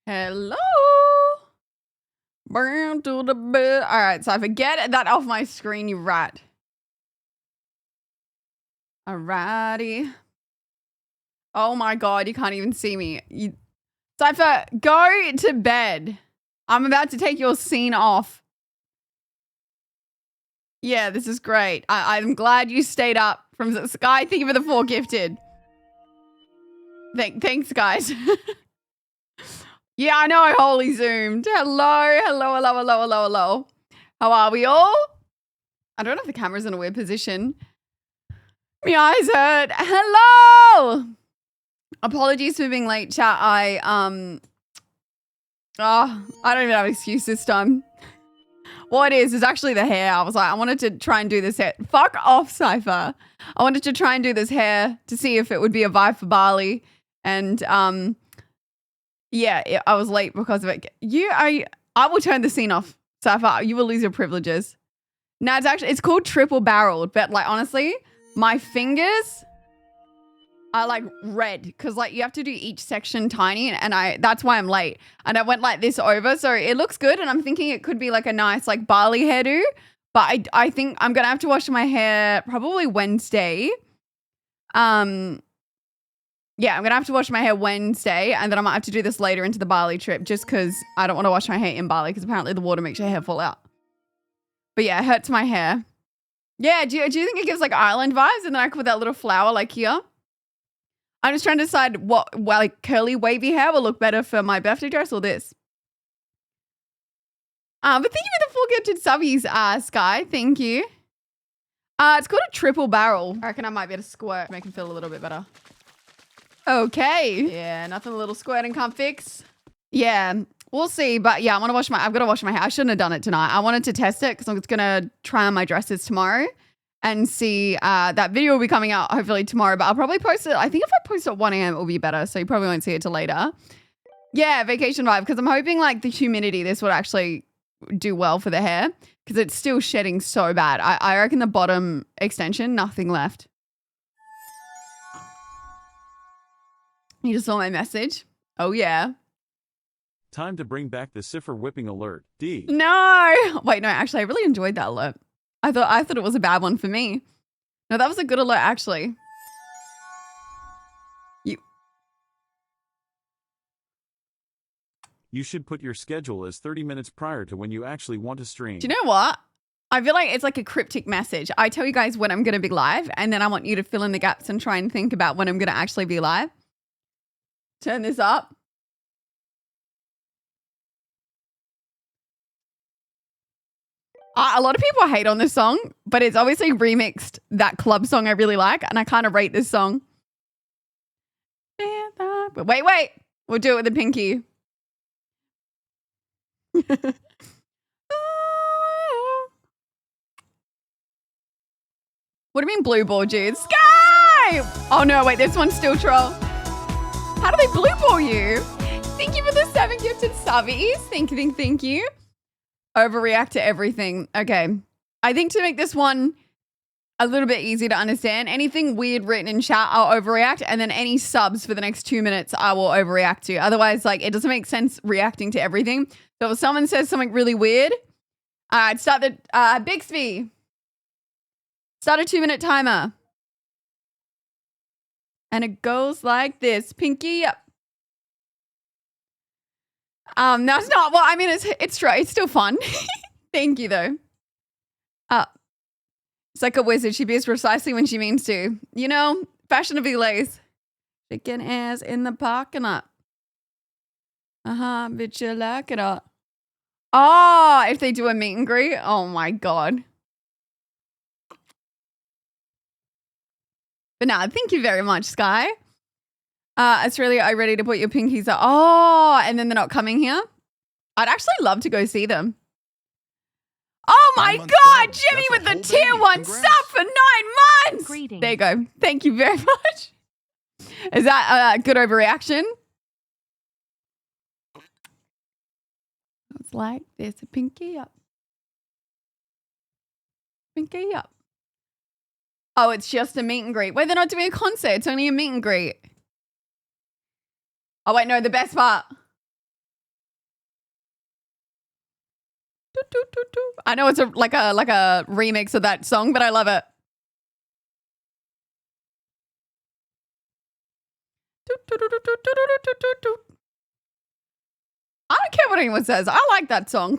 Hello. Burn to the bed. All right, so I forget that off my screen, you rat. Alrighty. Oh my god, you can't even see me. Cypher, go to bed. I'm about to take your scene off. Yeah, this is great. I'm glad you stayed up from the sky. Thank you for the 4 gifted. Thanks, guys. Yeah, I know I wholly zoomed. Hello. How are we all? I don't know if the camera's in a weird position. My eyes hurt. Hello. Apologies for being late, chat. I don't even have an excuse this time. What is actually the hair. I was like, I wanted to try and do this hair. Fuck off, Cypher. I wanted to try and do this hair to see if it would be a vibe for Bali. And yeah, I was late because of it. I will turn the scene off, Cypher. You will lose your privileges. No, it's called triple barreled, but like honestly, my fingers are like red because like you have to do each section tiny, and that's why I'm late. And I went like this over, so it looks good, and I'm thinking it could be like a nice like Bali hairdo. But I think I'm gonna have to wash my hair probably Wednesday. Yeah, I'm gonna have to wash my hair Wednesday, and then I might have to do this later into the Bali trip, just because I don't want to wash my hair in Bali because apparently the water makes your hair fall out. But yeah, it hurts my hair. Yeah, do you think it gives like island vibes, and then I could put that little flower like here? I'm just trying to decide what like curly wavy hair will look better for my birthday dress or this. But thank you for the 4 gifted subbies, Sky. Thank you. It's called a triple barrel. I reckon I might be able to squirt, make him feel a little bit better. Okay. Yeah, nothing a little squirting can't fix. Yeah, we'll see. But yeah, I've got to wash my hair. I shouldn't have done it tonight. I wanted to test it because I'm just going to try on my dresses tomorrow and see. That video will be coming out hopefully tomorrow, but I'll probably post it. I think if I post at 1 a.m. it will be better. So you probably won't see it till later. Yeah, vacation vibe, because I'm hoping like the humidity, this would actually do well for the hair because it's still shedding so bad. I reckon the bottom extension, nothing left. You just saw my message? Oh, yeah. Time to bring back the Cypher whipping alert. D. No. Wait, no, actually, I really enjoyed that alert. I thought it was a bad one for me. No, that was a good alert, actually. You should put your schedule as 30 minutes prior to when you actually want to stream. Do you know what? I feel like it's like a cryptic message. I tell you guys when I'm going to be live, and then I want you to fill in the gaps and try and think about when I'm going to actually be live. Turn this up. A lot of people hate on this song, but it's obviously remixed that club song I really like, and I kind of rate this song. But wait. We'll do it with the pinky. What do you mean blue ball, dude? Sky! Oh no, wait, this one's still troll. How do they blue ball you? Thank you for the 7 gifted subbies. Thank you. Overreact to everything. Okay. I think to make this one a little bit easier to understand, anything weird written in chat, I'll overreact. And then any subs for the next 2 minutes, I will overreact to. Otherwise, like, it doesn't make sense reacting to everything. So if someone says something really weird, I'd start the Bixby. Start a 2-minute timer. And it goes like this. Pinky up. That's not, well, I mean, it's still fun. Thank you, though. It's like a wizard. She behaves precisely when she means to. You know, fashionably lace. Chicken ass in the parking lot. Bitch, you like it all. Oh, if they do a meet and greet. Oh, my God. But no, thank you very much, Sky. Australia, are you ready to put your pinkies up? Oh, and then they're not coming here? I'd actually love to go see them. Oh my God, Jimmy with the tier 1 sub for 9 months. Greetings. There you go. Thank you very much. Is that a good overreaction? It's like there's a pinky up. Pinky up. Oh, it's just a meet and greet. Wait, they're not doing a concert. It's only a meet and greet. Oh, wait, no, the best part. I know it's like a remix of that song, but I love it. I don't care what anyone says. I like that song.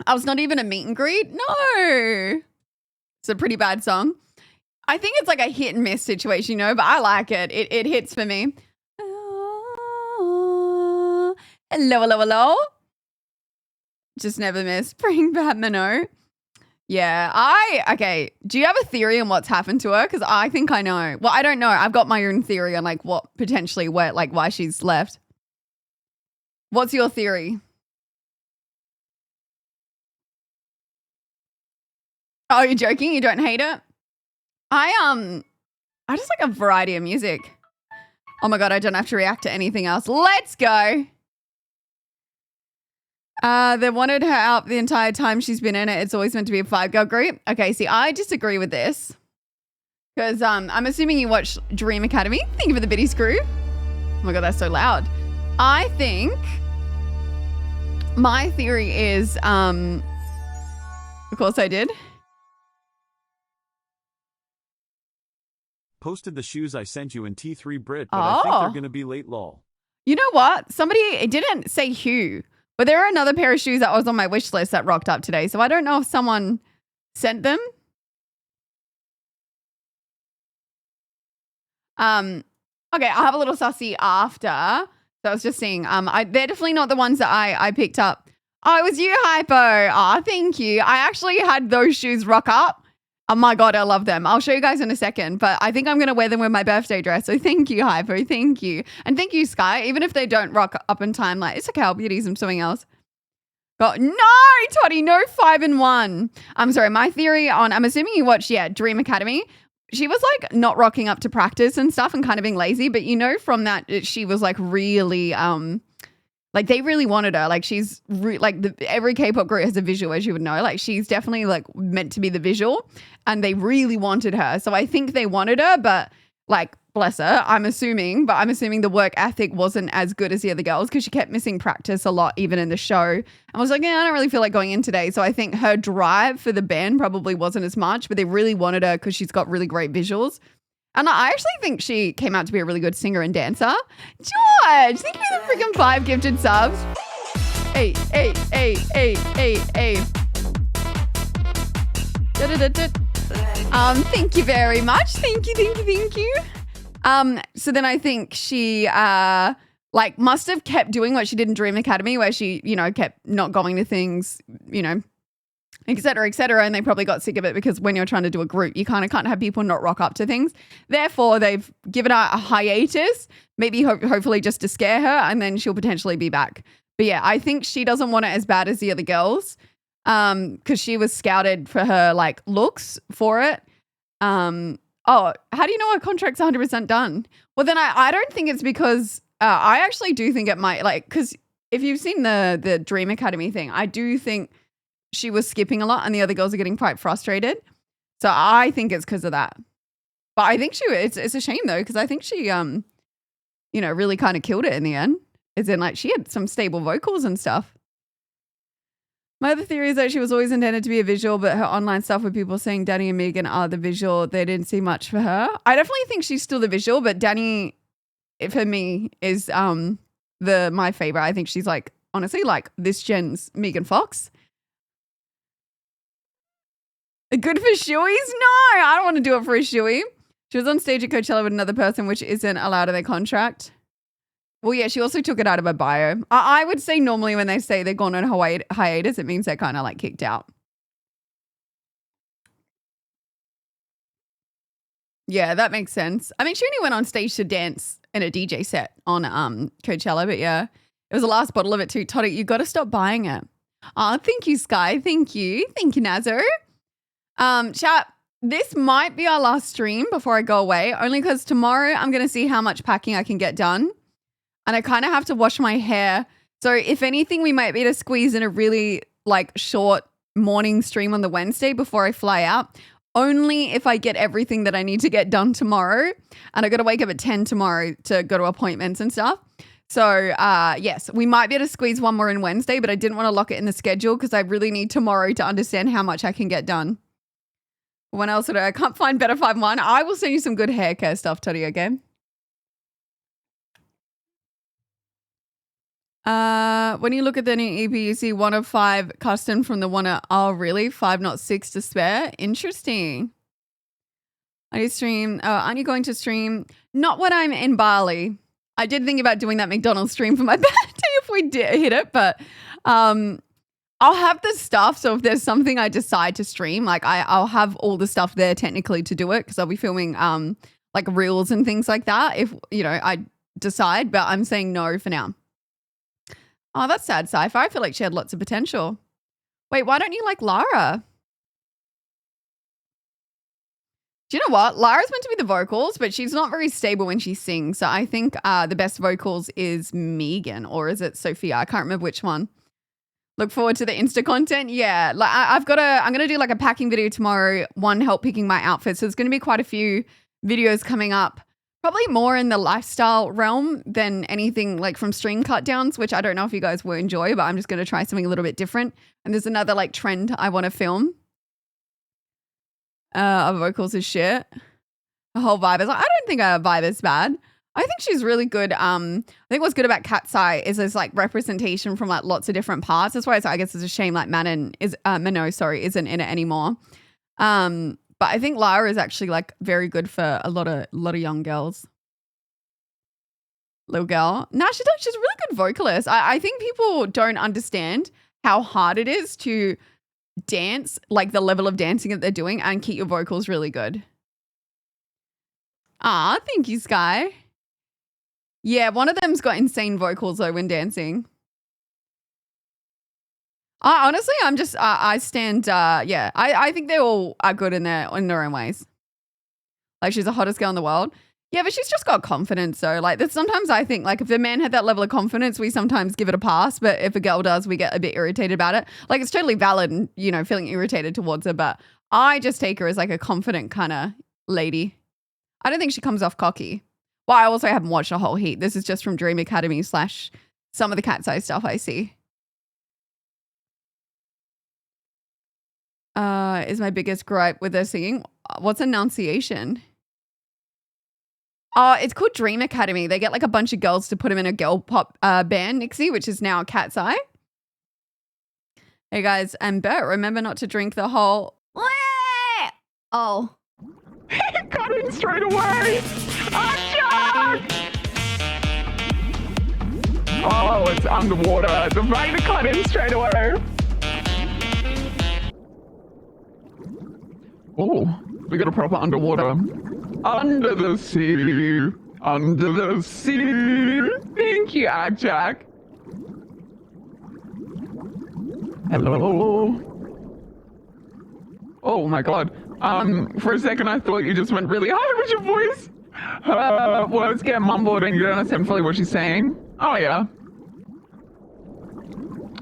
I was not even a meet and greet. No. It's a pretty bad song. I think it's like a hit and miss situation, but I like it. It hits for me. Hello, hello, hello. Just never miss. Bring back Minot. Yeah, okay. Do you have a theory on what's happened to her? Because I think I know. Well, I don't know. I've got my own theory on like what potentially why she's left. What's your theory? Oh, you're joking? You don't hate it? I just like a variety of music. Oh my God, I don't have to react to anything else. Let's go. They wanted her out the entire time she's been in it. It's always meant to be a 5-girl group. Okay, see, I disagree with this. Because I'm assuming you watch Dream Academy. Thank you for the biddy screw. Oh my God, that's so loud. I think my theory is, of course I did. Posted the shoes I sent you in T3 Brit, but I think they're going to be late, lol. You know what? It didn't say Hugh, but there are another pair of shoes that was on my wish list that rocked up today. So I don't know if someone sent them. Okay, I'll have a little sussy after. So I was just seeing, they're definitely not the ones that I picked up. Oh, it was you, Hypo. Oh, thank you. I actually had those shoes rock up. Oh my God, I love them. I'll show you guys in a second, but I think I'm going to wear them with my birthday dress. So thank you, Hypo. Thank you. And thank you, Sky. Even if they don't rock up in time, like, it's okay. I'll beauty some something else. But no, Toddy, no 5 and 1. I'm sorry. My theory I'm assuming you watched, Dream Academy. She was like not rocking up to practice and stuff and kind of being lazy. But from that, she was like really, like they really wanted her. Like she's every K-pop group has a visual, as you would know. Like she's definitely like meant to be the visual, and they really wanted her. So I think they wanted her, but like bless her, I'm assuming the work ethic wasn't as good as the other girls because she kept missing practice a lot, even in the show. I was like, I don't really feel like going in today. So I think her drive for the band probably wasn't as much, but they really wanted her because she's got really great visuals. And I actually think she came out to be a really good singer and dancer. George, thank you for the freaking 5 gifted subs. Hey. Thank you very much. Thank you. So then I think she must have kept doing what she did in Dream Academy, where she, kept not going to things, et cetera, and they probably got sick of it because when you're trying to do a group, you kind of can't have people not rock up to things. Therefore, they've given her a hiatus, maybe hopefully just to scare her, and then she'll potentially be back. But yeah, I think she doesn't want it as bad as the other girls because she was scouted for her like looks for it. How do you know her contract's 100% done? Well, then I don't think it's because I actually do think it might, like, because if you've seen the Dream Academy thing, I do think she was skipping a lot and the other girls are getting quite frustrated. So I think it's because of that. But I think it's a shame though, because I think she, really kind of killed it in the end. As in like she had some stable vocals and stuff. My other theory is that she was always intended to be a visual, but her online stuff with people saying Danny and Megan are the visual, they didn't see much for her. I definitely think she's still the visual, but Danny, for me, is my favorite. I think she's like, honestly, like this gen's Megan Fox. Good for shoeies? No, I don't want to do it for a shoey. She was on stage at Coachella with another person, which isn't allowed in their contract. Well, yeah, she also took it out of her bio. I would say normally when they say they're gone on hiatus, it means they're kind of like kicked out. Yeah, that makes sense. I mean, she only went on stage to dance in a DJ set on Coachella, but yeah, it was the last bottle of it too. Toddy, you got to stop buying it. Oh, thank you, Sky. Thank you, Nazo. Chat, this might be our last stream before I go away, only because tomorrow I'm going to see how much packing I can get done. And I kind of have to wash my hair. So if anything, we might be able to squeeze in a really like short morning stream on the Wednesday before I fly out. Only if I get everything that I need to get done tomorrow. And I got to wake up at 10 tomorrow to go to appointments and stuff. So, yes, we might be able to squeeze one more in Wednesday, but I didn't want to lock it in the schedule because I really need tomorrow to understand how much I can get done. When else would I can't find better 5-1. I will send you some good hair care stuff, Toddy, okay? When you look at the new EP, you see 1 of 5 custom from the one of, oh, really? 5, not 6 to spare? Interesting. Are you stream? Aren't you going to stream? Not when I'm in Bali. I did think about doing that McDonald's stream for my birthday if we did hit it, but I'll have the stuff. So if there's something I decide to stream, like I'll have all the stuff there technically to do it because I'll be filming like reels and things like that if, you know, I decide, but I'm saying no for now. Oh, that's sad, Sci-Fi. I feel like she had lots of potential. Wait, why don't you like Lara? Do you know what? Lara's meant to be the vocals, but she's not very stable when she sings. So I think the best vocals is Megan, or is it Sophia? I can't remember which one. Look forward to the Insta content. Yeah, like I'm gonna do like a packing video tomorrow. One, help picking my outfit. So there's gonna be quite a few videos coming up. Probably more in the lifestyle realm than anything like from stream cut downs, which I don't know if you guys will enjoy, but I'm just gonna try something a little bit different. And there's another like trend I want to film. Our vocals is shit. The whole vibe is like, I don't think our vibe is bad. I think she's really good. I think what's good about Cat's Eye is there's like representation from like lots of different parts. That's why I guess it's a shame like Mano isn't in it anymore. But I think Lara is actually like very good for a lot of young girls. Little girl. No, she's a really good vocalist. I think people don't understand how hard it is to dance, like the level of dancing that they're doing, and keep your vocals really good. Ah, thank you, Sky. Yeah, one of them's got insane vocals though when dancing. Honestly, I'm just, I stand, yeah, I think they all are good in their own ways. Like she's the hottest girl in the world. Yeah, but she's just got confidence. So like that sometimes I think like if a man had that level of confidence, we sometimes give it a pass. But if a girl does, we get a bit irritated about it. Like it's totally valid and, you know, feeling irritated towards her. But I just take her as like a confident kind of lady. I don't think she comes off cocky. Well, I also haven't watched a whole heap. This is just from Dream Academy / some of the Cat's Eye stuff I see. Is my biggest gripe with her singing. What's enunciation? Oh, it's called Dream Academy. They get like a bunch of girls to put them in a girl pop band, Nixie, which is now Cat's Eye. Hey guys, and Bert, remember not to drink the whole. Oh. Got in straight away. Oh, it's underwater. The rain cut in straight away. Oh, we got a proper underwater. Under the sea. Under the sea. Thank you, Jack. Hello. Oh my god. For a second I thought you just went really high with your voice. Words get mumbled and you don't understand fully what she's saying. Oh yeah.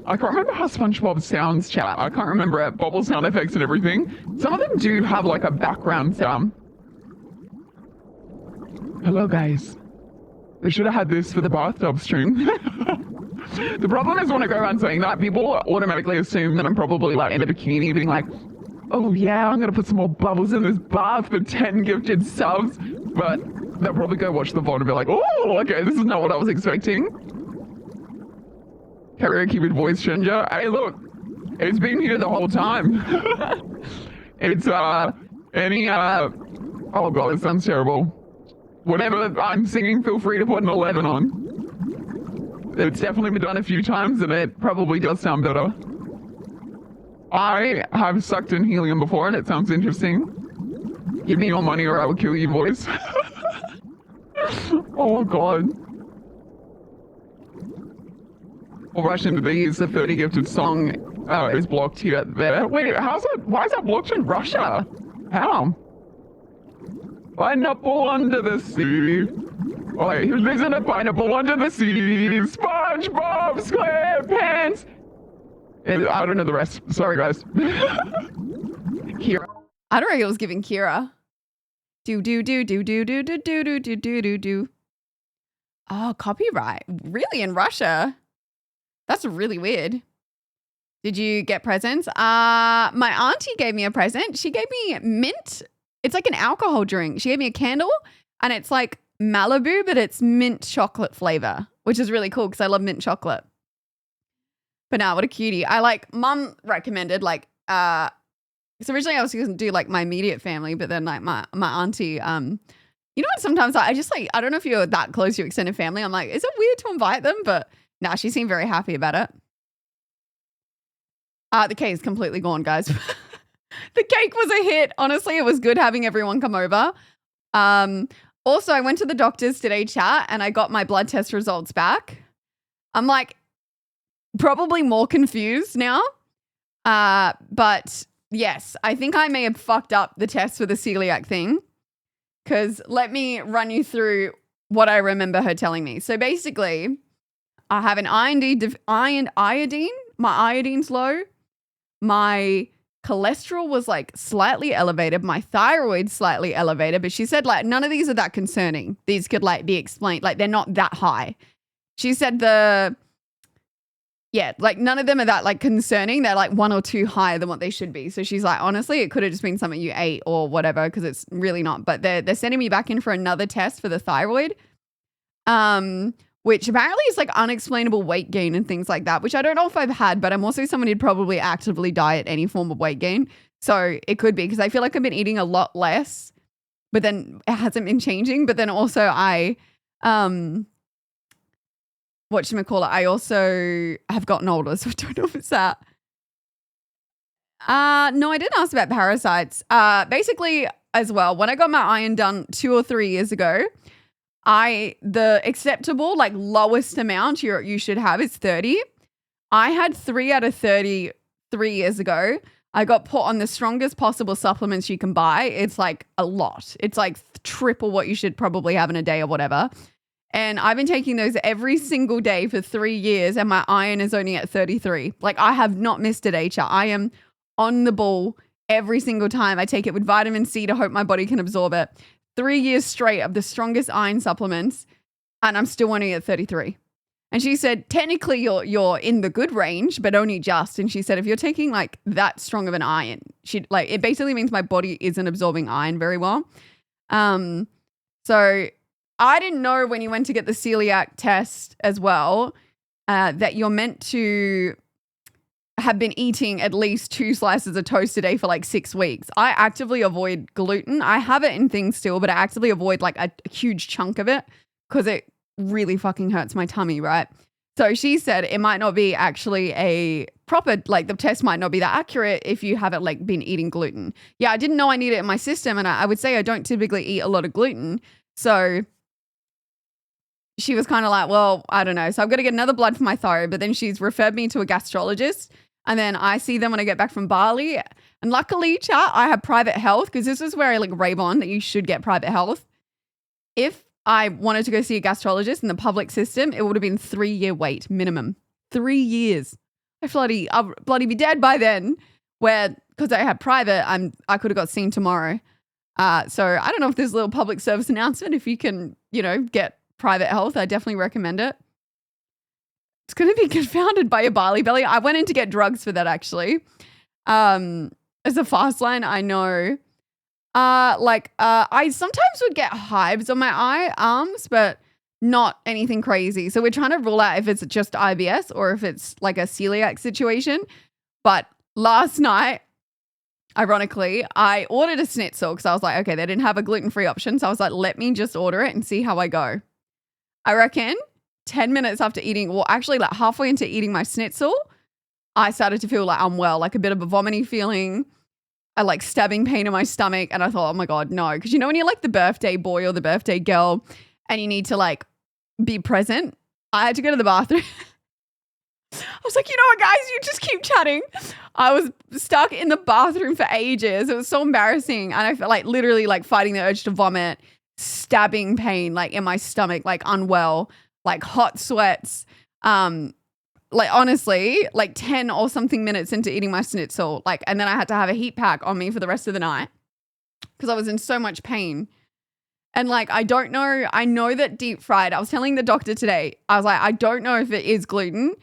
I can't remember how SpongeBob sounds, chat. I can't remember it. Bubble sound effects and everything. Some of them do have like a background sound. Hello guys. They should have had this for the bathtub stream. The problem is when I go around saying that, people automatically assume that I'm probably like in a bikini being like, oh yeah, I'm gonna put some more bubbles in this bath for 10 gifted subs. But they'll probably go watch the VOD and be like, oh, okay, this is not what I was expecting. Karaoke with voice changer. Hey, look, it's been here the whole time. It's, oh god, it sounds terrible. Whatever I'm singing, feel free to put an 11 on. It's definitely been done a few times and it probably does sound better. I have sucked in helium before and it sounds interesting. Give me your money or I will kill you, boys. Oh god. We'll rush into these. The 30 gifted song is blocked here. There. Wait, why is that blocked in Russia? How? Pineapple under the sea. Wait, who's missing a pineapple under the sea? SpongeBob SquarePants. I don't know the rest. Sorry, guys. Kira. I don't know. It was giving Kira. Do do do do do do do do do do do do do. Oh, copyright. Really? In Russia? That's really weird. Did you get presents? My auntie gave me a present. She gave me mint. It's like an alcohol drink. She gave me a candle and it's like Malibu, but it's mint chocolate flavor, which is really cool because I love mint chocolate. But now, what a cutie. Mum recommended so originally I was going to do like my immediate family, but then like my auntie, you know what, sometimes I just like, I don't know if you're that close to your extended family. I'm like, is it weird to invite them? But nah, she seemed very happy about it. The cake is completely gone, guys. The cake was a hit. Honestly, it was good having everyone come over. Also, I went to the doctors today, chat, and I got my blood test results back. I'm like probably more confused now. But yes, I think I may have fucked up the test for the celiac thing. Because let me run you through what I remember her telling me. So basically, I have an iodine. My iodine's low. My cholesterol was like slightly elevated. My thyroid's slightly elevated. But she said like none of these are that concerning. These could like be explained. Like they're not that high. She said like none of them are that like concerning. They're like 1 or 2 higher than what they should be. So she's like, honestly, it could have just been something you ate or whatever because it's really not. But they're sending me back in for another test for the thyroid, which apparently is like unexplainable weight gain and things like that, which I don't know if I've had, but I'm also someone who'd probably actively diet any form of weight gain. So it could be because I feel like I've been eating a lot less, but then it hasn't been changing. But then also I also have gotten older, so I don't know if it's that. No, I didn't ask about parasites. Basically, as well, when I got my iron done 2 or 3 years ago, the acceptable, like lowest amount you should have is 30. I had 3 out of 30 3 years ago. I got put on the strongest possible supplements you can buy. It's like a lot. It's like triple what you should probably have in a day or whatever. And I've been taking those every single day for 3 years and my iron is only at 33. Like I have not missed a day, chat. I am on the ball every single time. I take it with vitamin C to hope my body can absorb it. 3 years straight of the strongest iron supplements and I'm still only at 33. And she said, technically you're in the good range, but only just. And she said, if you're taking like that strong of an iron, it basically means my body isn't absorbing iron very well. So I didn't know when you went to get the celiac test as well, that you're meant to have been eating at least 2 slices of toast a day for like 6 weeks. I actively avoid gluten. I have it in things still, but I actively avoid like a huge chunk of it because it really fucking hurts my tummy, right? So she said it might not be actually a proper, like the test might not be that accurate if you haven't like been eating gluten. Yeah, I didn't know I need it in my system and I would say I don't typically eat a lot of gluten. So she was kind of like, well, I don't know. So I've got to get another blood for my thyroid, but then she's referred me to a gastrologist. And then I see them when I get back from Bali. And luckily, chat, I have private health because this is where I like rave on that you should get private health. If I wanted to go see a gastrologist in the public system, it would have been 3-year wait minimum. 3 years. I'll bloody be dead by then. Where, because I had private, I could have got seen tomorrow. So I don't know if there's a little public service announcement. If you can, get private health, I definitely recommend it. It's going to be confounded by your barley belly. I went in to get drugs for that actually. As a fast line, I know. I sometimes would get hives on my arms, but not anything crazy. So we're trying to rule out if it's just IBS or if it's like a celiac situation. But last night, ironically, I ordered a schnitzel because I was like, okay, they didn't have a gluten-free option. So I was like, let me just order it and see how I go. I reckon 10 minutes after eating, well, actually like halfway into eating my schnitzel, I started to feel like unwell, like a bit of a vomiting feeling, a like stabbing pain in my stomach. And I thought, oh my God, no. Because when you're like the birthday boy or the birthday girl and you need to like be present, I had to go to the bathroom. I was like, you know what, guys, you just keep chatting. I was stuck in the bathroom for ages. It was so embarrassing. And I felt like literally like fighting the urge to vomit, stabbing pain, like in my stomach, like unwell, like hot sweats. Like honestly, like 10 or something minutes into eating my schnitzel, and then I had to have a heat pack on me for the rest of the night because I was in so much pain. And like, I don't know. I know that deep fried, I was telling the doctor today, I was like, I don't know if it is gluten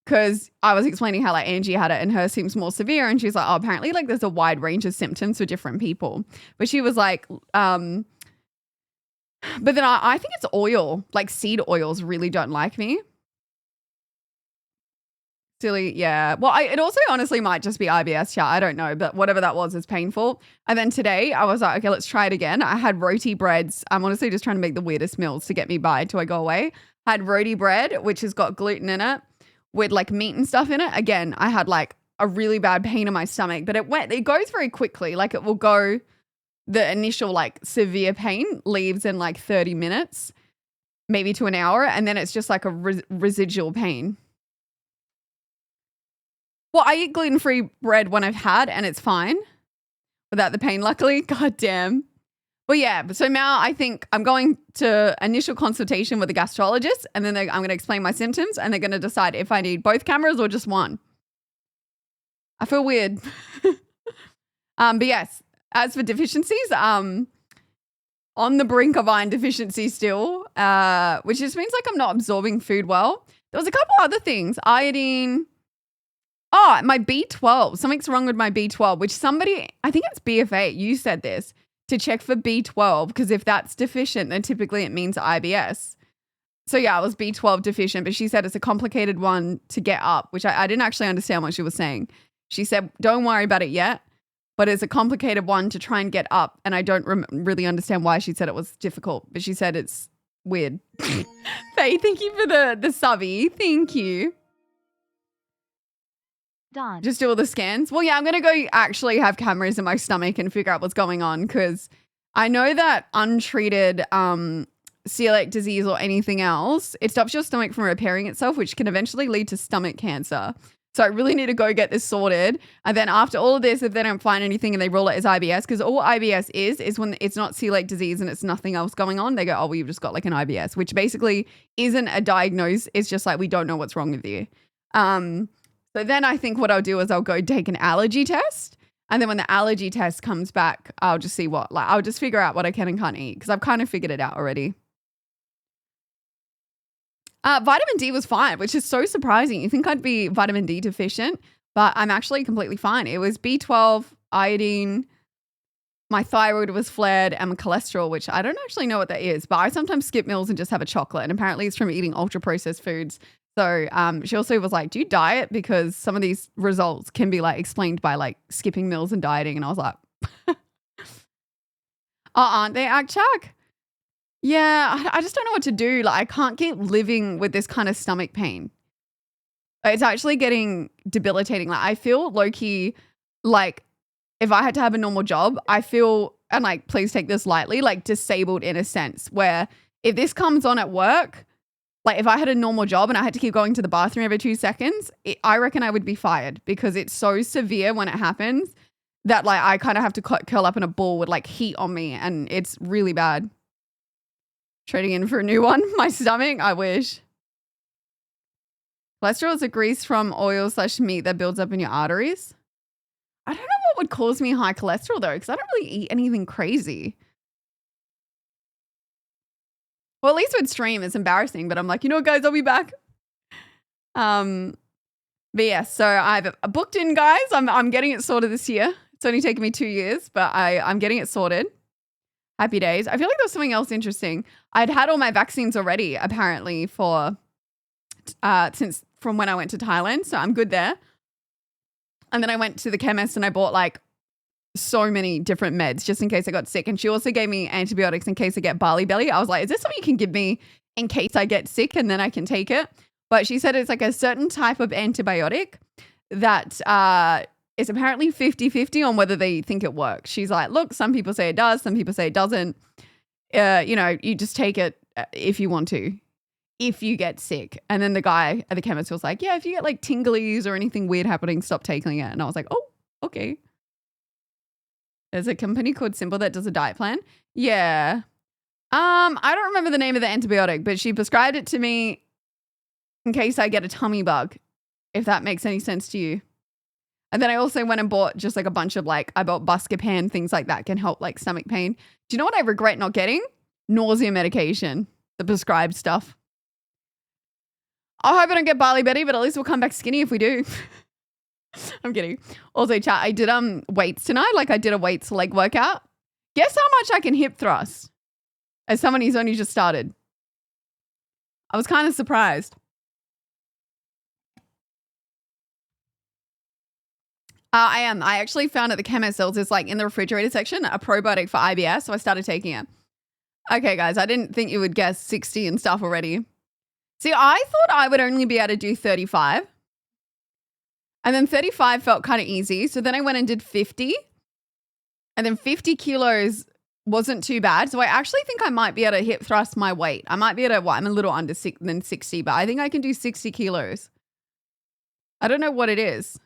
because I was explaining how like Angie had it and hers seems more severe. And she's like, oh, apparently like there's a wide range of symptoms for different people. But she was like, but then I think it's oil, like seed oils really don't like me. Silly, yeah. Well, it also honestly might just be IBS, chat. I don't know, but whatever that was is painful. And then today I was like, okay, let's try it again. I had roti breads. I'm honestly just trying to make the weirdest meals to get me by till I go away. I had roti bread, which has got gluten in it with like meat and stuff in it. Again, I had like a really bad pain in my stomach, but it goes very quickly. Like it will go, the initial like severe pain leaves in like 30 minutes, maybe to an hour. And then it's just like a residual pain. Well, I eat gluten-free bread when I've had and it's fine without the pain, luckily. God damn. Well, yeah. So now I think I'm going to initial consultation with a gastrologist and then I'm going to explain my symptoms and they're going to decide if I need both cameras or just one. I feel weird. But yes, as for deficiencies, on the brink of iron deficiency still, which just means like I'm not absorbing food well. There was a couple other things. Iodine. Oh, my B12. Something's wrong with my B12, which somebody, I think it's BFA, you said this, to check for B12, because if that's deficient, then typically it means IBS. So yeah, I was B12 deficient, but she said it's a complicated one to get up, which I didn't actually understand what she was saying. She said, don't worry about it yet, but it's a complicated one to try and get up. And I don't really understand why she said it was difficult, but she said it's weird. Faye, thank you for the subby. Thank you. Done. Just do all the scans. Well, yeah, I'm going to go actually have cameras in my stomach and figure out what's going on because I know that untreated celiac disease or anything else, it stops your stomach from repairing itself, which can eventually lead to stomach cancer. So I really need to go get this sorted. And then after all of this, if they don't find anything and they rule it as IBS, because all IBS is when it's not celiac disease and it's nothing else going on, they go, oh, well, you've just got like an IBS, which basically isn't a diagnosis. It's just like, we don't know what's wrong with you. So then I think what I'll do is I'll go take an allergy test. And then when the allergy test comes back, I'll just see I'll just figure out what I can and can't eat because I've kind of figured it out already. Vitamin D was fine, which is so surprising. You think I'd be vitamin D deficient, but I'm actually completely fine. It was B12, iodine, my thyroid was flared, and my cholesterol, which I don't actually know what that is, but I sometimes skip meals and just have a chocolate. And apparently it's from eating ultra processed foods. So she also was like, do you diet? Because some of these results can be like explained by like skipping meals and dieting. And I was like, oh, aren't they, Akchak? Yeah, I just don't know what to do. Like I can't keep living with this kind of stomach pain. It's actually getting debilitating. Like I feel low-key like if I had to have a normal job, I feel, and like please take this lightly, like disabled in a sense where if this comes on at work, like if I had a normal job and I had to keep going to the bathroom every 2 seconds, I reckon I would be fired because it's so severe when it happens that like I kind of have to curl up in a ball with like heat on me and it's really bad. Trading in for a new one. My stomach, I wish. Cholesterol is a grease from oil/meat that builds up in your arteries. I don't know what would cause me high cholesterol though because I don't really eat anything crazy. Well, at least with stream, it's embarrassing, but I'm like, you know what, guys, I'll be back. But yeah, so I've booked in, guys. I'm getting it sorted this year. It's only taken me 2 years, but I'm getting it sorted. Happy days. I feel like there was something else interesting. I'd had all my vaccines already, apparently, for since from when I went to Thailand, so I'm good there. And then I went to the chemist and I bought like so many different meds just in case I got sick. And she also gave me antibiotics in case I get barley belly. I was like, is there something you can give me in case I get sick and then I can take it? But she said it's like a certain type of antibiotic that is apparently 50-50 on whether they think it works. She's like, look, some people say it does, some people say it doesn't. You just take it if you want to, if you get sick. And then the guy at the chemist was like, yeah, if you get like tinglies or anything weird happening, stop taking it. And I was like, oh, okay. There's a company called Simple that does a diet plan. Yeah. I don't remember the name of the antibiotic, but she prescribed it to me in case I get a tummy bug, if that makes any sense to you. And then I also went and bought just like a bunch of I bought Buscopan, things like that can help like stomach pain. Do you know what I regret not getting? Nausea medication, the prescribed stuff. I hope I don't get Bali Betty, but at least we'll come back skinny if we do. I'm kidding. Also, chat, I did weights tonight. Like I did a weights leg workout. Guess how much I can hip thrust? As someone who's only just started. I was kind of surprised. I am. I actually found at the chemist there's like in the refrigerator section a probiotic for IBS, so I started taking it. Okay, guys, I didn't think you would guess 60 and stuff already. See, I thought I would only be able to do 35. And then 35 felt kind of easy. So then I went and did 50. And then 50 kilos wasn't too bad. So I actually think I might be able to hip thrust my weight. I might be able to, I'm a little under than 60, but I think I can do 60 kilos. I don't know what it is.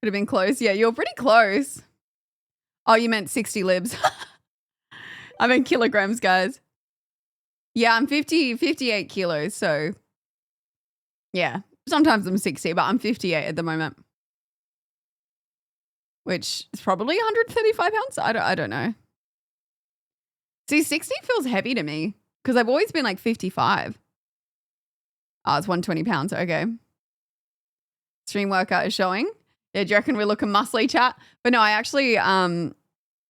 Could have been close. Yeah, you're pretty close. Oh, you meant 60 libs. I meant kilograms, guys. Yeah, I'm 58 kilos. So yeah, sometimes I'm 60, but I'm 58 at the moment. Which is probably 135 pounds. I don't know. See, 60 feels heavy to me because I've always been like 55. Oh, it's 120 pounds. Okay. Stream workout is showing. Yeah, do you reckon we're looking muscly, chat? But no, I actually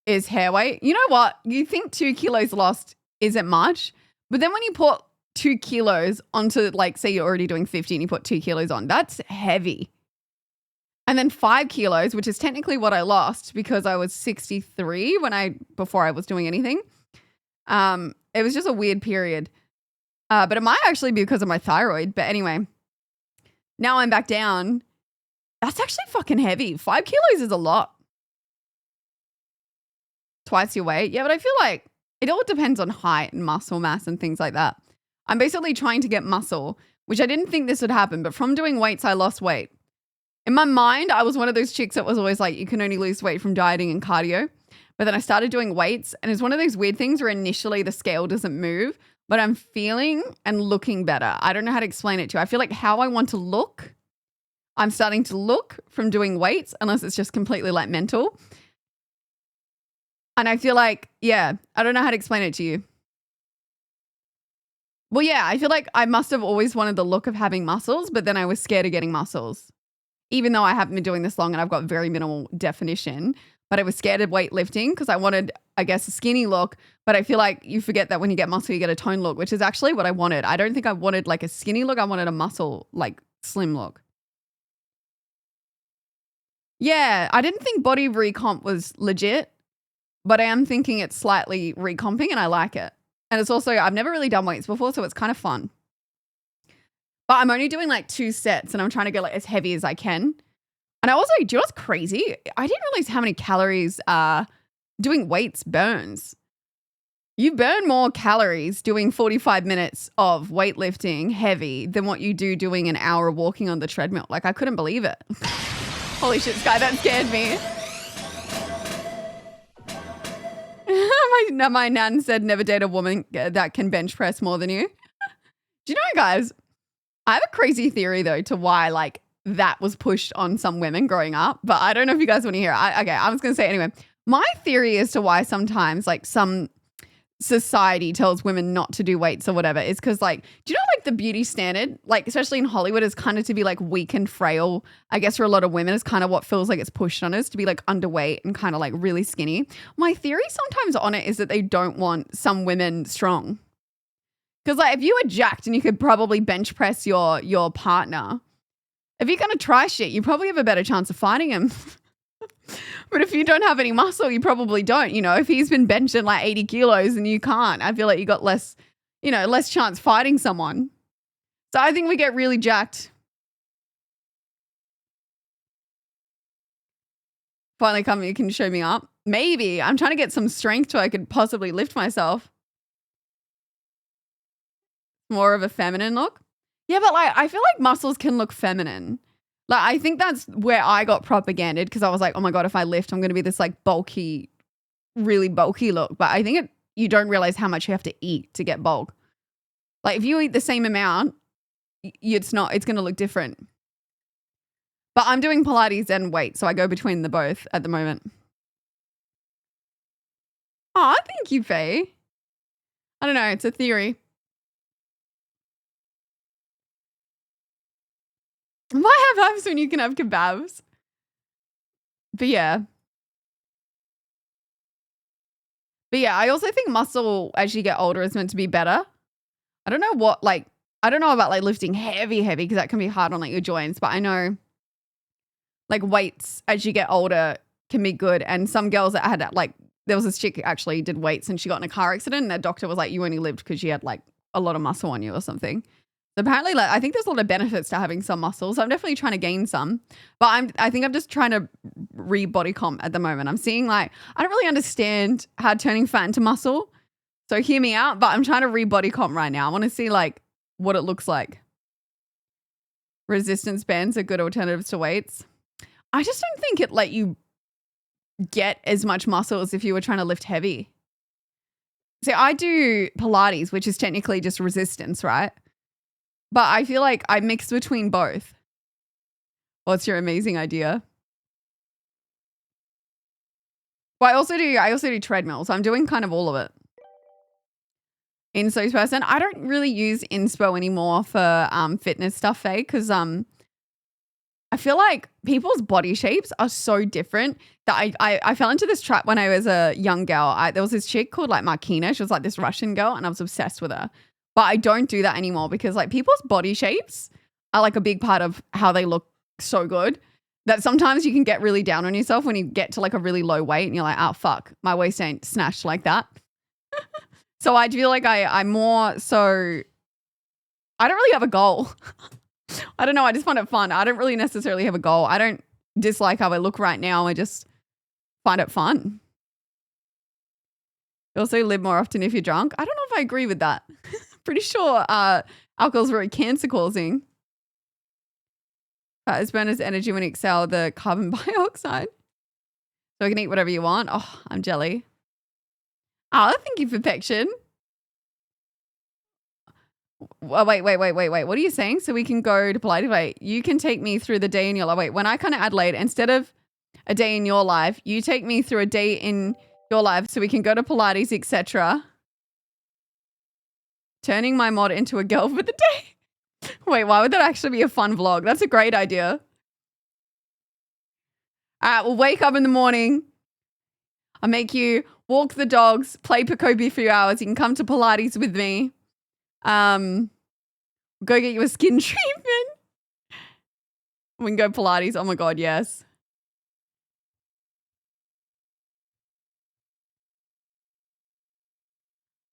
is hair weight. You know what? You think 2 kilos lost isn't much, but then when you put 2 kilos onto, like, say you're already doing 50 and you put 2 kilos on, that's heavy. And then 5 kilos, which is technically what I lost because I was 63 before I was doing anything. It was just a weird period. But it might actually be because of my thyroid. But anyway, now I'm back down. That's actually fucking heavy. 5 kilos is a lot. Twice your weight. Yeah, but I feel like it all depends on height and muscle mass and things like that. I'm basically trying to get muscle, which I didn't think this would happen. But from doing weights, I lost weight. In my mind, I was one of those chicks that was always like, you can only lose weight from dieting and cardio. But then I started doing weights, and it's one of those weird things where initially the scale doesn't move, but I'm feeling and looking better. I don't know how to explain it to you. I feel like how I want to look, I'm starting to look from doing weights, unless it's just completely like mental. And I feel like, yeah, I don't know how to explain it to you. Well, yeah, I feel like I must have always wanted the look of having muscles, but then I was scared of getting muscles. Even though I haven't been doing this long and I've got very minimal definition, but I was scared of weightlifting because I wanted, I guess, a skinny look. But I feel like you forget that when you get muscle, you get a tone look, which is actually what I wanted. I don't think I wanted like a skinny look. I wanted a muscle, like slim look. Yeah, I didn't think body recomp was legit, but I am thinking it's slightly recomping and I like it. And it's also, I've never really done weights before, so it's kind of fun. But I'm only doing like 2 sets and I'm trying to go like as heavy as I can. And I also, do you know what's crazy? I didn't realize how many calories doing weights burns. You burn more calories doing 45 minutes of weightlifting heavy than what you do doing an hour of walking on the treadmill. Like I couldn't believe it. Holy shit, Sky, that scared me. my nan said never date a woman that can bench press more than you. Do you know, guys, I have a crazy theory though to why like that was pushed on some women growing up, but I don't know if you guys want to hear it. Okay, I was going to say it anyway. My theory as to why sometimes like some society tells women not to do weights or whatever is because like, do you know like the beauty standard, like especially in Hollywood, is kind of to be like weak and frail. I guess for a lot of women is kind of what feels like it's pushed on us to be like underweight and kind of like really skinny. My theory sometimes on it is that they don't want some women strong. Because like if you were jacked and you could probably bench press your partner, if you're going to try shit, you probably have a better chance of fighting him. But if you don't have any muscle, you probably don't. You know, if he's been benching like 80 kilos and you can't, I feel like you got less chance fighting someone. So I think we get really jacked. Finally come, you can show me up. Maybe. I'm trying to get some strength so I could possibly lift myself. More of a feminine look. Yeah, but like I feel like muscles can look feminine. Like I think that's where I got propaganded because I was like, oh my God, if I lift, I'm going to be this like bulky, really bulky look. But I think you don't realize how much you have to eat to get bulk. Like if you eat the same amount it's going to look different. But I'm doing Pilates and weight, so I go between the both at the moment. Oh, thank you, Faye. I don't know. It's a theory. Why have abs when you can have kebabs? But yeah. I also think muscle as you get older is meant to be better. I don't know about like lifting heavy because that can be hard on like your joints, but I know like weights as you get older can be good. And some girls that had like, there was this chick who actually did weights and she got in a car accident and their doctor was like, you only lived because you had like a lot of muscle on you or something. So apparently, like, I think there's a lot of benefits to having some muscle. So I'm definitely trying to gain some, but I think I'm just trying to re-body comp at the moment. I'm seeing like, I don't really understand how turning fat into muscle. So hear me out, but I'm trying to re-body comp right now. I want to see like what it looks like. Resistance bands are good alternatives to weights. I just don't think it let you get as much muscle as if you were trying to lift heavy. See, I do Pilates, which is technically just resistance, right? But I feel like I mix between both. What's your amazing idea? Well, I also do treadmills. I'm doing kind of all of it. Inspo's person. I don't really use Inspo anymore for fitness stuff, because I feel like people's body shapes are so different that I fell into this trap when I was a young girl. There was this chick called like Markina. She was like this Russian girl and I was obsessed with her. But I don't do that anymore because like people's body shapes are like a big part of how they look so good that sometimes you can get really down on yourself when you get to like a really low weight and you're like, oh, fuck, my waist ain't snatched like that. So I feel like I'm more so, I don't really have a goal. I don't know. I just find it fun. I don't really necessarily have a goal. I don't dislike how I look right now. I just find it fun. You also live more often if you're drunk. I don't know if I agree with that. Pretty sure alcohol's very cancer causing. It burns energy when you exhale the carbon dioxide. So you can eat whatever you want. Oh, I'm jelly. Oh, thank you, Perfection. Oh, wait. What are you saying? So we can go to Pilates. Wait, you can take me through the day in your life. Wait, when I come to Adelaide, instead of a day in your life, you take me through a day in your life so we can go to Pilates, etc. Turning my mod into a girl for the day. Wait, why would that actually be a fun vlog? That's a great idea. All right, we'll wake up in the morning. I'll make you walk the dogs, play Pico for a few hours. You can come to Pilates with me. Go get you a skin treatment. We can go Pilates. Oh my God, yes.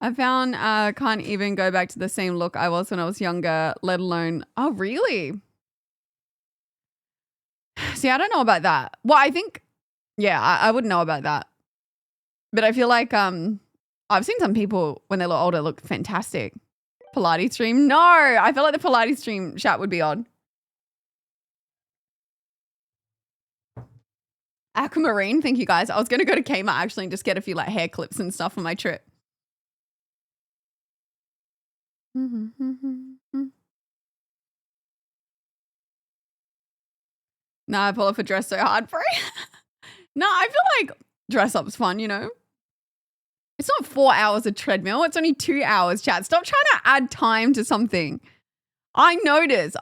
I found can't even go back to the same look I was when I was younger, let alone, oh, really? See, I don't know about that. Well, I think, yeah, I wouldn't know about that. But I feel like I've seen some people when they look older look fantastic. Pilates stream? No, I feel like the Pilates stream chat would be odd. Aquamarine, thank you guys. I was going to go to Kmart actually and just get a few like hair clips and stuff for my trip. No, I pull off a dress so hard for it. No, I feel like dress up's fun, you know? It's not 4 hours of treadmill. It's only 2 hours, chat. Stop trying to add time to something. I notice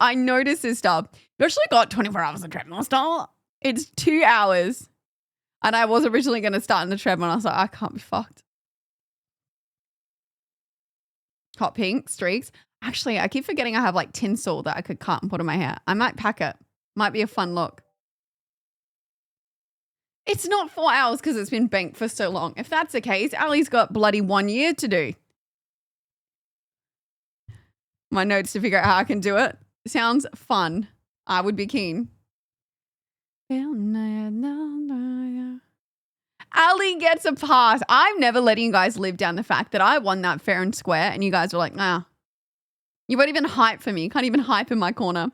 this stuff. You actually got 24 hours of treadmill style. It's 2 hours. And I was originally going to start in the treadmill. I was like, I can't be fucked. Hot pink streaks. Actually, I keep forgetting I have like tinsel that I could cut and put in my hair. I might pack it. Might be a fun look. It's not 4 hours because it's been banked for so long. If that's the case, Ali's got bloody 1 year to do. My notes to figure out how I can do it. Sounds fun. I would be keen. Ali gets a pass. I'm never letting you guys live down the fact that I won that fair and square and you guys were like, nah. You won't even hype for me. You can't even hype in my corner.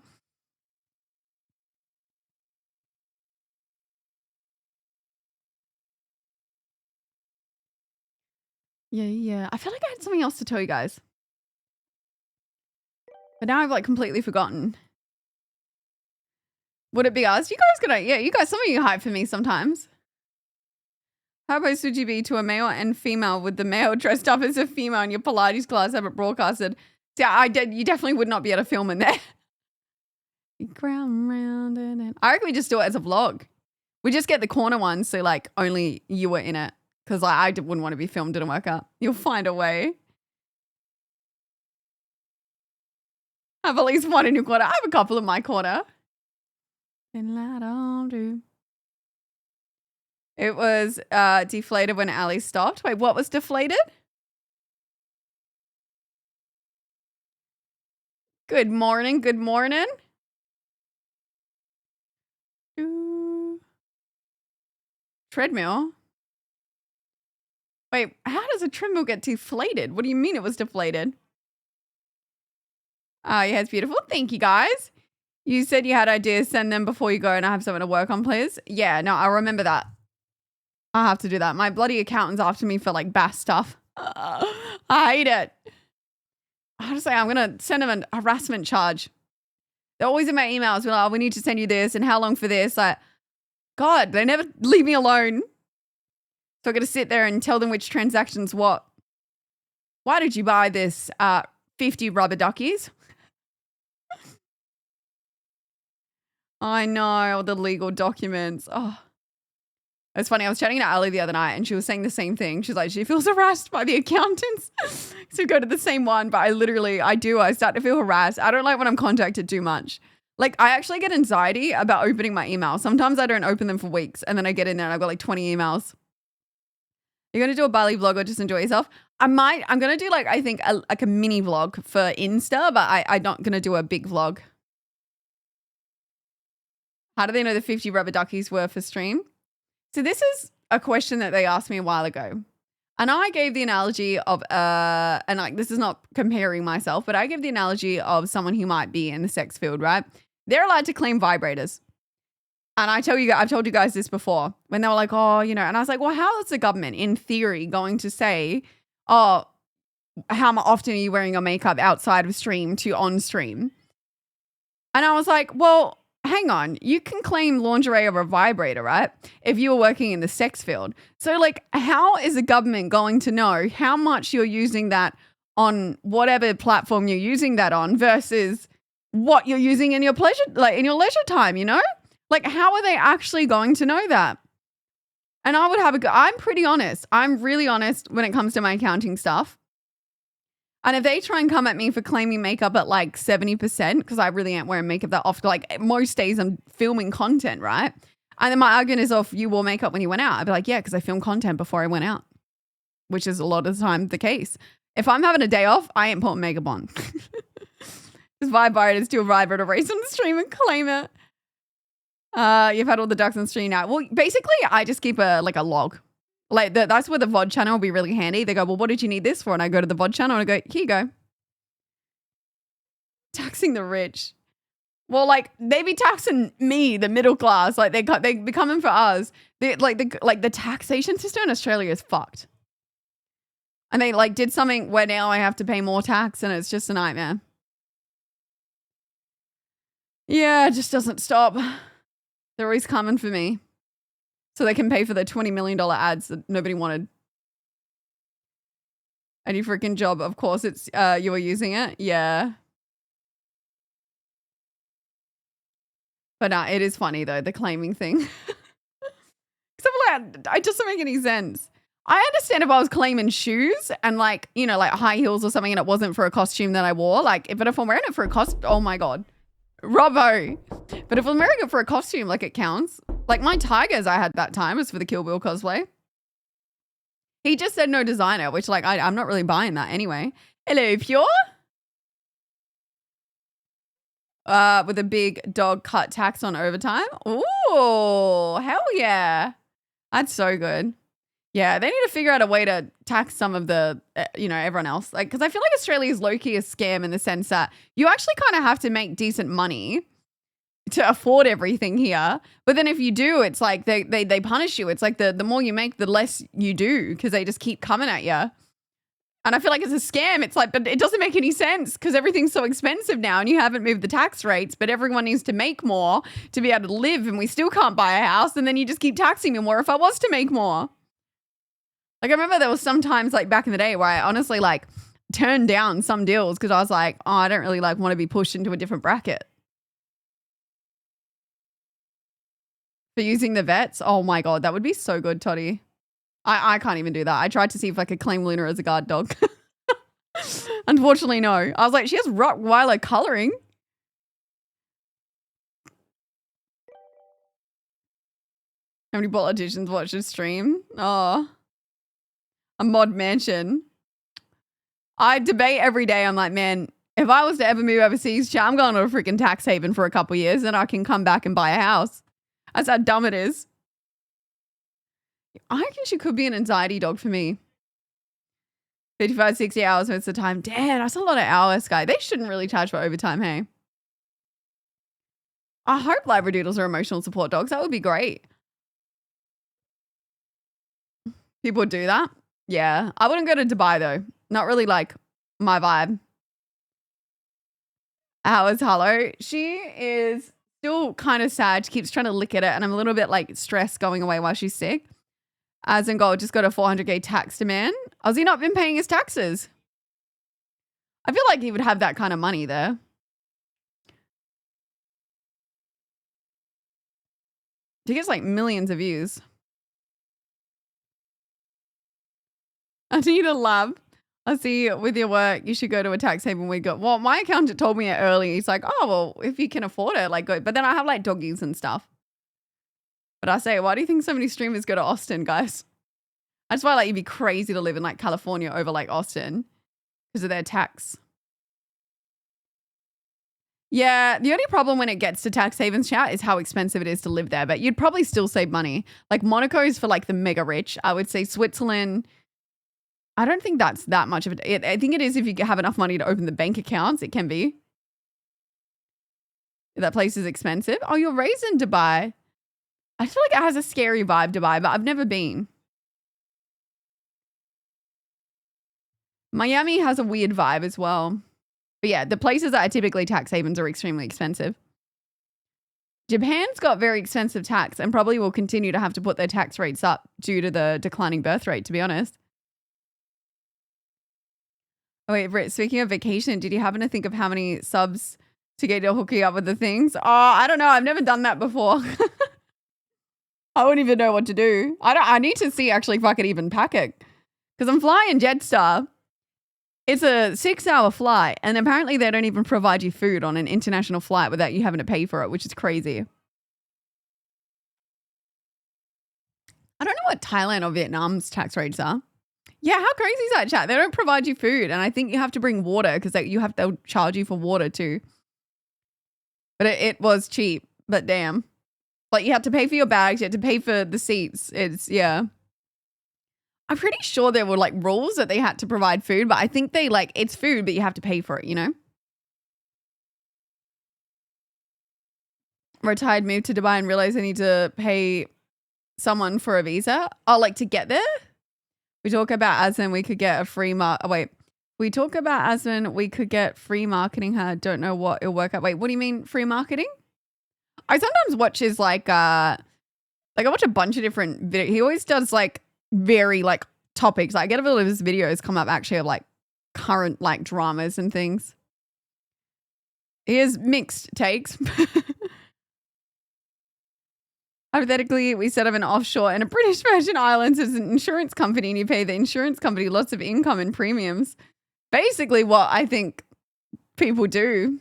Yeah. I feel like I had something else to tell you guys. But now I've like completely forgotten. Would it be us? You guys gonna, yeah, you guys, some of you hype for me sometimes. How opposed would you be to a male and female with the male dressed up as a female in your Pilates class, have it broadcasted? Yeah, you definitely would not be able to film in there. Ground round and I reckon we just do it as a vlog. We just get the corner one, so like only you were in it. Because like, I wouldn't want to be filmed, didn't work out. You'll find a way. I have at least one in your corner. I have a couple in my corner. It was deflated when Ali stopped. Wait, what was deflated? Good morning. Good morning. Treadmill. Wait, how does a treadmill get deflated? What do you mean it was deflated? Yeah, it's beautiful. Thank you, guys. You said you had ideas. Send them before you go and I have something to work on, please. Yeah, no, I remember that. I'll have to do that. My bloody accountant's after me for like bass stuff. I hate it. Honestly, I'm going to send them a harassment charge. They're always in my emails. We're like, oh, we need to send you this and how long for this? Like, God, they never leave me alone. So I got to sit there and tell them which transaction's what. Why did you buy this 50 rubber duckies? I know, all the legal documents. Oh, it's funny. I was chatting to Ali the other night and she was saying the same thing. She's like, she feels harassed by the accountants. So go to the same one. But I start to feel harassed. I don't like when I'm contacted too much. Like I actually get anxiety about opening my email. Sometimes I don't open them for weeks and then I get in there and I've got like 20 emails. You're going to do a Bali vlog or just enjoy yourself? I'm going to do like, I think a mini vlog for Insta, but I'm not going to do a big vlog. How do they know the 50 rubber duckies were for stream? So this is a question that they asked me a while ago. And I gave the analogy of, and like this is not comparing myself, but I gave the analogy of someone who might be in the sex field, right? They're allowed to claim vibrators. And I've told you guys this before when they were like, oh, you know, and I was like, well, how is the government in theory going to say, oh, how often are you wearing your makeup outside of stream to on stream? And I was like, well, hang on, you can claim lingerie over a vibrator, right? If you were working in the sex field. So like, how is the government going to know how much you're using that on whatever platform you're using that on versus what you're using in your pleasure, like in your leisure time, you know? Like, how are they actually going to know that? And I would have I'm pretty honest. I'm really honest when it comes to my accounting stuff. And if they try and come at me for claiming makeup at like 70%, because I really ain't wearing makeup that often, like most days I'm filming content, right? And then my argument is, oh, if you wore makeup when you went out, I'd be like, yeah, because I filmed content before I went out, which is a lot of the time the case. If I'm having a day off, I ain't putting makeup on. Just vibrators to a vibrator race on the stream and claim it. You've had all the ducks on stream now. Well, basically, I just keep a log. Like that's where the VOD channel will be really handy. They go, well, what did you need this for? And I go to the VOD channel and I go, here you go. Taxing the rich. Well, like they be taxing me, the middle class. Like they be coming for us. The taxation system in Australia is fucked. And they like did something where now I have to pay more tax and it's just a nightmare. Yeah, it just doesn't stop. They're always coming for me. So they can pay for the $20 million ads that nobody wanted. Any freaking job, of course, it's you were using it. Yeah. But no, it is funny though, the claiming thing. Except like, it doesn't make any sense. I understand if I was claiming shoes and like, you know, like high heels or something and it wasn't for a costume that I wore. Like, if I'm wearing it for a costume, oh my God. Robbo. But if I'm wearing it for a costume, like it counts. Like my tigers I had that time was for the Kill Bill cosplay. He just said no designer, which like I'm not really buying that anyway. Hello, Pure. With a big dog cut tax on overtime. Ooh, hell yeah. That's so good. Yeah, they need to figure out a way to tax some of the, everyone else. Like, because I feel like Australia is low-key a scam in the sense that you actually kind of have to make decent money to afford everything here. But then if you do, it's like they punish you. It's like the more you make, the less you do because they just keep coming at you. And I feel like it's a scam. It's like, but it doesn't make any sense because everything's so expensive now and you haven't moved the tax rates, but everyone needs to make more to be able to live and we still can't buy a house. And then you just keep taxing me more if I was to make more. Like I remember there was some times like back in the day where I honestly like turned down some deals because I was like, oh, I don't really like want to be pushed into a different bracket. For using the vets, oh my God, that would be so good, Toddy. I can't even do that. I tried to see if I could claim Luna as a guard dog. Unfortunately, no. I was like, she has Rottweiler coloring. How many politicians watch this stream? Oh, a mod mansion. I debate every day. I'm like, man, if I was to ever move overseas, I'm going to a freaking tax haven for a couple years and I can come back and buy a house. That's how dumb it is. I reckon she could be an anxiety dog for me. 55, 60 hours most of the time. Damn, that's a lot of hours, guy. They shouldn't really charge for overtime, hey? I hope Labradoodles are emotional support dogs. That would be great. People do that? Yeah. I wouldn't go to Dubai, though. Not really, like, my vibe. Hours, hello. She is still kind of sad. She keeps trying to lick at it, and I'm a little bit, like, stressed going away while she's sick. As in gold, just got a 400k tax demand. Has he not been paying his taxes? I feel like he would have that kind of money there. He gets like millions of views. I need a lab. I see with your work, you should go to a tax haven. We go, well, my accountant told me it early. He's like, oh, well, if you can afford it, like go. But then I have like doggies and stuff. But I say, why do you think so many streamers go to Austin, guys? I just find like you'd be crazy to live in like California over like Austin because of their tax. Yeah, the only problem when it gets to tax havens, chat, is how expensive it is to live there. But you'd probably still save money. Like Monaco is for like the mega rich. I would say Switzerland, I don't think that's that much of it. I think it is if you have enough money to open the bank accounts. It can be. That place is expensive. Oh, you're raised in Dubai. I feel like it has a scary vibe, Dubai, but I've never been. Miami has a weird vibe as well. But yeah, the places that are typically tax havens are extremely expensive. Japan's got very expensive tax and probably will continue to have to put their tax rates up due to the declining birth rate, to be honest. Oh wait, Britt, speaking of vacation, did you happen to think of how many subs to get your hooking up with the things? Oh, I don't know. I've never done that before. I wouldn't even know what to do. I need to see actually if I could even pack it. Because I'm flying Jetstar. It's a 6-hour flight. And apparently they don't even provide you food on an international flight without you having to pay for it, which is crazy. I don't know what Thailand or Vietnam's tax rates are. Yeah, how crazy is that, chat? They don't provide you food. And I think you have to bring water because they'll charge you for water too. But it was cheap. But damn. Like you have to pay for your bags, you have to pay for the seats. Yeah. I'm pretty sure there were like rules that they had to provide food, but I think it's food, but you have to pay for it, you know? Retired, moved to Dubai and realized I need to pay someone for a visa. Oh, like to get there? We talk about Aslan, we could get a free we talk about Aslan, we could get free marketing. I don't know what it'll work out. Wait, what do you mean free marketing? I sometimes watch his I watch a bunch of different videos. He always does like very like topics. I get a lot of his videos come up actually of like current like dramas and things. He has mixed takes. Hypothetically, we set up an offshore in a British Virgin Islands as an insurance company and you pay the insurance company lots of income and premiums. Basically what I think people do.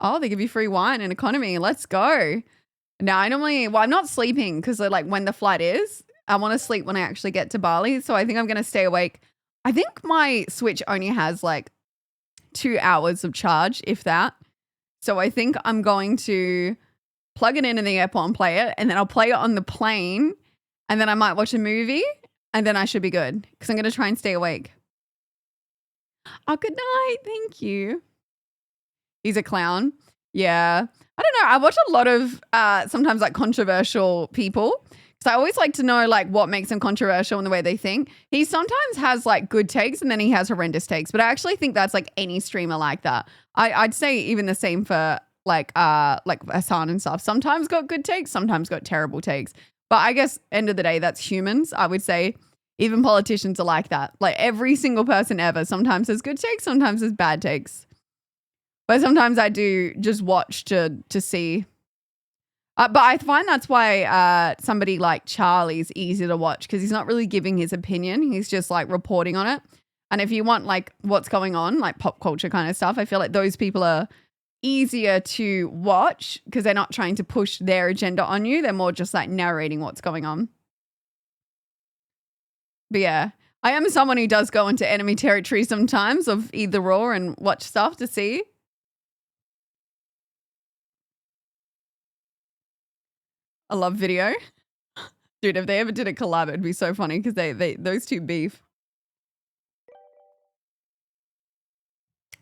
Oh, they give you free wine and economy. Let's go. Now, I'm not sleeping because like when the flight is, I want to sleep when I actually get to Bali. So I think I'm going to stay awake. I think my Switch only has like 2 hours of charge, if that. So I think I'm going to plug it in the airport and play it. And then I'll play it on the plane. And then I might watch a movie. And then I should be good because I'm going to try and stay awake. Oh, good night. Thank you. He's a clown. Yeah. I don't know. I watch a lot of sometimes like controversial people because I always like to know like what makes him controversial in the way they think. He sometimes has like good takes and then he has horrendous takes. But I actually think that's like any streamer like that. I'd say even the same for like Hassan and stuff. Sometimes got good takes, sometimes got terrible takes. But I guess end of the day, that's humans. I would say even politicians are like that. Like every single person ever sometimes has good takes, sometimes has bad takes. But sometimes I do just watch to see. But I find that's why somebody like Charlie's easy to watch because he's not really giving his opinion. He's just like reporting on it. And if you want like what's going on, like pop culture kind of stuff, I feel like those people are easier to watch because they're not trying to push their agenda on you. They're more just like narrating what's going on. But yeah, I am someone who does go into enemy territory sometimes of either or and watch stuff to see. I love video. Dude, if they ever did a collab, it'd be so funny because those two beef.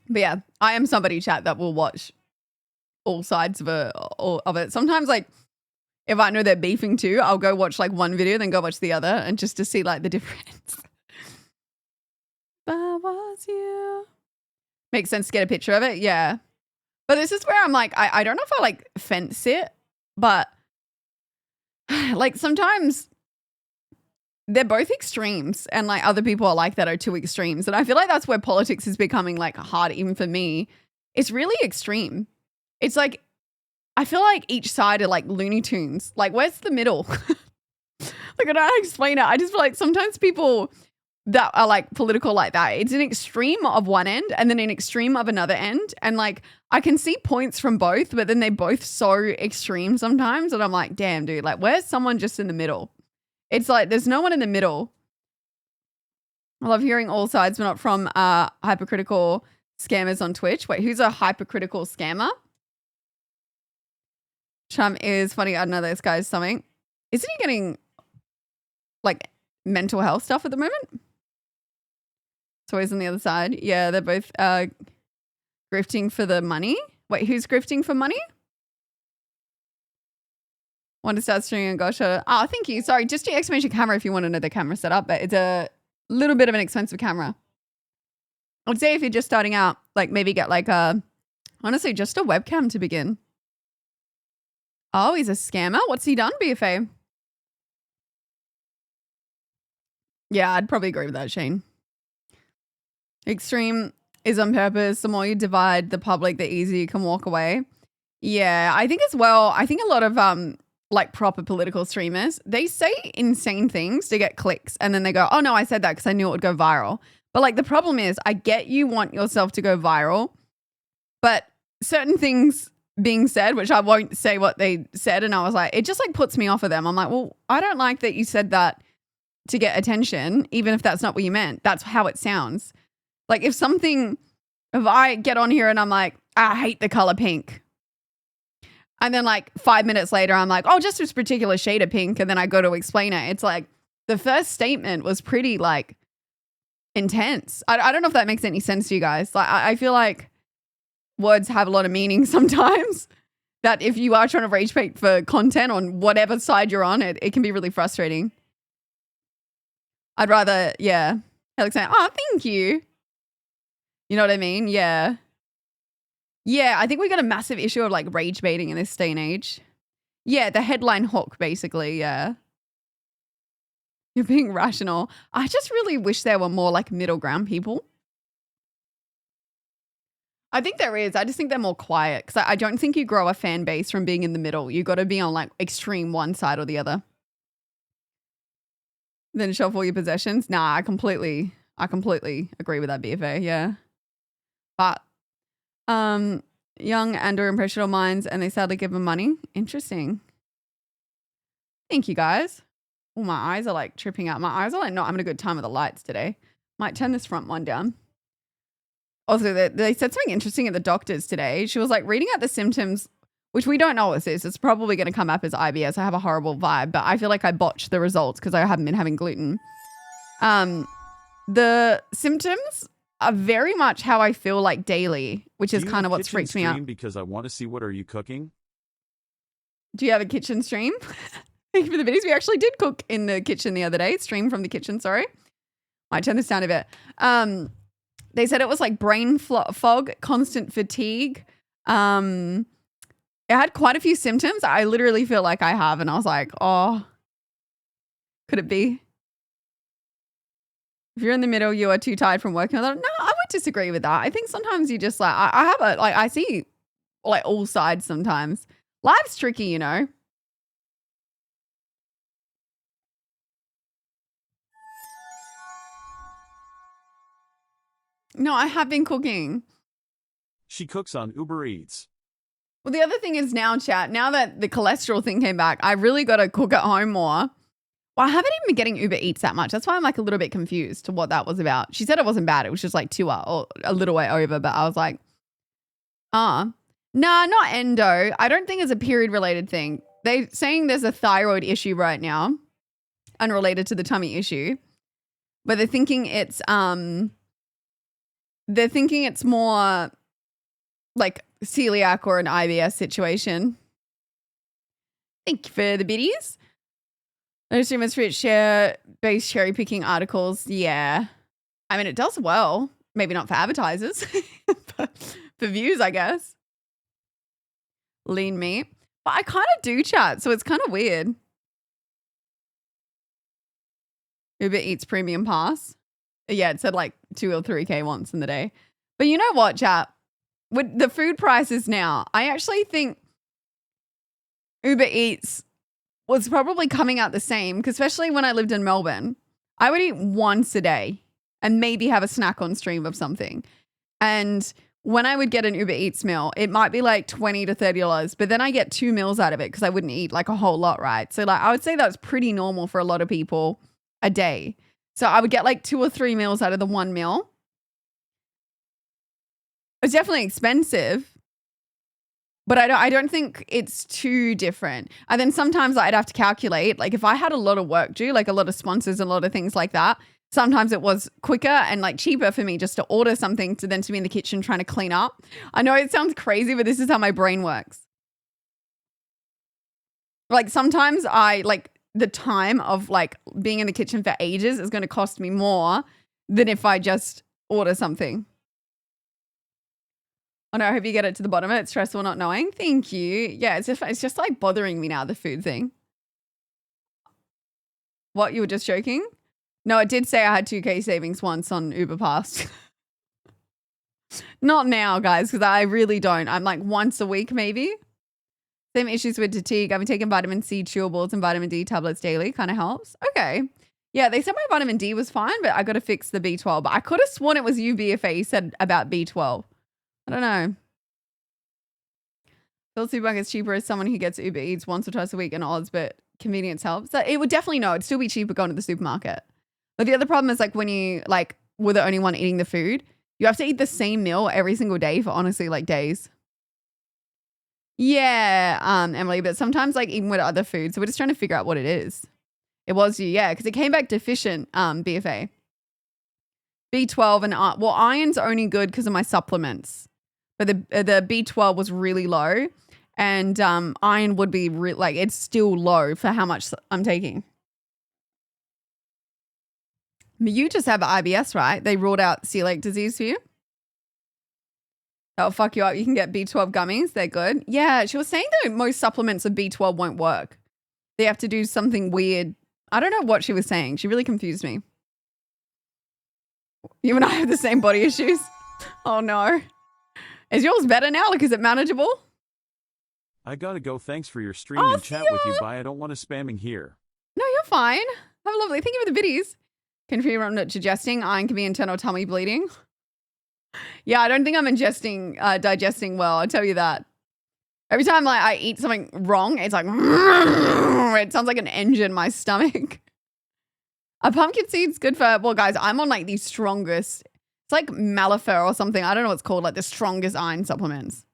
But yeah, I am somebody, chat, that will watch all sides of it. Sometimes, like, if I know they're beefing too, I'll go watch like one video, then go watch the other, and just to see like the difference. That was you. Makes sense to get a picture of it, yeah. But this is where I'm like, I don't know if I like fence it, but like sometimes they're both extremes and like other people are like that are two extremes. And I feel like that's where politics is becoming like hard even for me. It's really extreme. It's like, I feel like each side are like Looney Tunes. Like where's the middle? Like I don't know how to explain it. I just feel like sometimes people that are like political like that, it's an extreme of one end and then an extreme of another end. And like, I can see points from both, but then they're both so extreme sometimes. And I'm like, damn, dude, like where's someone just in the middle? It's like, there's no one in the middle. I love hearing all sides, but not from hypercritical scammers on Twitch. Wait, who's a hypercritical scammer? Trump is funny. I don't know this guy's something. Isn't he getting like mental health stuff at the moment? So he's on the other side. Yeah, they're both grifting for the money. Wait, who's grifting for money? Want to start streaming and gosh. Oh, thank you. Sorry, just your exclamation camera if you want to know the camera setup, but it's a little bit of an expensive camera. I would say if you're just starting out, like maybe get like honestly, just a webcam to begin. Oh, he's a scammer. What's he done, BFA? Yeah, I'd probably agree with that, Shane. Extreme is on purpose. The more you divide the public, the easier you can walk away. Yeah, I think as well, I think a lot of like proper political streamers, they say insane things to get clicks and then they go, oh no, I said that because I knew it would go viral. But like the problem is I get you want yourself to go viral, but certain things being said, which I won't say what they said, and I was like, it just like puts me off of them. I'm like, well, I don't like that you said that to get attention, even if that's not what you meant. That's how it sounds. Like if I get on here and I'm like, I hate the color pink. And then like 5 minutes later, I'm like, oh, just this particular shade of pink. And then I go to explain it. It's like the first statement was pretty like intense. I don't know if that makes any sense to you guys. Like I feel like words have a lot of meaning sometimes, that if you are trying to rage bait for content on whatever side you're on, it can be really frustrating. I'd rather, yeah. Alex saying, oh, thank you. You know what I mean? Yeah. Yeah, I think we got a massive issue of like rage baiting in this day and age. Yeah, the headline hook, basically, yeah. You're being rational. I just really wish there were more like middle ground people. I think there is. I just think they're more quiet because I don't think you grow a fan base from being in the middle. You got to be on like extreme one side or the other. Then shelf all your possessions. Nah, I completely agree with that, BFA. Yeah. But young and or impressionable minds, and they sadly give them money. Interesting. Thank you, guys. Oh, my eyes are like tripping out. My eyes are like not having a good time with the lights today. Might turn this front one down. Also, they said something interesting at the doctor's today. She was like reading out the symptoms, which we don't know what this is. It's probably going to come up as IBS. I have a horrible vibe, but I feel like I botched the results because I haven't been having gluten. The symptoms are very much how I feel like daily, which is kind of what's freaked me out. Because I want to see what are you cooking. Do you have a kitchen stream? Thank you for the videos. We actually did cook in the kitchen the other day. Stream from the kitchen, sorry. Might turn this down a bit. They said it was like brain fog, constant fatigue. It had quite a few symptoms. I literally feel like I have. And I was like, oh, could it be? If you're in the middle, you are too tired from working. No, I would disagree with that. I think sometimes you just like, I see like all sides sometimes. Life's tricky, you know. No, I have been cooking. She cooks on Uber Eats. Well, the other thing is now, chat, now that the cholesterol thing came back, I really got to cook at home more. Well, I haven't even been getting Uber Eats that much. That's why I'm like a little bit confused to what that was about. She said it wasn't bad. It was just like 2 hours or a little way over. But I was like, nah, not endo. I don't think it's a period related thing. They're saying there's a thyroid issue right now, unrelated to the tummy issue. But they're thinking it's more like celiac or an IBS situation. Thank you for the biddies. No streamers for share based cherry picking articles. Yeah. I mean, it does well. Maybe not for advertisers, but for views, I guess. Lean meat. But I kind of do, chat, so it's kind of weird. Uber Eats Premium Pass. Yeah, it said like 2 or 3K once in the day. But you know what, chat? With the food prices now, I actually think Uber Eats was probably coming out the same, because especially when I lived in Melbourne, I would eat once a day and maybe have a snack on stream of something. And when I would get an Uber Eats meal, it might be like $20 to $30, but then I get 2 meals out of it because I wouldn't eat like a whole lot, right? So like I would say that's pretty normal for a lot of people a day. So I would get like 2 or 3 meals out of the one meal. It's definitely expensive, but I don't think it's too different. And then sometimes I'd have to calculate, like if I had a lot of work due, like a lot of sponsors and a lot of things like that, sometimes it was quicker and like cheaper for me just to order something to then to be in the kitchen trying to clean up. I know it sounds crazy, but this is how my brain works. Like sometimes I like the time of like being in the kitchen for ages is going to cost me more than if I just order something. Oh no, I hope you get it to the bottom of it. It's stressful not knowing. Thank you. Yeah, it's just like bothering me now, the food thing. What, you were just joking? No, it did say I had 2K savings once on Uber Pass. Not now, guys, because I really don't. I'm like once a week maybe. Same issues with fatigue. I've been taking vitamin C chewables and vitamin D tablets daily. Kind of helps. Okay. Yeah, they said my vitamin D was fine, but I got to fix the B12. But I could have sworn it was you, BFA, said about B12. I don't know. Phil Supermarket's cheaper as someone who gets Uber Eats once or twice a week in odds, but convenience helps. So it would definitely it'd still be cheaper going to the supermarket. But the other problem is like when you like were the only one eating the food, you have to eat the same meal every single day for honestly like days. Yeah, Emily, but sometimes like even with other foods, so we're just trying to figure out what it is. It was you, yeah, because it came back deficient, BFA. B12 and well, iron's only good because of my supplements. But the B12 was really low, and iron would be like it's still low for how much I'm taking. You just have IBS, right? They ruled out celiac disease for you. That'll fuck you up. You can get B12 gummies. They're good. Yeah, she was saying that most supplements of B12 won't work. They have to do something weird. I don't know what she was saying. She really confused me. You and I have the same body issues. Oh no. Is yours better now? Like, is it manageable? I gotta go. Thanks for your stream and chat with you. Bye. I don't want to spamming here. No, you're fine. Have a lovely. Thank you for the biddies. Confirm I'm not digesting. Iron can be internal tummy bleeding. Yeah, I don't think I'm digesting well. I'll tell you that. Every time like I eat something wrong, it's like it sounds like an engine in my stomach. A pumpkin seed's good for, well, guys, I'm on like the strongest. It's like Malafer or something. I don't know what it's called, like the strongest iron supplements.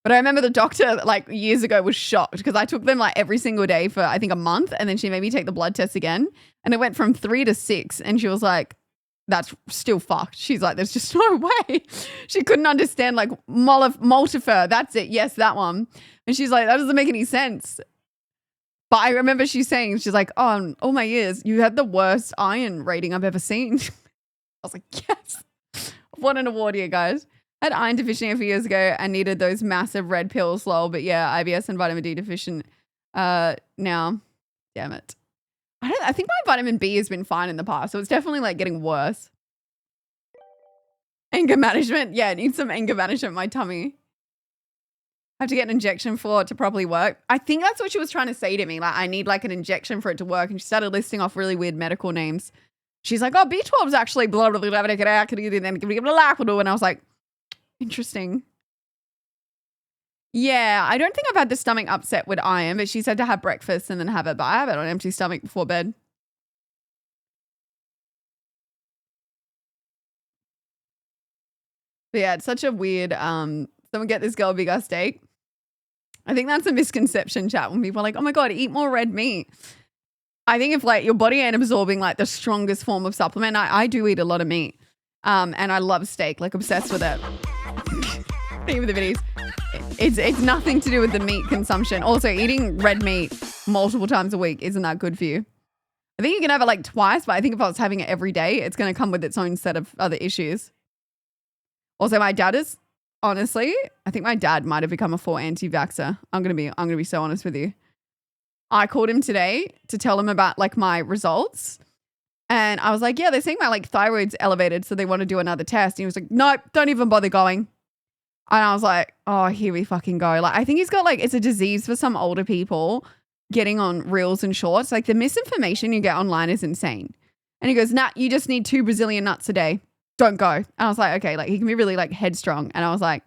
But I remember the doctor like years ago was shocked because I took them like every single day for I think a month, and then she made me take the blood test again, and it went from 3 to 6, and she was like, that's still fucked. She's like, there's just no way. She couldn't understand like Multifer. That's it. Yes, that one. And she's like, that doesn't make any sense. But I remember she's like, oh, in all my years, you had the worst iron rating I've ever seen. I was like, yes. What an award here, guys. I had iron deficiency a few years ago and needed those massive red pills, lol. But yeah, IBS and vitamin D deficient now. Damn it. I think my vitamin B has been fine in the past, so it's definitely like getting worse. Anger management. Yeah, I need some anger management in my tummy. I have to get an injection for it to properly work. I think that's what she was trying to say to me. Like, I need like an injection for it to work. And she started listing off really weird medical names. She's like, oh, B12 is actually blah, blah, blah, blah, blah, blah, blah. And I was like, interesting. Yeah, I don't think I've had the stomach upset with iron, but she said to have breakfast and then have it. But I have it on empty stomach before bed. But yeah, it's such a weird, someone get this girl a bigger steak. I think that's a misconception, chat, when people are like, oh my God, eat more red meat. I think if like your body ain't absorbing like the strongest form of supplement, I do eat a lot of meat. And I love steak, like obsessed with it. Think of the videos. It's nothing to do with the meat consumption. Also, eating red meat multiple times a week isn't that good for you. I think you can have it like twice, but I think if I was having it every day, it's going to come with its own set of other issues. Also, my dad is, honestly, I think my dad might have become a full anti-vaxxer. I'm gonna be so honest with you. I called him today to tell him about like my results. And I was like, yeah, they're saying my like thyroid's elevated, so they want to do another test. And he was like, nope, don't even bother going. And I was like, oh, here we fucking go. Like, I think he's got like, it's a disease for some older people getting on reels and shorts. Like the misinformation you get online is insane. And he goes, nah, you just need 2 Brazilian nuts a day. Don't go. And I was like, okay, like he can be really like headstrong. And I was like,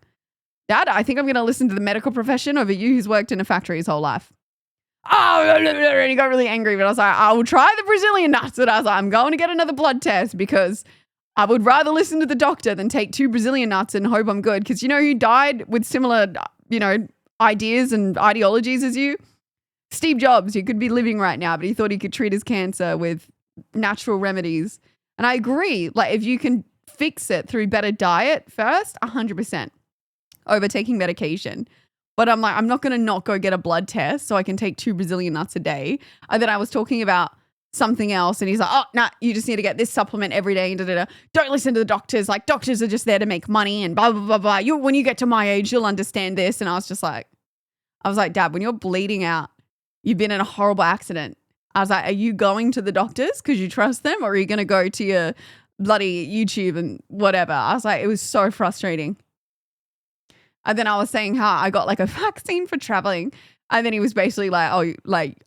Dad, I think I'm going to listen to the medical profession over you who's worked in a factory his whole life. Oh, and he got really angry. But I was like, I will try the Brazilian nuts. And I was like, I'm going to get another blood test because I would rather listen to the doctor than take 2 Brazilian nuts and hope I'm good. Because you know who died with similar, ideas and ideologies as you? Steve Jobs. He could be living right now, but he thought he could treat his cancer with natural remedies. And I agree. Like if you can fix it through better diet first, 100% over taking medication. But I'm like, I'm not going to not go get a blood test so I can take 2 Brazilian nuts a day. And then I was talking about something else and he's like, oh, nah, you just need to get this supplement every day. And da-da-da. Don't listen to the doctors. Like doctors are just there to make money and blah, blah, blah, blah. When you get to my age, you'll understand this. And I was like, Dad, when you're bleeding out, you've been in a horrible accident. I was like, are you going to the doctors because you trust them or are you going to go to your bloody YouTube and whatever? I was like, it was so frustrating. And then I was saying how I got like a vaccine for traveling. And then he was basically like, oh, like,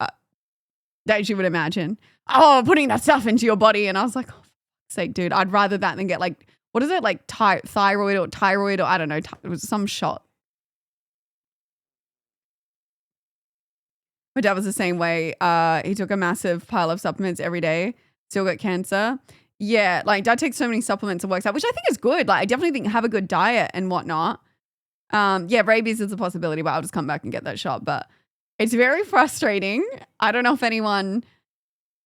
that you would imagine. Oh, putting that stuff into your body. And I was like, oh, for fuck's sake, dude, I'd rather that than get like, what is it? Like thyroid or I don't know. It was some shot. My dad was the same way. He took a massive pile of supplements every day, still got cancer. Yeah, like Dad takes so many supplements and works out, which I think is good. Like I definitely think have a good diet and whatnot. Yeah, rabies is a possibility, but I'll just come back and get that shot. But it's very frustrating. I don't know if anyone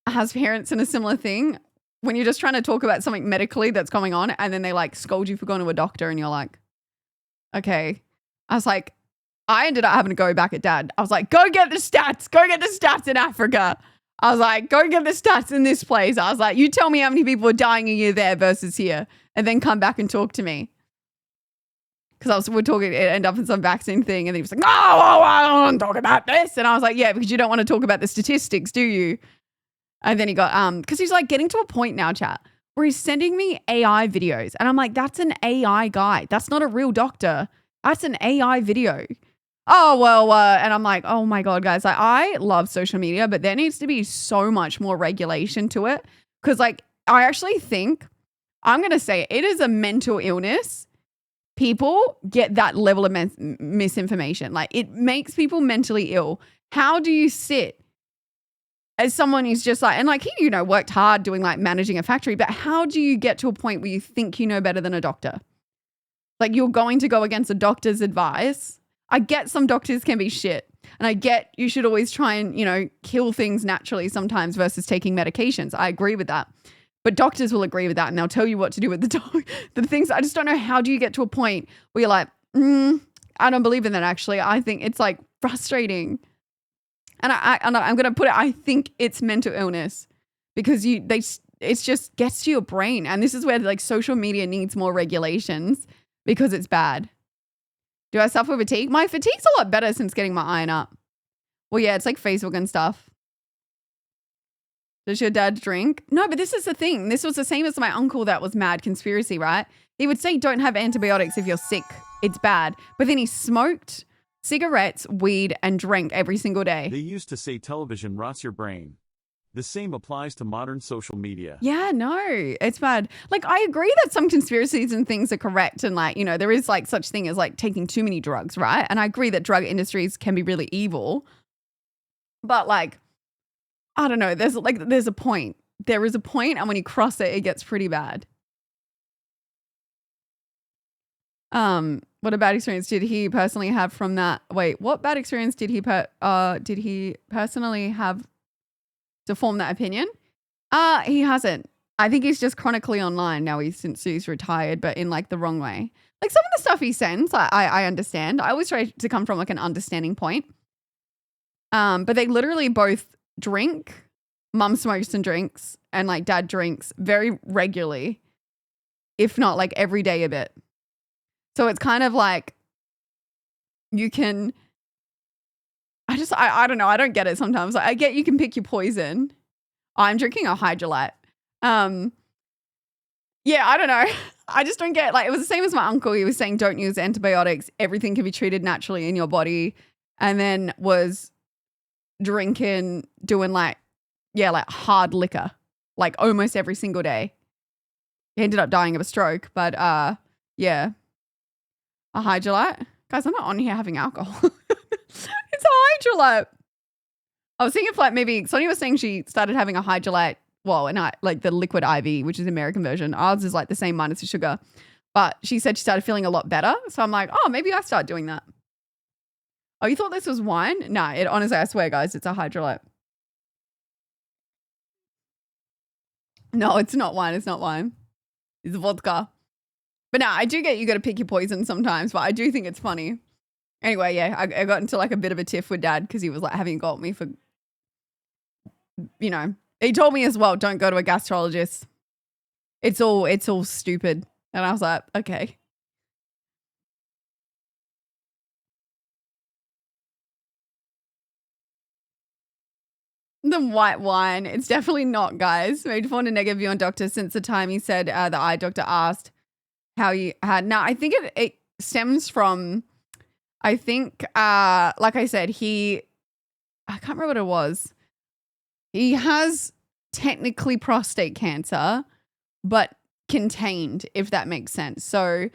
has parents in a similar thing when you're just trying to talk about something medically that's going on and then they like scold you for going to a doctor and you're like, okay. I was like, I ended up having to go back at Dad. I was like, go get the stats. Go get the stats in Africa. I was like, go get the stats in this place. I was like, you tell me how many people are dying a year there versus here and then come back and talk to me. Because we're talking, it ended up in some vaccine thing. And he was like, no, I don't want to talk about this. And I was like, yeah, because you don't want to talk about the statistics, do you? And then he got, because he's like getting to a point now, chat, where he's sending me AI videos. And I'm like, that's an AI guy. That's not a real doctor. That's an AI video. Oh, well, and I'm like, oh my God, guys, like, I love social media, but there needs to be so much more regulation to it. Because like, I actually think, I'm going to say it is a mental illness. People get that level of misinformation. Like it makes people mentally ill. How do you sit as someone who's just like, and like he, worked hard doing like managing a factory, but how do you get to a point where you think you know better than a doctor? Like you're going to go against a doctor's advice. I get some doctors can be shit. And I get you should always try and, kill things naturally sometimes versus taking medications. I agree with that. But doctors will agree with that and they'll tell you what to do with the things. I just don't know, how do you get to a point where you're like, I don't believe in that actually. I think it's like frustrating. And I'm going to put it, I think it's mental illness because it just gets to your brain. And this is where like social media needs more regulations because it's bad. Do I suffer fatigue? My fatigue's a lot better since getting my iron up. Well, yeah, it's like Facebook and stuff. Does your dad drink? No, but this is the thing. This was the same as my uncle that was mad conspiracy, right? He would say, don't have antibiotics if you're sick. It's bad. But then he smoked cigarettes, weed, and drank every single day. They used to say television rots your brain. The same applies to modern social media. Yeah, no, it's bad. Like, I agree that some conspiracies and things are correct. And like, you know, there is like such thing as like taking too many drugs, right? And I agree that drug industries can be really evil. But like, I don't know, there's a point. There is a point, and when you cross it, it gets pretty bad. What a bad experience did he personally have from that? Wait, what bad experience did he personally have to form that opinion? He hasn't. I think he's just chronically online now. Since he's retired, but in like the wrong way. Like some of the stuff he sends, I understand. I always try to come from like an understanding point. But they literally both drink. Mum smokes and drinks, and like dad drinks very regularly, if not like every day a bit. So it's kind of like you can. I don't know. I don't get it sometimes. Like, I get you can pick your poison. I'm drinking a Hydrolite. Yeah, I don't know. I just don't get, like, it was the same as my uncle. He was saying don't use antibiotics. Everything can be treated naturally in your body. And then was drinking, doing like hard liquor, like almost every single day. He ended up dying of a stroke, but yeah. A Hydrolite. Guys, I'm not on here having alcohol. It's a Hydrolite. I was thinking if like maybe Sonia was saying she started having a Hydrolite. Well, and like the liquid IV, which is the American version. Ours is like the same minus the sugar. But she said she started feeling a lot better. So I'm like, oh, maybe I start doing that. Oh, you thought this was wine? Nah, it honestly, I swear, guys, it's a Hydrolite. No, it's not wine. It's not wine. It's vodka. But no, I do get you got to pick your poison sometimes, but I do think it's funny. Anyway, yeah, I got into like a bit of a tiff with dad because he was like having got me for, you know, he told me as well, don't go to a gastrologist. It's all stupid. And I was like, okay. The white wine. It's definitely not, guys. Made formed a negative view on doctor since the time he said the eye doctor asked how you had. Now, I think it stems from, I think, like I said, I can't remember what it was. He has technically prostate cancer, but contained, if that makes sense. So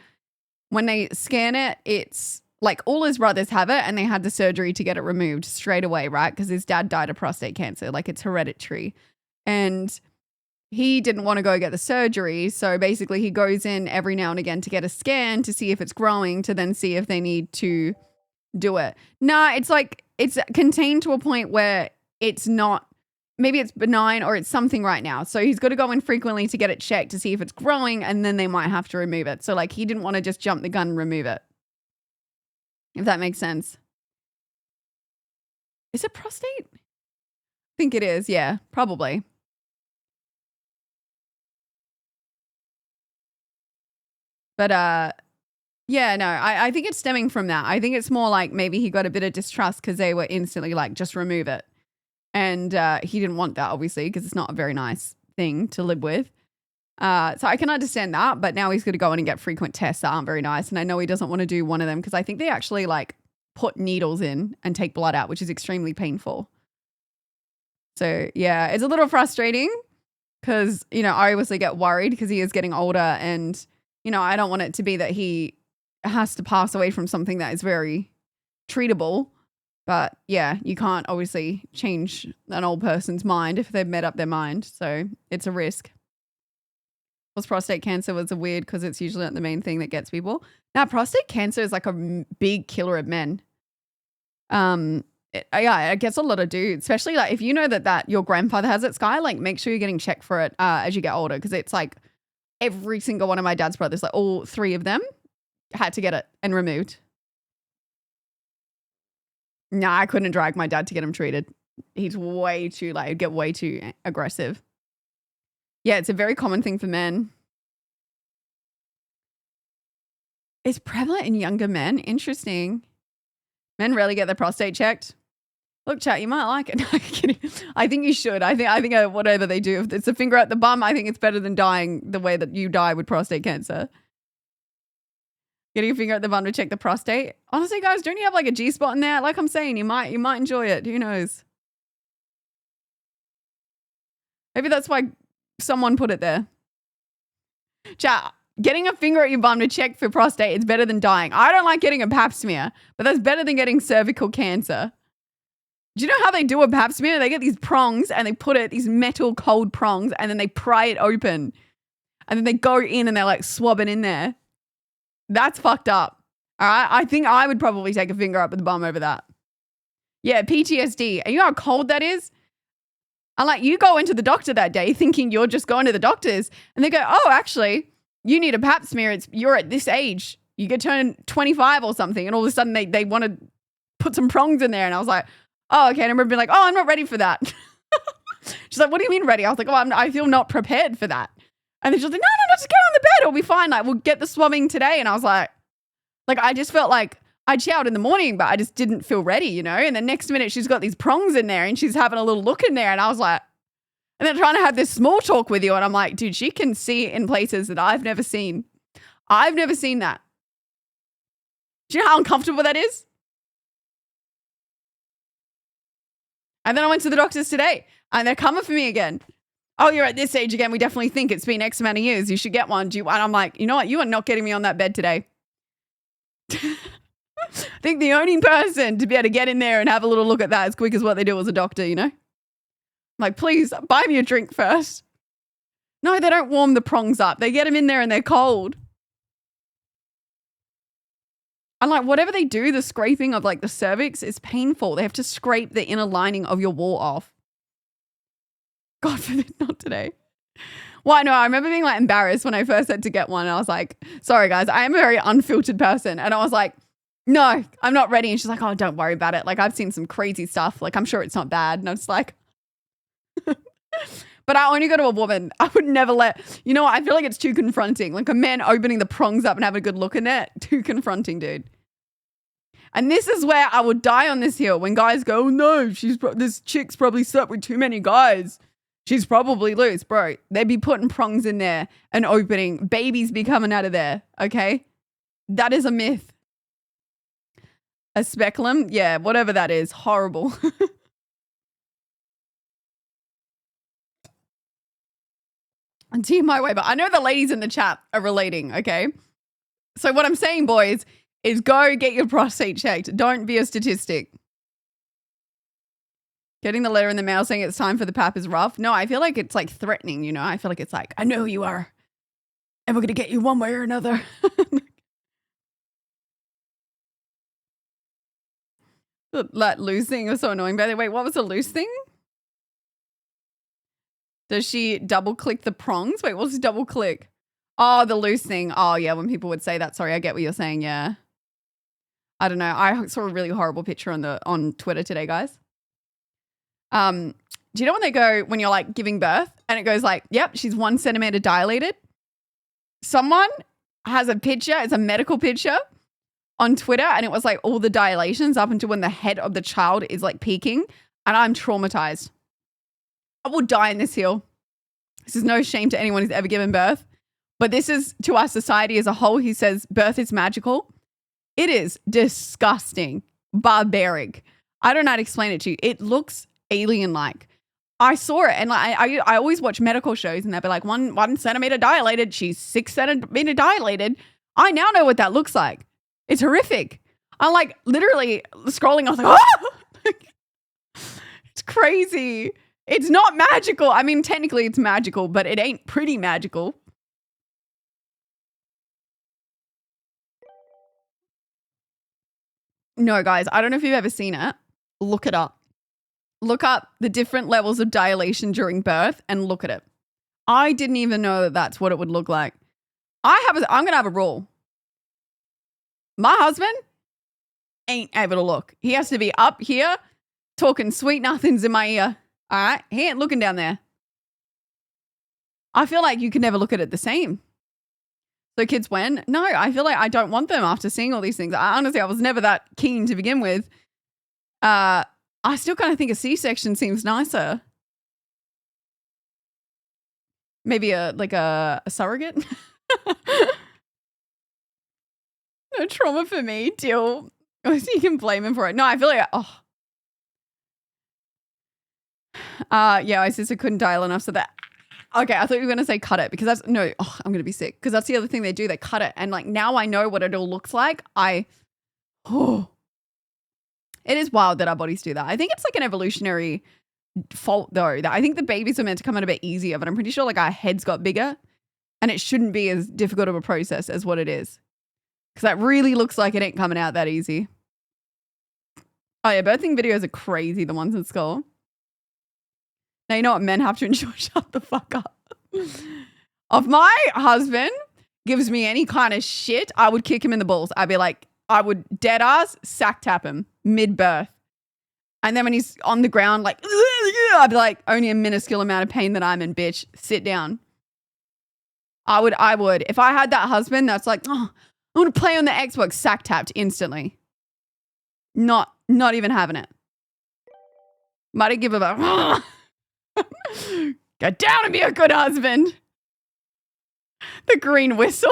when they scan it, it's like all his brothers have it and they had the surgery to get it removed straight away, right? Because his dad died of prostate cancer, like it's hereditary. And he didn't want to go get the surgery. So basically he goes in every now and again to get a scan to see if it's growing, to then see if they need to do it. Nah, it's like it's contained to a point where it's not, maybe it's benign or it's something right now. So he's got to go in frequently to get it checked to see if it's growing, and then they might have to remove it. So like he didn't want to just jump the gun and remove it. If that makes sense. Is it prostate? I think it is. Yeah, probably. But yeah, no, I think it's stemming from that. I think it's more like maybe he got a bit of distrust because they were instantly like, just remove it. And he didn't want that, obviously, because it's not a very nice thing to live with. So I can understand that, but now he's going to go in and get frequent tests that aren't very nice. And I know he doesn't want to do one of them because I think they actually like put needles in and take blood out, which is extremely painful. So yeah, it's a little frustrating because, you know, I obviously get worried because he is getting older, and, you know, I don't want it to be that he has to pass away from something that is very treatable. But yeah, you can't obviously change an old person's mind if they've made up their mind. So it's a risk. Was prostate cancer was a weird because it's usually not the main thing that gets people. Now, prostate cancer is like a big killer of men. It gets a lot of dudes, especially like if you know that your grandfather has it, Sky, like make sure you're getting checked for it as you get older, because it's like every single one of my dad's brothers, like all three of them, had to get it and removed. No, I couldn't drag my dad to get him treated. He's way too like get way too aggressive. Yeah, it's a very common thing for men. It's prevalent in younger men. Interesting. Men rarely get their prostate checked. Look, chat, you might like it. No, I'm kidding. I think you should. I think whatever they do, if it's a finger at the bum, I think it's better than dying the way that you die with prostate cancer. Getting a finger at the bum to check the prostate. Honestly, guys, don't you have like a G spot in there? Like I'm saying, you might enjoy it. Who knows? Maybe that's why someone put it there. Chat, getting a finger at your bum to check for prostate is better than dying. I don't like getting a pap smear, but that's better than getting cervical cancer. Do you know how they do a pap smear? They get these prongs and they put it, these metal cold prongs, and then they pry it open. And then they go in and they're like swabbing in there. That's fucked up. All right. I think I would probably take a finger up at the bum over that. Yeah, PTSD. And you know how cold that is? I'm like, you go into the doctor that day thinking you're just going to the doctors, and they go, oh, actually, you need a pap smear. You're at this age. You get turned 25 or something. And all of a sudden they want to put some prongs in there. And I was like, oh, okay. And I remember being like, oh, I'm not ready for that. She's like, what do you mean ready? I was like, oh, I feel not prepared for that. And then she's like, no, just get on the bed. It'll be fine. Like, we'll get the swabbing today. And I was like, I just felt like I'd showered in the morning, but I just didn't feel ready, you know? And the next minute she's got these prongs in there and she's having a little look in there. And I was like, and then trying to have this small talk with you. And I'm like, dude, she can see in places that I've never seen. I've never seen that. Do you know how uncomfortable that is? And then I went to the doctors today and they're coming for me again. Oh, you're at this age again. We definitely think it's been X amount of years. You should get one. And I'm like, you know what? You are not getting me on that bed today. I think the only person to be able to get in there and have a little look at that as quick as what they do is a doctor, you know? I'm like, please buy me a drink first. No, they don't warm the prongs up. They get them in there and they're cold. And like whatever they do, the scraping of like the cervix is painful. They have to scrape the inner lining of your wall off. God forbid, not today. Well, I know. I remember being like embarrassed when I first had to get one. And I was like, sorry guys, I am a very unfiltered person. And I was like, no, I'm not ready. And she's like, oh, don't worry about it. Like I've seen some crazy stuff. Like I'm sure it's not bad. And I was like, but I only go to a woman. I would never you know what? I feel like it's too confronting. Like a man opening the prongs up and having a good look in it. Too confronting, dude. And this is where I would die on this hill when guys go, oh no, this chick's probably slept with too many guys. She's probably loose, bro. They'd be putting prongs in there and opening. Babies be coming out of there, okay? That is a myth. A speculum? Yeah, whatever that is. Horrible. And team my way, but I know the ladies in the chat are relating, okay? So what I'm saying, boys, is go get your prostate checked. Don't be a statistic. Getting the letter in the mail saying it's time for the pap is rough. No, I feel like it's like threatening, you know? I feel like it's like, I know who you are. And we're going to get you one way or another. That loose thing was so annoying. By the way, what was the loose thing? Does she double click the prongs? Wait, what's double click? Oh, the loose thing. Oh, yeah, when people would say that. Sorry, I get what you're saying. Yeah. I don't know. I saw a really horrible picture on Twitter today, guys. Do you know when you're like giving birth and it goes like, yep, she's 1 centimeter dilated? Someone has a picture, it's a medical picture on Twitter, and it was like all the dilations up until when the head of the child is like peaking, and I'm traumatized. I will die in this hill. This is no shame to anyone who's ever given birth, but this is to our society as a whole. He says birth is magical. It is disgusting, barbaric. I don't know how to explain it to you. It looks alien-like. I saw it, and like I always watch medical shows, and they'll be like 1 centimeter dilated. She's 6 centimeter dilated. I now know what that looks like. It's horrific. I'm like literally scrolling. I was like, oh! It's crazy. It's not magical. I mean, technically it's magical, but it ain't pretty magical. No, guys, I don't know if you've ever seen it. Look it up. Look up the different levels of dilation during birth and look at it. I didn't even know that that's what it would look like. I'm going to have a rule. My husband ain't able to look. He has to be up here talking sweet nothings in my ear. All right? He ain't looking down there. I feel like you can never look at it the same. So kids went, no, I feel like I don't want them after seeing all these things. I was never that keen to begin with. I still kind of think a C-section seems nicer. Maybe a surrogate. No trauma for me till you can blame him for it. No, I feel like yeah, my sister couldn't dial enough so that. Okay, I thought you were gonna say cut it because I'm gonna be sick because that's the other thing they do. They cut it, and like now I know what it all looks like. It is wild that our bodies do that. I think it's like an evolutionary fault though. That I think the babies are meant to come out a bit easier, but I'm pretty sure like our heads got bigger, and it shouldn't be as difficult of a process as what it is. Because that really looks like it ain't coming out that easy. Oh yeah, birthing videos are crazy. The ones in school. Now, you know what men have to ensure? Shut the fuck up. If my husband gives me any kind of shit, I would kick him in the balls. I'd be like, I would dead ass sack tap him mid-birth. And then when he's on the ground, like, I'd be like, only a minuscule amount of pain that I'm in, bitch. Sit down. I would. If I had that husband that's like, oh, I want to play on the Xbox, sack tapped instantly. Not even having it. Might give him a get down and be a good husband. The green whistle.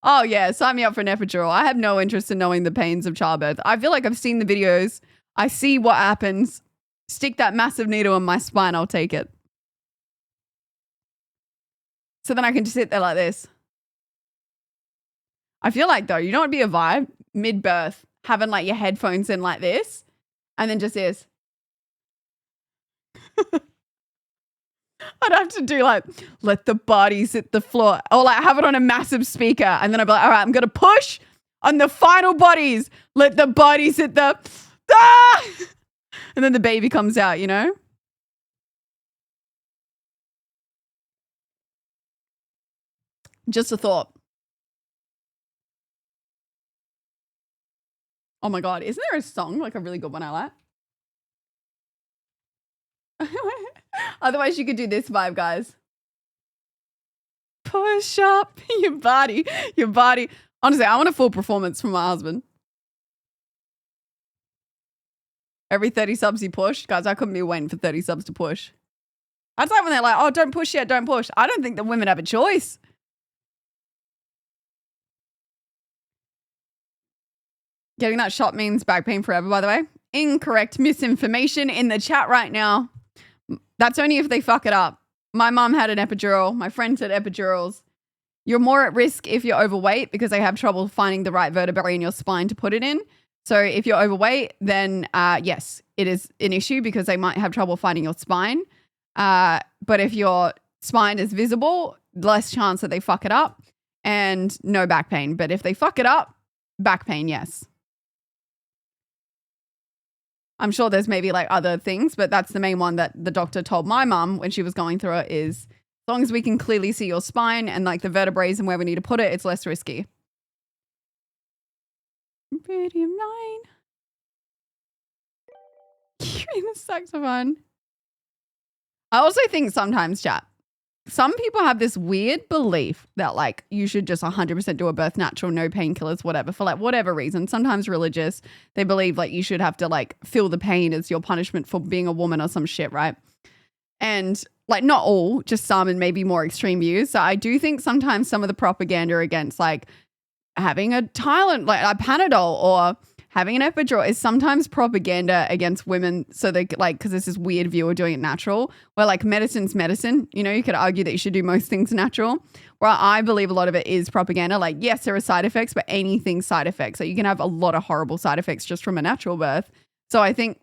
Oh yeah, sign me up for an epidural. I have no interest in knowing the pains of childbirth. I feel like I've seen the videos. I see what happens. Stick that massive needle in my spine, I'll take it. So then I can just sit there like this. I feel like though, you know what would be a vibe? Mid-birth, having like your headphones in like this, and then just this. I'd have to do like, let the bodies hit the floor, or like have it on a massive speaker, and then I'd be like, all right, I'm gonna push on the final bodies. Let the bodies hit the, and then the baby comes out, you know? Just a thought. Oh my God, isn't there a song, like a really good one I like? Otherwise, you could do this vibe, guys. Push up your body. Honestly, I want a full performance from my husband. Every 30 subs he pushed. Guys, I couldn't be waiting for 30 subs to push. That's like when they're like, oh, don't push yet, don't push. I don't think that women have a choice. Getting that shot means back pain forever, by the way. Incorrect misinformation in the chat right now. That's only if they fuck it up. My mom had an epidural. My friend said epidurals. You're more at risk if you're overweight because they have trouble finding the right vertebrae in your spine to put it in. So if you're overweight, then yes, it is an issue because they might have trouble finding your spine. But if your spine is visible, less chance that they fuck it up and no back pain. But if they fuck it up, back pain, yes. I'm sure there's maybe like other things, but that's the main one that the doctor told my mum when she was going through it is as long as we can clearly see your spine and like the vertebrae and where we need to put it, it's less risky. Pretty mine. You're in the saxophone. I also think sometimes, chat, some people have this weird belief that like you should just 100% do a birth natural, no painkillers, whatever, for like whatever reason. Sometimes religious, they believe like you should have to like feel the pain as your punishment for being a woman or some shit, right? And like not all, just some and maybe more extreme views. So I do think sometimes some of the propaganda against like having a Tylenol, like a Panadol or having an epidural is sometimes propaganda against women. So they like, because there's this weird view of doing it natural where like medicine's medicine, you know, you could argue that you should do most things natural, where I believe a lot of it is propaganda. Like, yes, there are side effects, but anything side effects. So you can have a lot of horrible side effects just from a natural birth. So I think,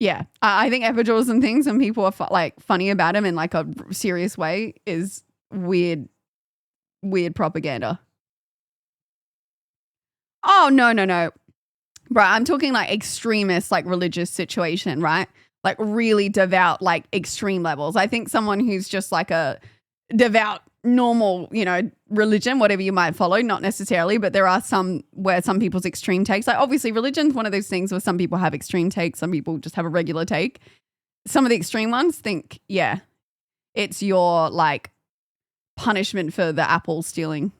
yeah, I think epidurals and things and people are like funny about them in like a serious way is weird propaganda. Oh, no. Bro, I'm talking like extremist, like religious situation, right? Like really devout, like extreme levels. I think someone who's just like a devout, normal, religion, whatever you might follow, not necessarily, but there are some where some people's extreme takes, like obviously religion's one of those things where some people have extreme takes, some people just have a regular take. Some of the extreme ones think, yeah, it's your like punishment for the apple stealing.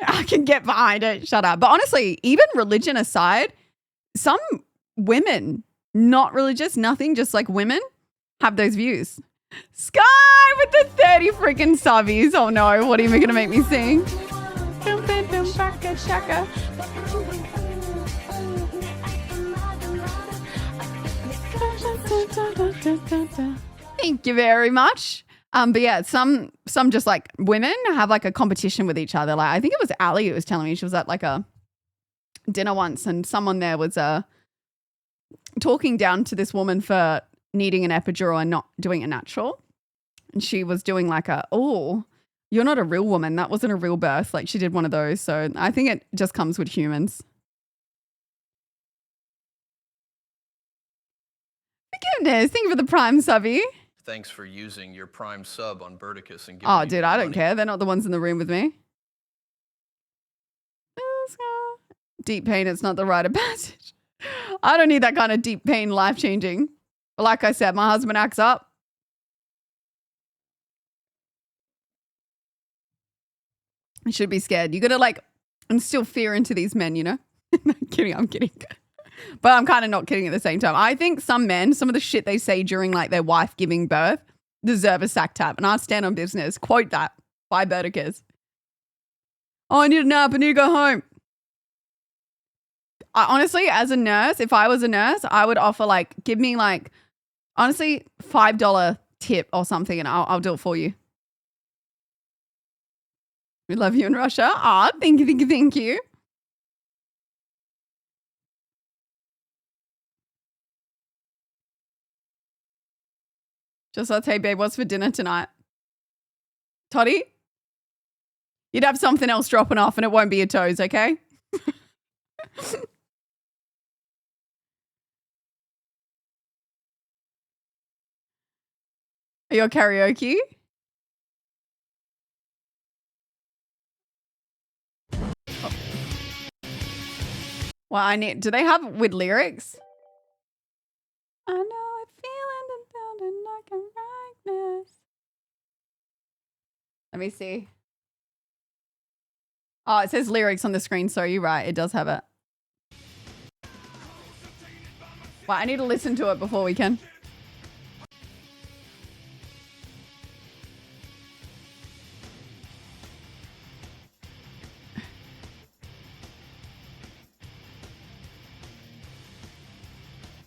I can get behind it. Shut up. But honestly, even religion aside, some women, not religious, nothing, just like women, have those views. Sky with the 30 freaking subbies. Oh no, what are you going to make me sing? Thank you very much. But yeah, some just like women have like a competition with each other. Like I think it was Ali who was telling me, she was at like a dinner once and someone there was talking down to this woman for needing an epidural and not doing it natural. And she was doing like oh, you're not a real woman. That wasn't a real birth. Like she did one of those. So I think it just comes with humans. Forgiveness. Thank you for the Prime subby. Thanks for using your Prime sub on Verticus and giving Oh, me dude, more I don't money. care. They're not the ones in the room with me. Deep pain, it's not the rite of passage. I don't need that kind of deep pain, life-changing. Like I said, my husband acts up. I should be scared. You got to like instill fear into these men, I'm kidding. But I'm kind of not kidding at the same time. I think some men, some of the shit they say during like their wife giving birth deserve a sack tap. And I stand on business. Quote that by Verticus. Oh, I need a nap. I need to go home. Honestly, as a nurse, if I was a nurse, I would offer like, give me like, honestly, $5 tip or something and I'll do it for you. We love you in Russia. Ah, thank you. Just let's, hey babe, what's for dinner tonight? Toddy? You'd have something else dropping off and it won't be your toes, okay? Are you karaoke? Oh. Well, do they have with lyrics? I know it feeling like a rightness. Let me see. Oh, it says lyrics on the screen, so you're right. It does have it. Well, I need to listen to it before we can.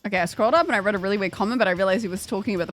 Okay, I scrolled up and I read a really weird comment, but I realized he was talking about the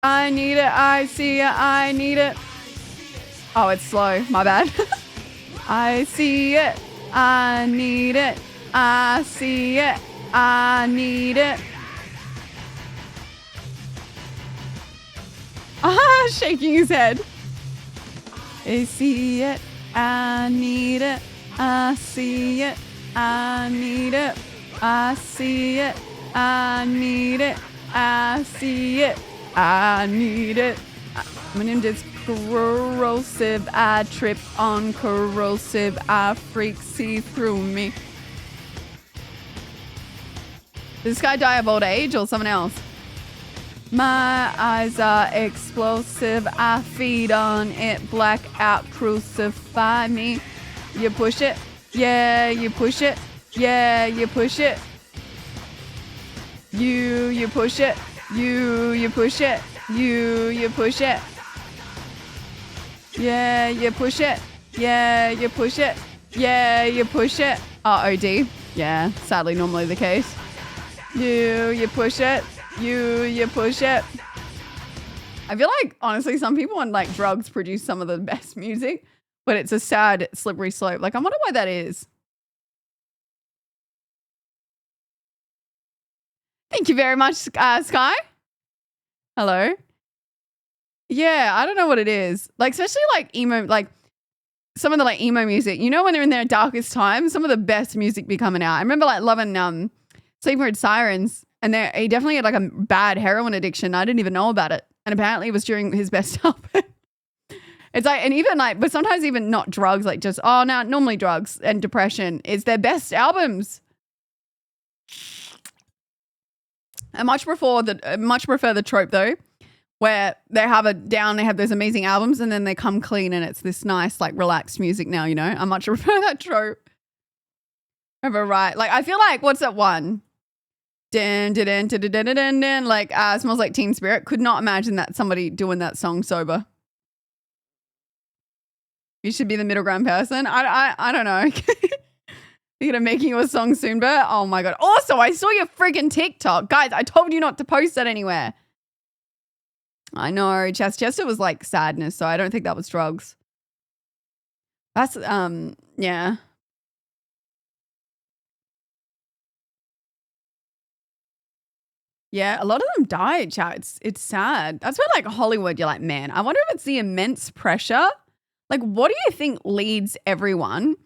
I need it. I see it. I need it. Oh, it's slow. My bad. I see it. I need it. I see it. I need it. Ah, shaking his head. I see it. I need it. I see it. I need it. I see it. I need it. I see it. I need it. My name is corrosive. I trip on corrosive. I freak see through me. Did this guy die of old age or someone else? My eyes are explosive. I feed on it. Blackout crucify me. You push it. Yeah, you push it. Yeah, you push it. You push it. You push it. You push it. Yeah, you push it. Yeah, you push it. Yeah, you push it. Oh, OD. Yeah, sadly normally the case. You push it. You push it. I feel like, honestly, some people on like drugs produce some of the best music, but it's a sad, slippery slope. Like, I wonder why that is. Thank you very much, Sky. Hello. Yeah, I don't know what it is. Like, especially like emo, like some of the like emo music. You know, when they're in their darkest times, some of the best music be coming out. I remember like loving Sleeping with Sirens, and he definitely had like a bad heroin addiction. I didn't even know about it, and apparently it was during his best album. It's like, and even like, but sometimes even not drugs, like just normally drugs and depression is their best albums. I much prefer the trope though, where they have they have those amazing albums and then they come clean and it's this nice like relaxed music now, you know? I much prefer that trope. Over right. Like I feel like what's that one? Dun, dun, dun, dun, dun, dun, dun, dun, like Smells Like Teen Spirit. Could not imagine that somebody doing that song sober. You should be the middle ground person. I don't know. Thinking of making you a song soon, but oh my God. Also, I saw your freaking TikTok. Guys, I told you not to post that anywhere. I know. Chester was like sadness, so I don't think that was drugs. That's, yeah. Yeah, a lot of them died, chat. It's sad. That's where like Hollywood, you're like, man, I wonder if it's the immense pressure. Like, what do you think leads everyone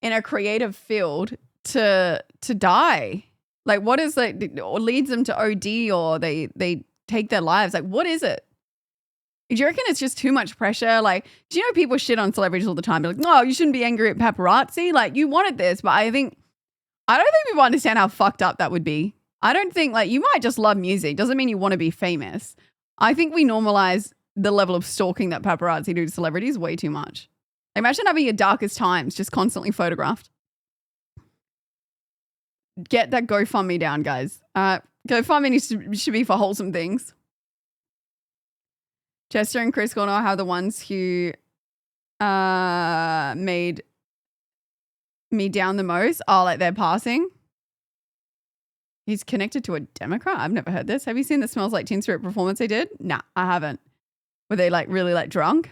in a creative field to die? Like, what is like, or leads them to OD or they take their lives? Like, what is it? Do you reckon it's just too much pressure? Like, do you know people shit on celebrities all the time? They're like, no, you shouldn't be angry at paparazzi. Like, you wanted this, but I don't think people understand how fucked up that would be. I don't think, like, you might just love music. Doesn't mean you want to be famous. I think we normalize the level of stalking that paparazzi do to celebrities way too much. Imagine having your darkest times just constantly photographed. Get that GoFundMe down, guys. GoFundMe should be for wholesome things. Chester and Chris Cornell are the ones who made me down the most. Oh, like they're passing. He's connected to a Democrat? I've never heard this. Have you seen the Smells Like Teen Spirit performance they did? Nah, I haven't. Were they like really like drunk?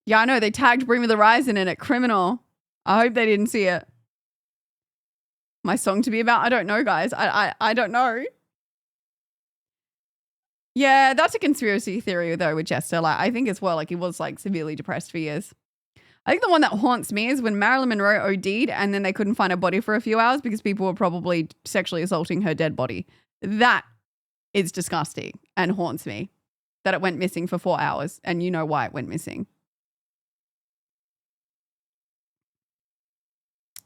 Yeah, I know. They tagged Bring Me the Horizon in it. Criminal. I hope they didn't see it. My song to be about? I don't know, guys. I don't know. Yeah, that's a conspiracy theory though with Chester. Like, I think as well, like he was like severely depressed for years. I think the one that haunts me is when Marilyn Monroe OD'd and then they couldn't find her body for a few hours because people were probably sexually assaulting her dead body. That is disgusting and haunts me. That it went missing for 4 hours and you know why it went missing.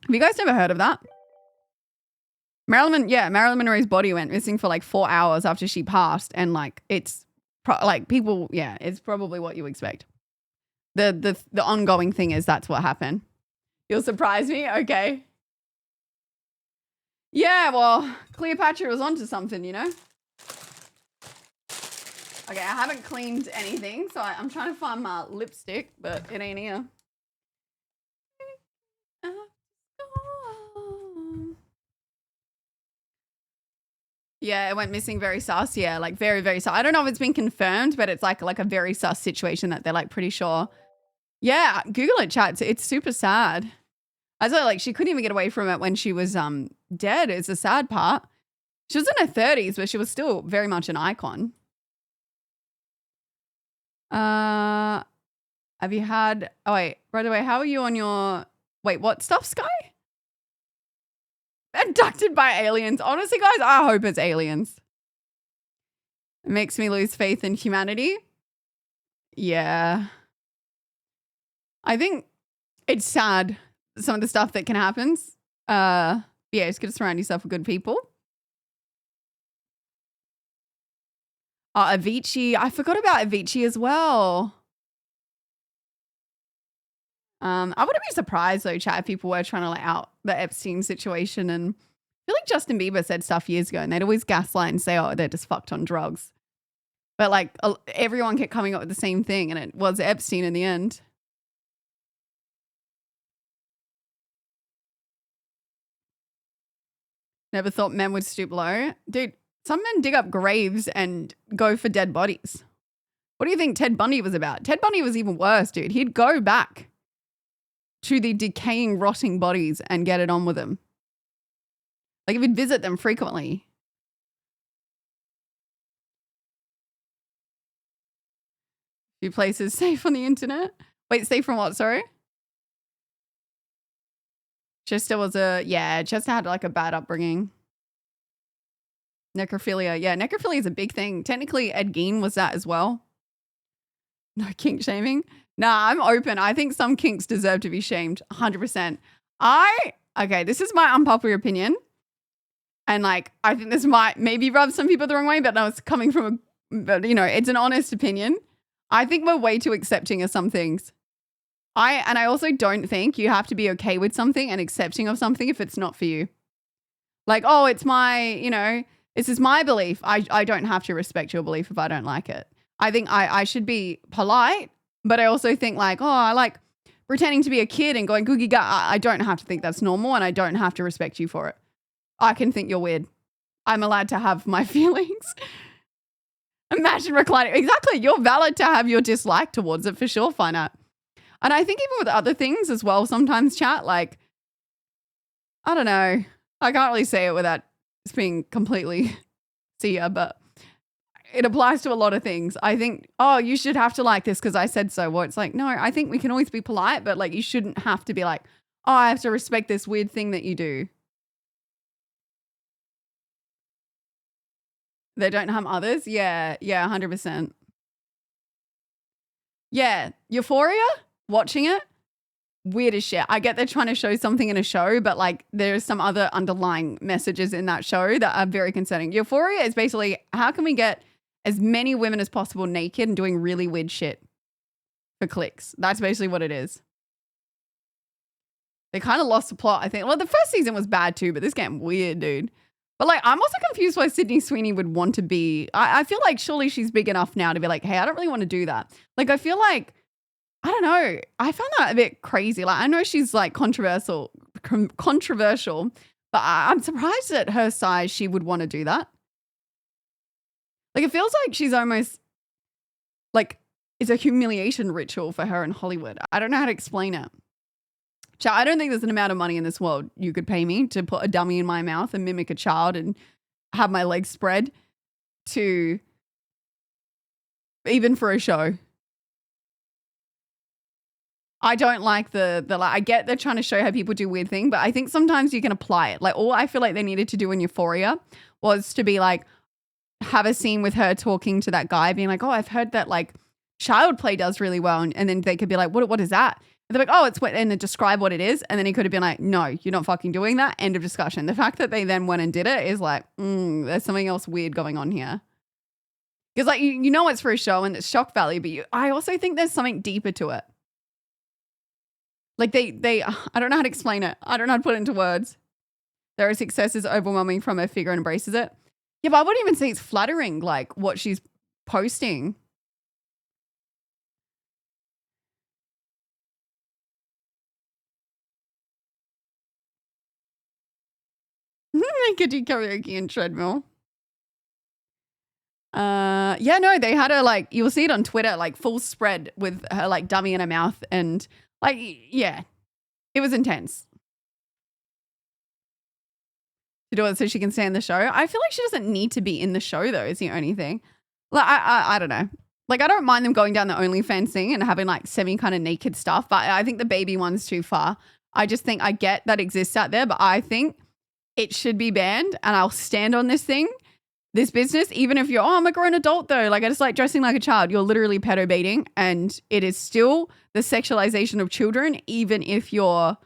Have you guys never heard of that? Marilyn Monroe's body went missing for like 4 hours after she passed and like it's people, yeah, it's probably what you expect. The ongoing thing is that's what happened. You'll surprise me? Okay. Yeah, well, Cleopatra was onto something, you know? Okay, I haven't cleaned anything, so I'm trying to find my lipstick, but it ain't here. Yeah, it went missing very sus. Yeah, like very, very sus. I don't know if it's been confirmed, but it's like a very sus situation that they're like pretty sure. Yeah, Google it, chat. It's super sad. I was like, she couldn't even get away from it when she was dead. It's a sad part. She was in her 30s, but she was still very much an icon. Have you had? Oh wait, by the way, how are you on your? Wait, what stuff, Sky? Abducted by aliens. Honestly, guys, I hope it's aliens. It makes me lose faith in humanity. Yeah. I think it's sad, some of the stuff that can happen. Yeah, just gotta surround yourself with good people. Avicii. I forgot about Avicii as well. I wouldn't be surprised though, chat, if people were trying to like out the Epstein situation. And I feel like Justin Bieber said stuff years ago and they'd always gaslight and say, oh, they're just fucked on drugs. But like everyone kept coming up with the same thing and it was Epstein in the end. Never thought men would stoop low. Dude, some men dig up graves and go for dead bodies. What do you think Ted Bundy was about? Ted Bundy was even worse, dude. He'd go back to the decaying, rotting bodies and get it on with them. Like, if he'd visit them frequently. Few places safe on the internet. Wait, safe from what, sorry? Chester had like a bad upbringing. Necrophilia. Yeah, necrophilia is a big thing. Technically, Ed Gein was that as well. No kink shaming. Nah, I'm open. I think some kinks deserve to be shamed. 100%. Okay, this is my unpopular opinion. And like, I think this might maybe rub some people the wrong way, but no, it's coming from but you know, it's an honest opinion. I think we're way too accepting of some things. I also don't think you have to be okay with something and accepting of something if it's not for you. Like, oh, it's my, this is my belief. I don't have to respect your belief if I don't like it. I think I should be polite, but I also think like, oh, I like pretending to be a kid and going googie gaga. I don't have to think that's normal and I don't have to respect you for it. I can think you're weird. I'm allowed to have my feelings. Imagine reclining. Exactly. You're valid to have your dislike towards it for sure, fine art. And I think even with other things as well, sometimes chat, like, I don't know. I can't really say it without being completely seer, but it applies to a lot of things. I think, oh, you should have to like this because I said so. Well, it's like, no, I think we can always be polite, but like you shouldn't have to be like, oh, I have to respect this weird thing that you do. They don't harm others? Yeah, 100%. Yeah, Euphoria, watching it, weird as shit. I get they're trying to show something in a show, but like there's some other underlying messages in that show that are very concerning. Euphoria is basically how can we get as many women as possible naked and doing really weird shit for clicks. That's basically what it is. They kind of lost the plot, I think. Well, the first season was bad too, but this game weird, dude. But like, I'm also confused why Sydney Sweeney would want to be. I feel like surely she's big enough now to be like, hey, I don't really want to do that. Like, I feel like, I don't know. I found that a bit crazy. Like, I know she's like controversial, but I'm surprised at her size she would want to do that. Like, it feels like she's almost like it's a humiliation ritual for her in Hollywood. I don't know how to explain it. I don't think there's an amount of money in this world you could pay me to put a dummy in my mouth and mimic a child and have my legs spread to even for a show. I don't like I get they're trying to show how people do weird things, but I think sometimes you can apply it. Like all I feel like they needed to do in Euphoria was to be like, have a scene with her talking to that guy being like, oh, I've heard that like child play does really well. And then they could be like, what is that? And they're like, oh, it's what, and then describe what it is. And then he could have been like, no, you're not fucking doing that. End of discussion. The fact that they then went and did it is like, there's something else weird going on here. Because like, you know, it's for a show and it's shock value, but I also think there's something deeper to it. Like they, I don't know how to explain it. I don't know how to put it into words. Their success is overwhelming from her figure and embraces it. Yeah, but I wouldn't even say it's flattering, like what she's posting. I could do karaoke and treadmill. Yeah, no, they had her like, you'll see it on Twitter, like full spread with her like dummy in her mouth and like, yeah, it was intense. To do it so she can stay in the show. I feel like she doesn't need to be in the show though, is the only thing. Like, I don't know. Like, I don't mind them going down the OnlyFans thing and having like semi kind of naked stuff, but I think the baby one's too far. I just think I get that exists out there, but I think it should be banned and I'll stand on this thing. This business, even if you're, I'm a grown adult though, like I just like dressing like a child, you're literally pedo baiting and it is still the sexualization of children, even if you're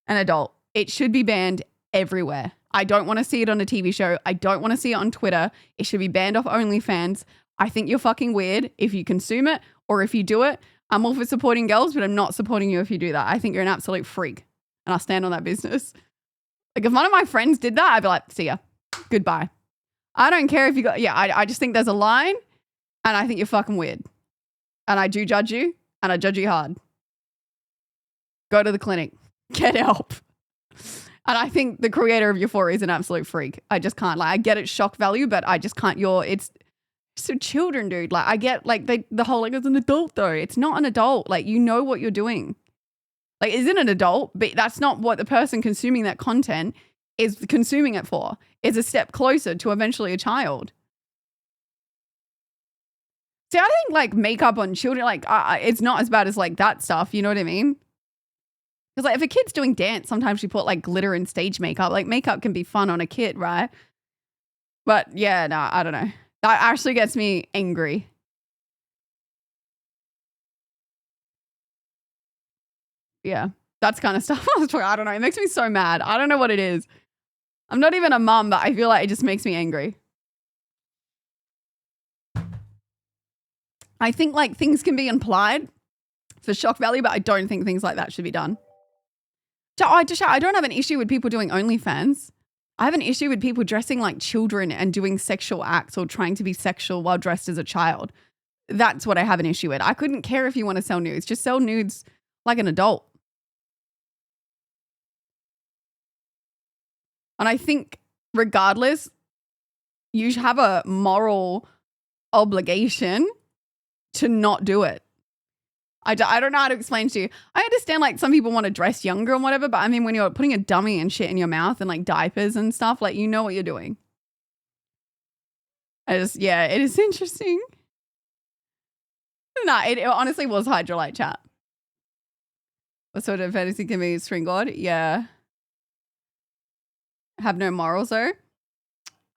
an adult. It should be banned everywhere. I don't want to see it on a TV show. I don't want to see it on Twitter. It should be banned off OnlyFans. I think you're fucking weird if you consume it or if you do it. I'm all for supporting girls, but I'm not supporting you if you do that. I think you're an absolute freak and I'll stand on that business. Like if one of my friends did that, I'd be like, see ya, goodbye. I don't care if you got, yeah, I just think there's a line and I think you're fucking weird. And I do judge you and I judge you hard. Go to the clinic, get help. And I think the creator of Euphoria is an absolute freak. I just can't, like, I get it's shock value, but I just can't, it's so children, dude. Like I get like the whole, like it's an adult though. It's not an adult. Like, you know what you're doing. Like, isn't an adult, but that's not what the person consuming that content is consuming it for. Is a step closer to eventually a child. See, I think like makeup on children, like it's not as bad as like that stuff. You know what I mean? Because like if a kid's doing dance, sometimes you put like glitter and stage makeup. Like makeup can be fun on a kid, right? But yeah, no, I don't know. That actually gets me angry. Yeah, that's kind of stuff. I don't know. It makes me so mad. I don't know what it is. I'm not even a mum, but I feel like it just makes me angry. I think like things can be implied for shock value, but I don't think things like that should be done. I don't have an issue with people doing OnlyFans. I have an issue with people dressing like children and doing sexual acts or trying to be sexual while dressed as a child. That's what I have an issue with. I couldn't care if you want to sell nudes. Just sell nudes like an adult. And I think regardless, you should have a moral obligation to not do it. I don't know how to explain to you. I understand like some people want to dress younger and whatever, but I mean when you're putting a dummy and shit in your mouth and like diapers and stuff, like you know what you're doing. Yeah, it is interesting. Nah, it honestly was Hydrolite chat. What sort of fantasy can be string god? Yeah. Have no morals though.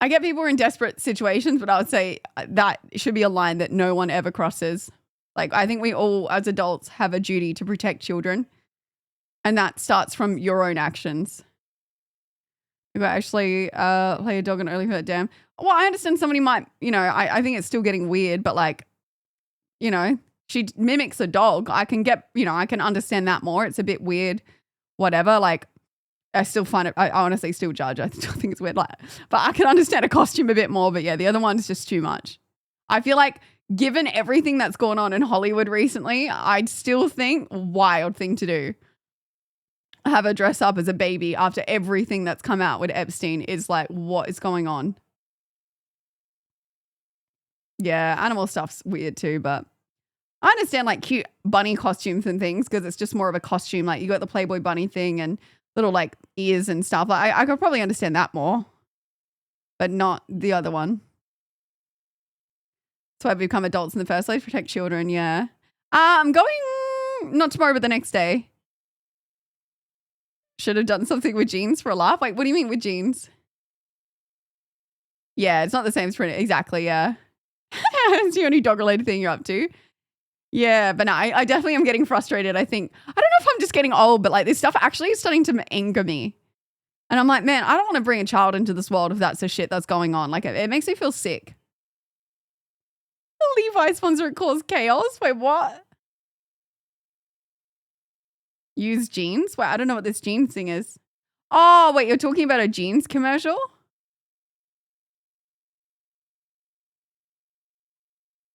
I get people are in desperate situations, but I would say that should be a line that no one ever crosses. Like I think we all as adults have a duty to protect children. And that starts from your own actions. You got actually play a dog and early hurt, damn. Well, I understand somebody might, you know, I think it's still getting weird, but like, you know, she mimics a dog. I can get, you know, I can understand that more. It's a bit weird, whatever. Like, I still find it, I honestly still judge. I still think it's weird. Like, but I can understand a costume a bit more. But yeah, the other one's just too much. I feel like given everything that's gone on in Hollywood recently, I'd still think wild thing to do. Have her dress up as a baby after everything that's come out with Epstein is like, what is going on? Yeah, animal stuff's weird too, but I understand like cute bunny costumes and things because it's just more of a costume. Like you got the Playboy bunny thing and little like ears and stuff. Like I could probably understand that more, but not the other one. That's why we become adults in the first place, protect children. Yeah. I'm going not tomorrow, but the next day. Should have done something with jeans for a laugh. Like, what do you mean with jeans? Yeah, it's not the same as print. Exactly. Yeah. It's the only dog related thing you're up to. Yeah, but no, I definitely am getting frustrated. I think, I don't know if I'm just getting old, but like this stuff actually is starting to anger me. And I'm like, man, I don't want to bring a child into this world if that's the shit that's going on. Like it makes me feel sick. The Levi sponsor caused chaos. Wait, what? Use jeans? Wait, I don't know what this jeans thing is. Oh, wait, you're talking about a jeans commercial?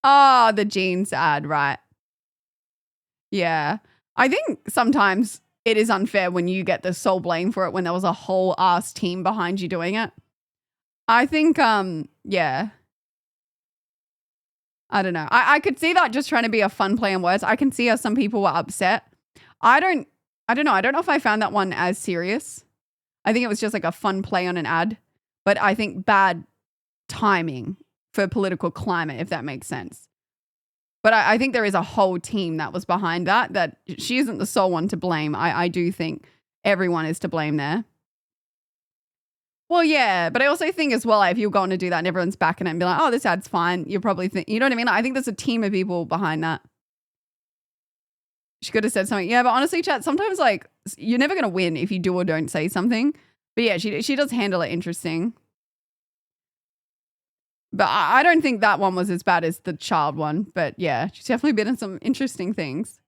Oh, the jeans ad, right. Yeah. I think sometimes it is unfair when you get the sole blame for it when there was a whole ass team behind you doing it. I think, yeah. I don't know. I could see that just trying to be a fun play on words. I can see how some people were upset. I don't know. I don't know if I found that one as serious. I think it was just like a fun play on an ad. But I think bad timing for political climate, if that makes sense. But I think there is a whole team that was behind that she isn't the sole one to blame. I do think everyone is to blame there. Well, yeah, but I also think as well, if you're going to do that and everyone's backing it and be like, oh, this ad's fine, you're probably you know what I mean? I think there's a team of people behind that. She could have said something. Yeah, but honestly, chat, sometimes like you're never going to win if you do or don't say something. But yeah, she does handle it interesting. But I don't think that one was as bad as the child one. But yeah, she's definitely been in some interesting things.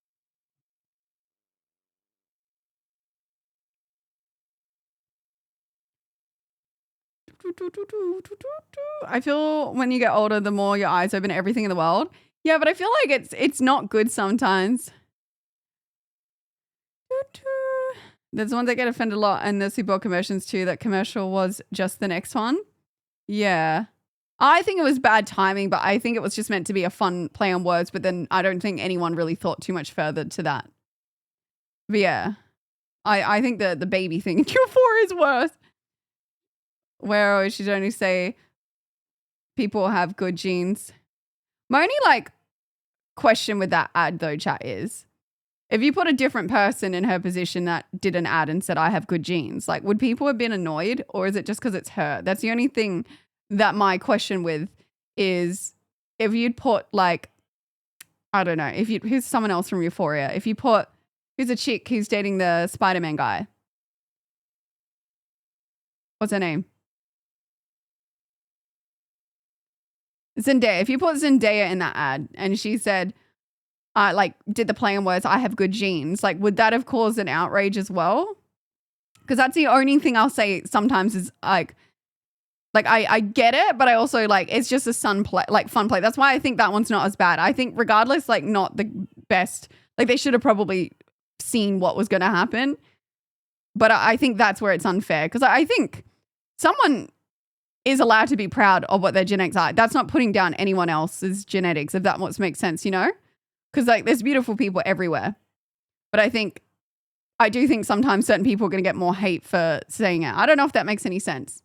I feel when you get older, the more your eyes open to everything in the world. Yeah, but I feel like it's not good sometimes. There's ones that get offended a lot, and the Super Bowl commercials too. That commercial was just the next one. Yeah. I think it was bad timing, but I think it was just meant to be a fun play on words, but then I don't think anyone really thought too much further to that. But yeah. I think the baby thing in Q4 is worse. Where she should only say people have good genes. My only like question with that ad though, chat, is if you put a different person in her position that did an ad and said, I have good genes, like would people have been annoyed, or is it just because it's her? That's the only thing that my question with is if you'd put like, I don't know, here's someone else from Euphoria. If you put, who's a chick who's dating the Spider-Man guy. What's her name? Zendaya. If you put Zendaya in that ad and she said, like did the play on words, I have good genes, like would that have caused an outrage as well? Because that's the only thing I'll say sometimes is like I get it, but I also like it's just a fun play. That's why I think that one's not as bad. I think regardless, like not the best. Like they should have probably seen what was going to happen. But I think that's where it's unfair, because I think someone is allowed to be proud of what their genetics are. That's not putting down anyone else's genetics, if that what makes sense, you know? Because like there's beautiful people everywhere. But I do think sometimes certain people are going to get more hate for saying it. I don't know if that makes any sense.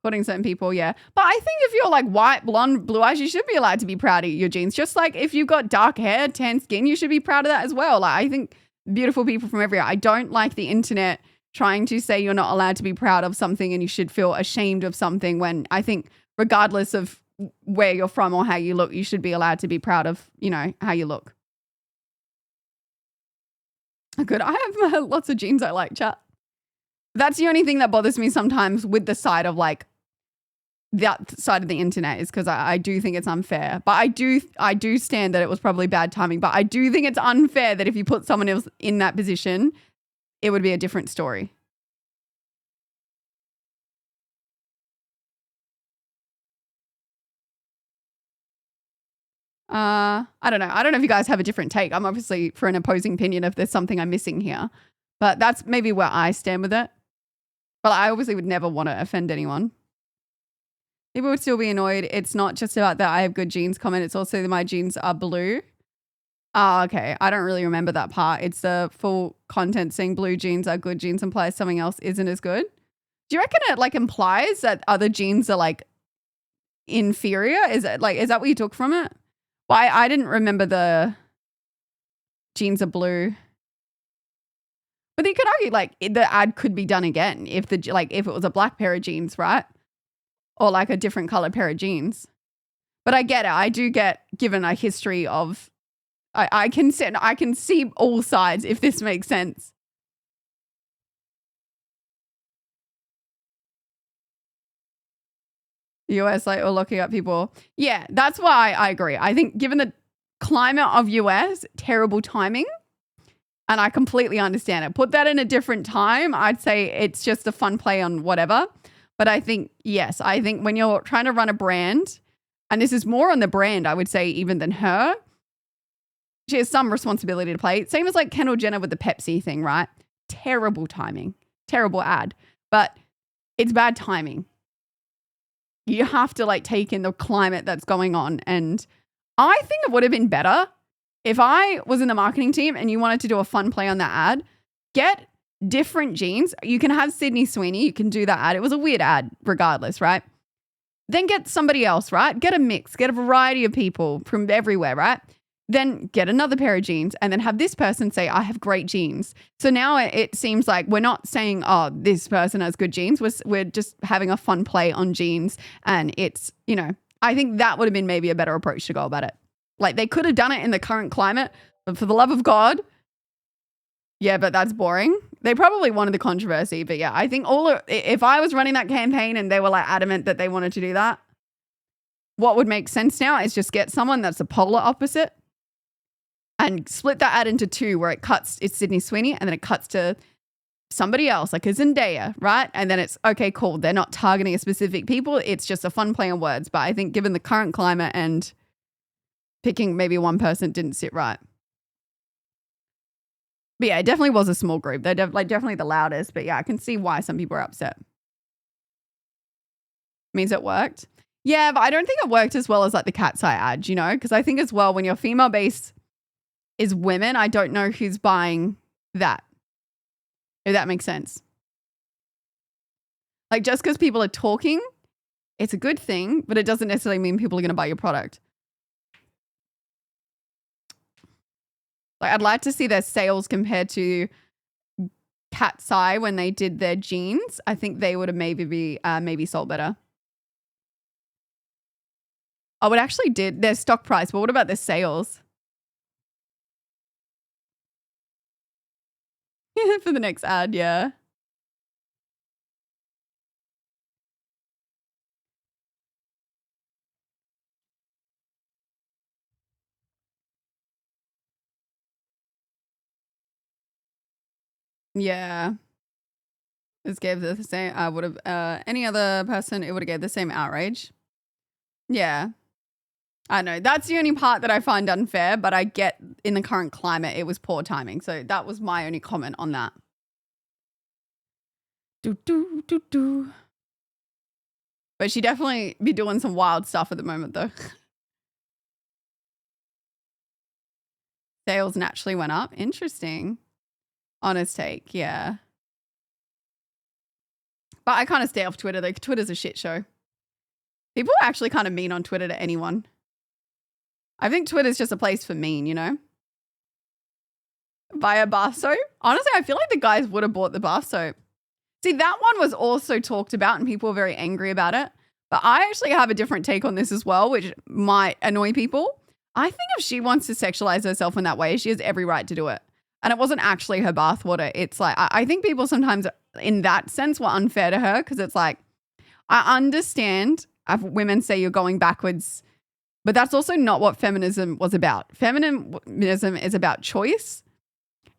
Putting certain people, yeah. But I think if you're like white, blonde, blue eyes, you should be allowed to be proud of your genes. Just like if you've got dark hair, tan skin, you should be proud of that as well. Like I think beautiful people from everywhere. I don't like the internet trying to say you're not allowed to be proud of something and you should feel ashamed of something, when I think regardless of where you're from or how you look, you should be allowed to be proud of, you know, how you look. Good. I have lots of genes I like, chat. That's the only thing that bothers me sometimes with the side of like that side of the internet, is because I do think it's unfair. But I do stand that it was probably bad timing. But I do think it's unfair that if you put someone else in that position, it would be a different story. I don't know. I don't know if you guys have a different take. I'm obviously for an opposing opinion if there's something I'm missing here. But that's maybe where I stand with it. But I obviously would never want to offend anyone. People would still be annoyed. It's not just about that I have good genes comment. It's also that my genes are blue. Oh, okay. I don't really remember that part. It's the full content saying blue genes are good genes implies something else isn't as good. Do you reckon it like implies that other genes are like inferior? Is that what you took from it? Well, I didn't remember the genes are blue. But you could argue like the ad could be done again if if it was a black pair of jeans, right? Or like a different color pair of jeans. But I get it. I do get given a history of I can see all sides, if this makes sense. US, like, or looking up people. Yeah, that's why I agree. I think given the climate of US, terrible timing. And I completely understand it. Put that in a different time, I'd say it's just a fun play on whatever. But I think, yes, I think when you're trying to run a brand, and this is more on the brand, I would say, even than her, she has some responsibility to play. Same as like Kendall Jenner with the Pepsi thing, right? Terrible timing. Terrible ad. But it's bad timing. You have to like take in the climate that's going on. And I think it would have been better if I was in the marketing team and you wanted to do a fun play on that ad, get different jeans. You can have Sydney Sweeney. You can do that ad. It was a weird ad regardless, right? Then get somebody else, right? Get a mix, get a variety of people from everywhere, right? Then get another pair of jeans and then have this person say, I have great jeans. So now it seems like we're not saying, oh, this person has good jeans. We're just having a fun play on jeans. And it's, you know, I think that would have been maybe a better approach to go about it. Like they could have done it in the current climate, but for the love of God, yeah, but that's boring. They probably wanted the controversy, but yeah, I think if I was running that campaign and they were like adamant that they wanted to do that, what would make sense now is just get someone that's the polar opposite and split that ad into two where it's Sydney Sweeney and then it cuts to somebody else like a Zendaya, right? And then it's, okay, cool. They're not targeting a specific people. It's just a fun play on words. But I think given the current climate and picking maybe one person didn't sit right. But yeah, it definitely was a small group. They're definitely the loudest. But yeah, I can see why some people are upset. Means it worked. Yeah, but I don't think it worked as well as like the Cat's Eye ad, you know? Because I think as well, when your female base is women, I don't know who's buying that. If that makes sense. Like just because people are talking, it's a good thing, but it doesn't necessarily mean people are going to buy your product. Like I'd like to see their sales compared to Cat's Eye when they did their jeans. I think they would have maybe sold better. Oh, it actually did. Their stock price, but what about their sales? For the next ad, yeah. Yeah. This gave the same, I would have, any other person, it would have gave the same outrage. Yeah. I know. That's the only part that I find unfair, but I get in the current climate, it was poor timing. So that was my only comment on that. But she definitely be doing some wild stuff at the moment though. Sales naturally went up. Interesting. Honest take, yeah. But I kind of stay off Twitter though. Twitter's a shit show. People are actually kind of mean on Twitter to anyone. I think Twitter's just a place for mean, you know? Buy a bath soap? Honestly, I feel like the guys would have bought the bath soap. See, that one was also talked about and people were very angry about it. But I actually have a different take on this as well, which might annoy people. I think if she wants to sexualize herself in that way, she has every right to do it. And it wasn't actually her bathwater. It's like, I think people sometimes in that sense were unfair to her because it's like, I understand if women say you're going backwards, but that's also not what feminism was about. Feminism is about choice.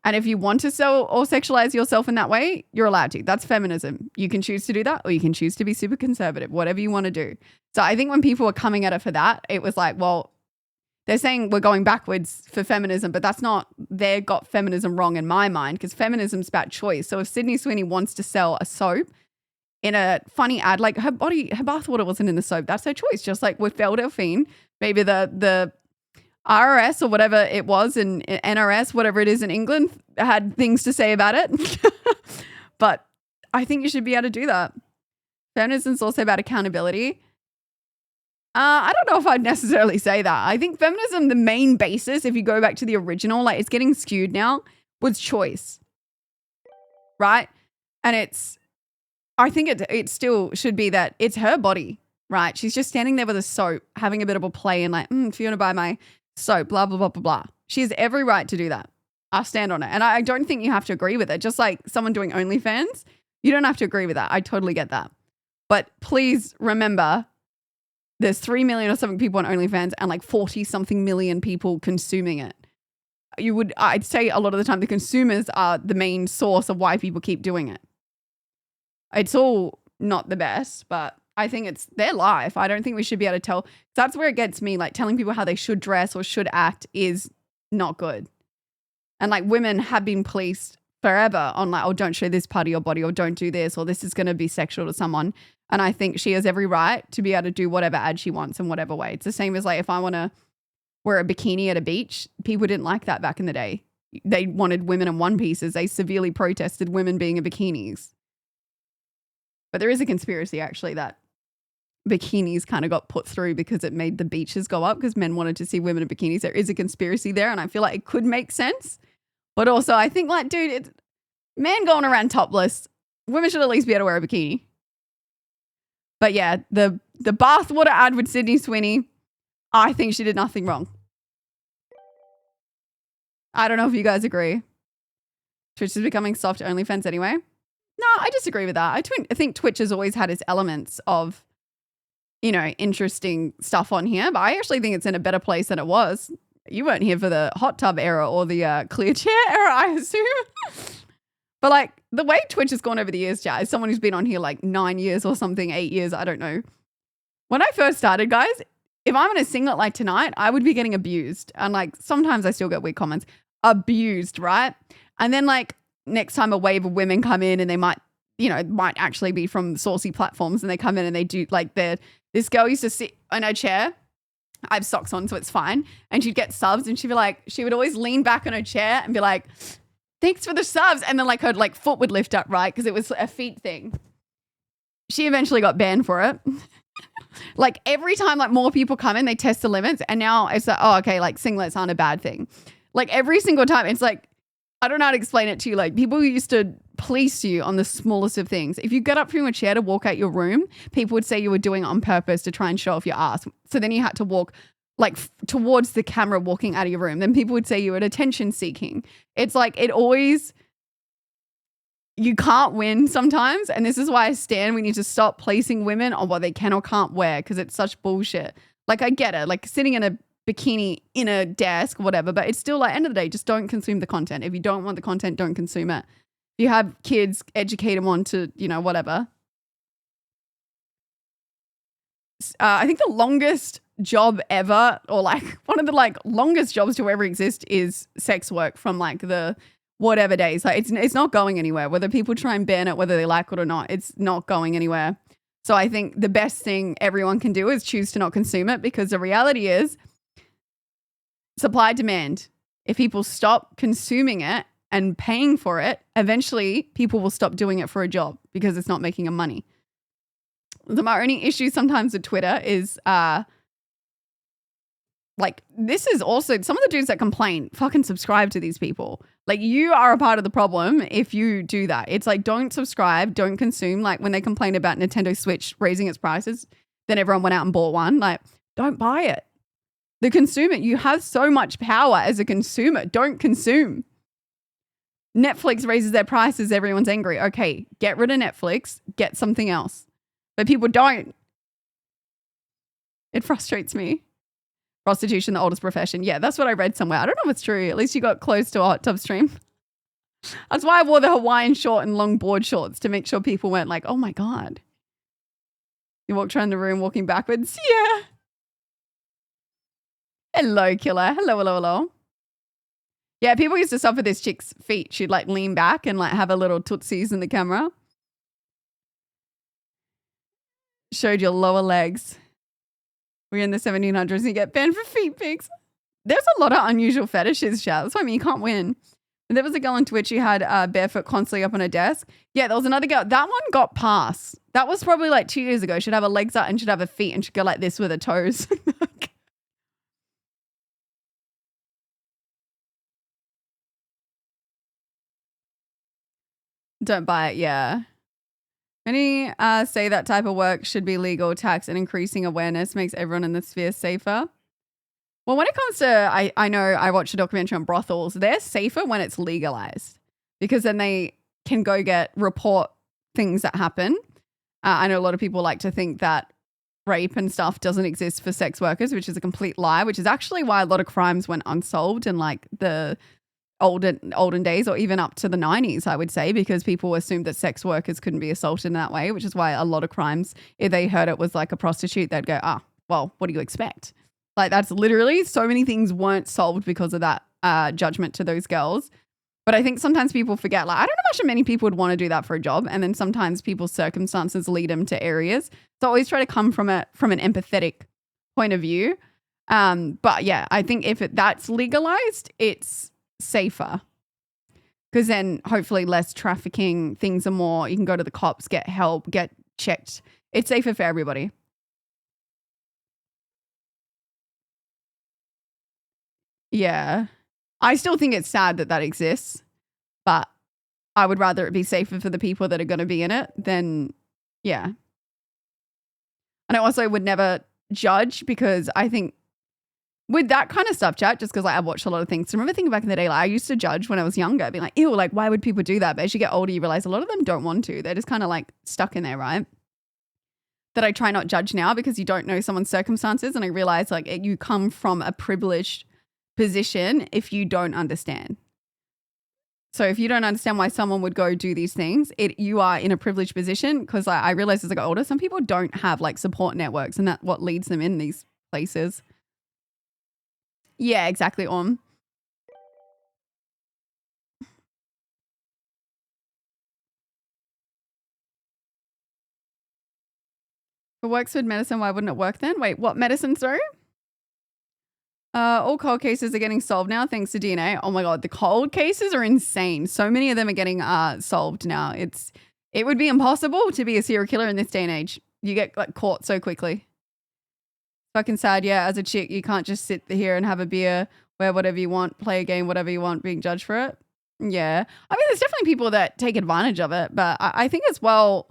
And if you want to sell or sexualize yourself in that way, you're allowed to. That's feminism. You can choose to do that or you can choose to be super conservative, whatever you want to do. So I think when people were coming at it for that, it was like, well, they're saying we're going backwards for feminism, but that's not, they got feminism wrong in my mind because feminism's about choice. So if Sydney Sweeney wants to sell a soap in a funny ad, like her bathwater wasn't in the soap, that's her choice. Just like with Belle Delphine, maybe the RRS or whatever it was and NRS, whatever it is in England, had things to say about it. But I think you should be able to do that. Feminism's also about accountability. I don't know if I'd necessarily say that. I think feminism, the main basis, if you go back to the original, like it's getting skewed now, was choice. Right? And I think it still should be that it's her body, right? She's just standing there with a soap, having a bit of a play and like, if you want to buy my soap, blah, blah, blah, blah, blah. She has every right to do that. I'll stand on it. And I don't think you have to agree with it. Just like someone doing OnlyFans, you don't have to agree with that. I totally get that. But please remember, there's 3 million or something people on OnlyFans and like 40 something million people consuming it. I'd say a lot of the time the consumers are the main source of why people keep doing it. It's all not the best, but I think it's their life. I don't think we should be able to tell. That's where it gets me, like telling people how they should dress or should act is not good. And like women have been policed forever on like, oh, don't show this part of your body or don't do this or this is going to be sexual to someone. And I think she has every right to be able to do whatever ad she wants in whatever way. It's the same as like if I want to wear a bikini at a beach, people didn't like that back in the day. They wanted women in one pieces. They severely protested women being in bikinis. But there is a conspiracy actually that bikinis kind of got put through because it made the beaches go up because men wanted to see women in bikinis. There is a conspiracy there, and I feel like it could make sense. But also I think like, dude, it's men going around topless, women should at least be able to wear a bikini. But yeah, the bathwater ad with Sydney Sweeney, I think she did nothing wrong. I don't know if you guys agree. Twitch is becoming soft OnlyFans anyway. No, I disagree with that. I think Twitch has always had its elements of, you know, interesting stuff on here, but I actually think it's in a better place than it was. You weren't here for the hot tub era or the clear chair era, I assume. But like the way Twitch has gone over the years, as someone who's been on here like 9 years or something, 8 years, I don't know. When I first started, guys, if I'm in a singlet like tonight, I would be getting abused. And like sometimes I still get weird comments. Abused, right? And then like next time a wave of women come in and they might, you know, might actually be from saucy platforms and they come in and they do like this girl used to sit on her chair. I have socks on, so it's fine. And she'd get subs and she'd be like, she would always lean back on her chair and be like, thanks for the subs. And then like her like foot would lift up, right? Because it was a feet thing. She eventually got banned for it. Like every time like more people come in, they test the limits. And now it's like, oh, okay, like singlets aren't a bad thing. Like every single time, it's like, I don't know how to explain it to you. Like people used to police you on the smallest of things. If you get up from your chair to walk out your room, people would say you were doing it on purpose to try and show off your ass. So then you had to walk like towards the camera walking out of your room. Then people would say you were attention seeking. It's like it always, you can't win sometimes. And this is why I stand, we need to stop placing women on what they can or can't wear because it's such bullshit. Like I get it, like sitting in a bikini in a desk, whatever, but it's still like end of the day, just don't consume the content. If you don't want the content, don't consume it. If you have kids, educate them on to, you know, whatever. I think the longest job ever, or like one of the like longest jobs to ever exist is sex work from like the whatever days. Like it's not going anywhere. Whether people try and ban it, whether they like it or not, it's not going anywhere. So I think the best thing everyone can do is choose to not consume it because the reality is supply demand. If people stop consuming it and paying for it, eventually people will stop doing it for a job because it's not making them money. My only issue sometimes with Twitter is like this is also some of the dudes that complain fucking subscribe to these people. Like you are a part of the problem if you do that. It's like don't subscribe, don't consume. Like when they complain about Nintendo Switch raising its prices, then everyone went out and bought one. Like don't buy it. The consumer, you have so much power as a consumer. Don't consume. Netflix raises their prices, everyone's angry. Okay, get rid of Netflix, get something else. But people don't. It frustrates me. Prostitution, the oldest profession. Yeah, that's what I read somewhere. I don't know if it's true. At least you got close to a hot tub stream. That's why I wore the Hawaiian short and long board shorts to make sure people weren't like, oh my God. You walked around the room walking backwards. Yeah. Hello, killer. Hello, hello, hello. Yeah, people used to suffer this chick's feet. She'd like lean back and like have a little tootsies in the camera. Showed your lower legs. We're in the 1700s and you get banned for feet pics. There's a lot of unusual fetishes, chat. That's what I mean. You can't win. And there was a girl on Twitch who had barefoot constantly up on her desk. Yeah, there was another girl. That one got passed. That was probably like 2 years ago. She'd have her legs up and she'd have her feet and she'd go like this with her toes. Don't buy it, yeah. Many say that type of work should be legal. Tax and increasing awareness makes everyone in the sphere safer. Well, when it comes to, I know I watched a documentary on brothels. They're safer when it's legalized because then they can go report things that happen. I know a lot of people like to think that rape and stuff doesn't exist for sex workers, which is a complete lie, which is actually why a lot of crimes went unsolved in like the olden days or even up to the 90s, I would say, because people assumed that sex workers couldn't be assaulted in that way, which is why a lot of crimes, if they heard it was like a prostitute, they'd go, well, what do you expect? Like that's literally so many things weren't solved because of that judgment to those girls. But I think sometimes people forget, like, I don't imagine many people would want to do that for a job. And then sometimes people's circumstances lead them to areas. So always try to come from an empathetic point of view. But yeah, I think if that's legalized, it's safer. Because then hopefully less trafficking, things are more, you can go to the cops, get help, get checked. It's safer for everybody. Yeah. I still think it's sad that exists, but I would rather it be safer for the people that are going to be in it than, yeah. And I also would never judge because I think with that kind of stuff, chat, just because like, I've watched a lot of things. So remember thinking back in the day, like I used to judge when I was younger, being like, ew, like why would people do that? But as you get older, you realize a lot of them don't want to. They're just kind of like stuck in there, right? That I try not judge now because you don't know someone's circumstances. And I realize like you come from a privileged position if you don't understand. So if you don't understand why someone would go do these things, you are in a privileged position because I realize as I got older, some people don't have like support networks and that's what leads them in these places. Yeah, exactly, It works with medicine, why wouldn't it work then? Wait, what medicine, sorry? All cold cases are getting solved now thanks to DNA. Oh my God, the cold cases are insane. So many of them are getting solved now. It would be impossible to be a serial killer in this day and age. You get like caught so quickly. Fucking sad, yeah. As a chick, you can't just sit here and have a beer, wear whatever you want, play a game, whatever you want, being judged for it. Yeah. I mean, there's definitely people that take advantage of it, but I think as well,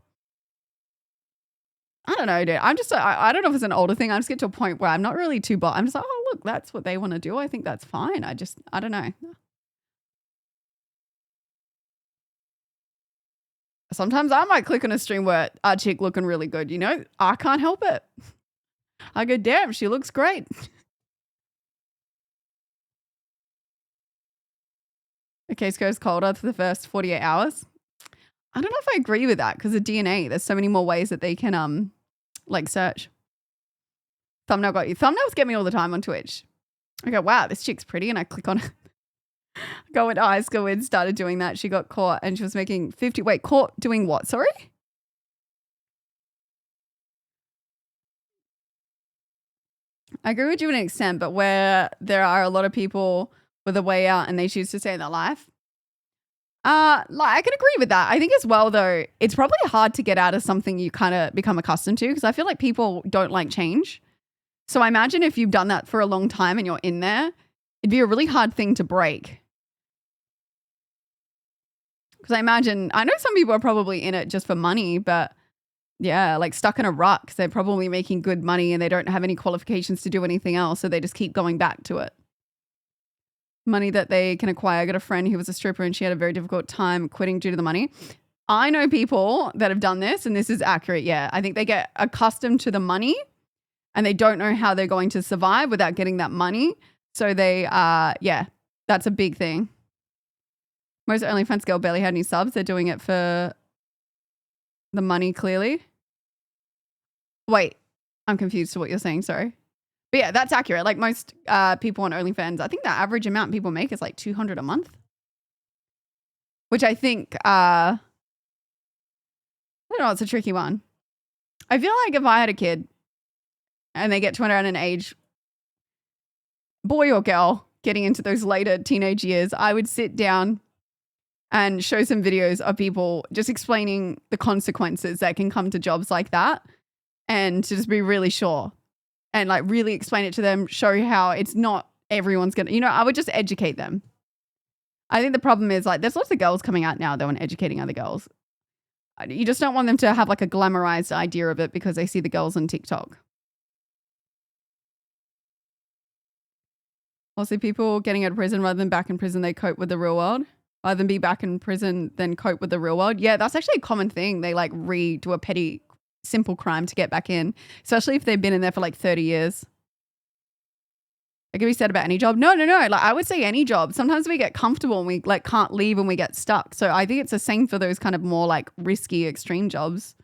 I don't know, dude. I'm just, I don't know if it's an older thing. I just get to a point where I'm not really too I'm just like, oh, look, that's what they want to do. I think that's fine. I don't know. Sometimes I might click on a stream where a chick looking really good, you know? I can't help it. I go, damn, she looks great. The case goes colder for the first 48 hours. I don't know if I agree with that because of DNA. There's so many more ways that they can like search. Thumbnail got you. Thumbnails get me all the time on Twitch. I go, wow, this chick's pretty, and I click on it. I go into high school and started doing that. She got caught and she was making 50. Wait, caught doing what? Sorry? I agree with you to an extent, but where there are a lot of people with a way out and they choose to stay in their life. Like I can agree with that. I think as well, though, it's probably hard to get out of something you kind of become accustomed to because I feel like people don't like change. So I imagine if you've done that for a long time and you're in there, it'd be a really hard thing to break. Because I know some people are probably in it just for money, but yeah, like stuck in a rut because they're probably making good money and they don't have any qualifications to do anything else. So they just keep going back to it. Money that they can acquire. I got a friend who was a stripper and she had a very difficult time quitting due to the money. I know people that have done this and this is accurate. Yeah. I think they get accustomed to the money and they don't know how they're going to survive without getting that money. So they, yeah, that's a big thing. Most OnlyFans girl barely had any subs. They're doing it for the money, clearly. Wait, I'm confused to what you're saying. Sorry. But yeah, that's accurate. Like most people on OnlyFans, I think the average amount people make is like $200 a month. Which I think, I don't know, it's a tricky one. I feel like if I had a kid and they get to around an age, boy or girl, getting into those later teenage years, I would sit down and show some videos of people just explaining the consequences that can come to jobs like that and to just be really sure. And like really explain it to them, show how it's not everyone's going to, I would just educate them. I think the problem is like there's lots of girls coming out now though and educating other girls. You just don't want them to have like a glamorized idea of it because they see the girls on TikTok. Also, people getting out of prison rather than back in prison, they cope with the real world. Rather than be back in prison than cope with the real world. Yeah, that's actually a common thing. They like redo a petty simple crime to get back in, especially if they've been in there for like 30 years. It can be said about any job. No. Like I would say any job. Sometimes we get comfortable and we like can't leave and we get stuck. So I think it's the same for those kind of more like risky extreme jobs.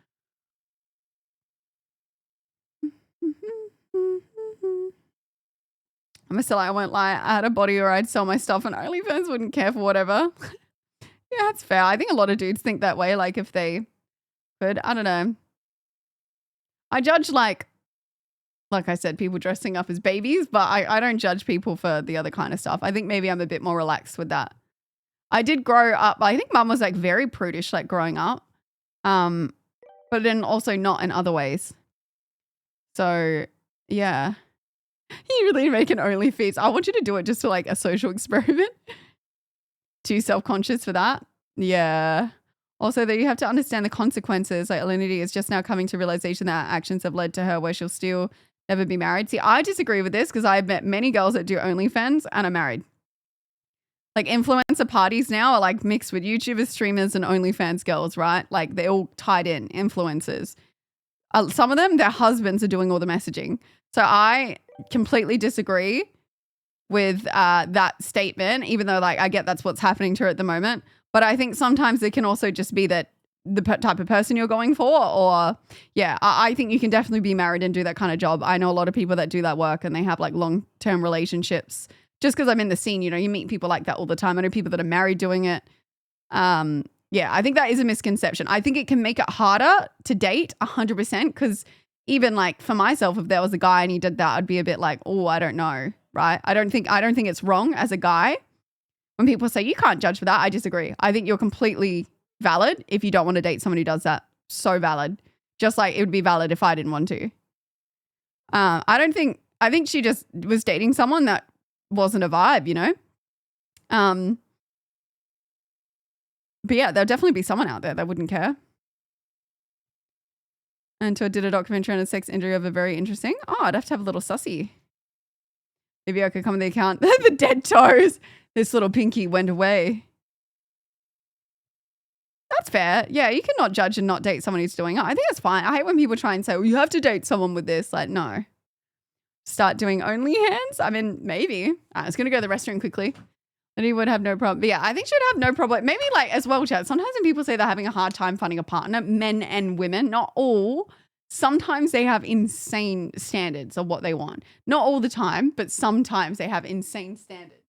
I'm a seller, I won't lie. I had a body where I'd sell my stuff and OnlyFans wouldn't care for whatever. Yeah, that's fair. I think a lot of dudes think that way. Like if they could, I don't know. I judge like I said, people dressing up as babies, but I don't judge people for the other kind of stuff. I think maybe I'm a bit more relaxed with that. I did grow up. I think mum was like very prudish, like growing up. But then also not in other ways. So yeah. You really make an OnlyFeeds. I want you to do it just for like a social experiment. Too self-conscious for that. Yeah. Also that you have to understand the consequences. Like Alinity is just now coming to realization that actions have led to her where she'll still never be married. See, I disagree with this because I've met many girls that do OnlyFans and are married. Like influencer parties now are like mixed with YouTubers, streamers, and OnlyFans girls, right? Like they're all tied in, influencers. Some of them, their husbands are doing all the messaging. So I completely disagree with that statement, even though like I get that's what's happening to her at the moment. But I think sometimes it can also just be that the type of person you're going for, or yeah, I think you can definitely be married and do that kind of job. I know a lot of people that do that work and they have like long-term relationships. Just because I'm in the scene, you know, you meet people like that all the time. I know people that are married doing it. Yeah, I think that is a misconception. I think it can make it harder to date 100% because even like for myself, if there was a guy and he did that, I'd be a bit like, oh, I don't know, right? I don't think it's wrong as a guy. When people say you can't judge for that, I disagree. I think you're completely valid if you don't want to date someone who does that. So valid. Just like it would be valid if I didn't want to. I think she just was dating someone that wasn't a vibe, you know? But yeah, there'll definitely be someone out there that wouldn't care. Until I did a documentary on a sex injury of a very interesting. Oh, I'd have to have a little sussy. Maybe I could come on the account. The dead toes. This little pinky went away. That's fair. Yeah, you can not judge and not date someone who's doing it. I think that's fine. I hate when people try and say, well, you have to date someone with this. Like, no. Start doing only hands? I mean, maybe. I was going to go to the restroom quickly. And he would have no problem. But yeah, I think she'd have no problem. Maybe like as well, chat. Sometimes when people say they're having a hard time finding a partner, men and women, not all, sometimes they have insane standards of what they want. Not all the time, but sometimes they have insane standards.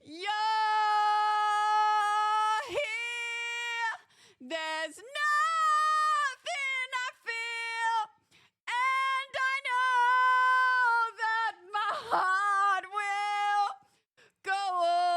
You're here. There's nothing I feel, and I know that my heart will go on.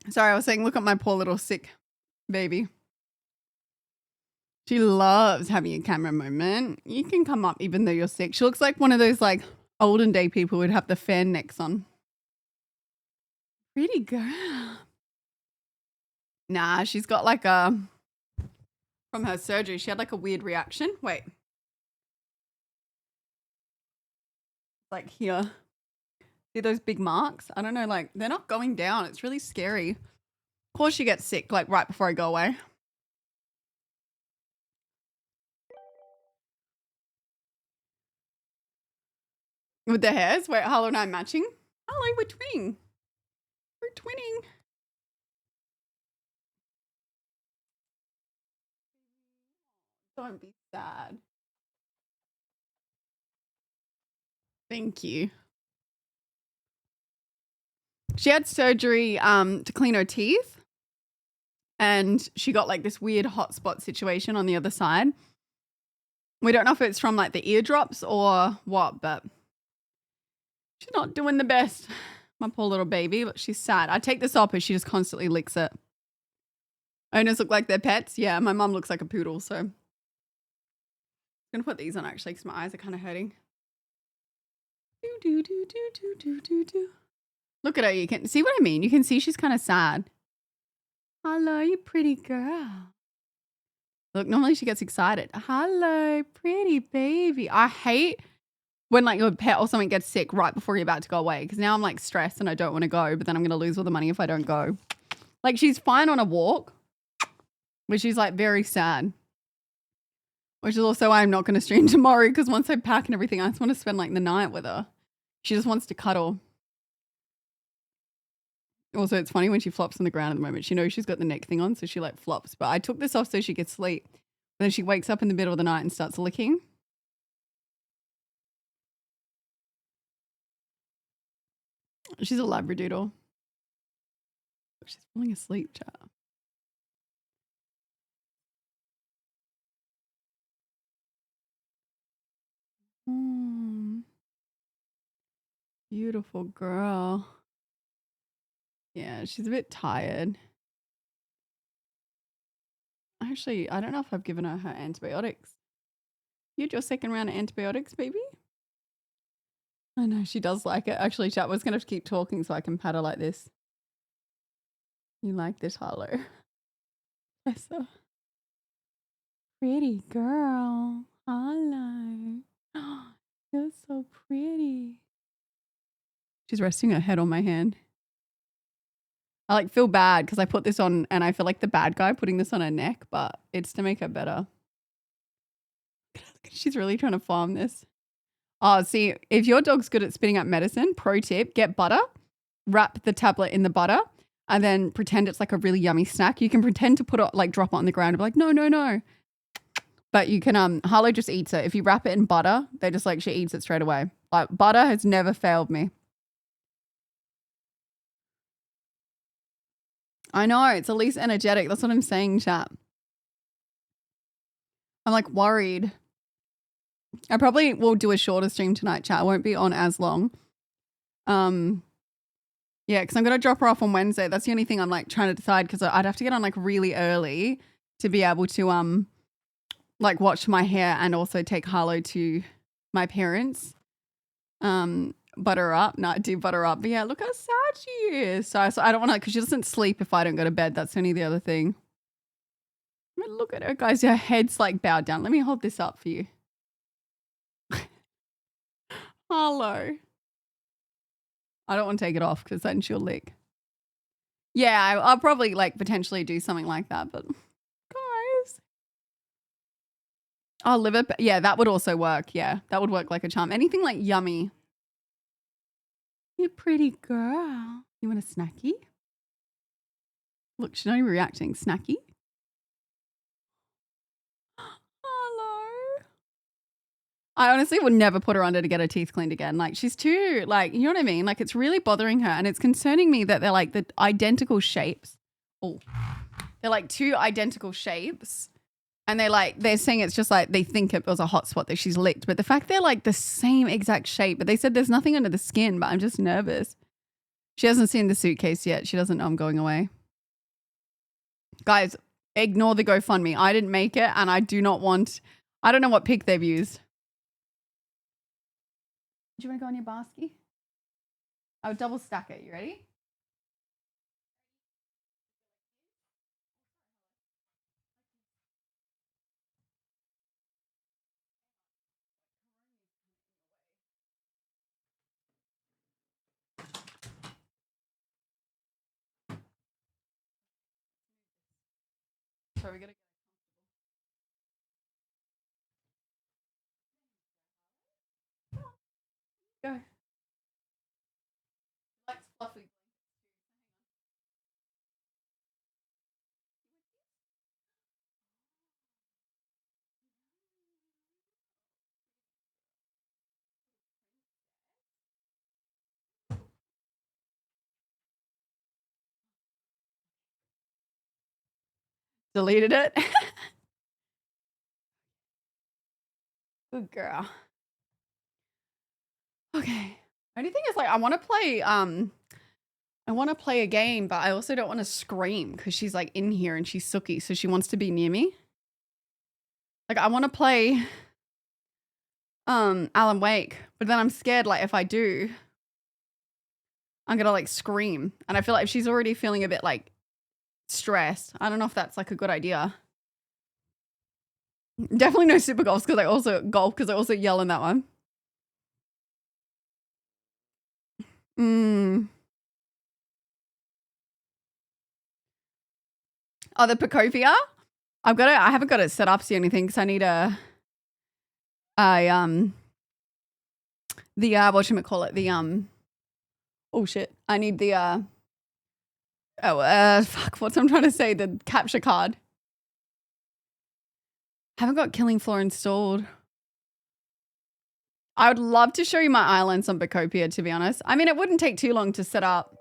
Sorry, I was saying, look at my poor little sick baby. She loves having a camera moment. You can come up even though you're sick. She looks like one of those like olden day people who'd have the fan necks on. Pretty girl. Nah, she's got like a, from her surgery, she had like a weird reaction. Wait. Like here. See those big marks? I don't know, like they're not going down. It's really scary. Of course she gets sick like right before I go away. With the hairs? Wait, Harlow and I matching? Harlow, we're twinning. We're twinning. Don't be sad. Thank you. She had surgery to clean her teeth. and she got like this weird hotspot situation on the other side. We don't know if it's from like the eardrops or what, but she's not doing the best. My poor little baby, but she's sad. I take this off, but she just constantly licks it. Owners look like their pets. Yeah, my mum looks like a poodle, so I'm gonna put these on actually because my eyes are kind of hurting. Do. Look at her. You can see what I mean. You can see she's kind of sad. Hello, you pretty girl. Look, normally she gets excited. Hello, pretty baby. I hate when like your pet or something gets sick right before you're about to go away because now I'm like stressed and I don't want to go, but then I'm going to lose all the money if I don't go. Like she's fine on a walk, but she's like very sad. Which is also why I'm not going to stream tomorrow because once I pack and everything, I just want to spend like the night with her. She just wants to cuddle. Also, it's funny when she flops on the ground at the moment. She knows she's got the neck thing on, so she like flops. But I took this off so she could sleep. But then she wakes up in the middle of the night and starts licking. She's a Labradoodle. She's falling asleep, chat. Beautiful girl. Yeah, she's a bit tired. Actually, I don't know if I've given her antibiotics. You had your second round of antibiotics, baby? I know, she does like it. Actually, chat was going to have to keep talking so I can pat her like this. You like this, Harlow? Yes, sir. Pretty girl. Harlow. You're so pretty. She's resting her head on my hand. I like feel bad because I put this on and I feel like the bad guy putting this on her neck, but it's to make her better. She's really trying to farm this. Oh, see, if your dog's good at spitting up medicine, pro tip, get butter, wrap the tablet in the butter, and then pretend it's like a really yummy snack. You can pretend to put it, like drop it on the ground and be like, no, no, no. But you can, Harlow just eats it. If you wrap it in butter, they just like, she eats it straight away. Like butter has never failed me. I know, it's at least energetic. That's what I'm saying, chat. I'm like worried. I probably will do a shorter stream tonight, chat. I won't be on as long. Yeah, because I'm going to drop her off on Wednesday. That's the only thing I'm like trying to decide because I'd have to get on like really early to be able to like watch my hair and also take Harlow to my parents. Butter up. No, do butter up. But yeah, look how sad she is. So I don't want to, because she doesn't sleep if I don't go to bed. That's only the other thing. I mean, look at her, guys. Her head's like bowed down. Let me hold this up for you. Harlow. I don't want to take it off because then she'll lick. Yeah, I'll probably like potentially do something like that, but guys. Oh, liver. Yeah, that would also work. Yeah, that would work like a charm. Anything like yummy. You pretty girl. You want a snacky? Look, she's not even reacting. Snacky? Hello. I honestly would never put her under to get her teeth cleaned again. Like she's too, like, you know what I mean? Like it's really bothering her and it's concerning me that they're like the identical shapes. Oh, they're like two identical shapes. And they're saying it's just like they think it was a hot spot that she's licked. But the fact they're like the same exact shape, but they said there's nothing under the skin, but I'm just nervous. She hasn't seen the suitcase yet. She doesn't know I'm going away. Guys, ignore the GoFundMe. I didn't make it and I do not want, I don't know what pic they've used. Do you want to go on your basket? I would double stack it. You ready? So we're gonna go. Likes fluffy. Deleted it. Good girl. Okay. Only thing is, like, I want to play a game, but I also don't want to scream because she's like in here and she's Suki, so she wants to be near me. Like, I want to play Alan Wake, but then I'm scared, like, if I do, I'm gonna like scream. And I feel like if she's already feeling a bit like stressed, I don't know if that's like a good idea. Definitely no super golf because I also yell in that one. Oh, the Pacopia? I haven't got it set up so anything because I need oh shit. I need the fuck, what's I'm trying to say? The capture card. Haven't got Killing Floor installed. I would love to show you my islands on Bacopia, to be honest. I mean, it wouldn't take too long to set up.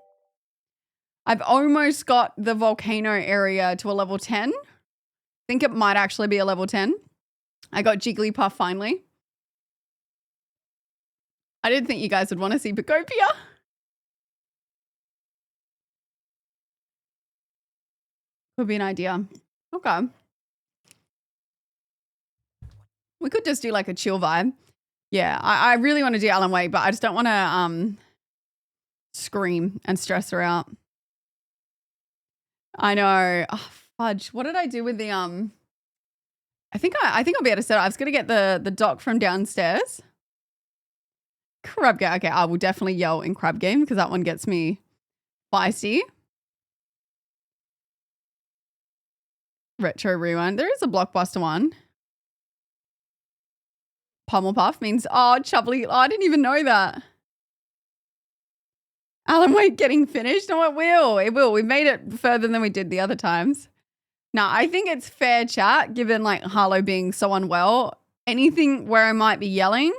I've almost got the volcano area to a level 10. I think it might actually be a level 10. I got Jigglypuff finally. I didn't think you guys would want to see Bacopia. Could be an idea. Okay. We could just do like a chill vibe. Yeah, I really want to do Alan Wake, but I just don't want to scream and stress her out. I know. Oh, fudge. What did I do with the I think I'll be able to set it. I was gonna get the dock from downstairs. Crab game. Okay, I will definitely yell in crab game because that one gets me feisty. Retro rewind. There is a blockbuster one. Pummel Puff means, oh, Chubbly. Oh, I didn't even know that. Alan Wake getting finished? No, it will. It will. We made it further than we did the other times. Now, I think it's fair chat, given like Harlow being so unwell. Anything where I might be yelling,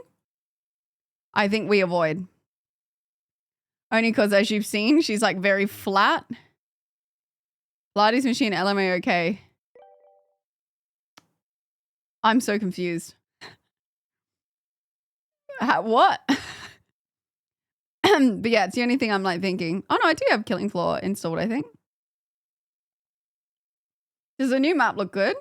I think we avoid. Only because, as you've seen, she's like very flat. Pilates machine, LMA, okay. I'm so confused. What? But yeah, it's the only thing I'm like thinking. Oh no, I do have Killing Floor installed, I think. Does the new map look good?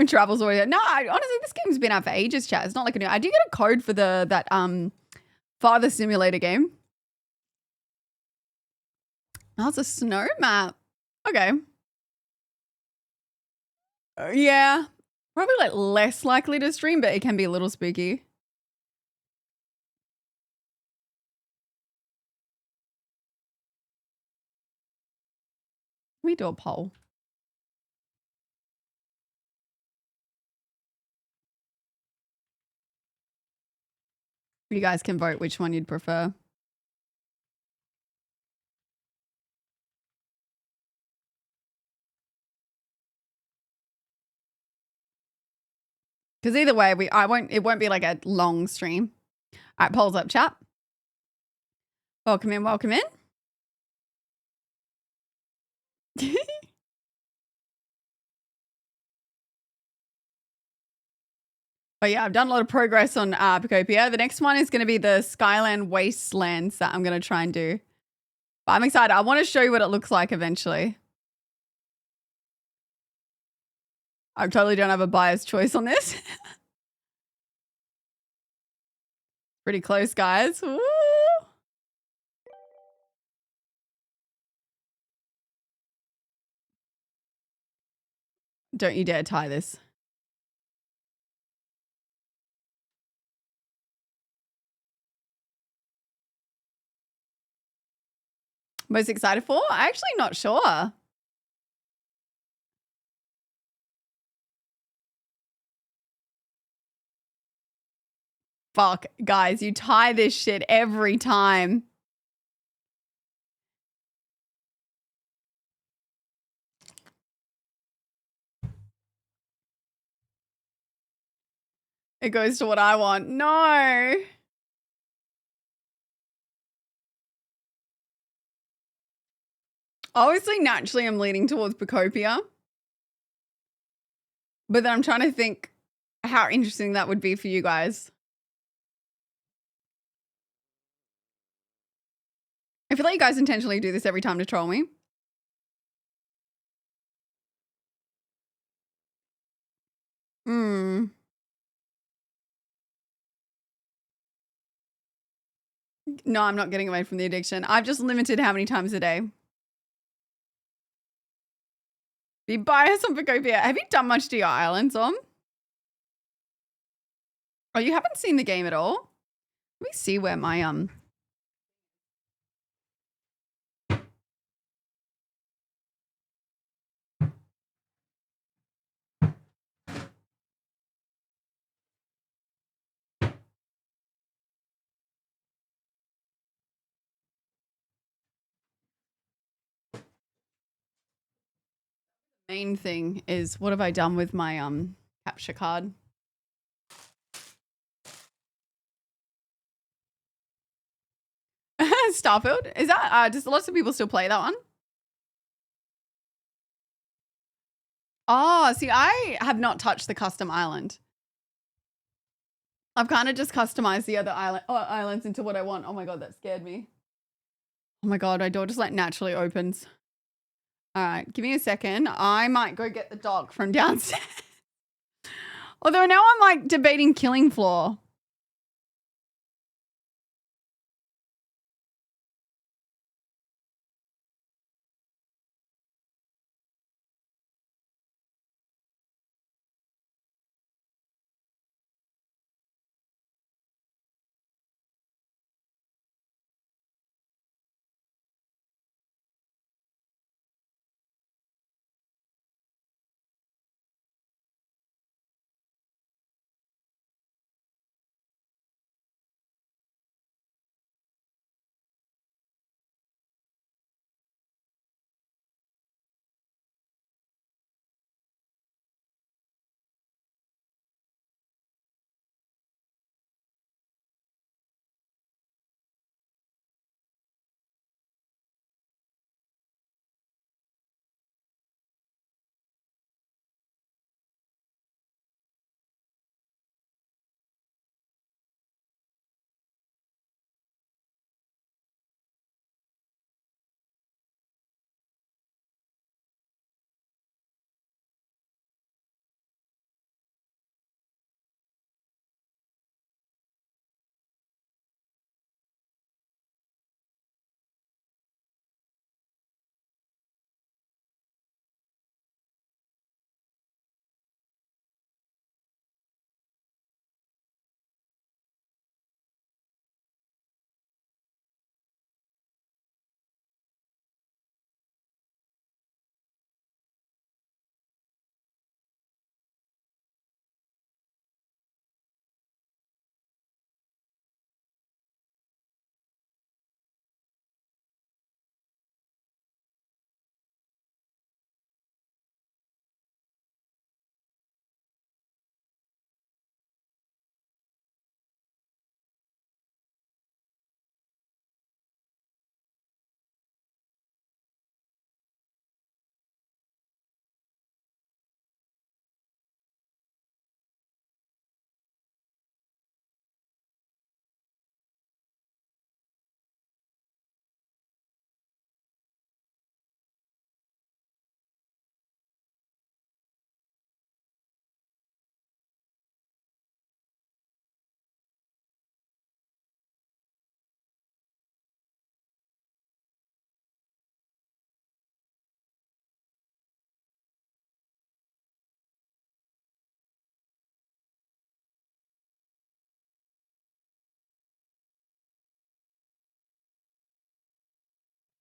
Travel's already. No, honestly, this game's been out for ages, chat. It's not like a new. I do get a code for that Father Simulator game. Oh, it's a snow map. Okay. Yeah. Probably like less likely to stream, but it can be a little spooky. Let me do a poll. You guys can vote which one you'd prefer. Because either way, it won't be like a long stream. All right, polls up, chat. Welcome in, welcome in. But yeah, I've done a lot of progress on Pacopia. The next one is going to be the Skyland Wastelands that I'm going to try and do. But I'm excited. I want to show you what it looks like eventually. I totally don't have a biased choice on this. Pretty close, guys. Woo! Don't you dare tie this. Most excited for? I'm actually not sure. Fuck, guys, you tie this shit every time. It goes to what I want. No. Obviously, naturally, I'm leaning towards Pocopia. But then I'm trying to think how interesting that would be for you guys. I feel like you guys intentionally do this every time to troll me. Hmm. No, I'm not getting away from the addiction. I've just limited how many times a day. Be biased on Pocopia. Have you done much to your islands, Om? Oh, you haven't seen the game at all? Let me see where my main thing is what have I done with my capture card? Starfield? Is that does lots of people still play that one? Oh, see, I have not touched the custom island. I've kind of just customized the other islands into what I want. Oh my god, that scared me. Oh my god, my door just like naturally opens. All right, give me a second. I might go get the dog from downstairs. Although now I'm like debating killing Floor.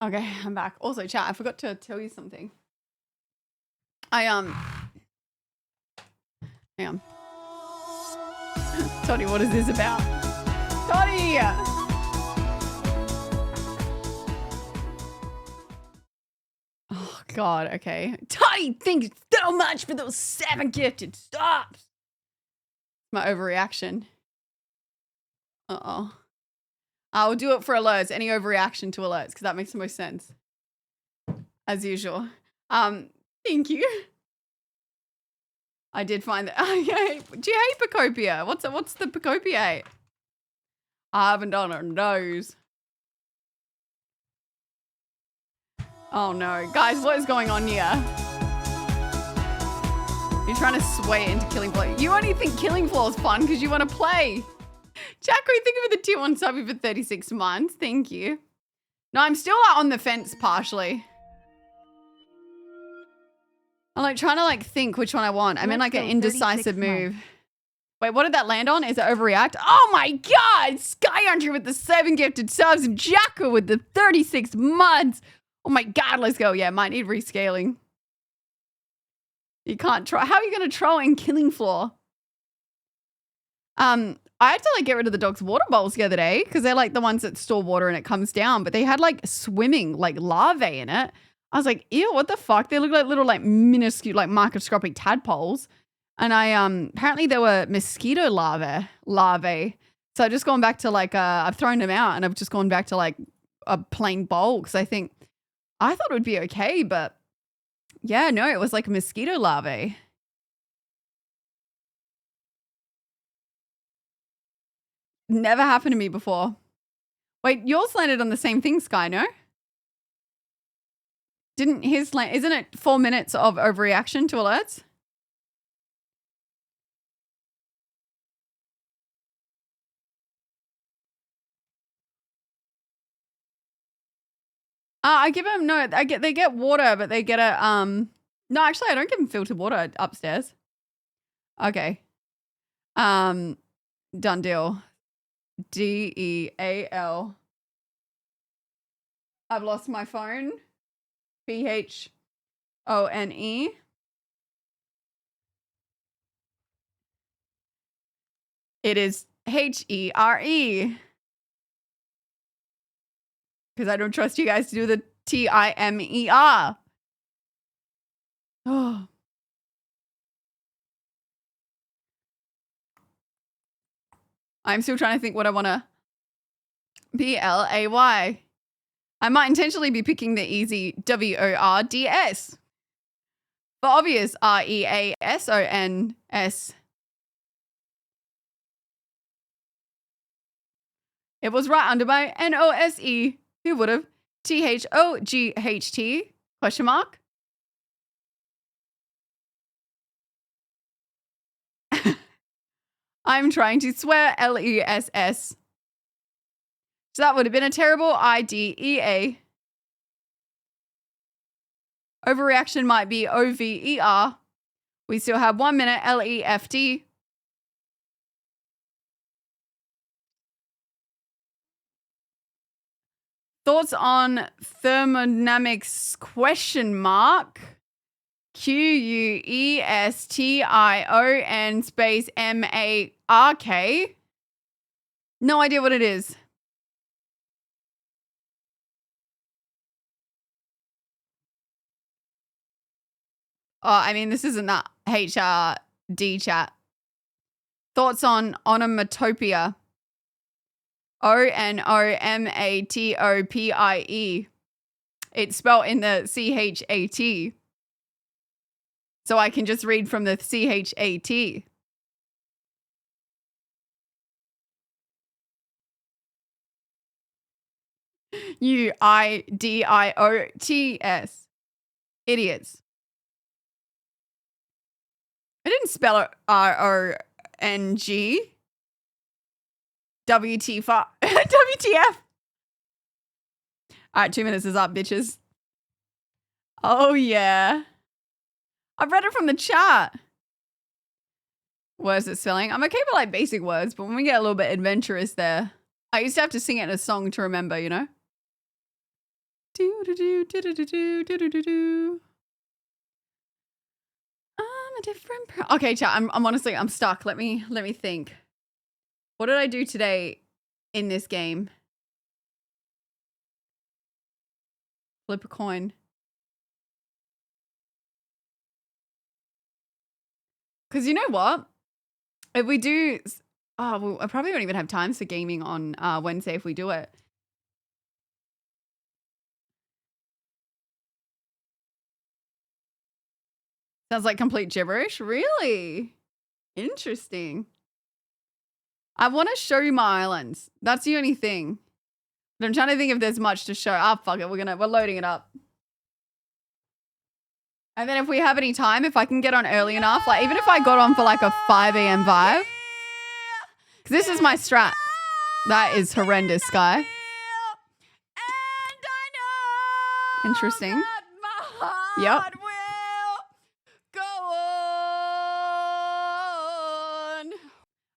Okay, I'm back. Also, chat, I forgot to tell you something. I hang on. Toddy, what is this about? Toddy! Oh god, okay. Toddy, thank you so much for those 7 gifted stops. My overreaction. Uh-oh. I will do it for alerts. Any overreaction to alerts, because that makes the most sense. as usual. Thank you. I did find that. Do you hate Pacopia? What's the Pacopia? I haven't done her nose. Oh no. Guys, what is going on here? You're trying to sway it into Killing Floor. You only think Killing Floor is fun because you want to play. Jacko, thank you for the tier 1 subby for 36 months. Thank you. No, I'm still on the fence partially. I'm like trying to like think which one I want. I'm in like an indecisive move. Wait, what did that land on? Is it overreact? Oh my God! Sky Hunter with the 7 gifted subs and Jacko with the 36 months. Oh my God, let's go. Yeah, might need rescaling. You can't try. How are you going to troll in Killing Floor? I had to like get rid of the dog's water bowls the other day because they're like the ones that store water and it comes down, but they had like swimming like larvae in it. I was like, ew, what the fuck? They look like little like minuscule like microscopic tadpoles. And I apparently there were mosquito larvae. So I've just gone back to like I've thrown them out and I've just gone back to like a plain bowl because I thought it would be okay, but yeah, no, it was like a mosquito larvae. Never happened to me before. Wait, yours landed on the same thing, Sky, no? Didn't his land, isn't it 4 minutes of overreaction to alerts? I give them, no, they get water, but they get a, no, actually I don't give them filtered water upstairs. Okay. Done deal. DEAL. I've lost my phone. PHONE. It is HERE. Because I don't trust you guys to do the TIMER. Oh. I'm still trying to think what I want to. BLAY. I might intentionally be picking the easy WORDS. For obvious REASONS. It was right under my NOSE. Who would have? THOGHT? Question mark? I'm trying to swear LESS. So that would have been a terrible IDEA. Overreaction might be OVER. We still have 1 minute LEFT. Thoughts on thermodynamics question mark? QUESTION space MARK. No idea what it is. Oh, I mean, this isn't that HRD chat. Thoughts on onomatopoeia? ONOMATOPIE. It's spelled in the CHAT. So I can just read from the CHAT. UIDIOTS. Idiots. I didn't spell it RONG. WTF. WTF. All right, 2 minutes is up, bitches. Oh, yeah. I've read it from the chat. Words at spelling. I'm okay with like basic words, but when we get a little bit adventurous there, I used to have to sing it in a song to remember, you know? Do do do do do do do do do do. I'm a different okay, chat. I'm honestly I'm stuck. Let me think. What did I do today in this game? Flip a coin. Because you know what? If we do... Oh, well, I probably won't even have time for gaming on Wednesday if we do it. Sounds like complete gibberish. Really? Interesting. I want to show you my islands. That's the only thing. But I'm trying to think if there's much to show. Ah, fuck it. We're loading it up. And then if we have any time, if I can get on early enough, like even if I got on for like a 5 a.m. vibe. Because this is my strat. That is horrendous, Sky. Interesting. Yep.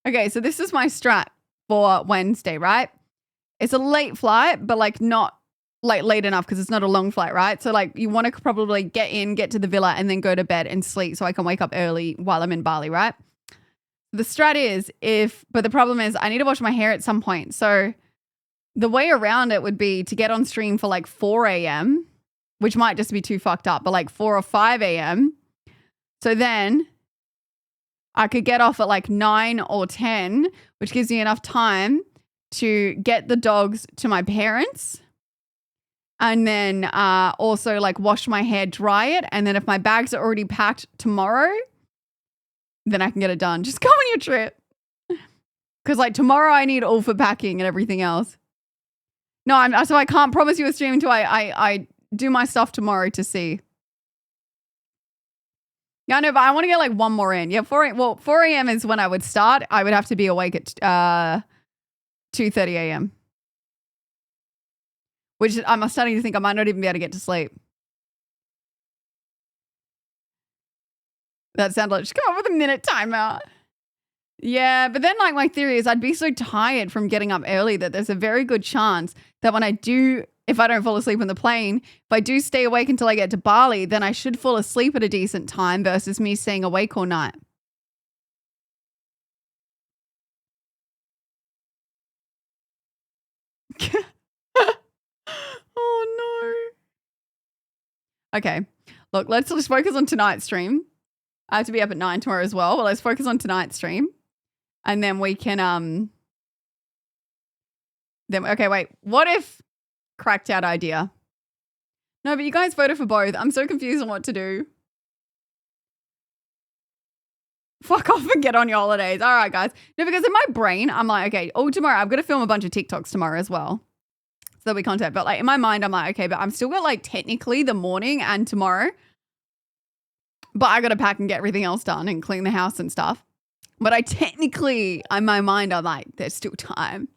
Okay, so this is my strat for Wednesday, right? It's a late flight, but like not like late enough because it's not a long flight, right? So like you want to probably get to the villa and then go to bed and sleep so I can wake up early while I'm in Bali, right? The strat is but the problem is I need to wash my hair at some point. So the way around it would be to get on stream for like 4 a.m., which might just be too fucked up, but like 4 or 5 a.m. So then I could get off at like 9 or 10, which gives me enough time to get the dogs to my parents and then also like wash my hair, dry it. And then if my bags are already packed tomorrow, then I can get it done. Just go on your trip. Because like tomorrow I need all for packing and everything else. No, so I can't promise you a stream until I do my stuff tomorrow to see. Yeah, no, but I want to get like one more in. Yeah, 4 a.m. is when I would start. I would have to be awake at 2:30 a.m. Which I'm starting to think I might not even be able to get to sleep. That sounded like, just come up with a minute timeout. Yeah, but then like my theory is I'd be so tired from getting up early that there's a very good chance that if I don't fall asleep on the plane, if I do stay awake until I get to Bali, then I should fall asleep at a decent time versus me staying awake all night. Oh, no. Okay. Look, let's just focus on tonight's stream. I have to be up at 9 tomorrow as well. But let's focus on tonight's stream. And then we can, okay, wait. What if cracked out idea? No, but you guys voted for both. I'm so confused on what to do. Fuck off and get on your holidays. All right, guys. No, because in my brain, I'm like, okay, tomorrow, I'm going to film a bunch of TikToks tomorrow as well. So there'll be content. But like in my mind, I'm like, okay, but I'm still got like technically the morning and tomorrow. But I got to pack and get everything else done and clean the house and stuff. But I technically, in my mind, I'm like, there's still time.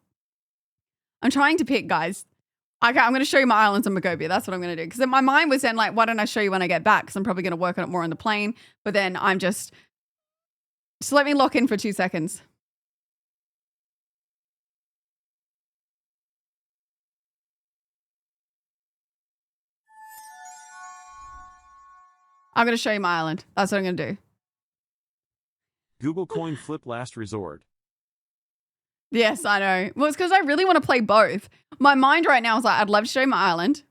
I'm trying to pick, guys. Okay, I'm going to show you my islands on Magobia. That's what I'm going to do. Because my mind was then like, why don't I show you when I get back? Because I'm probably going to work on it more on the plane. But then I'm just let me lock in for 2 seconds. I'm going to show you my island. That's what I'm going to do. Google coin flip last resort. Yes, I know. Well, it's because I really want to play both. My mind right now is like, I'd love to show you my island.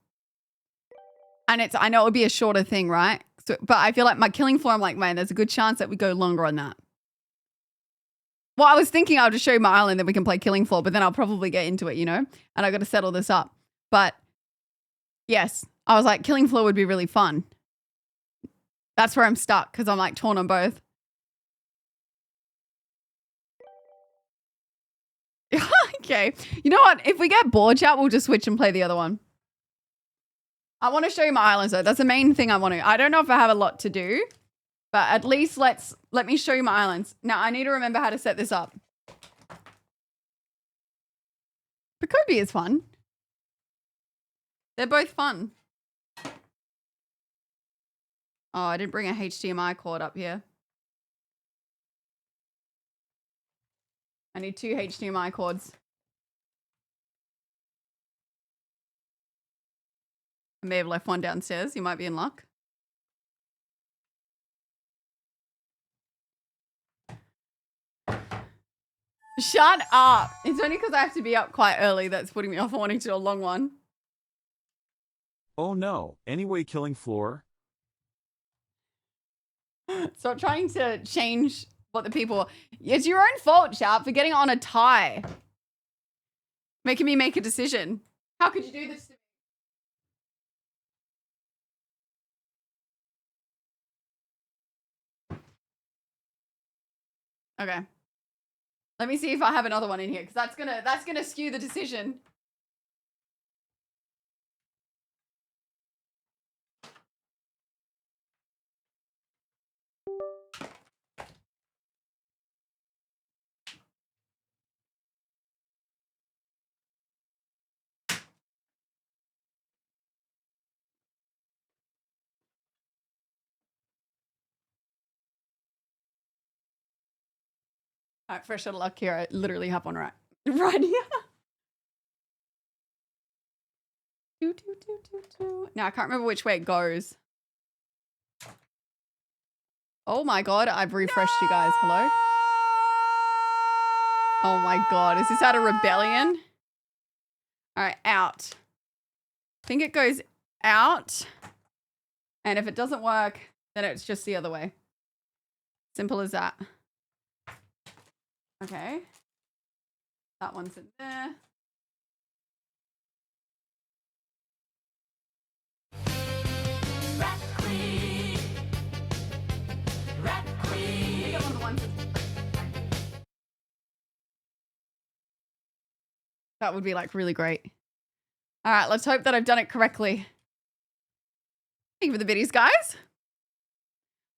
And I know it would be a shorter thing, right? So, but I feel like my killing floor, I'm like, man, there's a good chance that we go longer on that. Well, I was thinking I'll just show you my island, then we can play killing floor, but then I'll probably get into it, you know? And I got to settle this up. But yes, I was like, killing floor would be really fun. That's where I'm stuck because I'm like torn on both. Okay. You know what? If we get bored, chat, we'll just switch and play the other one. I want to show you my islands though. That's the main thing I want to. I don't know if I have a lot to do, but at least let me show you my islands. Now I need to remember how to set this up. Picobia is fun. They're both fun. Oh, I didn't bring a HDMI cord up here. I need 2 HDMI cords. I may have left one downstairs. You might be in luck. Shut up. It's only because I have to be up quite early that's putting me off wanting to do a long one. Oh no. Anyway, killing floor. Stop trying to change what the people... It's your own fault, Sharp, for getting on a tie. Making me make a decision. How could you do this to me? Okay. Let me see if I have another one in here, because that's gonna skew the decision. All right, fresh out of luck here. I literally have one right here. Now I can't remember which way it goes. Oh my god, I've refreshed you guys. Hello? Oh my god, is this out of rebellion? All right, out. I think it goes out. And if it doesn't work, then it's just the other way. Simple as that. Okay. That one's in there. Rat Queen. Rat Queen. I think one of the ones that would be like really great. All right, let's hope that I've done it correctly. Thank you for the biddies, guys.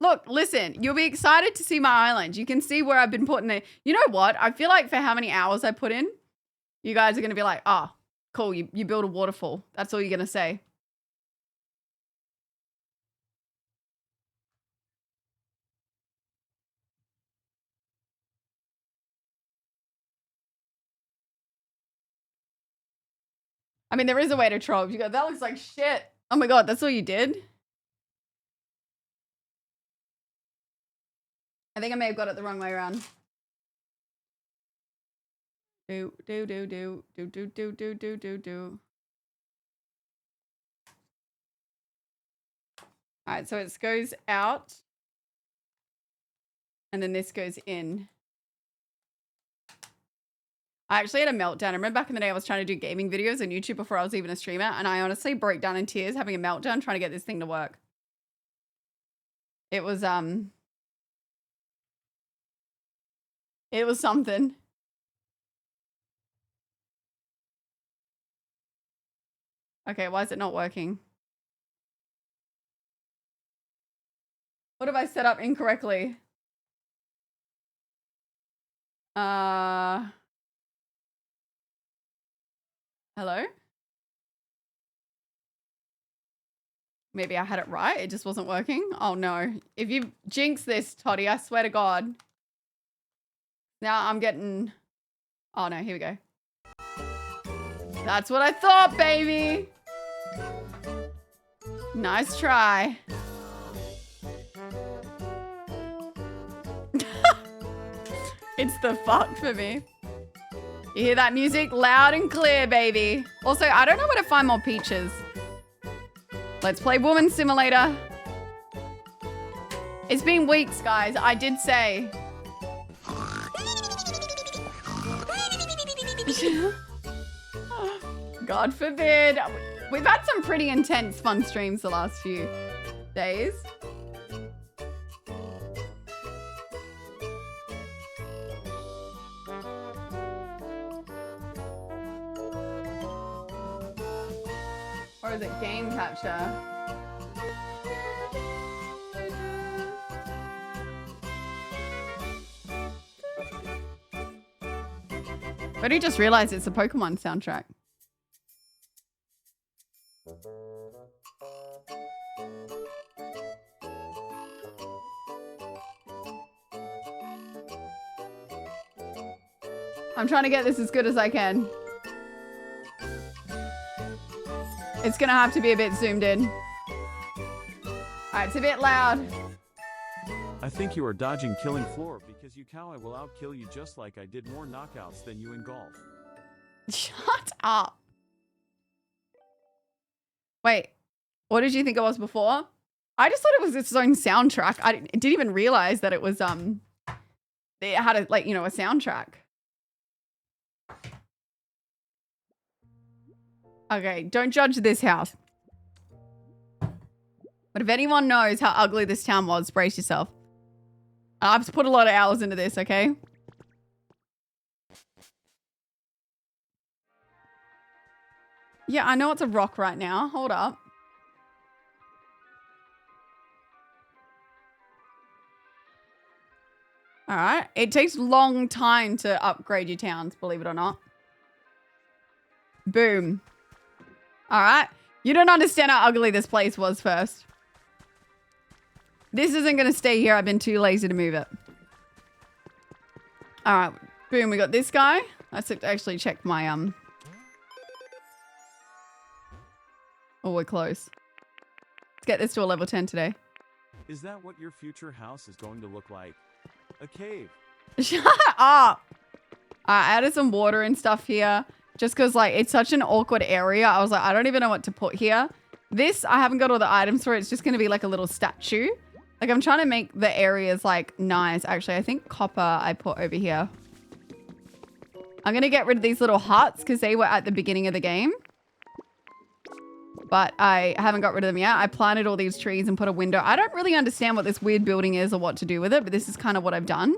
Look, listen, you'll be excited to see my island. You can see where I've been putting it. You know what? I feel like for how many hours I put in, you guys are going to be like, oh, cool, you build a waterfall. That's all you're going to say. I mean, there is a way to troll. You go, that looks like shit. Oh my god, that's all you did? I think I may have got it the wrong way around. Do. All right, so it goes out. And then this goes in. I actually had a meltdown. I remember back in the day I was trying to do gaming videos on YouTube before I was even a streamer. And I honestly broke down in tears having a meltdown trying to get this thing to work. It was something. Okay, why is it not working? What have I set up incorrectly? Hello? Maybe I had it right. It just wasn't working. Oh no. If you jinx this, Toddy, I swear to God. Now I'm getting... Oh no, here we go. That's what I thought, baby. Nice try. It's the fuck for me. You hear that music? Loud and clear, baby. Also, I don't know where to find more peaches. Let's play Woman Simulator. It's been weeks, guys. I did say. God forbid. We've had some pretty intense fun streams the last few days. Or is it game capture? But I just realized it's a Pokemon soundtrack. I'm trying to get this as good as I can. It's gonna have to be a bit zoomed in. Alright, it's a bit loud. I think you are dodging killing Floor because you cow I will outkill you just like I did more knockouts than you in golf. Shut up. Wait, what did you think it was before? I just thought it was its own soundtrack. I didn't even realize that it was, it had a, like, you know, a soundtrack. Okay, don't judge this house. But if anyone knows how ugly this town was, brace yourself. I've put a lot of hours into this, okay? Yeah, I know it's a rock right now. Hold up. All right. It takes a long time to upgrade your towns, believe it or not. Boom. All right. You don't understand how ugly this place was first. This isn't going to stay here. I've been too lazy to move it. All right. Boom. We got this guy. Let's actually check my, Oh, we're close. Let's get this to a level 10 today. Is that what your future house is going to look like? A cave. Shut up. I added some water and stuff here just because, like, it's such an awkward area. I was like, I don't even know what to put here. This, I haven't got all the items for it. It's just going to be like a little statue. Like, I'm trying to make the areas, like, nice. Actually, I think copper I put over here. I'm going to get rid of these little huts because they were at the beginning of the game. But I haven't got rid of them yet. I planted all these trees and put a window. I don't really understand what this weird building is or what to do with it, but this is kind of what I've done.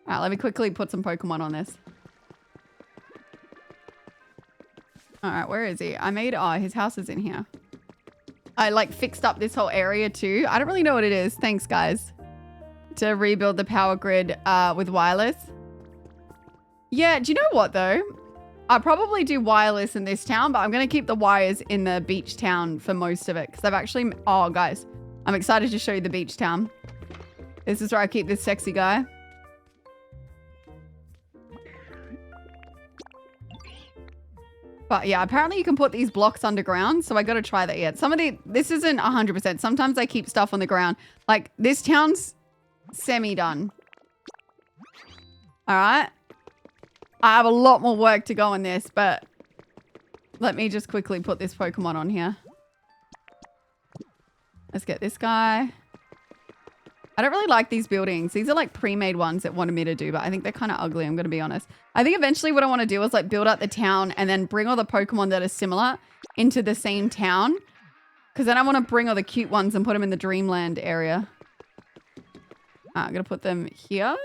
All right, let me quickly put some Pokemon on this. All right, where is he? I made, oh, his house is in here. I like fixed up this whole area too. I don't really know what it is. Thanks, guys. To rebuild the power grid with wireless. Yeah, do you know what though? I'll probably do wireless in this town, but I'm going to keep the wires in the beach town for most of it. Because I've actually... Oh, guys. I'm excited to show you the beach town. This is where I keep this sexy guy. But yeah, apparently you can put these blocks underground. So I got to try that yet. Some of the... This isn't 100%. Sometimes I keep stuff on the ground. Like, this town's semi-done. All right. I have a lot more work to go on this, but let me just quickly put this Pokemon on here. Let's get this guy. I don't really like these buildings. These are like pre-made ones that wanted me to do, but I think they're kind of ugly. I'm going to be honest. I think eventually what I want to do is like build up the town and then bring all the Pokemon that are similar into the same town. Because then I want to bring all the cute ones and put them in the Dreamland area. I'm going to put them here.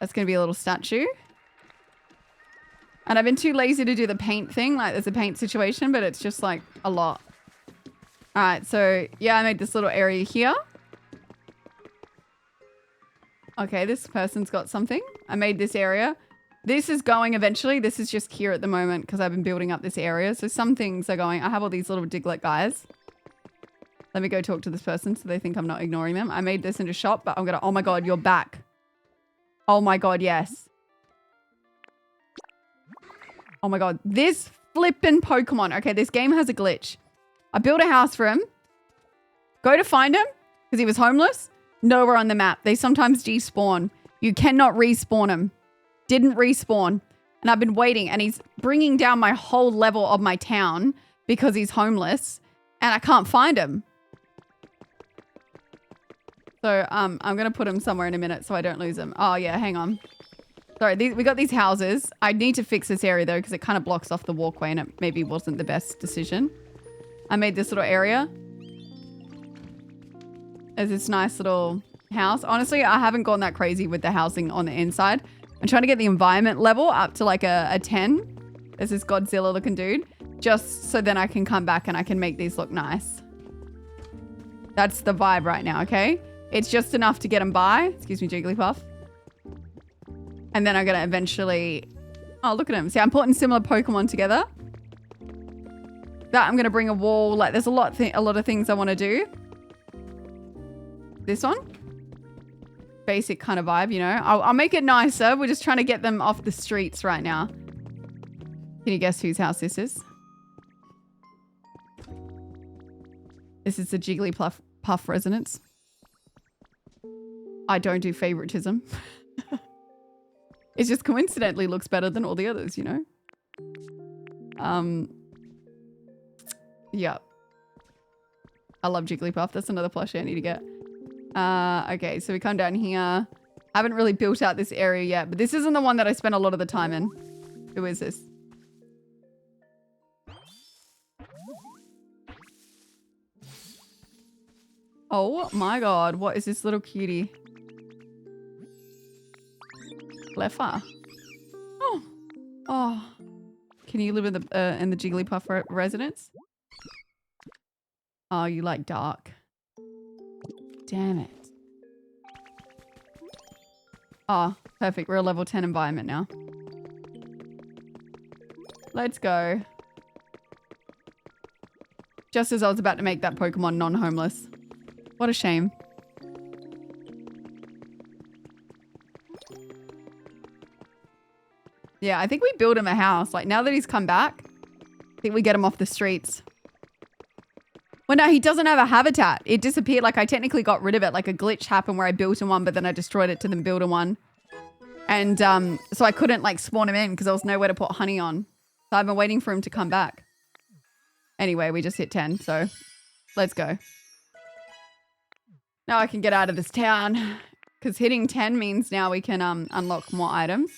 That's going to be a little statue. And I've been too lazy to do the paint thing. Like, there's a paint situation, but it's just, like, a lot. All right, so, yeah, I made this little area here. Okay, this person's got something. I made this area. This is going eventually. This is just here at the moment because I've been building up this area. So some things are going. I have all these little Diglett guys. Let me go talk to this person so they think I'm not ignoring them. I made this into a shop, but I'm going to... Oh, my God, you're back. Oh my God, yes. Oh my God, this flippin' Pokemon. Okay, this game has a glitch. I built a house for him. Go to find him because he was homeless. Nowhere on the map. They sometimes despawn. You cannot respawn him. Didn't respawn. And I've been waiting and he's bringing down my whole level of my town because he's homeless and I can't find him. So I'm going to put him somewhere in a minute so I don't lose him. Oh, yeah, hang on. Sorry, we got these houses. I need to fix this area, though, because it kind of blocks off the walkway and it maybe wasn't the best decision. I made this little area. There's this nice little house. Honestly, I haven't gone that crazy with the housing on the inside. I'm trying to get the environment level up to like a 10. There's this Godzilla looking dude. Just so then I can come back and I can make these look nice. That's the vibe right now, okay? It's just enough to get them by. Excuse me, Jigglypuff. And then I'm going to eventually... Oh, look at him. See, I'm putting similar Pokemon together. That I'm going to bring a wall. Like, there's a lot of things I want to do. This one. Basic kind of vibe, you know. I'll make it nicer. We're just trying to get them off the streets right now. Can you guess whose house this is? This is the Jigglypuff residence. I don't do favoritism. It just coincidentally looks better than all the others, you know? Yeah. I love Jigglypuff. That's another plushie I need to get. Okay, so we come down here. I haven't really built out this area yet, but this isn't the one that I spent a lot of the time in. Who is this? Oh my god, what is this little cutie? Leffa. Oh. Oh. Can you live in the Jigglypuff residence? Oh, you like dark. Damn it. Oh, perfect. We're a level 10 environment now. Let's go. Just as I was about to make that Pokemon non-homeless. What a shame. Yeah, I think we build him a house. Like, now that he's come back, I think we get him off the streets. Well, no, he doesn't have a habitat. It disappeared. Like, I technically got rid of it. Like, a glitch happened where I built him one, but then I destroyed it to then build him one. And so I couldn't, like, spawn him in because there was nowhere to put honey on. So I've been waiting for him to come back. Anyway, we just hit 10, so let's go. Now I can get out of this town because hitting 10 means now we can unlock more items.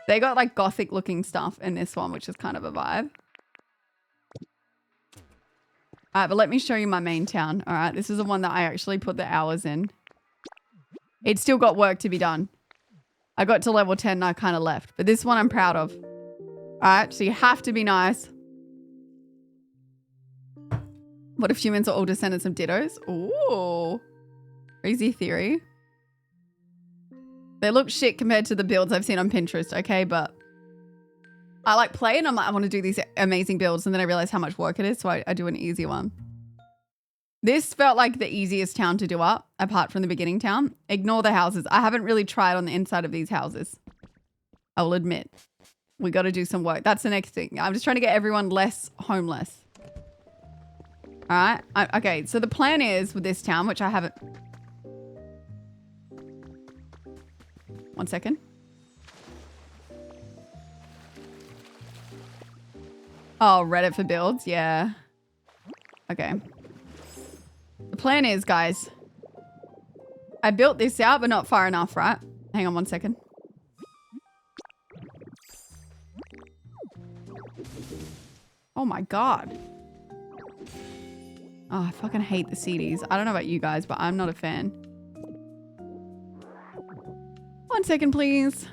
They got, like, gothic-looking stuff in this one, which is kind of a vibe. All right, but let me show you my main town. All right, this is the one that I actually put the hours in. It's still got work to be done. I got to level 10 and I kind of left. But this one I'm proud of. All right, so you have to be nice. What if humans are all descendants of Dittos? Ooh. Crazy theory. They look shit compared to the builds I've seen on Pinterest, okay? But I like play and I'm like, I want to do these amazing builds. And then I realize how much work it is. So I do an easy one. This felt like the easiest town to do up, apart from the beginning town. Ignore the houses. I haven't really tried on the inside of these houses. I will admit. We got to do some work. That's the next thing. I'm just trying to get everyone less homeless. All right. Okay. So the plan is with this town, which I haven't. One second. Oh, Reddit for builds. Yeah. Okay. The plan is, guys, I built this out, but not far enough, right? Hang on one second. Oh my God. Oh, I fucking hate the CDs. I don't know about you guys, but I'm not a fan. 1 second, please.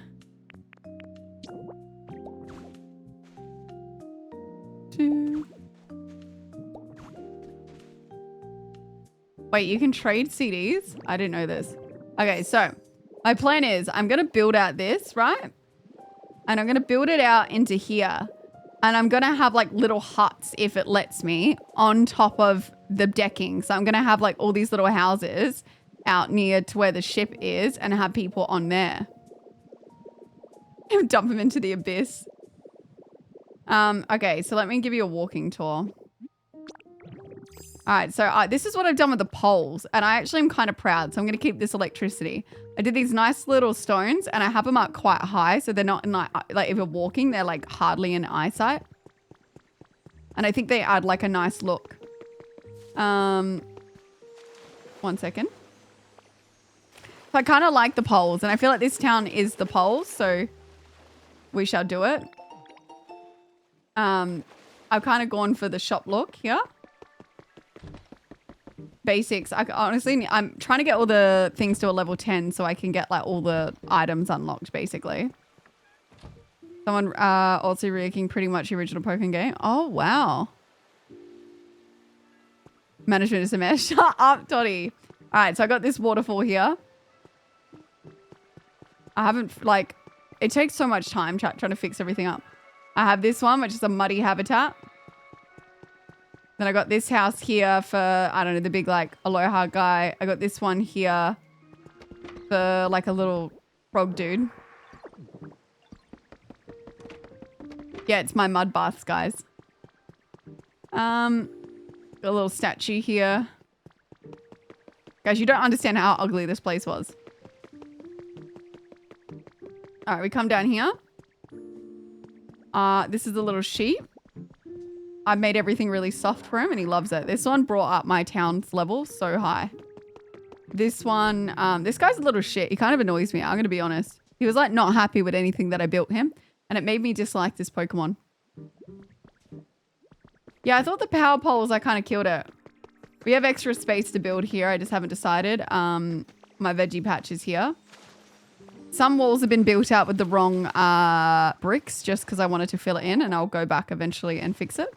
Wait, you can trade CDs? I didn't know this. Okay, so my plan is I'm going to build out this, right? And I'm going to build it out into here. And I'm going to have like little huts, if it lets me, on top of the decking. So I'm going to have like all these little houses out near to where the ship is and have people on there. Dump them into the abyss. Okay, so let me give you a walking tour. All right, so this is what I've done with the poles, and I actually am kind of proud, so I'm going to keep this electricity. I did these nice little stones, and I have them up quite high, so they're not in like if you're walking, they're like hardly in eyesight. And I think they add like a nice look. 1 second. So I kind of like the poles, and I feel like this town is the poles, so we shall do it. I've kind of gone for the shop look here. Basics. Honestly, I'm trying to get all the things to a level 10 so I can get like all the items unlocked, basically. Someone also reacting pretty much the original Pokemon game. Oh, wow. Management is a mess. Shut up, Toddy. All right, so I got this waterfall here. I haven't, like, it takes so much time trying to fix everything up. I have this one, which is a muddy habitat. Then I got this house here for, I don't know, the big, like, aloha guy. I got this one here for, like, a little frog dude. Yeah, it's my mud baths, guys. Got a little statue here. Guys, you don't understand how ugly this place was. All right, we come down here. This is a little sheep. I made everything really soft for him and he loves it. This one brought up my town's level so high. This one, this guy's a little shit. He kind of annoys me. I'm going to be honest. He was like not happy with anything that I built him and it made me dislike this Pokemon. Yeah, I thought the power poles, I kind of killed it. We have extra space to build here. I just haven't decided. My veggie patch is here. Some walls have been built out with the wrong bricks just because I wanted to fill it in, and I'll go back eventually and fix it.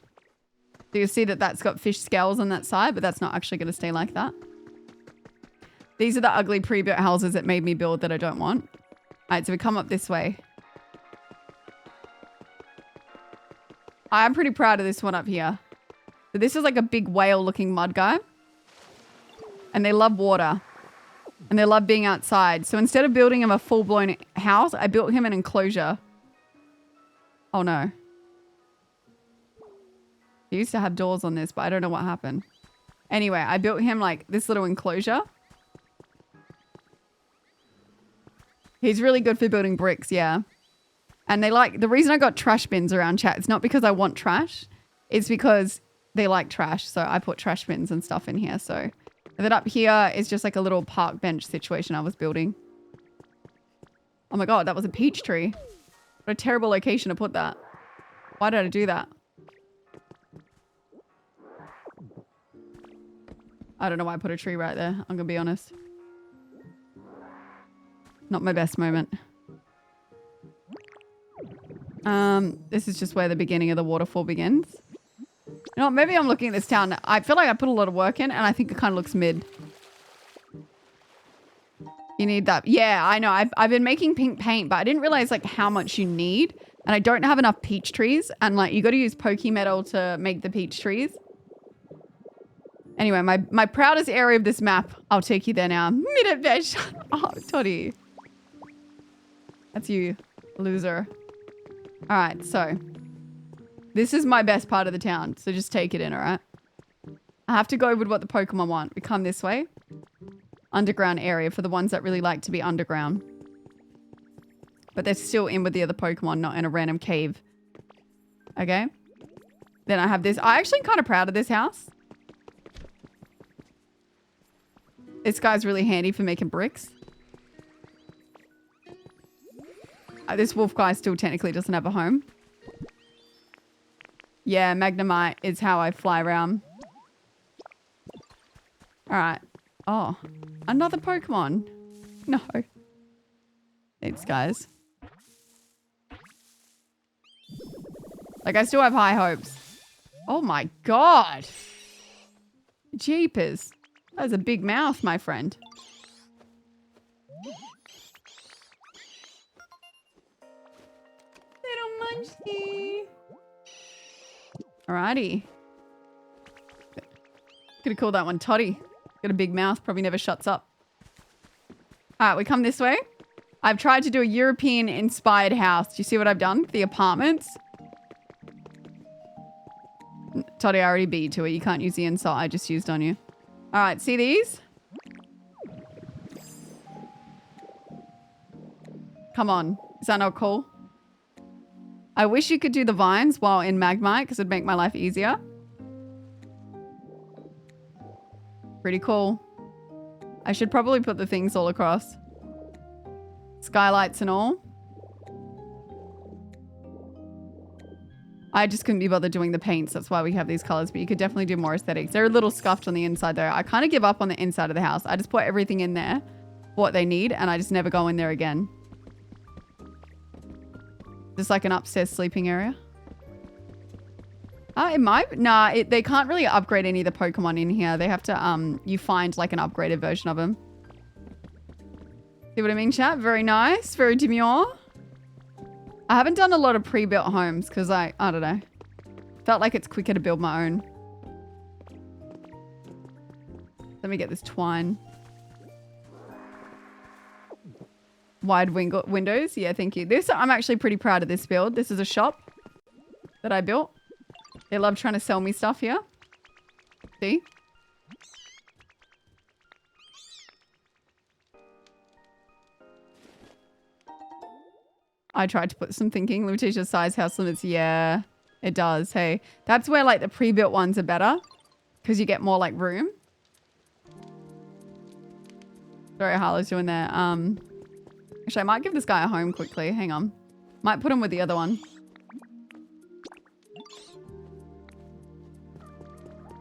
So you'll see that that's got fish scales on that side, but that's not actually going to stay like that. These are the ugly pre-built houses that made me build that I don't want. All right, so we come up this way. I'm pretty proud of this one up here. So this is like a big whale-looking mud guy. And they love water. And they love being outside. So instead of building him a full-blown house, I built him an enclosure. Oh, no. He used to have doors on this, but I don't know what happened. Anyway, I built him like this little enclosure. He's really good for building bricks, yeah. And they like, the reason I got trash bins around chat, it's not because I want trash. It's because they like trash. So I put trash bins and stuff in here. So and then up here is just like a little park bench situation I was building. Oh my God, that was a peach tree. What a terrible location to put that. Why did I do that? I don't know why I put a tree right there. I'm gonna be honest. Not my best moment. This is just where the beginning of the waterfall begins. You know what, maybe I'm looking at this town. I feel like I put a lot of work in and I think it kind of looks mid. You need that. Yeah, I know. I've been making pink paint, but I didn't realize like how much you need. And I don't have enough peach trees. And like you got to use pokey metal to make the peach trees. Anyway, my proudest area of this map. I'll take you there now. Minute veg. Oh, Toddy. That's you, loser. All right, so this is my best part of the town. So just take it in, all right? I have to go with what the Pokemon want. We come this way. Underground area for the ones that really like to be underground. But they're still in with the other Pokemon, not in a random cave. Okay. Then I have this. I'm actually kind of proud of this house. This guy's really handy for making bricks. This wolf guy still technically doesn't have a home. Yeah, Magnemite is how I fly around. Alright. Oh, another Pokemon. No. Thanks, guys. Like, I still have high hopes. Oh my God. Jeepers. That was a big mouth, my friend. Little munchie. Alrighty. Could have called that one Toddy. Got a big mouth, probably never shuts up. Alright, we come this way. I've tried to do a European-inspired house. Do you see what I've done? The apartments. Toddy, I already beat you to it. You can't use the insult I just used on you. Alright, see these? Come on. Is that not cool? I wish you could do the vines while in Magmite because it'd make my life easier. Pretty cool. I should probably put the things all across. Skylights and all. I just couldn't be bothered doing the paints. That's why we have these colors. But you could definitely do more aesthetics. They're a little scuffed on the inside though. I kind of give up on the inside of the house. I just put everything in there. What they need. And I just never go in there again. Just like an upstairs sleeping area. It might. Nah, they can't really upgrade any of the Pokemon in here. They have to, you find like an upgraded version of them. See what I mean, chat? Very nice. Very demure. I haven't done a lot of pre-built homes because I don't know. Felt like it's quicker to build my own. Let me get this twine. Wide windows. Yeah, thank you. I'm actually pretty proud of this build. This is a shop that I built. They love trying to sell me stuff here. See? I tried to put some thinking. Limitation size house limits. Yeah, it does. Hey, that's where like the pre-built ones are better because you get more like room. Sorry, Harlow's doing there. Actually, I might give this guy a home quickly. Hang on. Might put him with the other one.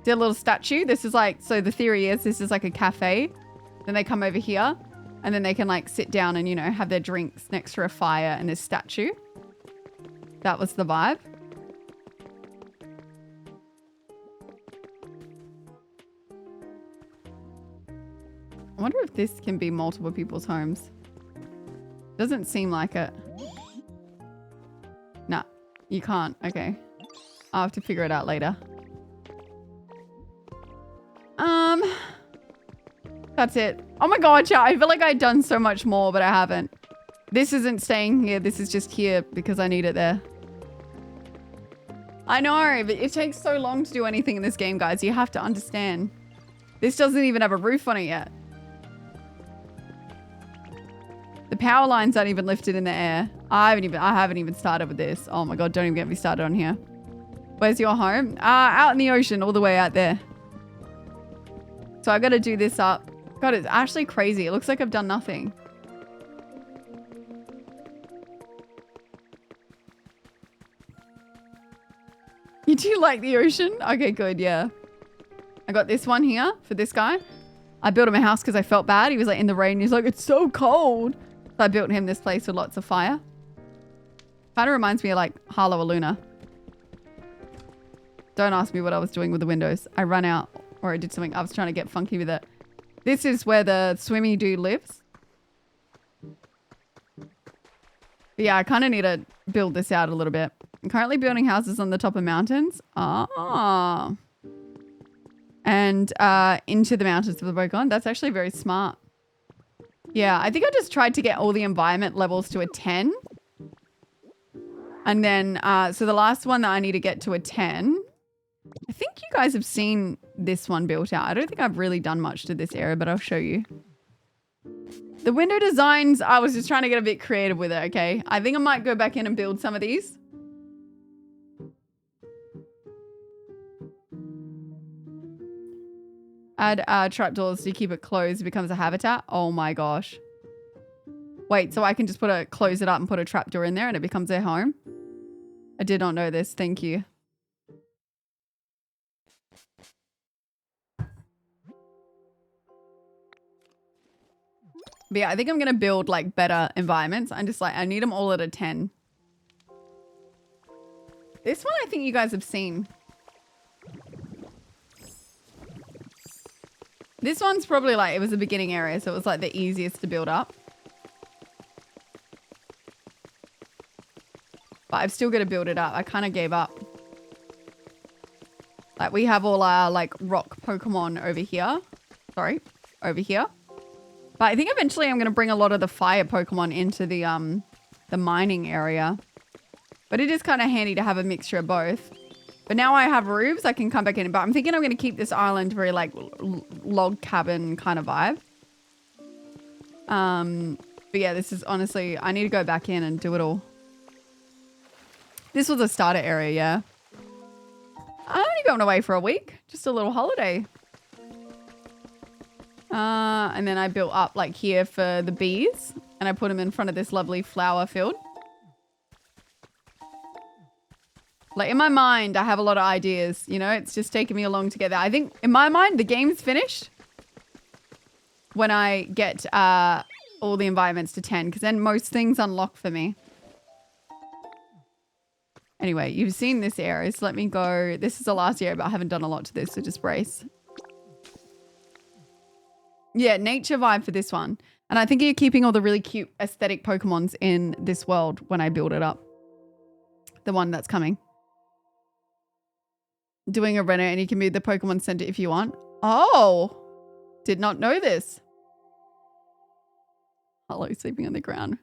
See a little statue? This is like, so the theory is this is like a cafe. Then they come over here and then they can like sit down and, you know, have their drinks next to a fire and this statue. That was the vibe. I wonder if this can be multiple people's homes. Doesn't seem like it. Nah, you can't. Okay. I'll have to figure it out later. That's it. Oh my god, chat. I feel like I'd done so much more, but I haven't. This isn't staying here. This is just here because I need it there. I know, but it takes so long to do anything in this game, guys. You have to understand. This doesn't even have a roof on it yet. The power lines aren't even lifted in the air. I haven't even started with this. Oh my god, don't even get me started on here. Where's your home? Out in the ocean, all the way out there. So I gotta do this up. God, it's actually crazy. It looks like I've done nothing. You do like the ocean? Okay, good, yeah. I got this one here for this guy. I built him a house because I felt bad. He was like in the rain. He's like, it's so cold. So I built him this place with lots of fire. Kind of reminds me of like Harlow or Luna. Don't ask me what I was doing with the windows. I ran out or I did something. I was trying to get funky with it. This is where the swimmy dude lives. But yeah, I kind of need to build this out a little bit. I'm currently building houses on the top of mountains. Ah. And into the mountains of the Pokemon. That's actually very smart. Yeah, I think I just tried to get all the environment levels to a 10. And then, so the last one that I need to get to a 10. I think you guys have seen this one built out. I don't think I've really done much to this area, but I'll show you. The window designs, I was just trying to get a bit creative with it, okay? I think I might go back in and build some of these. Add trapdoors to keep it closed. It becomes a habitat. Oh my gosh. Wait, so I can just close it up and put a trapdoor in there and it becomes their home? I did not know this. Thank you. But yeah, I think I'm going to build like better environments. I'm just like, I need them all at a 10. This one I think you guys have seen. This one's probably like, it was a beginning area, so it was like the easiest to build up. But I've still got to build it up. I kind of gave up. Like we have all our like rock Pokemon over here. Sorry, over here. But I think eventually I'm going to bring a lot of the fire Pokemon into the mining area. But it is kind of handy to have a mixture of both. But now I have roofs, I can come back in. But I'm thinking I'm going to keep this island very like log cabin kind of vibe. But yeah, this is honestly, I need to go back in and do it all. This was a starter area, yeah. I'm only going away for a week. Just a little holiday. And then I built up like here for the bees. And I put them in front of this lovely flower field. Like in my mind, I have a lot of ideas. You know, it's just taking me along to get there. I think in my mind, the game's finished. When I get all the environments to 10. Because then most things unlock for me. Anyway, you've seen this area. So let me go. This is the last area, but I haven't done a lot to this. So just brace. Yeah, nature vibe for this one. And I think you're keeping all the really cute aesthetic Pokemons in this world when I build it up. The one that's coming. Doing a reno and you can move the Pokemon Center if you want. Oh, did not know this. Hello, sleeping on the ground.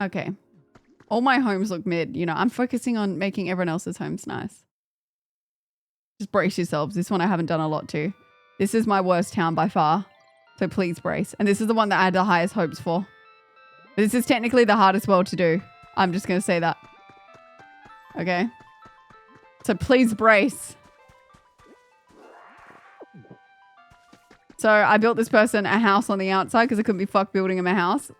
Okay. All my homes look mid. You know, I'm focusing on making everyone else's homes nice. Just brace yourselves. This one I haven't done a lot to. This is my worst town by far. So please brace. And this is the one that I had the highest hopes for. This is technically the hardest world to do. I'm just going to say that. Okay. So please brace. So I built this person a house on the outside because I couldn't be fucked building him a house.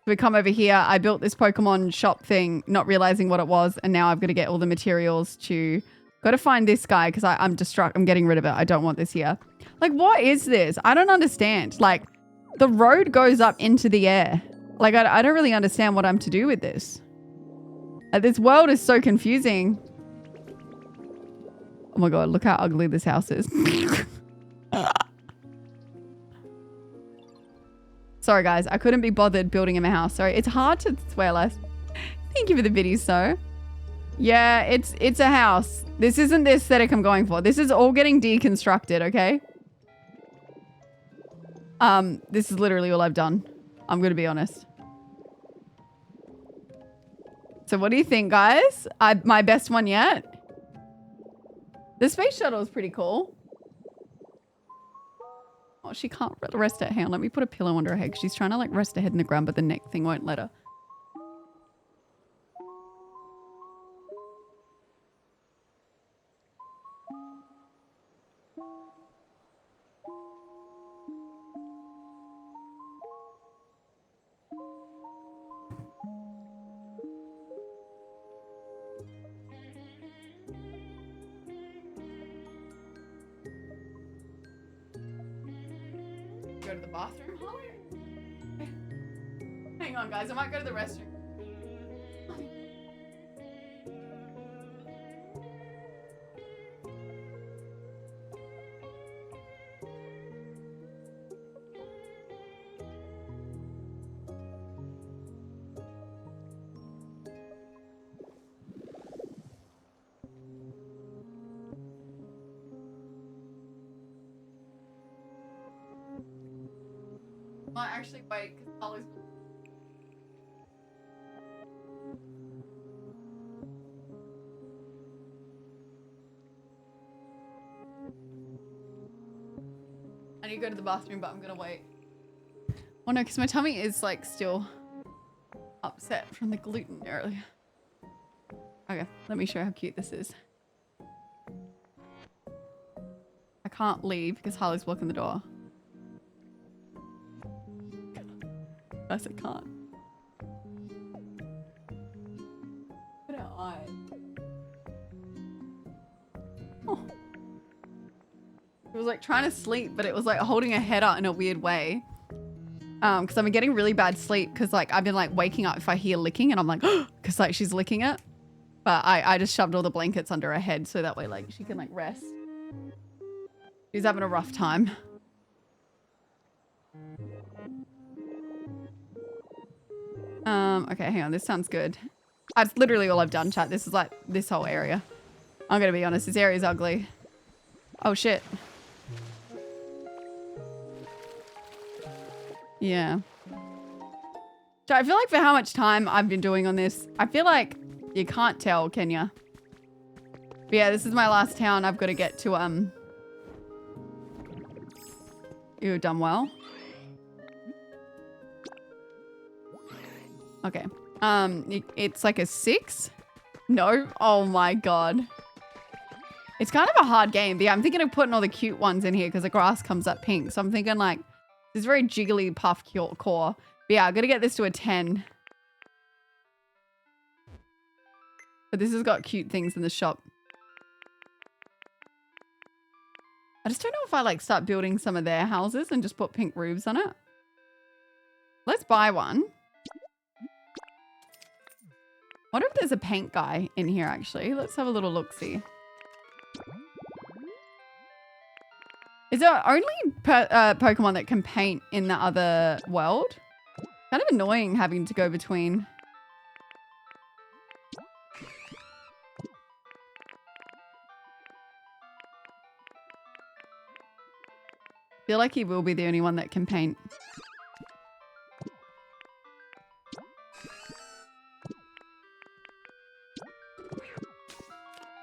We come over here. I built this Pokemon shop thing, not realizing what it was. And now I've got to get all the materials to... Got to find this guy because I'm distraught. I'm getting rid of it. I don't want this here. Like, what is this? I don't understand. Like, the road goes up into the air. Like, I don't really understand what I'm to do with this. This world is so confusing. Oh my God, look how ugly this house is. Sorry guys, I couldn't be bothered building him a house. Sorry, it's hard to swear less. Thank you for the biddies, so. Yeah, it's a house. This isn't the aesthetic I'm going for. This is all getting deconstructed, okay? This is literally all I've done. I'm gonna be honest. So what do you think, guys? My best one yet? The space shuttle is pretty cool. Oh, she can't rest her. Hang on, let me put a pillow under her head. She's trying to like rest her head in the ground, but the neck thing won't let her. Go to the bathroom, Holly? Hang on, guys. I might go to the restroom. Might actually wait because Holly's. I need to go to the bathroom, but I'm gonna wait. Oh no, because my tummy is like still upset from the gluten earlier. Okay, let me show how cute this is. I can't leave because Harley's blocking the door. Yes, I can't. Look at her eyes. Oh. It was like trying to sleep, but it was like holding her head out in a weird way. Because I've been getting really bad sleep because like I've been like waking up if I hear licking and I'm like, because like she's licking it. But I just shoved all the blankets under her head so that way like she can like rest. She's having a rough time. Okay, hang on. This sounds good. That's literally all I've done, chat. This is like this whole area. I'm gonna be honest. This area is ugly. Oh, shit. Yeah. So I feel like for how much time I've been doing on this, I feel like you can't tell, can ya? But yeah, this is my last town. I've got to get to, You've done well. Okay. It's like a 6? No? Oh my god. It's kind of a hard game. But yeah, I'm thinking of putting all the cute ones in here because the grass comes up pink. So I'm thinking like, this very jiggly puff core. But yeah, I'm going to get this to a 10. But this has got cute things in the shop. I just don't know if I like start building some of their houses and just put pink roofs on it. Let's buy one. Wonder if there's a paint guy in here actually. Let's have a little look-see. Is there only Pokemon that can paint in the other world? Kind of annoying having to go between. Feel like he will be the only one that can paint.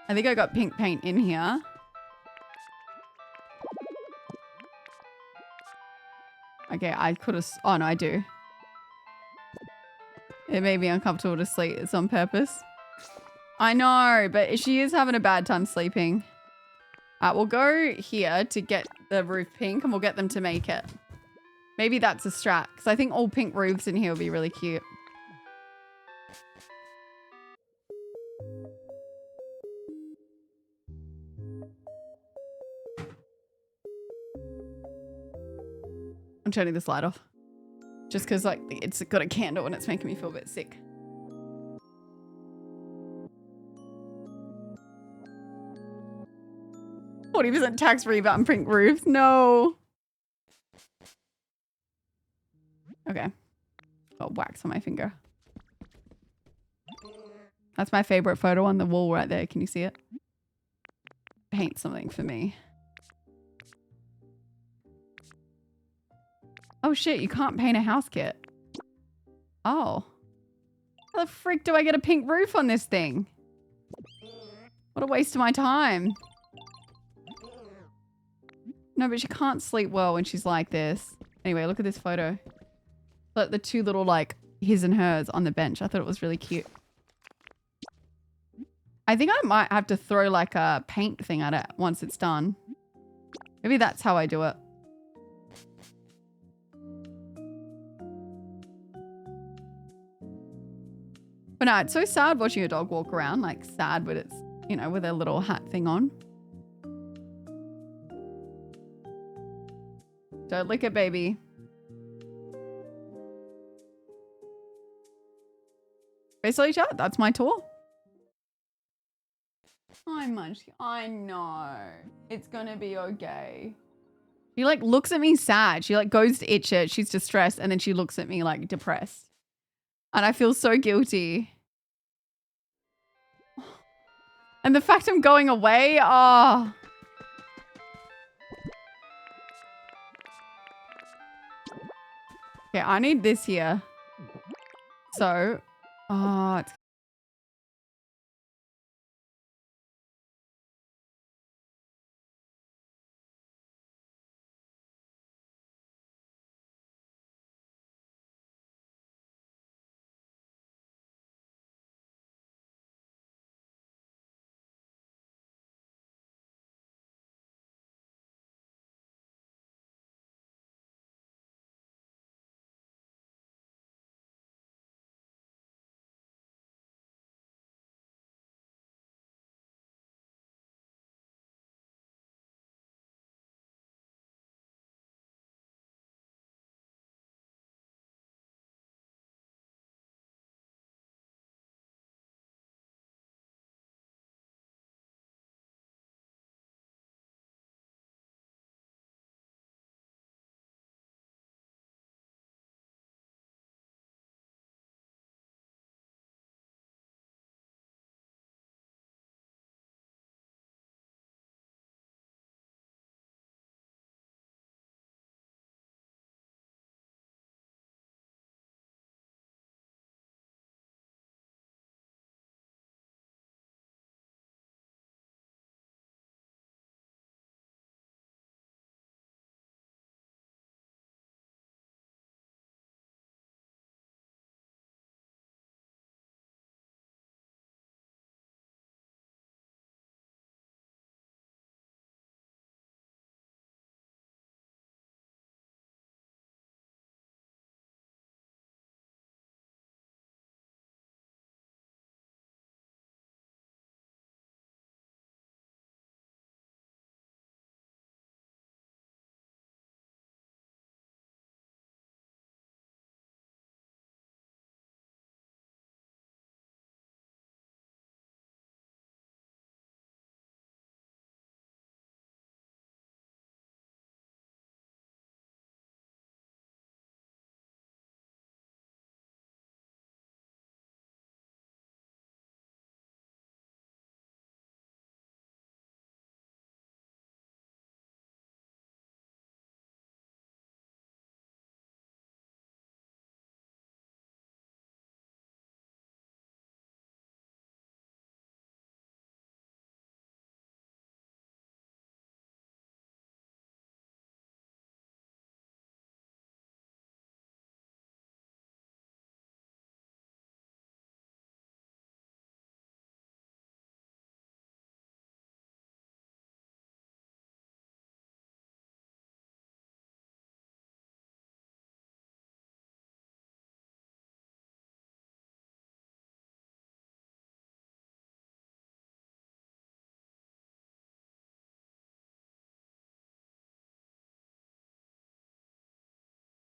I think I got pink paint in here. Okay, I could have... Oh, no, I do. It made me uncomfortable to sleep. It's on purpose. I know, but she is having a bad time sleeping. We'll go here to get the roof pink and we'll get them to make it. Maybe that's a strat. Because I think all pink roofs in here will be really cute. I'm turning this light off. Just because like it's got a candle and it's making me feel a bit sick. %40 tax rebate on pink roofs. No. Okay. Got wax on my finger. That's my favorite photo on the wall right there. Can you see it? Paint something for me. Oh shit, you can't paint a house kit. Oh. How the frick do I get a pink roof on this thing? What a waste of my time. No, but she can't sleep well when she's like this. Anyway, look at this photo. Like the two little like his and hers on the bench. I thought it was really cute. I think I might have to throw like a paint thing at it once it's done. Maybe that's how I do it. But no, it's so sad watching a dog walk around, like sad, but it's, you know, with a little hat thing on. Don't lick it, baby. Basically, chat, that's my tour. Hi, Munchkin. I know. It's gonna be okay. She like looks at me sad. She like goes to itch it. She's distressed. And then she looks at me like depressed. And I feel so guilty. And the fact I'm going away, oh. Okay, I need this here. So, oh, it's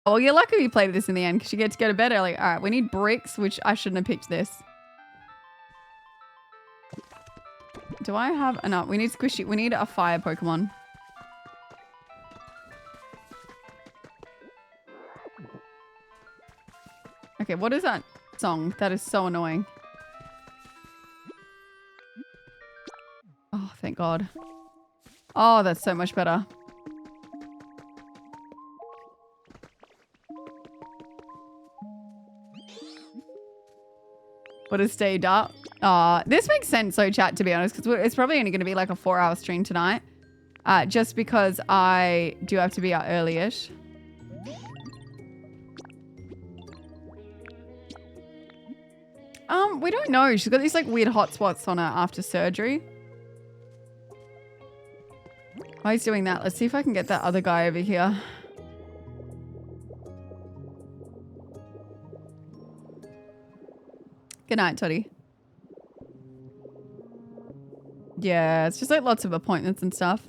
Well, you're lucky we played this in the end because you get to go to bed early. All right, we need bricks, which I shouldn't have picked this. Do I have enough? We need squishy. We need a fire Pokemon. Okay, what is that song? That is so annoying. Oh, thank God. Oh, that's so much better. What is stayed up? This makes sense, so chat, to be honest, because it's probably only going to be like a 4-hour stream tonight. Just because I do have to be out early-ish. We don't know. She's got these like weird hot spots on her after surgery. While he's doing that, let's see if I can get that other guy over here. Good night, Toddy. Yeah, it's just like lots of appointments and stuff.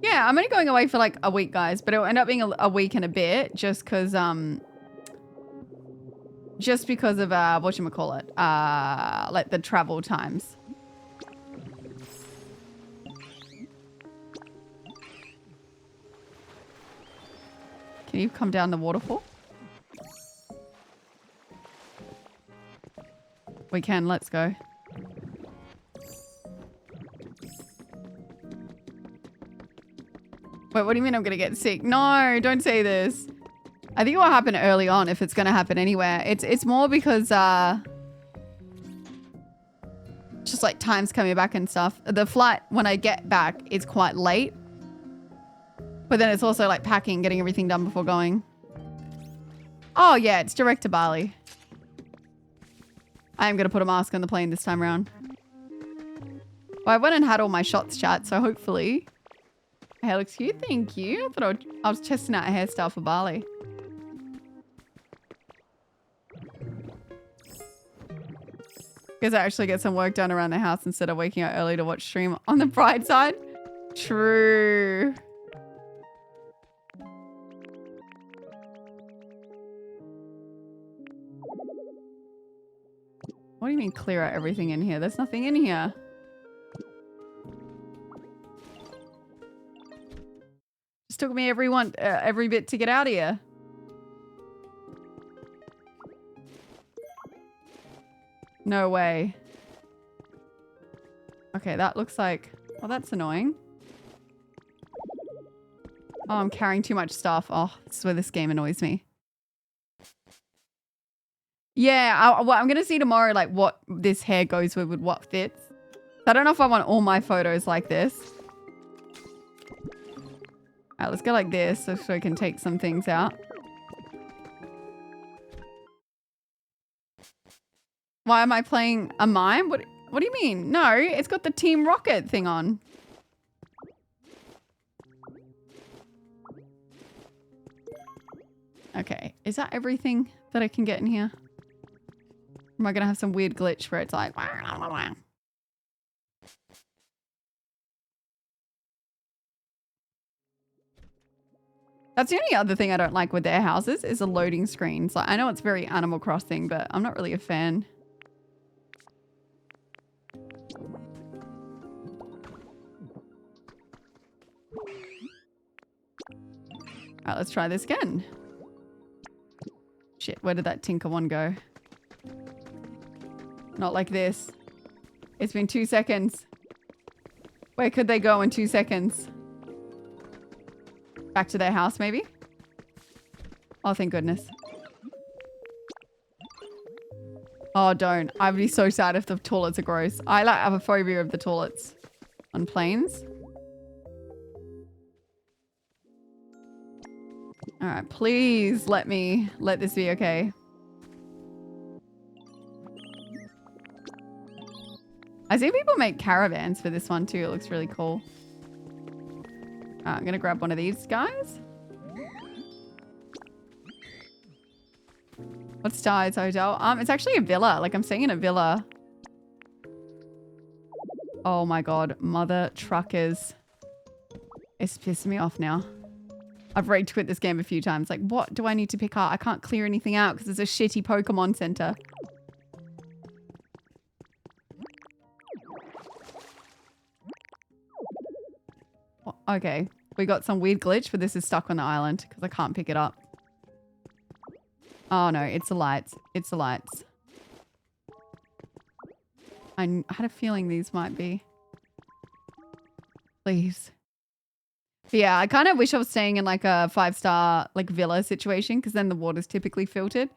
Yeah, I'm only going away for like a week, guys, but it'll end up being a week and a bit just because of whatchamacallit, like the travel times. Can you come down the waterfall? We can, let's go. Wait, what do you mean I'm gonna get sick? No, don't say this. I think it will happen early on if it's gonna happen anywhere. It's more because just like time's coming back and stuff. The flight when I get back is quite late. But then it's also like packing, getting everything done before going. Oh yeah, it's direct to Bali. I am going to put a mask on the plane this time around. Well, I went and had all my shots, chat, so hopefully... Hair looks cute, thank you. I thought I was testing out a hairstyle for Bali. Because I actually get some work done around the house instead of waking up early to watch stream on the bright side. True. What do you mean clear out everything in here? There's nothing in here. Just took me every bit to get out of here. No way. Okay, that looks like... Oh, that's annoying. Oh, I'm carrying too much stuff. Oh, this is where this game annoys me. Yeah, I'm going to see tomorrow, like, what this hair goes with what fits. I don't know if I want all my photos like this. All right, let's go like this so we can take some things out. Why am I playing a mime? What do you mean? No, it's got the Team Rocket thing on. Okay, is that everything that I can get in here? Am I going to have some weird glitch where it's like... That's the only other thing I don't like with their houses is the loading screens. Like, I know it's very Animal Crossing, but I'm not really a fan. Alright, let's try this again. Shit, where did that Tinker one go? Not like this. It's been 2 seconds. Where could they go in 2 seconds? Back to their house, maybe? Oh, thank goodness. Oh, don't. I'd be so sad if the toilets are gross. I have a phobia of the toilets on planes. All right, please let this be okay. I see people make caravans for this one too. It looks really cool. I'm going to grab one of these guys. What's Star's Hotel? It's actually a villa. Like, I'm staying in a villa. Oh my god. Mother truckers. It's pissing me off now. I've rage quit this game a few times. Like, what do I need to pick up? I can't clear anything out because there's a shitty Pokemon Center. Okay, we got some weird glitch, but this is stuck on the island because I can't pick it up. Oh no, it's the lights. It's the lights. I had a feeling these might be. Please. But yeah, I kind of wish I was staying in like a 5-star like villa situation because then the water's typically filtered.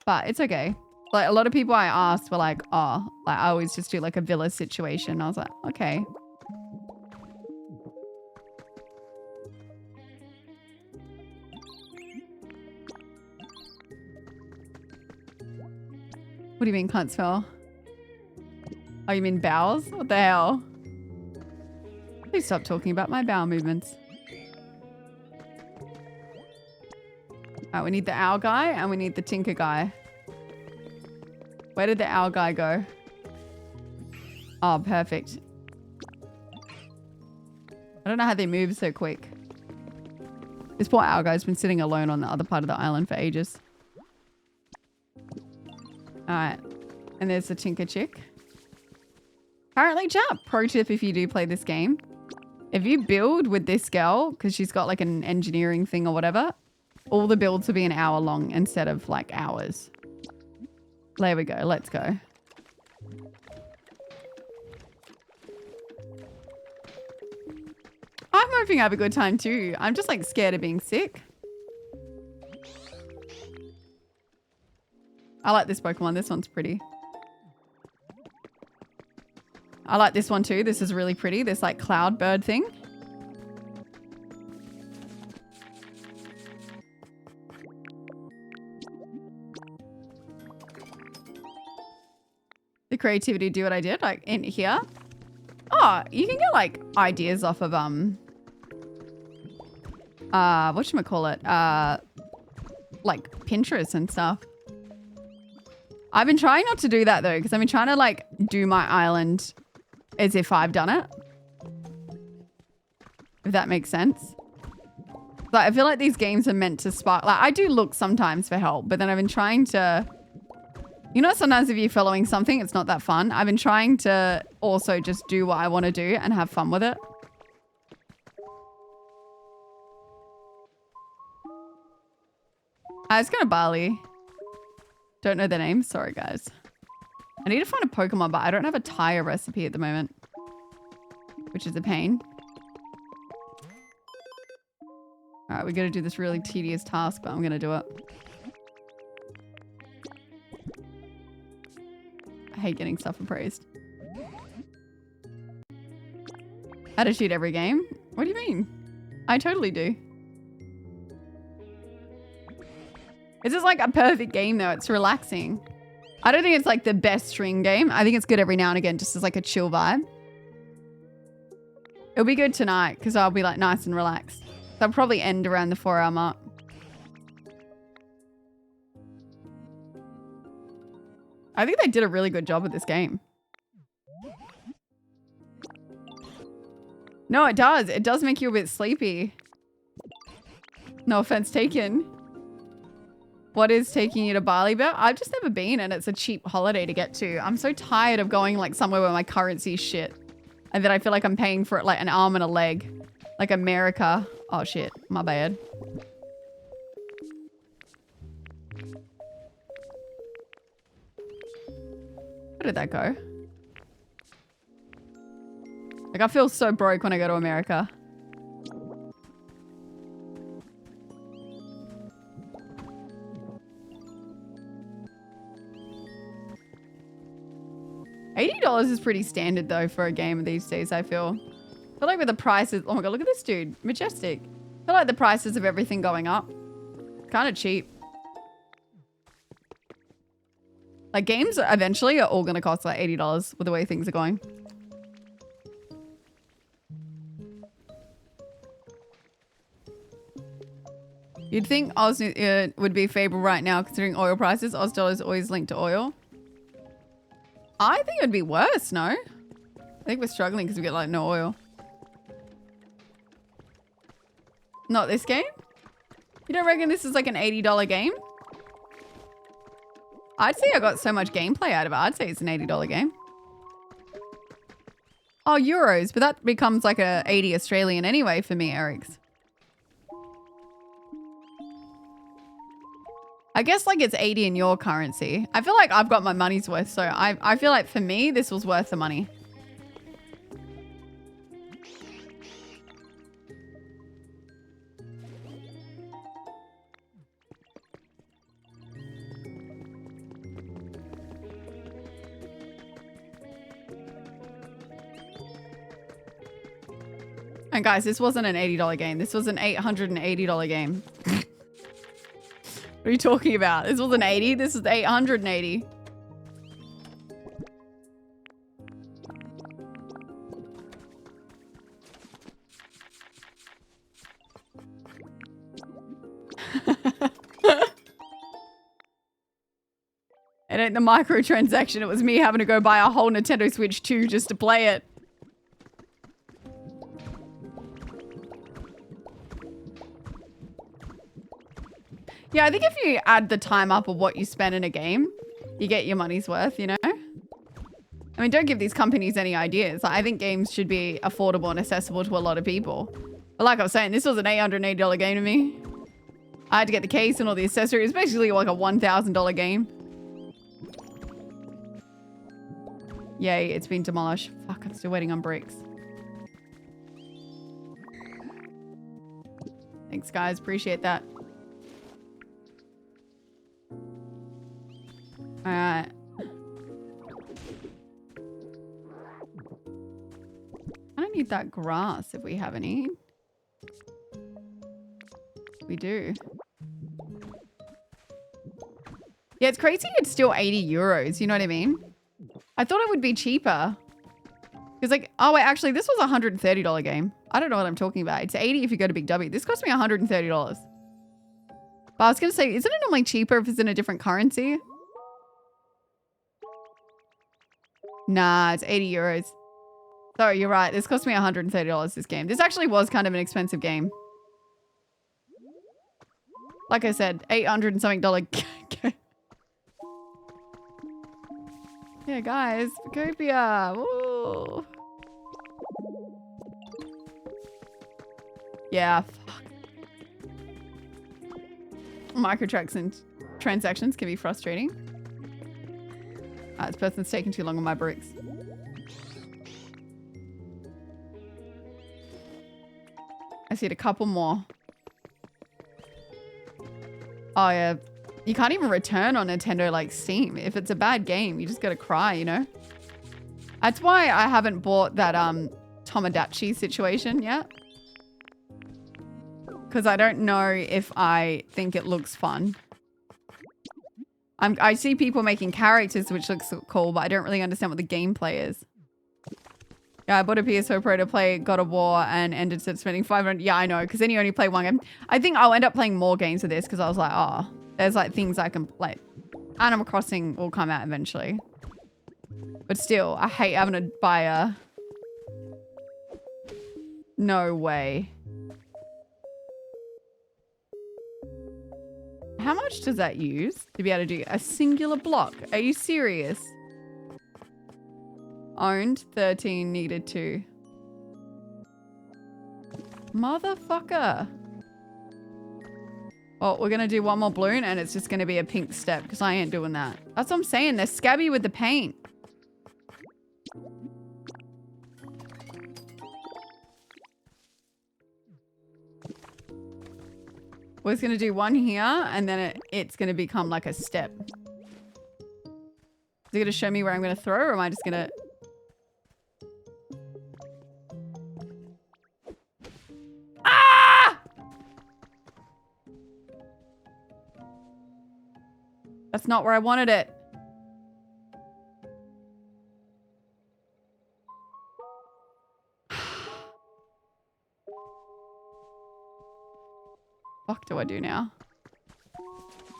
But it's okay. Like a lot of people I asked were like, oh, like I always just do like a villa situation. I was like, okay. What do you mean Huntsville? Oh, you mean bowels? What the hell? Please stop talking about my bowel movements. Alright, we need the owl guy and we need the tinker guy. Where did the owl guy go? Oh, perfect. I don't know how they move so quick. This poor owl guy's been sitting alone on the other part of the island for ages. Alright. And there's the tinker chick. Apparently, chat, pro tip if you do play this game. If you build with this girl, because she's got like an engineering thing or whatever, all the builds will be an hour long instead of like hours. There we go. Let's go. I'm hoping I have a good time too. I'm just like scared of being sick. I like this Pokemon. This one's pretty. I like this one too. This is really pretty. This like cloud bird thing. The creativity to do what I did, like in here. Oh, you can get like ideas off of whatchamacallit? Like Pinterest and stuff. I've been trying not to do that though, because I've been trying to like do my island as if I've done it. If that makes sense. Like I feel like these games are meant to spark, like I do look sometimes for help, but then I've been trying to, you know, sometimes if you're following something, it's not that fun. I've been trying to also just do what I want to do and have fun with it. I was going to Bali. Don't know their names. Sorry, guys. I need to find a Pokemon, but I don't have a tire recipe at the moment, which is a pain. All right, we got to do this really tedious task, but I'm going to do it. I hate getting stuff appraised. How to shoot every game? What do you mean? I totally do. This is like a perfect game though. It's relaxing. I don't think it's like the best string game. I think it's good every now and again, just as like a chill vibe. It'll be good tonight because I'll be like nice and relaxed. So I'll probably end around the 4-hour mark. I think they did a really good job with this game. No, it does. It does make you a bit sleepy. No offense taken. What is taking you to Bali, Belle? I've just never been and it's a cheap holiday to get to. I'm so tired of going like somewhere where my currency's shit. And then I feel like I'm paying for it like an arm and a leg. Like America. Oh shit, my bad. Where did that go? Like I feel so broke when I go to America. $80 is pretty standard though for a game these days, I feel. I feel like with the prices, oh my god, look at this dude, majestic. I feel like the prices of everything going up, kind of cheap. Like games eventually are all going to cost like $80 with the way things are going. You'd think Oz would be favorable right now considering oil prices. Oz dollar is always linked to oil. I think it'd be worse, no? I think we're struggling because we get like no oil. Not this game? You don't reckon this is like an $80 game? I'd say I got so much gameplay out of it. I'd say it's an $80 game. Oh, euros, but that becomes like a 80 Australian anyway for me, Eric's. I guess like it's 80 in your currency. I feel like I've got my money's worth, so I feel like for me, this was worth the money. And guys, this wasn't an $80 game. This was an $880 game. What are you talking about? This wasn't 80. This is 880. It ain't the microtransaction. It was me having to go buy a whole Nintendo Switch 2 just to play it. Yeah, I think if you add the time up of what you spend in a game, you get your money's worth, you know? I mean, don't give these companies any ideas. I think games should be affordable and accessible to a lot of people. But like I was saying, this was an $880 game to me. I had to get the case and all the accessories. Basically like a $1,000 game. Yay, it's been demolished. Fuck, I'm still waiting on bricks. Thanks, guys. Appreciate that. Alright. I don't need that grass if we have any. We do. Yeah, it's crazy it's still 80 euros. You know what I mean? I thought it would be cheaper. Because like, oh wait, actually this was a $130 game. I don't know what I'm talking about. It's 80 if you go to Big W. This cost me $130. But I was going to say, isn't it normally cheaper if it's in a different currency? Nah, it's 80 euros. Sorry, you're right. This cost me $130 this game. This actually was kind of an expensive game. Like I said, $800 and something game. Yeah, guys. Photopia. Woo. Yeah, fuck. Microtransactions can be frustrating. This person's taking too long on my bricks. I see a couple more. Oh yeah. You can't even return on Nintendo like Steam. If it's a bad game, you just gotta cry, you know? That's why I haven't bought that Tomodachi situation yet. Because I don't know if I think it looks fun. I see people making characters which looks cool, but I don't really understand what the gameplay is. Yeah, I bought a PS4 Pro to play God of War and ended up spending $500. Yeah, I know, because then you only play one game. I think I'll end up playing more games of this because I was like, oh, there's like things I can play. Animal Crossing will come out eventually. But still, I hate having to buy a... No way. How much does that use to be able to do a singular block? Are you serious? Owned 13, needed 2. Motherfucker. Well, we're going to do one more balloon and it's just going to be a pink step because I ain't doing that. That's what I'm saying. They're scabby with the paint. We're just going to do one here and then it's going to become like a step. Is it going to show me where I'm going to throw or am I just going to... Ah! That's not where I wanted it. Fuck do I do now?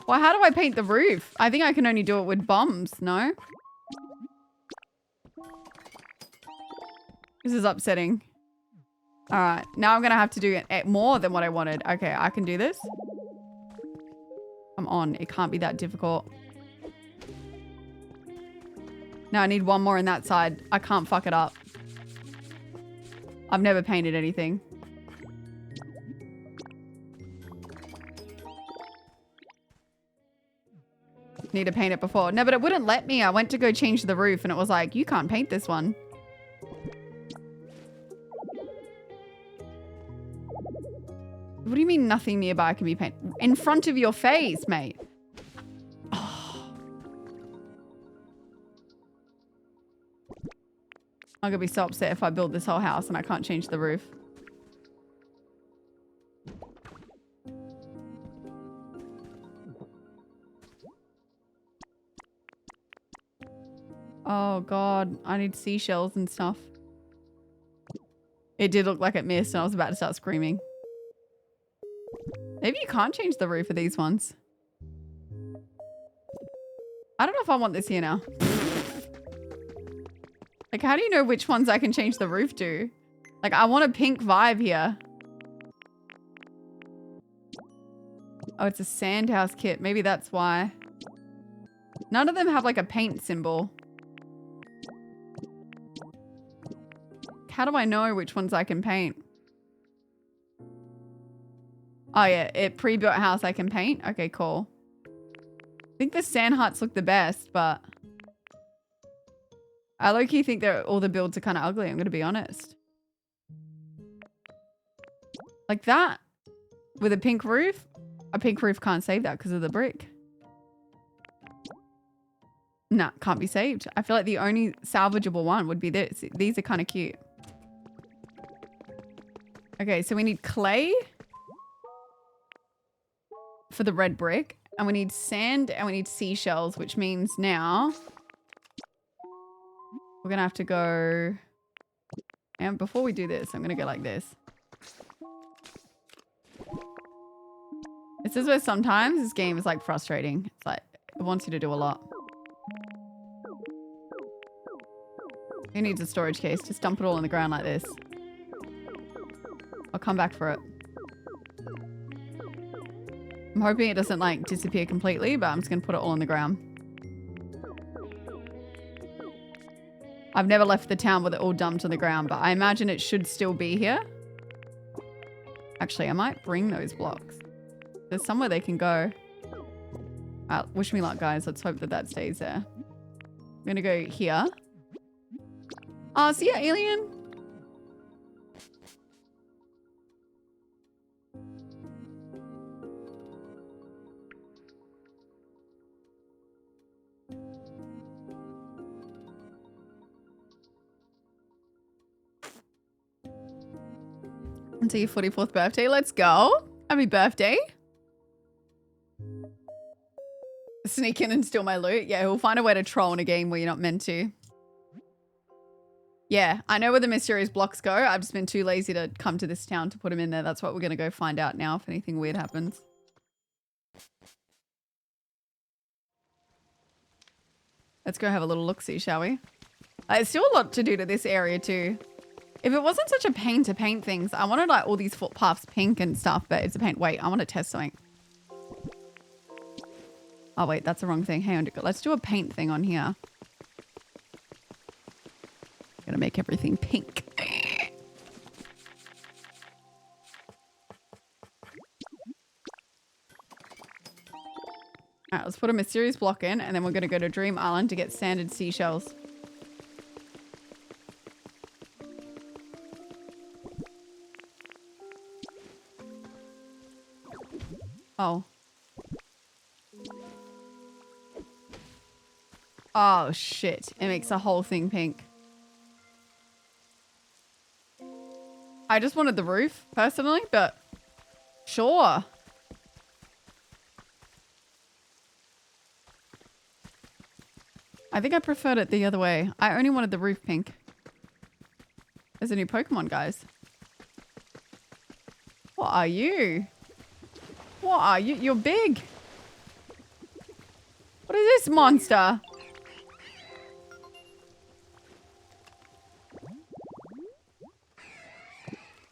Well, how do I paint the roof? I think I can only do it with bombs, no? This is upsetting. All right, now I'm gonna have to do it more than what I wanted. Okay, I can do this. Come on, it can't be that difficult. Now I need one more on that side. I can't fuck it up. I've never painted anything. Need to paint it before. No, but it wouldn't let me. I went to go change the roof and it was like, you can't paint this one. What do you mean nothing nearby can be painted? In front of your face, mate. Oh. I'm gonna be so upset if I build this whole house and I can't change the roof. Oh god, I need seashells and stuff. It did look like it missed and I was about to start screaming. Maybe you can't change the roof of these ones. I don't know if I want this here now. Like, how do you know which ones I can change the roof to? Like, I want a pink vibe here. Oh, it's a sandhouse kit. Maybe that's why. None of them have like a paint symbol. How do I know which ones I can paint? Oh yeah, it pre-built house I can paint. Okay, cool. I think the sand huts look the best, but I low-key think that all the builds are kind of ugly, I'm gonna be honest. Like that with a pink roof can't save that because of the brick. Nah, can't be saved. I feel like the only salvageable one would be this. These are kind of cute. Okay, so we need clay for the red brick, and we need sand and we need seashells, which means now we're gonna have to go, and before we do this, I'm gonna go like this. This is where sometimes this game is like frustrating. It's like, it wants you to do a lot. Who needs a storage case? Just dump it all on the ground like this. I'll come back for it. I'm hoping it doesn't like disappear completely, but I'm just gonna put it all on the ground. I've never left the town with it all dumped on the ground, but I imagine it should still be here. Actually, I might bring those blocks. There's somewhere they can go. Wish me luck, guys. Let's hope that that stays there. I'm gonna go here. Oh, see ya, alien. Until your 44th birthday. Let's go. Happy birthday. Sneak in and steal my loot. Yeah, we'll find a way to troll in a game where you're not meant to. Yeah, I know where the mysterious blocks go. I've just been too lazy to come to this town to put them in there. That's what we're going to go find out now if anything weird happens. Let's go have a little look-see, shall we? There's still a lot to do to this area too. If it wasn't such a pain to paint things, I wanted like all these footpaths pink and stuff, but it's a pain. Wait, I want to test something. Oh wait, that's the wrong thing. Hang on, let's do a paint thing on here. Gonna make everything pink. Alright, let's put a mysterious block in and then we're gonna go to Dream Island to get sanded seashells. Oh. Oh shit, it makes the whole thing pink. I just wanted the roof, personally, but sure. I think I preferred it the other way. I only wanted the roof pink. There's a new Pokemon, guys. What are you? What are you? You're big. What is this monster?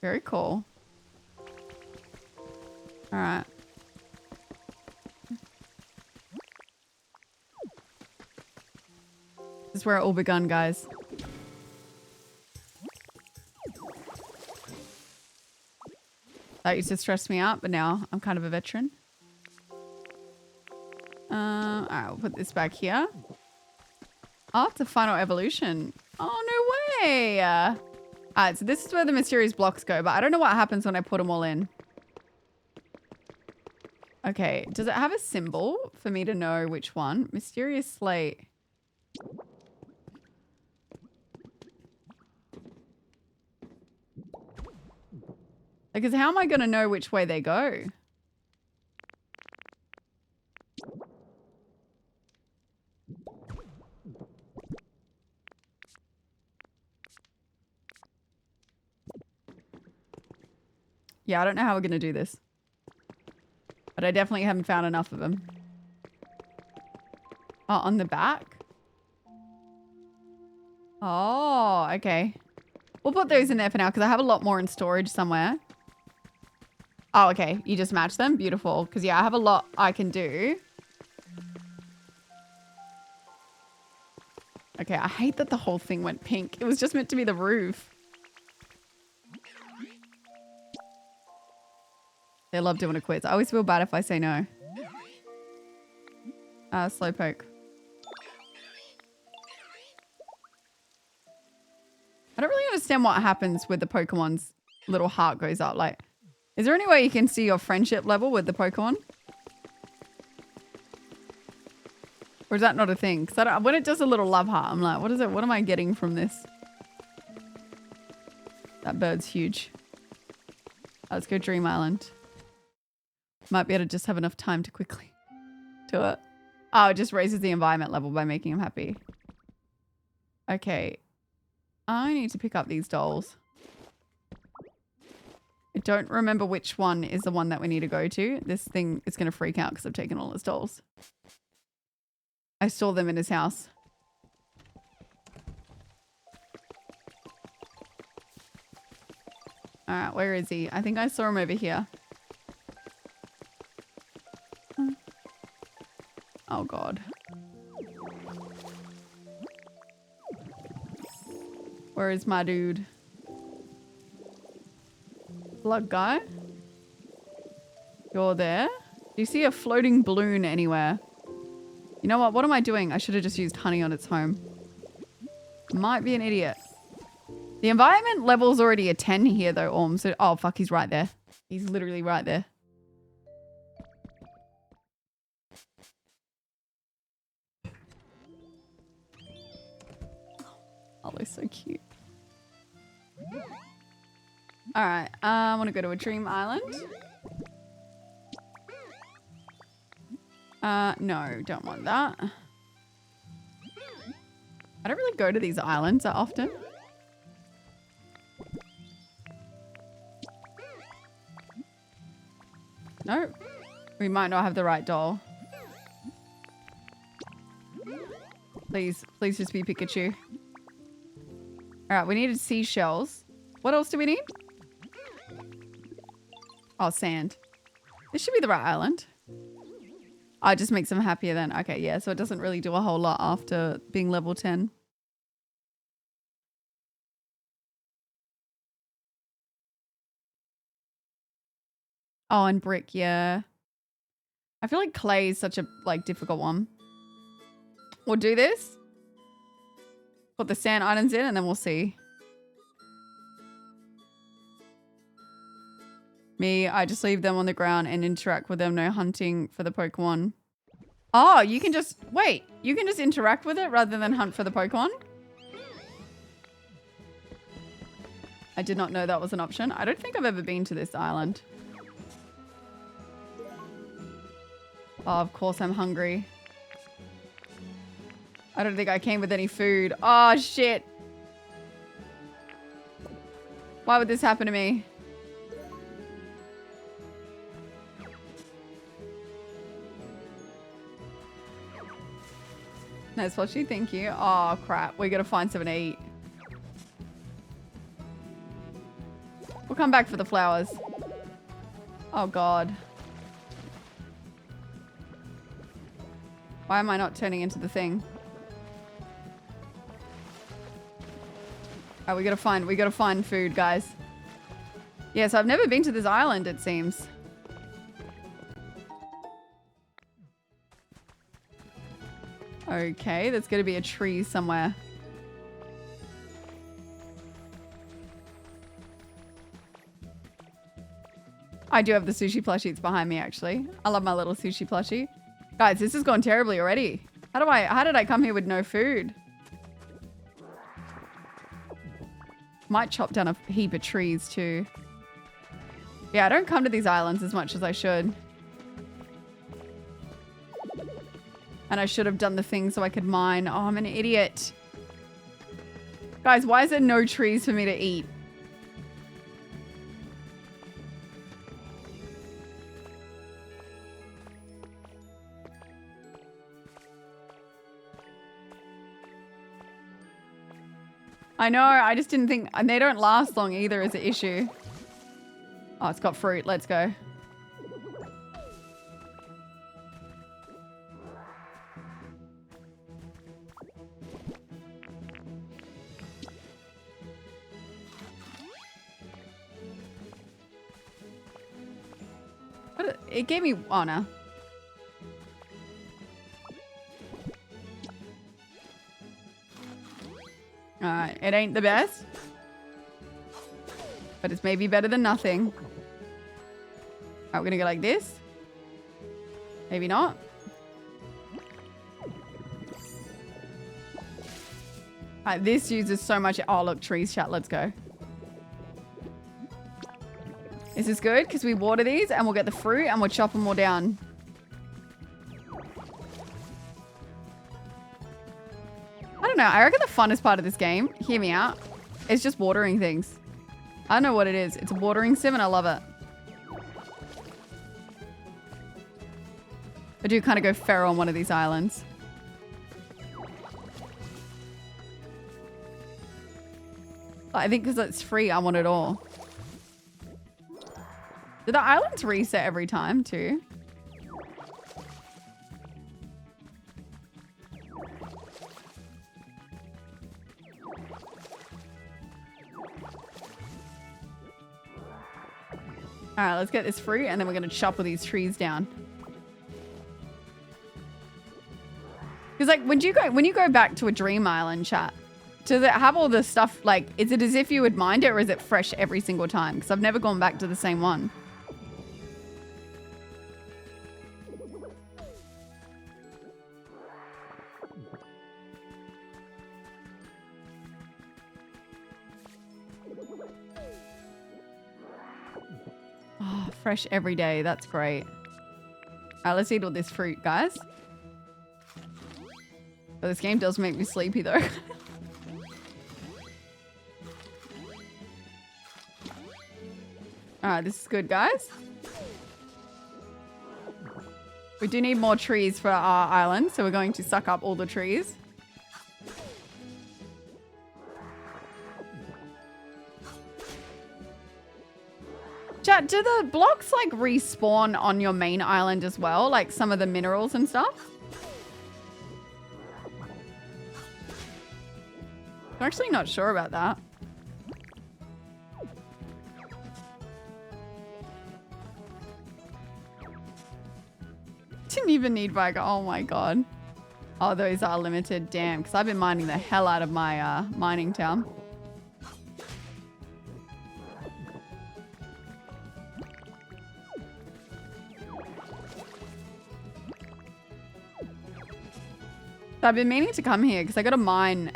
Very cool. All right. This is where it all begun, guys. That used to stress me out, but now I'm kind of a veteran. Alright, we'll put this back here. Oh, it's a final evolution. Oh, no way. Alright, so this is where the mysterious blocks go, but I don't know what happens when I put them all in. Okay, does it have a symbol for me to know which one? Mysterious slate. Because how am I going to know which way they go? Yeah, I don't know how we're going to do this. But I definitely haven't found enough of them. Oh, on the back? Oh, okay. We'll put those in there for now because I have a lot more in storage somewhere. Oh, okay. You just match them? Beautiful. Because, yeah, I have a lot I can do. Okay, I hate that the whole thing went pink. It was just meant to be the roof. They love doing a quiz. I always feel bad if I say no. Slowpoke. I don't really understand what happens with the Pokemon's little heart goes up. Like, is there any way you can see your friendship level with the Pokemon? Or is that not a thing? Because when it does a little love heart, I'm like, what is it? What am I getting from this? That bird's huge. Let's go Dream Island. Might be able to just have enough time to quickly do it. Oh, it just raises the environment level by making him happy. Okay. I need to pick up these dolls. I don't remember which one is the one that we need to go to. This thing is going to freak out because I've taken all his dolls. I saw them in his house. Alright, where is he? I think I saw him over here. Oh, God. Where is my dude? Blood guy? You're there? Do you see a floating balloon anywhere? You know what? What am I doing? I should have just used honey on its home. Might be an idiot. The environment level's already a 10 here, though, Orm. So, oh, fuck, he's right there. He's literally right there. Oh, they're so cute. Alright, I want to go to a dream island. No, don't want that. I don't really go to these islands that often. Nope. We might not have the right doll. Please just be Pikachu. Alright, we needed seashells. What else do we need? Oh, sand. This should be the right island. Oh, it just makes them happier then. Okay, yeah, so it doesn't really do a whole lot after being level 10. Oh, and brick, yeah. I feel like clay is such a, like, difficult one. We'll do this. Put the sand items in and then we'll see. Me, I just leave them on the ground and interact with them. No hunting for the Pokemon. Oh, you can just... Wait, you can just interact with it rather than hunt for the Pokemon? I did not know that was an option. I don't think I've ever been to this island. Oh, of course I'm hungry. I don't think I came with any food. Oh, shit. Why would this happen to me? Nice plushie, thank you. Oh, crap. We gotta find something to eat. We'll come back for the flowers. Oh, God. Why am I not turning into the thing? All right, we gotta find food, guys. Yeah, so I've never been to this island, it seems. Okay, there's gonna be a tree somewhere. I do have the sushi plushie. It's behind me, actually. I love my little sushi plushie. Guys, this has gone terribly already. How did I come here with no food? Might chop down a heap of trees too. Yeah, I don't come to these islands as much as I should. And I should have done the thing so I could mine. Oh, I'm an idiot. Guys, why is there no trees for me to eat? I know, I just didn't think, and they don't last long either is an issue. Oh, it's got fruit. Let's go. What? It gave me, oh no. Alright, it ain't the best. But it's maybe better than nothing. Alright, we're gonna go like this. Maybe not. Alright, this uses so much. Oh, look, trees chat. Let's go. This is good because we water these and we'll get the fruit and we'll chop them all down. I don't know. I reckon the funnest part of this game, hear me out, is just watering things. I don't know what it is. It's a watering sim and I love it. I do kind of go feral on one of these islands. I think because it's free, I want it all. Do the islands reset every time too? All right, let's get this fruit and then we're going to chop all these trees down. Because like when you go back to a dream island, chat, does it have all the stuff, like, is it as if you would mind it or is it fresh every single time? Because I've never gone back to the same one. Oh, fresh every day. That's great. All right, let's eat all this fruit, guys. But this game does make me sleepy, though. All right, this is good, guys. We do need more trees for our island, so we're going to suck up all the trees. Chat, do the blocks like respawn on your main island as well? Like some of the minerals and stuff? I'm actually not sure about that. Didn't even need Viger. Oh my god. Oh, those are limited. Damn, because I've been mining the hell out of my mining town. So I've been meaning to come here because I got to mine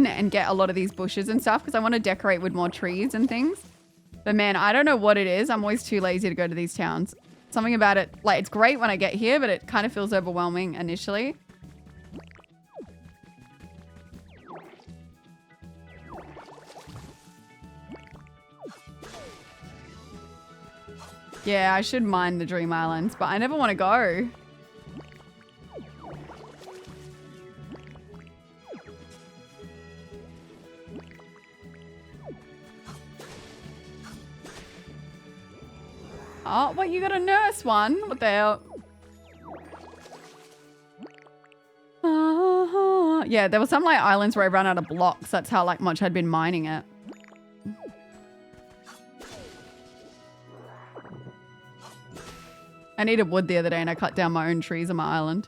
and get a lot of these bushes and stuff because I want to decorate with more trees and things. But man, I don't know what it is. I'm always too lazy to go to these towns. Something about it, like, it's great when I get here, but it kind of feels overwhelming initially. Yeah, I should mine the Dream Islands, but I never want to go. Oh, what, you got a nurse one? What the hell? Yeah, there were some like islands where I ran out of blocks. That's how like much I'd been mining it. I needed wood the other day and I cut down my own trees on my island.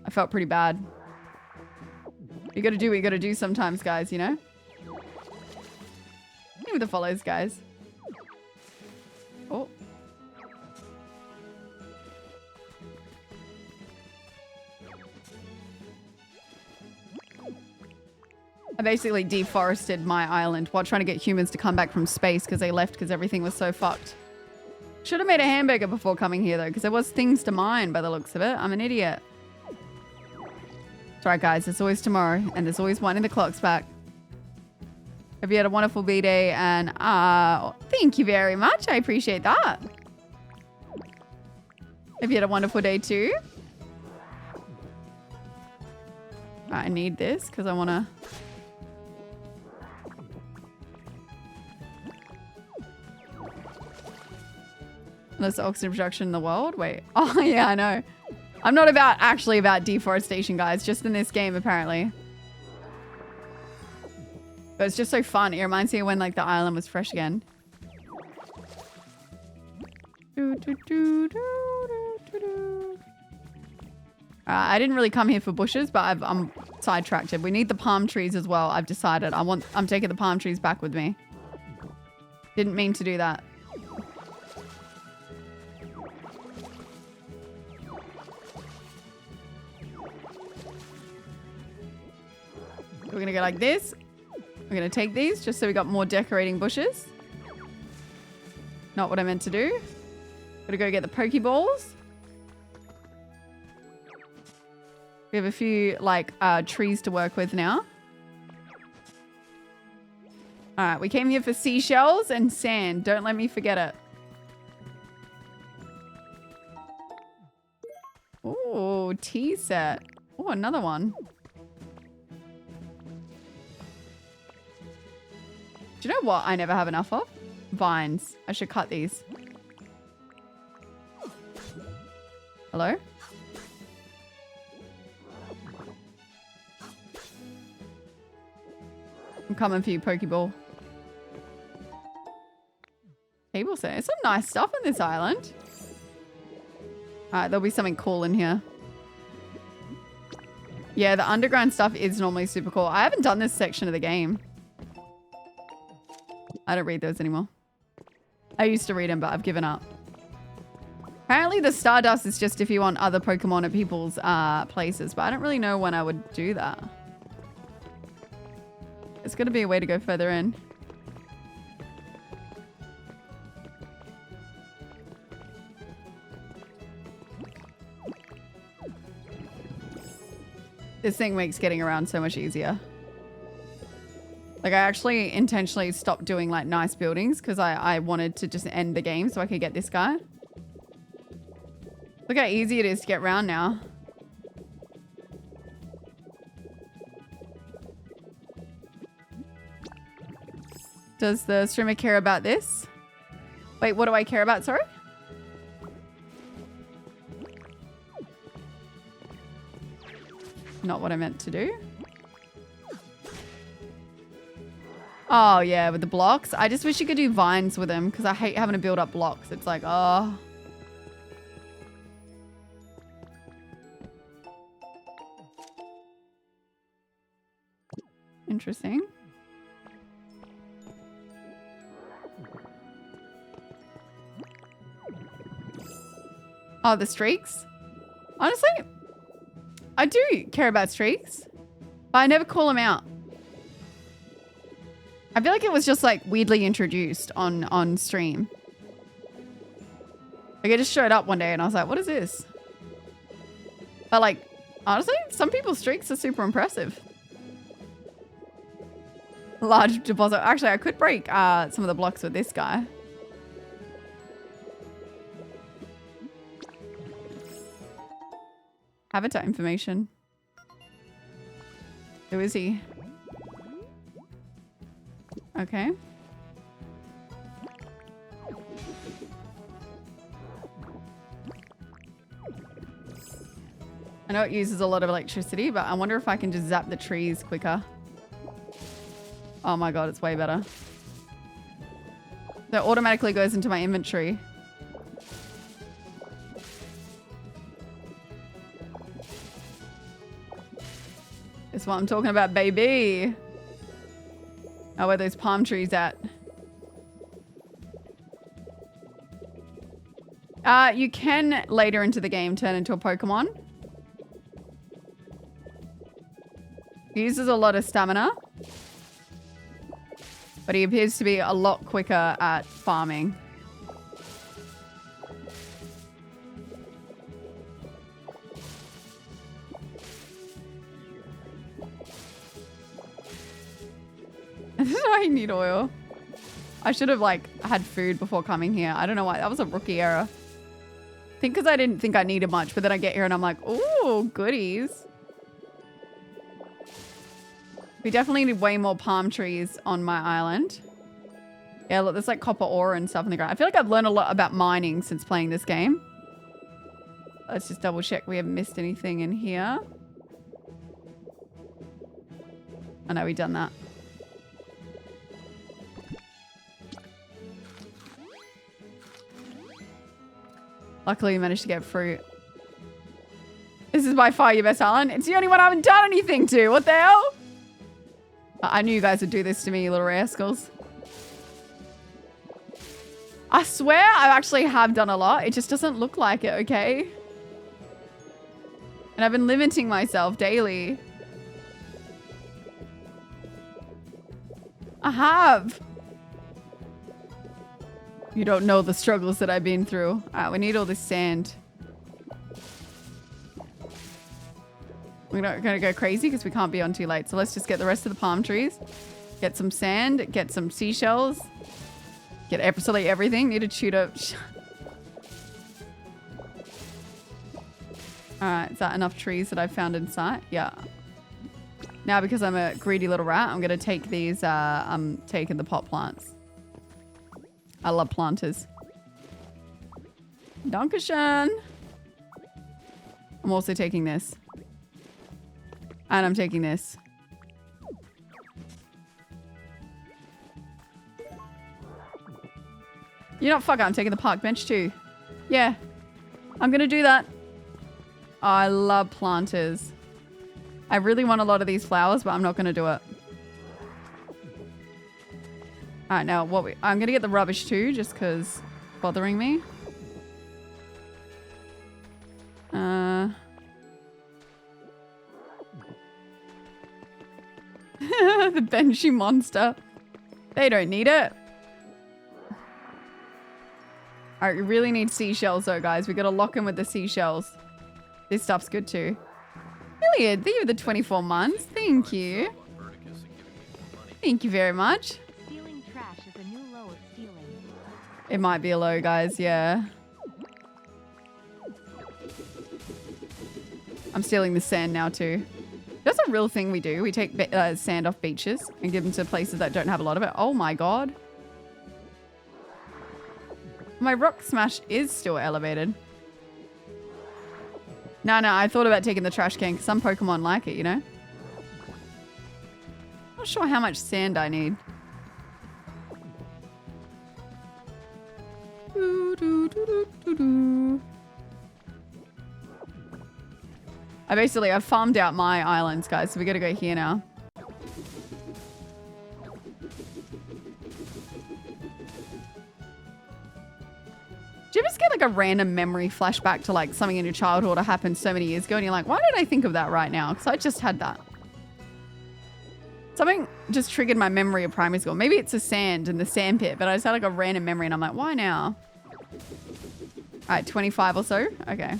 I felt pretty bad. You gotta do what you gotta do sometimes, guys, you know? Give me the follows, guys. Oh. I basically deforested my island while trying to get humans to come back from space because they left because everything was so fucked. Should have made a hamburger before coming here though, because there was things to mine by the looks of it. I'm an idiot. It's right, guys. There's always tomorrow, and there's always winding the clocks back. Have you had a wonderful V-Day? And thank you very much. I appreciate that. Have you had a wonderful day too? I need this because I want to... Less oxygen production in the world? Wait. Oh, yeah, I know. I'm not actually about deforestation, guys. Just in this game, apparently. But it's just so fun. It reminds me of when, like, the island was fresh again. I didn't really come here for bushes, but I'm sidetracked. We need the palm trees as well. I've decided. I'm taking the palm trees back with me. Didn't mean to do that. We're gonna go like this. We're gonna take these just so we got more decorating bushes. Not what I meant to do. Gotta go get the Pokeballs. We have a few like trees to work with now. All right, we came here for seashells and sand. Don't let me forget it. Oh, tea set. Oh, another one. Do you know what I never have enough of? Vines. I should cut these. Hello? I'm coming for you, Pokeball. Table set. There's some nice stuff in this island. Alright, there'll be something cool in here. Yeah, the underground stuff is normally super cool. I haven't done this section of the game. I don't read those anymore. I used to read them, but I've given up. Apparently the Stardust is just if you want other Pokemon at people's places, but I don't really know when I would do that. There's got to be a way to go further in. This thing makes getting around so much easier. Like, I actually intentionally stopped doing, like, nice buildings because I wanted to just end the game so I could get this guy. Look how easy it is to get around now. Does the streamer care about this? Wait, what do I care about? Sorry? Not what I meant to do. Oh, yeah, with the blocks. I just wish you could do vines with them because I hate having to build up blocks. It's like, oh. Interesting. Oh, the streaks? Honestly, I do care about streaks, but I never call them out. I feel like it was just like weirdly introduced on stream. Like it just showed up one day and I was like, what is this? But like, honestly, some people's streaks are super impressive. Large deposit. Actually, I could break some of the blocks with this guy. Habitat information. Who is he? Okay. I know it uses a lot of electricity, but I wonder if I can just zap the trees quicker. Oh my god, it's way better. That automatically goes into my inventory. That's what I'm talking about, baby. Oh, where are those palm trees at? You can later into the game turn into a Pokemon. He uses a lot of stamina. But he appears to be a lot quicker at farming. This is why I need oil. I should have like had food before coming here. I don't know why. That was a rookie error. I think because I didn't think I needed much, but then I get here and I'm like, ooh, goodies. We definitely need way more palm trees on my island. Yeah, look, there's like copper ore and stuff in the ground. I feel like I've learned a lot about mining since playing this game. Let's just double check we haven't missed anything in here. I know we've done that. Luckily, we managed to get fruit. This is by far your best island. It's the only one I haven't done anything to. What the hell? I knew you guys would do this to me, you little rascals. I swear I actually have done a lot. It just doesn't look like it, okay? And I've been limiting myself daily. I have. You don't know the struggles that I've been through. All right, we need all this sand. We're not going to go crazy because we can't be on too late. So let's just get the rest of the palm trees. Get some sand. Get some seashells. Get absolutely everything. Need a tutor. Alright, is that enough trees that I've found in sight? Yeah. Now because I'm a greedy little rat, I'm going to take these, I'm taking the pot plants. I love planters. Dankeschön. I'm also taking this. And I'm taking this. You know what? Fuck it. I'm taking the park bench too. Yeah. I'm going to do that. Oh, I love planters. I really want a lot of these flowers, but I'm not going to do it. Alright, now I'm going to get the rubbish too, just because bothering me. The Banshee monster. They don't need it. Alright, we really need seashells though, guys. We got to lock in with the seashells. This stuff's good too. Brilliant. Thank you for the 24 months. Thank you. Thank you very much. Stealing trash is a new low of stealing. It might be a low, guys. Yeah. I'm stealing the sand now too. That's a real thing we do. We take sand off beaches and give them to places that don't have a lot of it. Oh my god. My rock smash is still elevated. No, I thought about taking the trash can because some Pokemon like it, you know? Not sure how much sand I need. I've farmed out my islands, guys, so we gotta go here now. Do you ever just get like a random memory flashback to like something in your childhood that happened so many years ago and you're like, why did I think of that right now? Because I just had that. Something just triggered my memory of primary school. Maybe it's the sand in the sand pit, but I just had like a random memory and I'm like, why now? All right, 25 or so. Okay.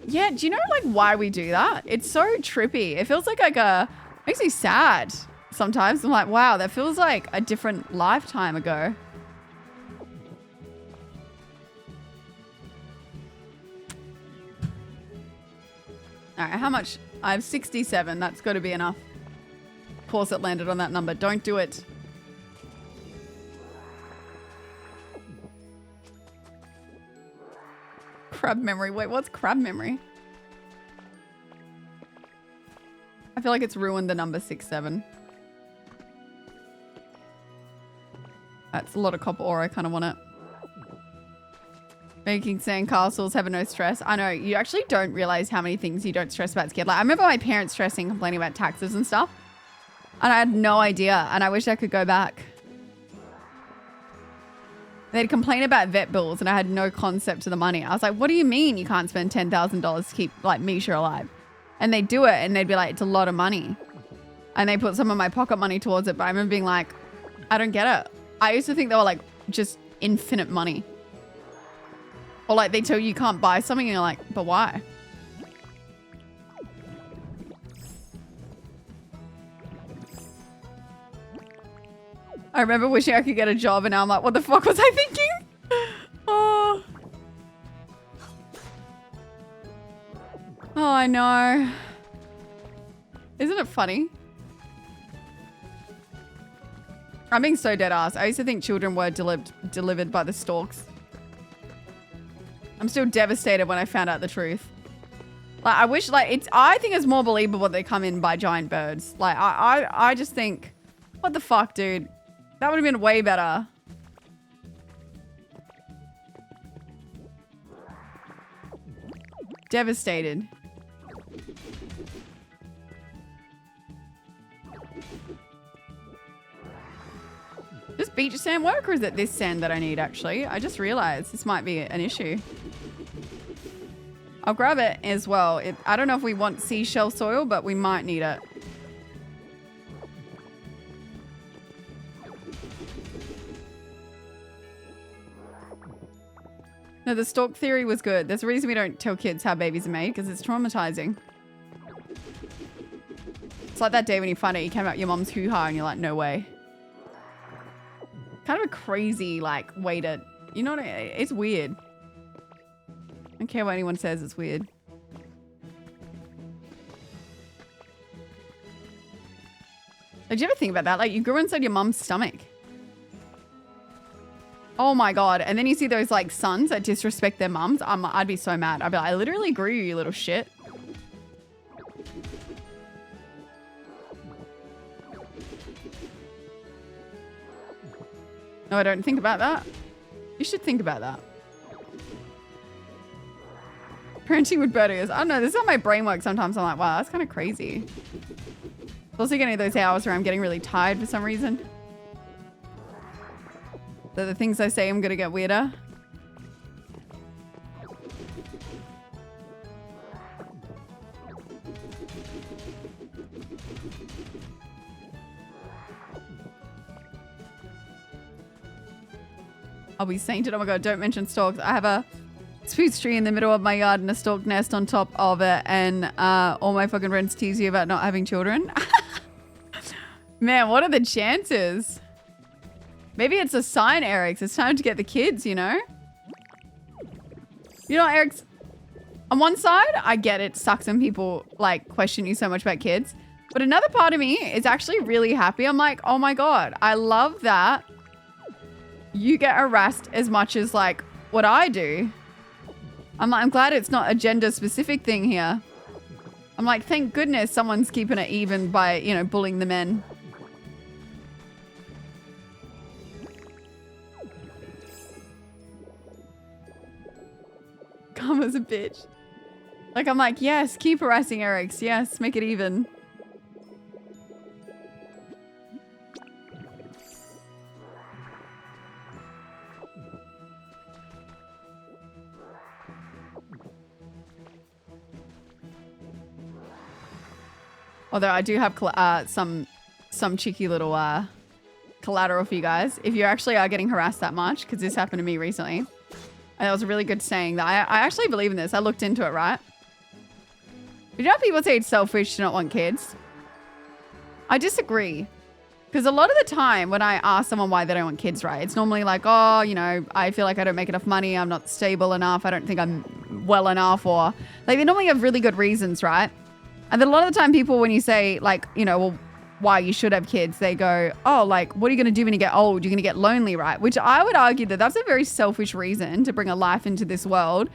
Yeah, do you know like why we do that? It's so trippy. It feels like makes me sad sometimes. I'm like, wow, that feels like a different lifetime ago. All right, how much? I have 67. That's got to be enough. Of course it landed on that number. Don't do it. Crab memory. Wait, what's crab memory? I feel like it's ruined the number 6-7. That's a lot of copper ore. I kind of want it. Making sandcastles, having no stress. I know, you actually don't realize how many things you don't stress about as a kid. Like, I remember my parents stressing, complaining about taxes and stuff. And I had no idea. And I wish I could go back. They'd complain about vet bills and I had no concept of the money. I was like, what do you mean you can't spend $10,000 to keep, like, Misha alive? And they'd do it and they'd be like, it's a lot of money. And they put some of my pocket money towards it. But I remember being like, I don't get it. I used to think they were, like, just infinite money. Or, like, they tell you can't buy something and you're like, but why? I remember wishing I could get a job and now I'm like, what the fuck was I thinking? Oh. Oh, I know. Isn't it funny? I'm being so dead ass. I used to think children were delivered by the storks. I'm still devastated when I found out the truth. Like, I wish, like, I think it's more believable they come in by giant birds. Like, I just think, what the fuck, dude? That would have been way better. Devastated. Does beach sand work or is it this sand that I need actually? I just realized this might be an issue. I'll grab it as well. I don't know if we want seashell soil, but we might need it. No, the stork theory was good. There's a reason we don't tell kids how babies are made because it's traumatizing. It's like that day when you find out you came out your mom's hoo-ha and you're like, no way. Kind of a crazy, like, way to, you know what it's weird. I don't care what anyone says, it's weird. Did you ever think about that? Like, you grew inside your mom's stomach. Oh my God. And then you see those, like, sons that disrespect their mums. I'd be so mad. I'd be like, I literally grew you, you little shit. No, I don't think about that. You should think about that. Parenting with burgers. I don't know. This is how my brain works sometimes. I'm like, wow, that's kind of crazy. It's also getting those hours where I'm getting really tired for some reason. So the things I say, I'm going to get weirder. I'll be sainted. Oh my God, don't mention storks. I have a spruce tree in the middle of my yard and a stork nest on top of it. And all my fucking friends tease you about not having children. Man, what are the chances? Maybe it's a sign, Eric. It's time to get the kids, you know? You know, Eric's... On one side, I get it. Sucks when people, like, question you so much about kids. But another part of me is actually really happy. I'm like, oh my God, I love that you get harassed as much as, like, what I do. I'm glad it's not a gender-specific thing here. I'm like, thank goodness someone's keeping it even by, you know, bullying the men. Come as a bitch. Like, I'm like, yes, keep harassing Eric's. Yes, make it even. Although I do have some cheeky little collateral for you guys. If you actually are getting harassed that much, because this happened to me recently. And that was a really good saying that I actually believe in this. I looked into it, right? You know how people say it's selfish to not want kids? I disagree. Because a lot of the time when I ask someone why they don't want kids, right? It's normally like, oh, you know, I feel like I don't make enough money. I'm not stable enough. I don't think I'm well enough. Or like they normally have really good reasons, right? And then a lot of the time people, when you say like, you know, well, why you should have kids, they go, oh, like, what are you going to do when you get old? You're going to get lonely, right? Which I would argue that that's a very selfish reason to bring a life into this world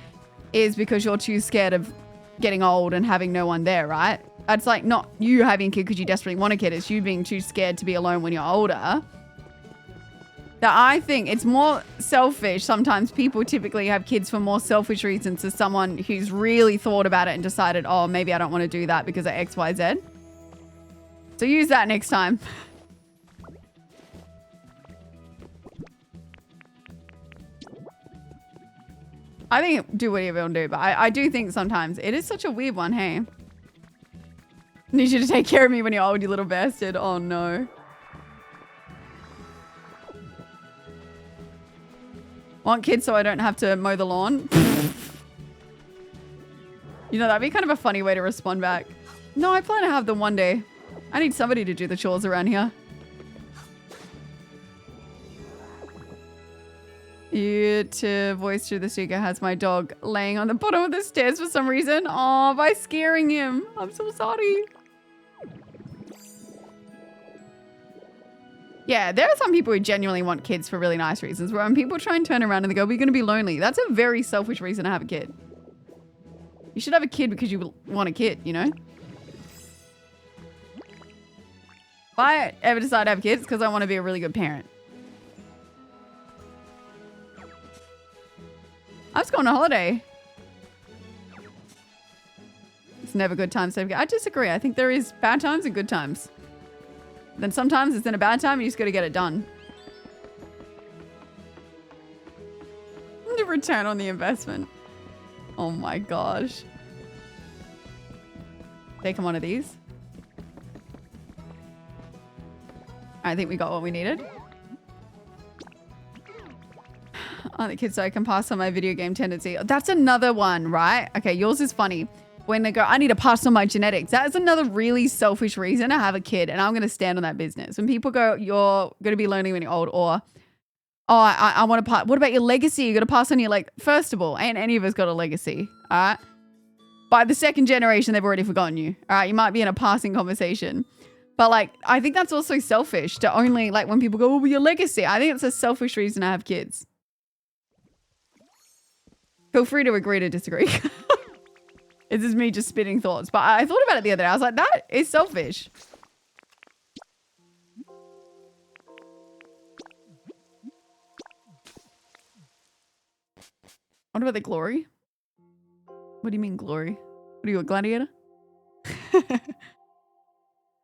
is because you're too scared of getting old and having no one there, right? It's like not you having a kid because you desperately want a kid. It's you being too scared to be alone when you're older. That I think it's more selfish. Sometimes people typically have kids for more selfish reasons to someone who's really thought about it and decided, oh, maybe I don't want to do that because of X, Y, Z. So use that next time. I think do whatever you want to do, but I do think sometimes it is such a weird one, hey? Need you to take care of me when you're old, you little bastard. Oh, no. Want kids so I don't have to mow the lawn? You know, that'd be kind of a funny way to respond back. No, I plan to have them one day. I need somebody to do the chores around here. You to voice through the speaker has my dog laying on the bottom of the stairs for some reason. Oh, by scaring him. I'm so sorry. Yeah, there are some people who genuinely want kids for really nice reasons. Where when people try and turn around and they go, we're going to be lonely. That's a very selfish reason to have a kid. You should have a kid because you want a kid, you know? If I ever decide to have kids, it's because I want to be a really good parent. I was going on holiday. It's never good times to have a kid. I disagree. I think there is bad times and good times. Then sometimes it's in a bad time and you just got to get it done. The return on the investment. Oh my gosh. Take one of these. I think we got what we needed. Oh, the kids so I can pass on my video game tendency. That's another one, right? Okay, yours is funny. When they go, I need to pass on my genetics. That is another really selfish reason to have a kid. And I'm going to stand on that business. When people go, you're going to be lonely when you're old, or, oh, I want to pass. What about your legacy? You're going to pass on your, like, first of all, ain't any of us got a legacy. All right. By the second generation, they've already forgotten you. All right. You might be in a passing conversation. But, like, I think that's also selfish to only, like, when people go, oh, well, your legacy. I think it's a selfish reason to have kids. Feel free to agree to disagree. This is me just spitting thoughts. But I thought about it the other day. I was like, that is selfish. What about the glory? What do you mean glory? What are you, a gladiator?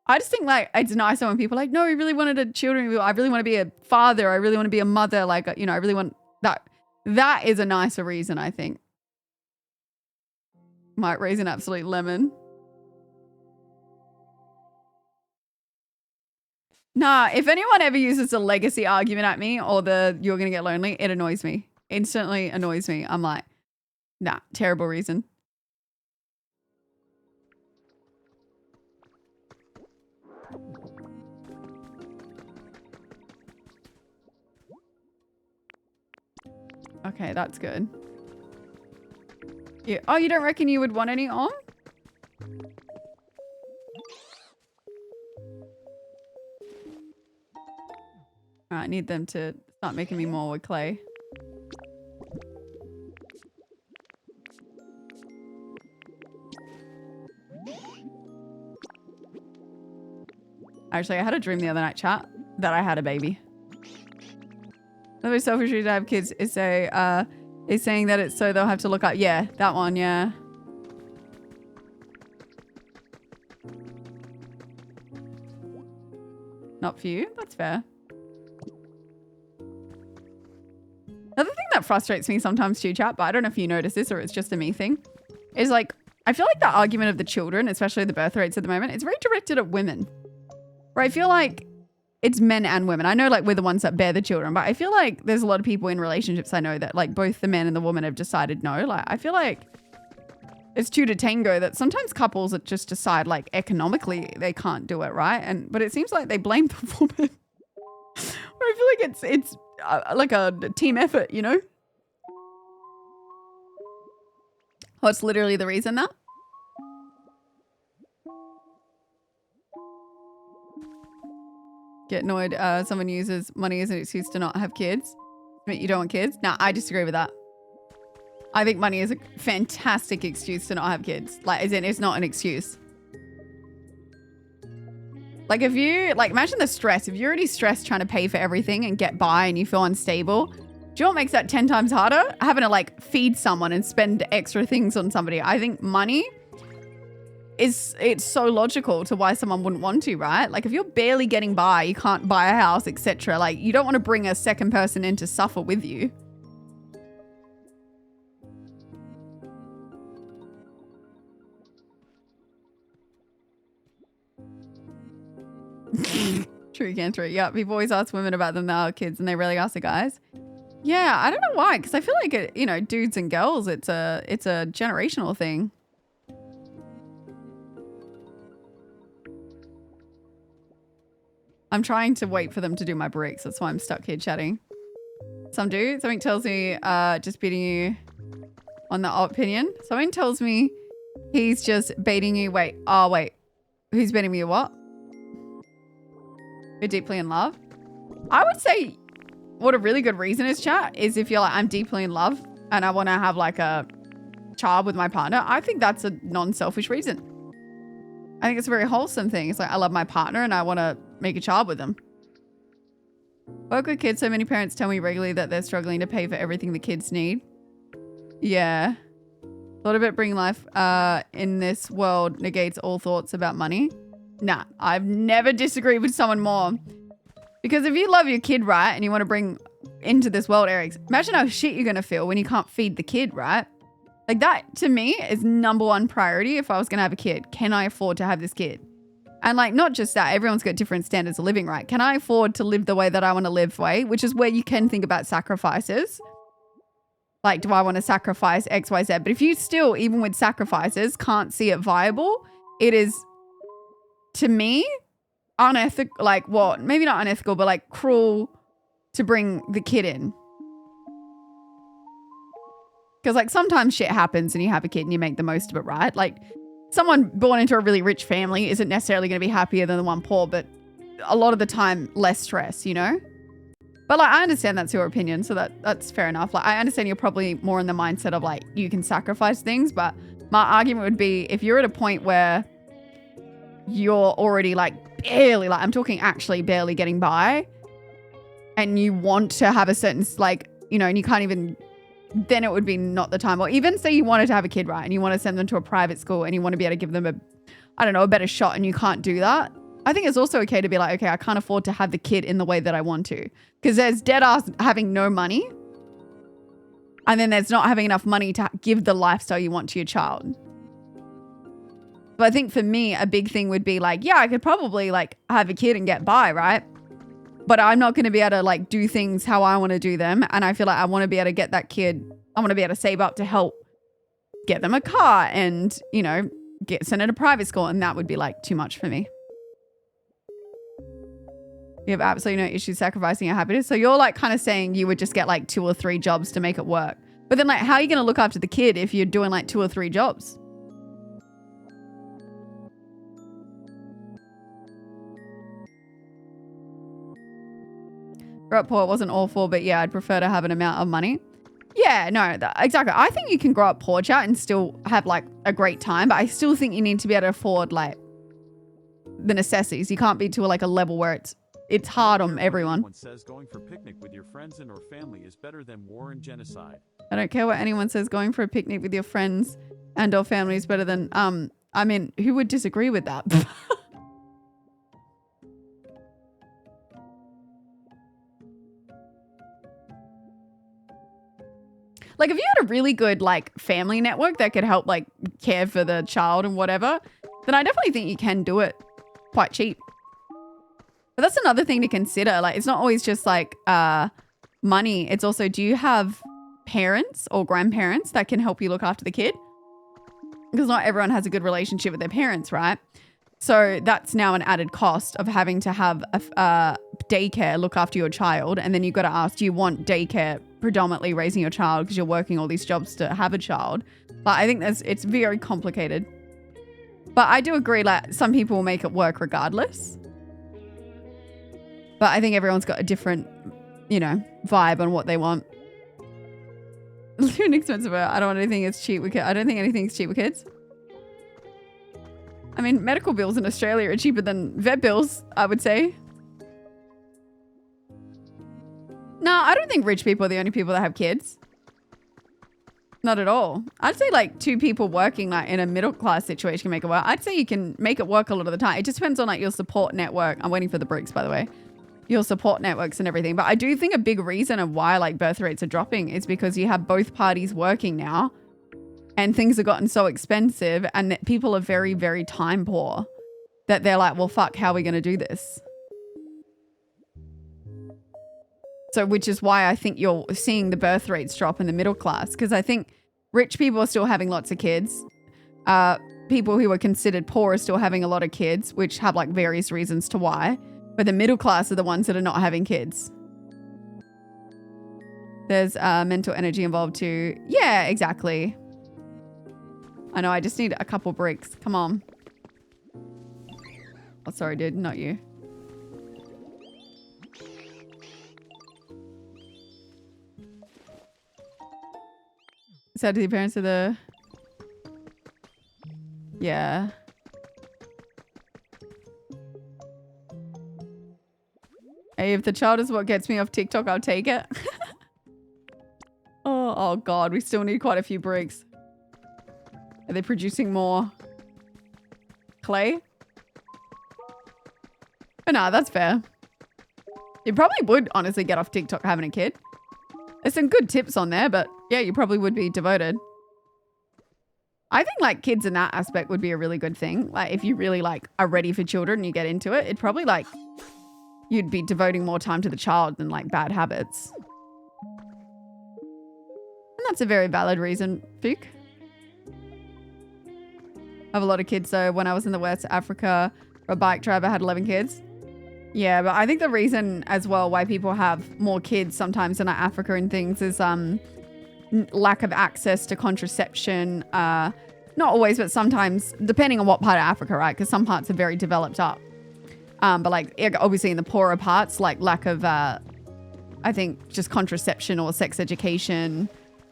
I just think, like, it's nicer when people are like, no, we really wanted a children. I really want to be a father. I really want to be a mother. Like, you know, I really want that. That is a nicer reason, I think. Might raise an absolute lemon. Nah, if anyone ever uses a legacy argument at me or the you're going to get lonely, it annoys me. Instantly annoys me. I'm like, nah, terrible reason. Okay, that's good. Yeah. Oh, you don't reckon you would want any on? I need them to start making me more with clay. Actually, I had a dream the other night, chat, that I had a baby. The most selfish reason to have kids is saying that it's so they'll have to look up. Yeah, that one, yeah. Not for you? That's fair. Another thing that frustrates me sometimes too, chat, but I don't know if you notice this or it's just a me thing, is like, I feel like the argument of the children, especially the birth rates at the moment, it's very directed at women. Where I feel like it's men and women. I know like we're the ones that bear the children, but I feel like there's a lot of people in relationships I know that like both the man and the woman have decided no. Like I feel like it's two to tango, that sometimes couples that just decide like economically they can't do it, right? But it seems like they blame the woman. Where I feel like it's like a team effort, you know? Oh, it's literally the reason that. Get annoyed. Someone uses money as an excuse to not have kids. I mean, you don't want kids? Nah, I disagree with that. I think money is a fantastic excuse to not have kids. Like, as in, it's not an excuse. Like, if you, like, imagine the stress. If you're already stressed trying to pay for everything and get by and you feel unstable, do you know what makes that 10 times harder? Having to, like, feed someone and spend extra things on somebody. I think money it's so logical to why someone wouldn't want to, right? Like, if you're barely getting by, you can't buy a house, etc. Like, you don't want to bring a second person in to suffer with you. True cancer. Yeah, people always ask women about them that are kids, and they rarely ask the guys. Yeah, I don't know why, because I feel like it, you know, dudes and girls, it's a generational thing. I'm trying to wait for them to do my bricks. That's why I'm stuck here chatting. Some do. Something tells me just beating you on the opinion. Something tells me he's just baiting you. Wait. Oh, wait. Who's baiting me what? You're deeply in love? I would say what a really good reason is, chat, is if you're like, I'm deeply in love and I want to have like a child with my partner. I think that's a non-selfish reason. I think it's a very wholesome thing. It's like, I love my partner and I want to make a child with them. Work with kids. So many parents tell me regularly that they're struggling to pay for everything the kids need. Yeah. Thought of it bringing life in this world negates all thoughts about money. Nah, I've never disagreed with someone more. Because if you love your kid, right, and you want to bring into this world, Eric, imagine how shit you're going to feel when you can't feed the kid, right? Like, that, to me, is number one priority if I was going to have a kid. Can I afford to have this kid? And, like, not just that. Everyone's got different standards of living, right? Can I afford to live the way that I want to live, which is where you can think about sacrifices. Like, do I want to sacrifice X, Y, Z? But if you still, even with sacrifices, can't see it viable, it is, to me, unethical. Like, what? Maybe not unethical, but, like, cruel to bring the kid in. Because, like, sometimes shit happens and you have a kid and you make the most of it, right? Like, someone born into a really rich family isn't necessarily going to be happier than the one poor, but a lot of the time, less stress, you know? But, like, I understand that's your opinion, so that's fair enough. Like, I understand you're probably more in the mindset of, like, you can sacrifice things, but my argument would be if you're at a point where you're already, like, barely, like, I'm talking actually barely getting by, and you want to have a certain, like, you know, and you can't even... then it would be not the time. Or even say you wanted to have a kid, right? And you want to send them to a private school and you want to be able to give them a, I don't know, a better shot, and you can't do that. I think it's also okay to be like, okay, I can't afford to have the kid in the way that I want to. Because there's dead ass having no money. And then there's not having enough money to give the lifestyle you want to your child. But I think for me, a big thing would be like, yeah, I could probably like have a kid and get by, right? But I'm not going to be able to like do things how I want to do them. And I feel like I want to be able to get that kid, I want to be able to save up to help get them a car and, you know, send it to private school. And that would be like too much for me. You have absolutely no issue sacrificing your happiness. So you're like kind of saying you would just get like 2 or 3 jobs to make it work. But then like, how are you going to look after the kid if you're doing like 2 or 3 jobs? Grow up poor wasn't awful, but yeah, I'd prefer to have an amount of money. Yeah, no, exactly. I think you can grow up poor, chat, and still have like a great time, but I still think you need to be able to afford like the necessities. You can't be to like a level where it's hard on everyone. Someone says going for a picnic with your friends and or family is better than war and genocide. I don't care what anyone says. Going for a picnic with your friends and or family is better than I mean, who would disagree with that? Like, if you had a really good, like, family network that could help, like, care for the child and whatever, then I definitely think you can do it quite cheap. But that's another thing to consider. Like, it's not always just, like, money. It's also, do you have parents or grandparents that can help you look after the kid? Because not everyone has a good relationship with their parents, right? So that's now an added cost of having to have a daycare look after your child. And then you've got to ask, do you want daycare predominantly raising your child because you're working all these jobs to have a child? But I think it's very complicated. But I do agree, like, some people will make it work regardless. But I think everyone's got a different, you know, vibe on what they want. Too expensive. I don't want anything that's cheap with kids. I don't think anything's cheap with kids. I mean, medical bills in Australia are cheaper than vet bills, I would say. No, I don't think rich people are the only people that have kids. Not at all. I'd say like 2 people working like in a middle class situation can make it work. I'd say you can make it work a lot of the time. It just depends on like your support network. I'm waiting for the bricks, by the way. Your support networks and everything. But I do think a big reason of why like birth rates are dropping is because you have both parties working now and things have gotten so expensive and that people are very, very time poor that they're like, well, fuck, how are we going to do this? So, which is why I think you're seeing the birth rates drop in the middle class. Because I think rich people are still having lots of kids. People who are considered poor are still having a lot of kids, which have like various reasons to why. But the middle class are the ones that are not having kids. There's mental energy involved too. Yeah, exactly. I know, I just need a couple bricks. Come on. Oh, sorry, dude. Not you. Sad to the parents of the... Yeah. Hey, if the child is what gets me off TikTok, I'll take it. Oh God, we still need quite a few bricks. Are they producing more clay? But nah, that's fair. You probably would honestly get off TikTok having a kid. There's some good tips on there, but yeah, you probably would be devoted. I think like kids in that aspect would be a really good thing. Like if you really like are ready for children and you get into it, it'd probably like you'd be devoting more time to the child than like bad habits. And that's a very valid reason, Fook. I have a lot of kids though. When I was in the West Africa for a bike drive, I had 11 kids. Yeah, but I think the reason as well why people have more kids sometimes in Africa and things is lack of access to contraception. Not always, but sometimes, depending on what part of Africa, right? Because some parts are very developed up. But like obviously in the poorer parts, like lack of, I think just contraception or sex education.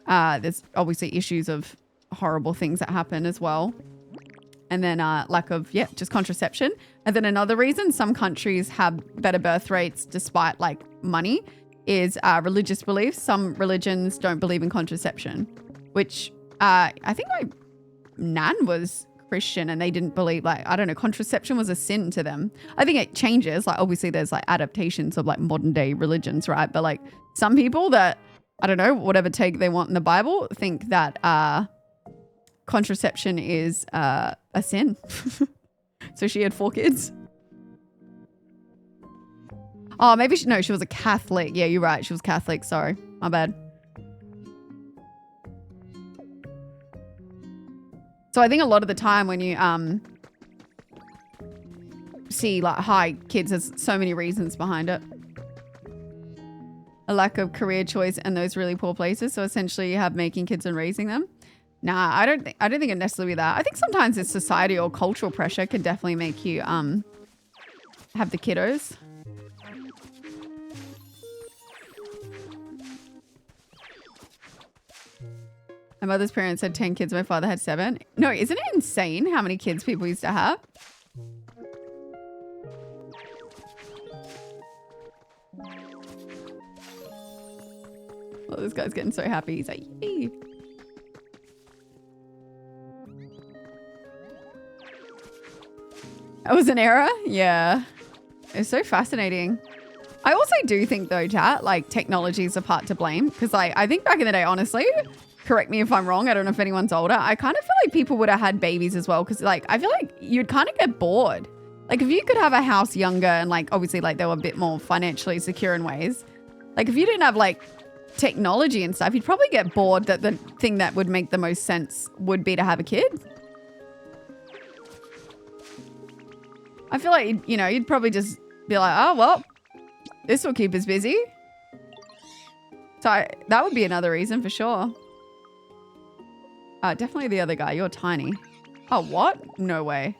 There's obviously issues of horrible things that happen as well. And then lack of, just contraception. And then another reason some countries have better birth rates despite like money is religious beliefs. Some religions don't believe in contraception, which I think my nan was Christian and they didn't believe, like, I don't know, contraception was a sin to them. I think it changes. Like obviously there's like adaptations of like modern day religions, right? But like some people that, I don't know, whatever take they want in the Bible think that contraception is a sin. So she had 4 kids. Oh, maybe she was a Catholic. Yeah, you're right. She was Catholic. Sorry. My bad. So I think a lot of the time when you see like high kids, there's so many reasons behind it. A lack of career choice in those really poor places. So essentially you have making kids and raising them. Nah, I don't think it necessarily be that. I think sometimes it's society or cultural pressure can definitely make you have the kiddos. My mother's parents had 10 kids. My father had 7. No, isn't it insane how many kids people used to have? Well, this guy's getting so happy. He's like, yay. That was an error? Yeah. It's so fascinating. I also do think though, chat, like technology is a part to blame. Because like, I think back in the day, honestly, correct me if I'm wrong, I don't know if anyone's older, I kind of feel like people would have had babies as well. Because like, I feel like you'd kind of get bored. Like if you could have a house younger and like, obviously like they were a bit more financially secure in ways. Like if you didn't have like technology and stuff, you'd probably get bored that the thing that would make the most sense would be to have a kid. I feel like, you know, you'd probably just be like, oh, well, this will keep us busy. So that would be another reason for sure. Definitely the other guy. You're tiny. Oh, what? No way.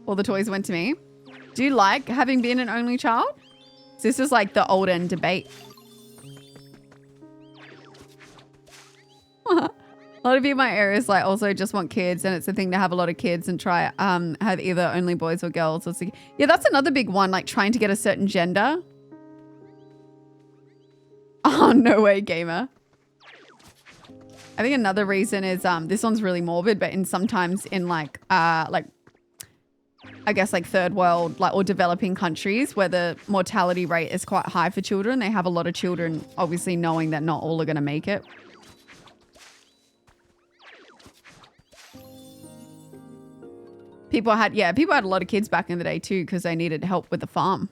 All the toys went to me. Do you like having been an only child? Is This is like the old end debate. A lot of people in my areas like also just want kids, and it's a thing to have a lot of kids and try have either only boys or girls. Or yeah, that's another big one, like trying to get a certain gender. Oh, no way, gamer. I think another reason is this one's really morbid, but sometimes in like I guess like third world like or developing countries where the mortality rate is quite high for children, they have a lot of children, obviously knowing that not all are going to make it. People had a lot of kids back in the day too because they needed help with the farm.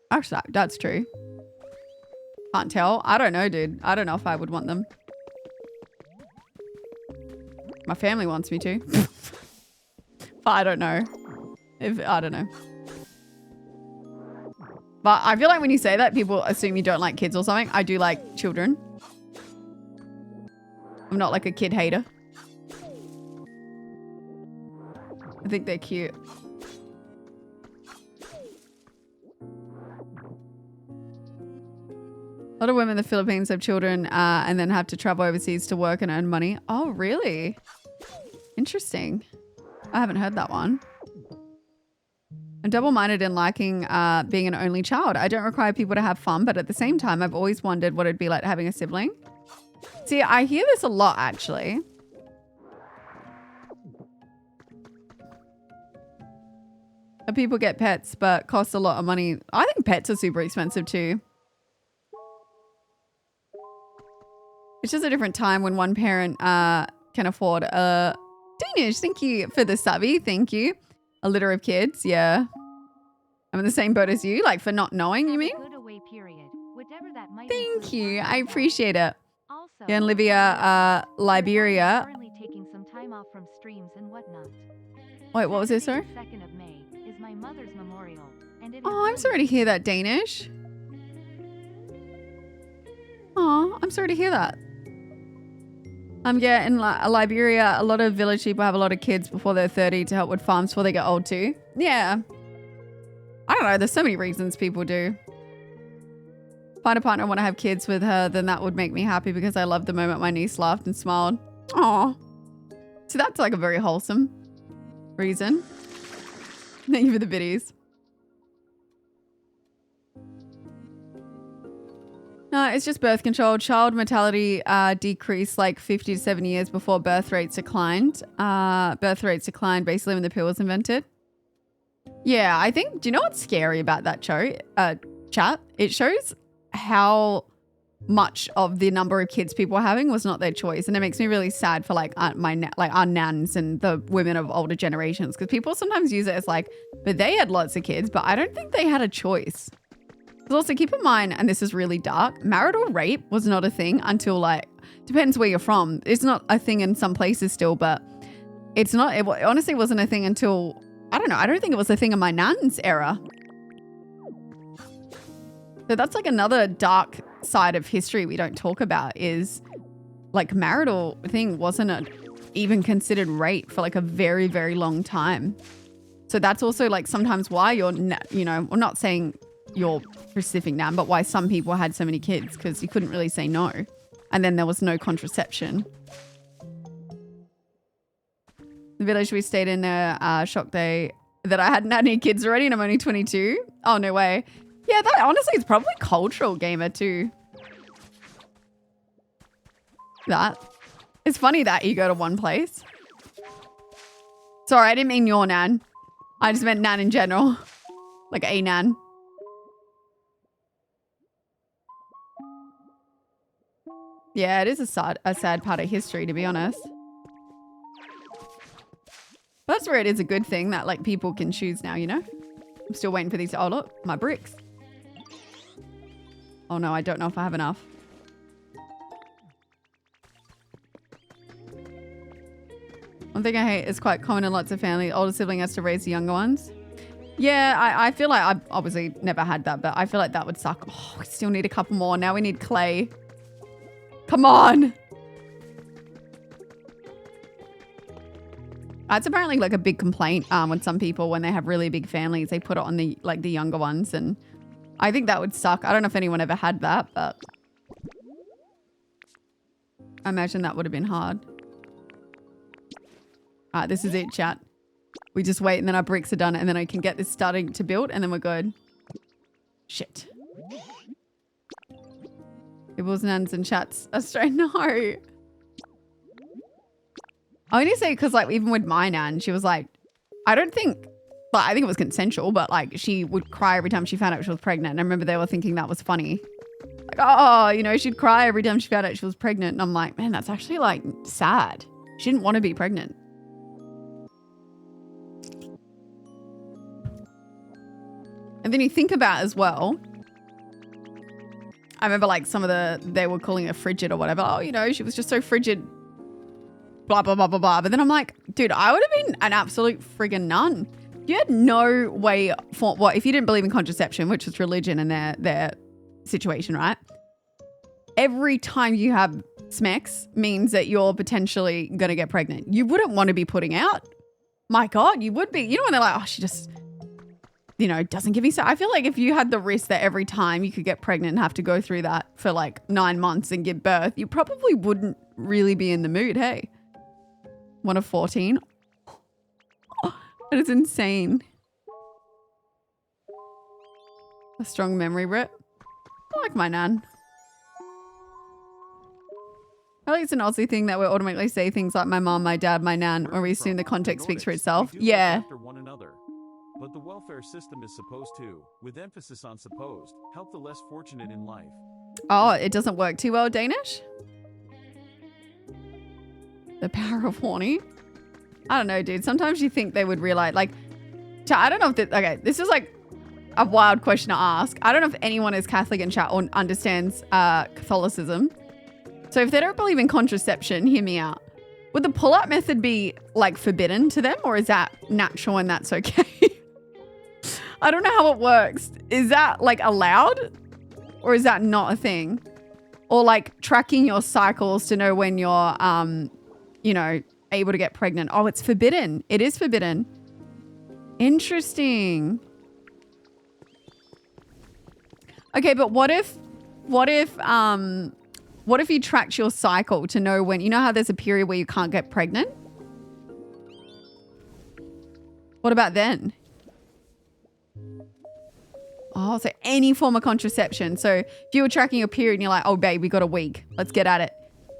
Actually, that's true. Can't tell. I don't know, dude. I don't know if I would want them. My family wants me to. But I don't know. I don't know. But I feel like when you say that, people assume you don't like kids or something. I do like children. I'm not like a kid hater. I think they're cute. A lot of women in the Philippines have children and then have to travel overseas to work and earn money. Oh, really? Interesting. I haven't heard that one. I'm double-minded in liking being an only child. I don't require people to have fun, but at the same time, I've always wondered what it'd be like having a sibling. See, I hear this a lot, actually. People get pets, but cost a lot of money. I think pets are super expensive too. It's just a different time when one parent can afford a... Danish, thank you for the subby. Thank you. A litter of kids, yeah. I'm in the same boat as you, like for not knowing, you mean? Good away period. Whatever that might Thank include. you. I appreciate it. Also, Yeah, in Libya, Liberia. Currently taking some time off from streams and whatnot. Wait, what was this, sir? 2nd of May is my mother's memorial, and it is Oh, I'm sorry to hear that, Danish. Oh, I'm sorry to hear that. Yeah, in Liberia, a lot of village people have a lot of kids before they're 30 to help with farms before they get old too. Yeah. I don't know. There's so many reasons people do. Find a partner and want to have kids with her, then that would make me happy because I loved the moment my niece laughed and smiled. Aw. So that's like a very wholesome reason. Thank you for the biddies. No, it's just birth control. Child mortality decreased like 50 to 70 years before birth rates declined. Birth rates declined basically when the pill was invented. Yeah, I think, do you know what's scary about that chat? It shows how much of the number of kids people were having was not their choice. And it makes me really sad for like our nans and the women of older generations. Because people sometimes use it as like, but they had lots of kids, but I don't think they had a choice. Because also keep in mind, and this is really dark, marital rape was not a thing until like, depends where you're from. It's not a thing in some places still, but it honestly wasn't a thing until, I don't know, I don't think it was a thing in my nan's era. So that's like another dark side of history we don't talk about is like marital thing wasn't even considered rape for like a very, very long time. So that's also like sometimes why you're, I'm not saying your specific nan, but why some people had so many kids because you couldn't really say no. And then there was no contraception. The village we stayed in shocked that I hadn't had any kids already and I'm only 22. Oh, no way. Yeah, that honestly is probably cultural, gamer, too. That. It's funny that you go to one place. Sorry, I didn't mean your nan. I just meant nan in general. Like a nan. Yeah, it is a sad part of history, to be honest. But that's where it is a good thing that like people can choose now, you know? I'm still waiting for these. Oh, look, my bricks. Oh no, I don't know if I have enough. One thing I hate is quite common in lots of families. Older sibling has to raise the younger ones. Yeah, I feel like I've obviously never had that, but I feel like that would suck. Oh, we still need a couple more. Now we need clay. Come on. That's apparently like a big complaint with some people when they have really big families. They put it on the like the younger ones, and I think that would suck. I don't know if anyone ever had that, but I imagine that would have been hard. All right, this is it, chat. We just wait, and then our bricks are done, and then I can get this starting to build, and then we're good. Shit. People's nans and chats are straight. No. I only say because like even with my nan, she was like, I don't think, but I think it was consensual, but like she would cry every time she found out she was pregnant. And I remember they were thinking that was funny. Like, oh, you know, she'd cry every time she found out she was pregnant. And I'm like, man, that's actually like sad. She didn't want to be pregnant. And then you think about as well, I remember like they were calling her frigid or whatever. Oh, you know, she was just so frigid, blah, blah, blah, blah, blah. But then I'm like, dude, I would have been an absolute friggin' nun. You had no way for what, if you didn't believe in contraception, which was religion and their situation, right? Every time you have sex means that you're potentially going to get pregnant. You wouldn't want to be putting out. My God, you would be. You know, when they're like, oh, she just, you know, doesn't give me so. I feel like if you had the risk that every time you could get pregnant and have to go through that for like 9 months and give birth, you probably wouldn't really be in the mood. Hey, 1 of 14. That is insane. A strong memory, Brit. I like my nan. I think it's an Aussie thing that we automatically say things like my mom, my dad, my nan, when we assume the context speaks for itself. Yeah. After one another. But the welfare system is supposed to, with emphasis on supposed, help the less fortunate in life. Oh, it doesn't work too well, Danish? The power of horny? I don't know, dude. Sometimes you think they would realize, like, I don't know if okay, this is like a wild question to ask. I don't know if anyone is Catholic in chat or understands Catholicism. So if they don't believe in contraception, hear me out. Would the pull-out method be like forbidden to them, or is that natural and that's okay? I don't know how it works. Is that like allowed, or is that not a thing? Or like tracking your cycles to know when you're, you know, able to get pregnant. Oh, it's forbidden. It is forbidden. Interesting. Okay, but what if you tracked your cycle to know when, you know how there's a period where you can't get pregnant? What about then? Oh, so any form of contraception. So if you were tracking your period and you're like, oh, babe, we got a week. Let's get at it.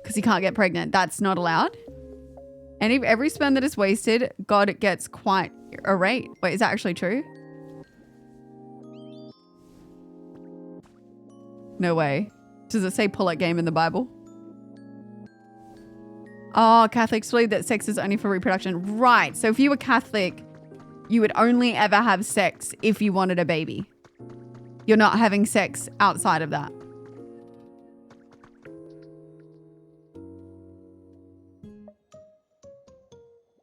Because you can't get pregnant. That's not allowed. And if every sperm that is wasted, God gets quite irate. Wait, is that actually true? No way. Does it say pull-out game in the Bible? Oh, Catholics believe that sex is only for reproduction. Right. So if you were Catholic, you would only ever have sex if you wanted a baby. You're not having sex outside of that.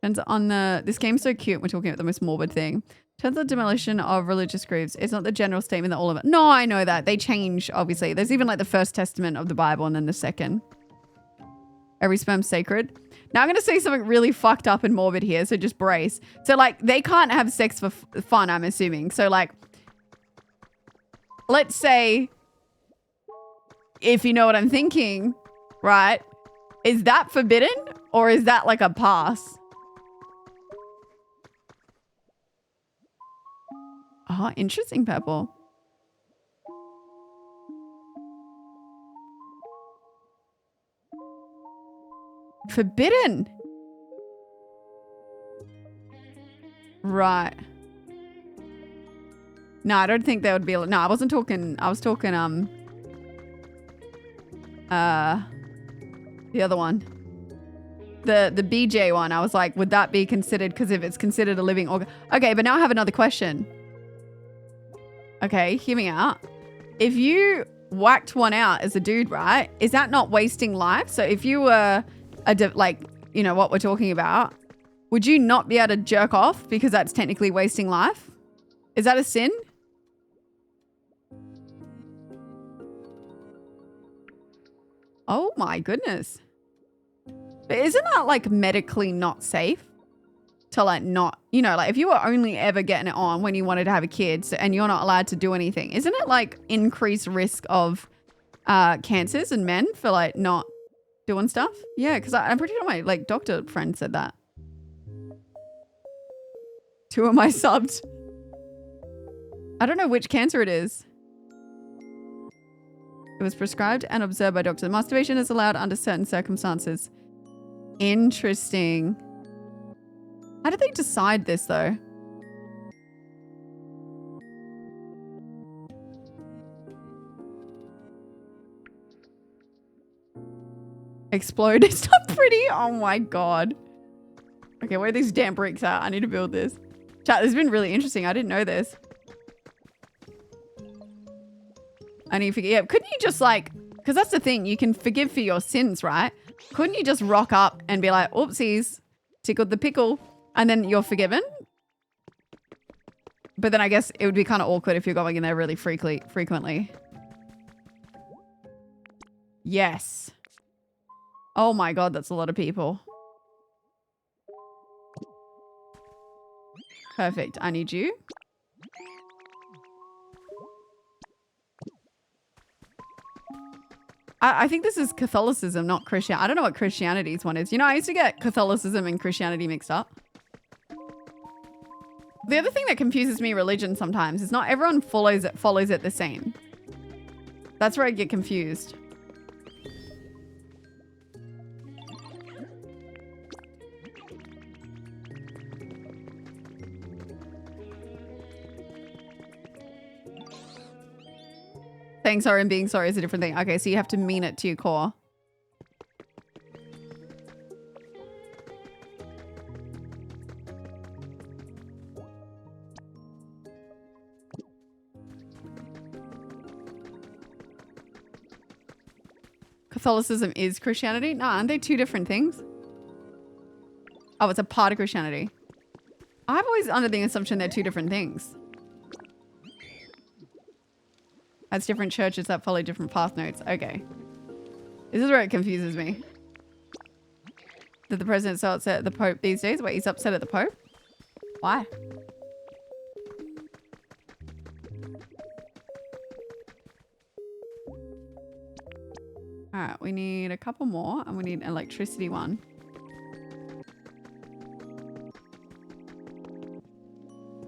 Turns on this game's so cute. We're talking about the most morbid thing. Turns on demolition of religious groups. It's not the general statement that all of it. No, I know that. They change, obviously. There's even like the First Testament of the Bible and then the second. Every sperm's sacred. Now I'm going to say something really fucked up and morbid here, so just brace. So like they can't have sex for fun, I'm assuming. So like, let's say, if you know what I'm thinking, right? Is that forbidden or is that like a pass? Oh, interesting, Purple. Forbidden. Right. No, I don't think there would be. No, I wasn't talking. I was talking, the other one. The BJ one. I was like, would that be considered? Because if it's considered a living organ. Okay, but now I have another question. Okay, hear me out. If you whacked one out as a dude, right? Is that not wasting life? So if you were like, you know, what we're talking about, would you not be able to jerk off because that's technically wasting life? Is that a sin? Oh my goodness. But isn't that like medically not safe? to like not, you know, like if you were only ever getting it on when you wanted to have a kid and you're not allowed to do anything, isn't it like increased risk of cancers in men for like not doing stuff? Yeah, because I'm pretty sure my like doctor friend said that. 2 of my subbed. I don't know which cancer it is. It was prescribed and observed by doctors. Masturbation is allowed under certain circumstances. Interesting. How did they decide this though? Explode. It's not pretty. Oh my god. Okay, where are these damn bricks at? I need to build this. Chat, this has been really interesting. I didn't know this. I need to forget. Yeah, couldn't you just like, because that's the thing, you can forgive for your sins, right? Couldn't you just rock up and be like, oopsies, tickled the pickle, and then you're forgiven? But then I guess it would be kind of awkward if you're going in there really frequently. Yes. Oh my god, that's a lot of people. Perfect. I need you. I think this is Catholicism, not Christianity. I don't know what Christianity's one is. You know, I used to get Catholicism and Christianity mixed up. The other thing that confuses me religion sometimes is not everyone follows it the same. That's where I get confused. Saying sorry and being sorry is a different thing. Okay, so you have to mean it to your core. Catholicism is Christianity? No, aren't they two different things? Oh, it's a part of Christianity. I'm always under the assumption they're two different things. That's different churches that follow different path notes. Okay. This is where it confuses me. That the president's so upset at the Pope these days? Wait, he's upset at the Pope? Why? Alright, we need a couple more and we need an electricity one.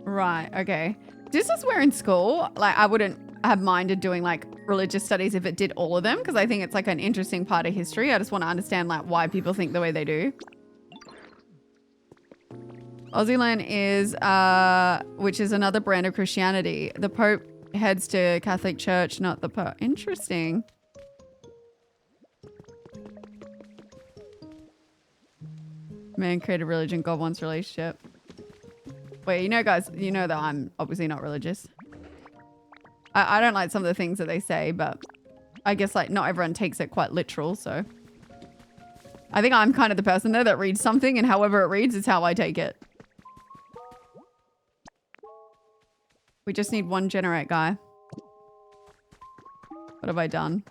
Right, okay. This is where in school, like I wouldn't have minded doing like religious studies if it did all of them because I think it's like an interesting part of history. I just want to understand like why people think the way they do. Aussie is, which is another brand of Christianity. The Pope heads to Catholic Church, not the Pope. Interesting. Man created religion, God wants relationship. Wait, you know guys, you know that I'm obviously not religious. I don't like some of the things that they say, but I guess like not everyone takes it quite literal, so. I think I'm kind of the person there that reads something and however it reads is how I take it. We just need one generate guy. What have I done?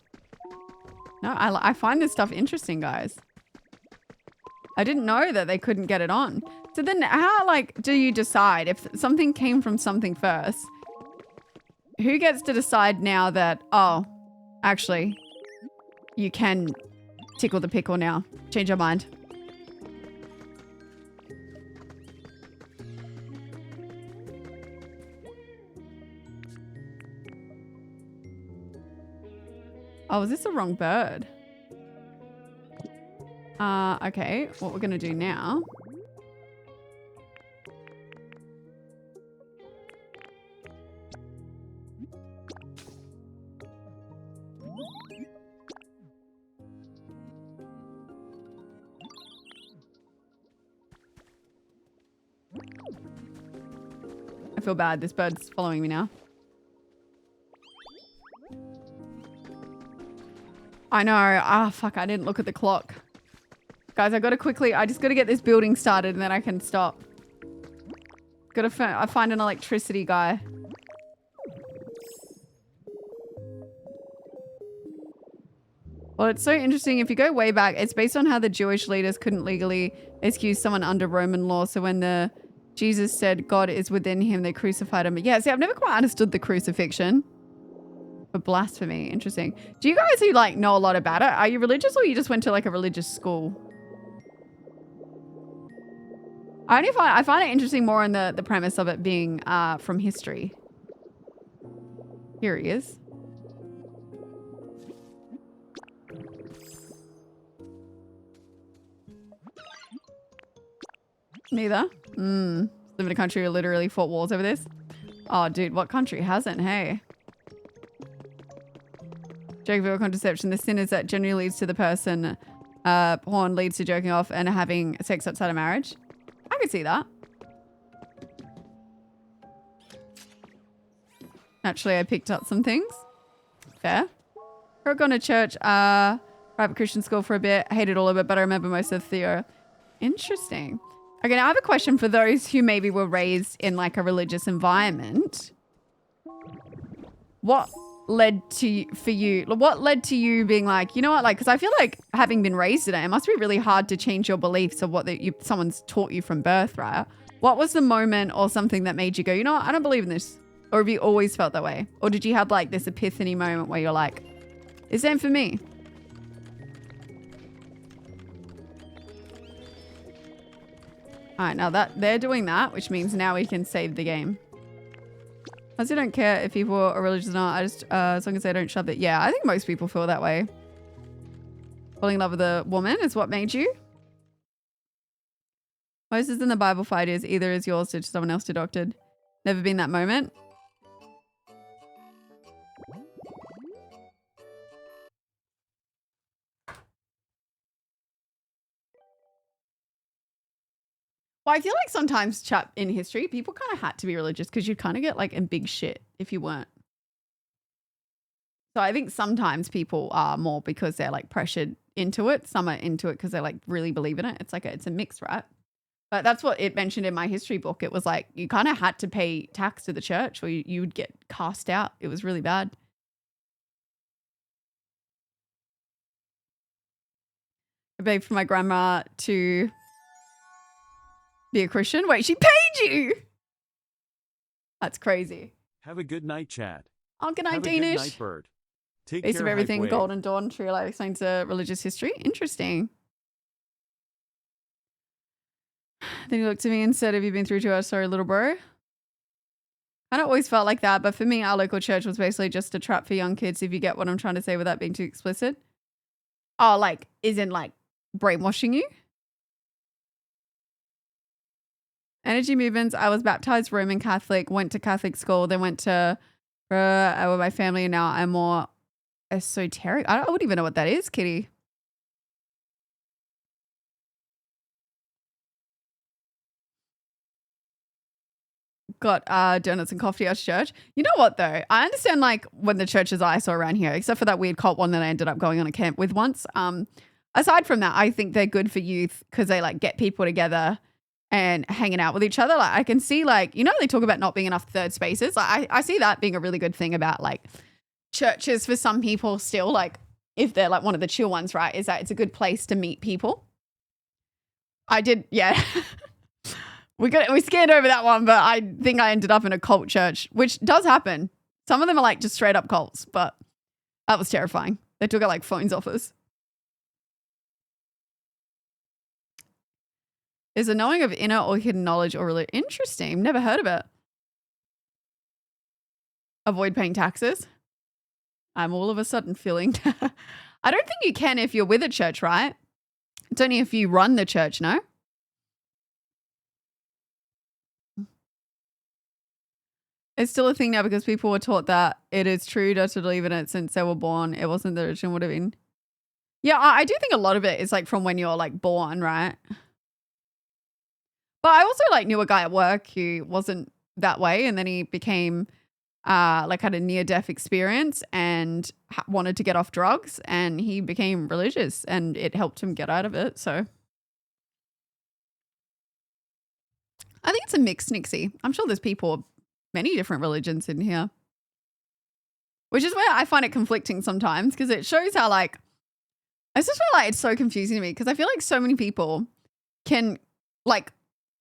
No, I find this stuff interesting, guys. I didn't know that they couldn't get it on. So then how like do you decide if something came from something first? Who gets to decide now that, oh, actually, you can tickle the pickle now? Change your mind. Oh, is this the wrong bird? Okay, what we're gonna do now. I feel bad. This bird's following me now. I know. Ah, fuck. I didn't look at the clock. Guys, I just gotta get this building started and then I can stop. Gotta find an electricity guy. Well, it's so interesting. If you go way back, it's based on how the Jewish leaders couldn't legally excuse someone under Roman law. So when Jesus said God is within him, they crucified him. Yeah, see, I've never quite understood the crucifixion. For blasphemy. Interesting. Do you guys who like know a lot about it? Are you religious or you just went to like a religious school? I find it interesting more in the premise of it being from history. Here he is. Neither. Live in a country who literally fought wars over this. Oh, dude, what country hasn't? Hey. Joke contraception. The sin is that generally leads to the person. Porn leads to jerking off and having sex outside of marriage. I could see that. Naturally, I picked up some things. Fair. I've gone to church, private Christian school for a bit. Hated all of it, but I remember most of the theory. Interesting. Okay, now I have a question for those who maybe were raised in like a religious environment. What led to you being like, you know what, like, because I feel like having been raised in it, it must be really hard to change your beliefs of what someone's taught you from birth, right? What was the moment or something that made you go, you know what, I don't believe in this? Or have you always felt that way? Or did you have like this epiphany moment where you're like, it's ain't for me? All right, now that they're doing that, which means now we can save the game. I also don't care if people are religious or not. I just, as long as they don't shove it. Yeah, I think most people feel that way. Falling in love with a woman is what made you. Moses in the Bible fight is either is yours or someone else deducted. Never been that moment. Well, I feel like sometimes in history, people kind of had to be religious because you'd kind of get like in big shit if you weren't. So I think sometimes people are more because they're like pressured into it. Some are into it because they like really believe in it. It's like it's a mix, right? But that's what it mentioned in my history book. It was like you kind of had to pay tax to the church or you would get cast out. It was really bad. I begged for my grandma to be a Christian. Wait, she paid you? That's crazy. Have a good night, Chad. Oh, good night, Have Danish. a good night, Bird. Take Base care, of everything, Hype Wave. Golden Dawn, True Light explains religious history. Interesting. Then he looked at me and said, have you been through to us? Sorry, little bro. I don't always felt like that, but for me, our local church was basically just a trap for young kids, if you get what I'm trying to say without being too explicit. Oh, like, isn't like brainwashing you? Energy movements. I was baptized Roman Catholic, went to Catholic school, then went to with my family, and now I'm more esoteric. I wouldn't even know what that is, Kitty. Got donuts and coffee at church. You know what though? I understand like when the churches I saw around here, except for that weird cult one that I ended up going on a camp with once. Aside from that, I think they're good for youth because they like get people together and hanging out with each other. Like I can see like, you know, they talk about not being enough third spaces. Like I see that being a really good thing about like churches for some people still, like if they're like one of the chill ones, right? Is that it's a good place to meet people. I did, yeah. We scanned over that one, but I think I ended up in a cult church, which does happen. Some of them are like just straight up cults, but that was terrifying. They took out like phones off us. Is a knowing of inner or hidden knowledge or really interesting? Never heard of it. Avoid paying taxes. I'm all of a sudden feeling. I don't think you can if you're with a church, right? It's only if you run the church, no? It's still a thing now because people were taught that it is true not to believe in it since they were born. It wasn't the religion would have been. Yeah, I do think a lot of it is like from when you're like born, right? But I also like knew a guy at work who wasn't that way, and then he became like had a near-death experience and wanted to get off drugs, and he became religious, and it helped him get out of it. So I think it's a mix, Nixie. I'm sure there's people of many different religions in here, which is where I find it conflicting sometimes because it shows how like I just feel like it's so confusing to me because I feel like so many people can, like,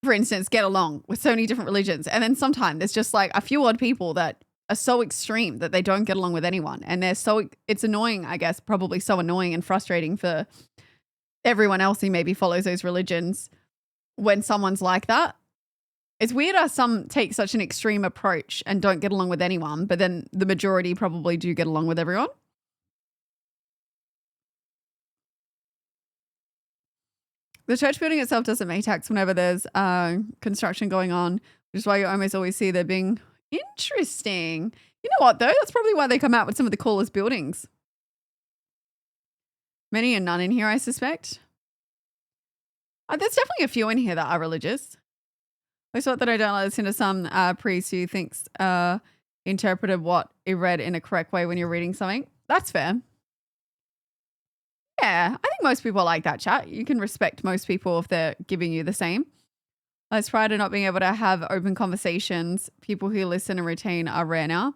for instance, get along with so many different religions. And then sometimes there's just like a few odd people that are so extreme that they don't get along with anyone. And it's annoying, I guess, probably so annoying and frustrating for everyone else who maybe follows those religions when someone's like that. It's weird how some take such an extreme approach and don't get along with anyone, but then the majority probably do get along with everyone. The church building itself doesn't pay tax whenever there's construction going on, which is why you almost always see there being interesting. You know what, though? That's probably why they come out with some of the coolest buildings. Many are none in here, I suspect. There's definitely a few in here that are religious. I thought that I don't listen to some priest who thinks interpreted what he read in a correct way when you're reading something. That's fair. Yeah, I think most people are like that, chat. You can respect most people if they're giving you the same. Let's try to not being able to have open conversations. People who listen and retain are rare now.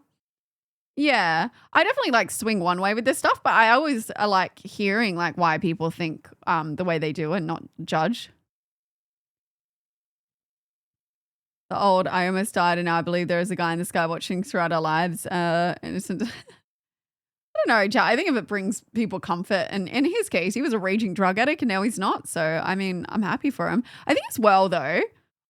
Yeah, I definitely like swing one way with this stuff, but I always like hearing like why people think the way they do and not judge. The old, I almost died and now I believe there is a guy in the sky watching throughout our lives. Innocent. I don't know, chat. I think if it brings people comfort, and in his case, he was a raging drug addict and now he's not. So, I mean, I'm happy for him. I think as well, though,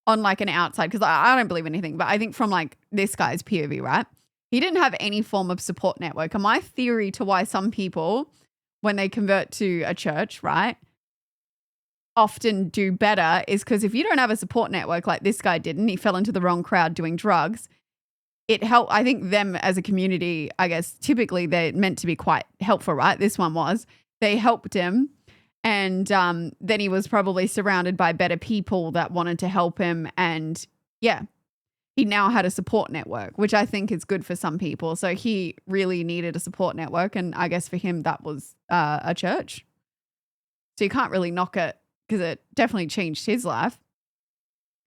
on like an outside, because I don't believe anything, but I think from like this guy's POV, right? He didn't have any form of support network. And my theory to why some people, when they convert to a church, right, often do better is because if you don't have a support network like this guy didn't, he fell into the wrong crowd doing drugs. It helped, I think them as a community, I guess, typically they're meant to be quite helpful, right? This one was. They helped him. And then he was probably surrounded by better people that wanted to help him. And yeah, he now had a support network, which I think is good for some people. So he really needed a support network. And I guess for him, that was a church. So you can't really knock it because it definitely changed his life.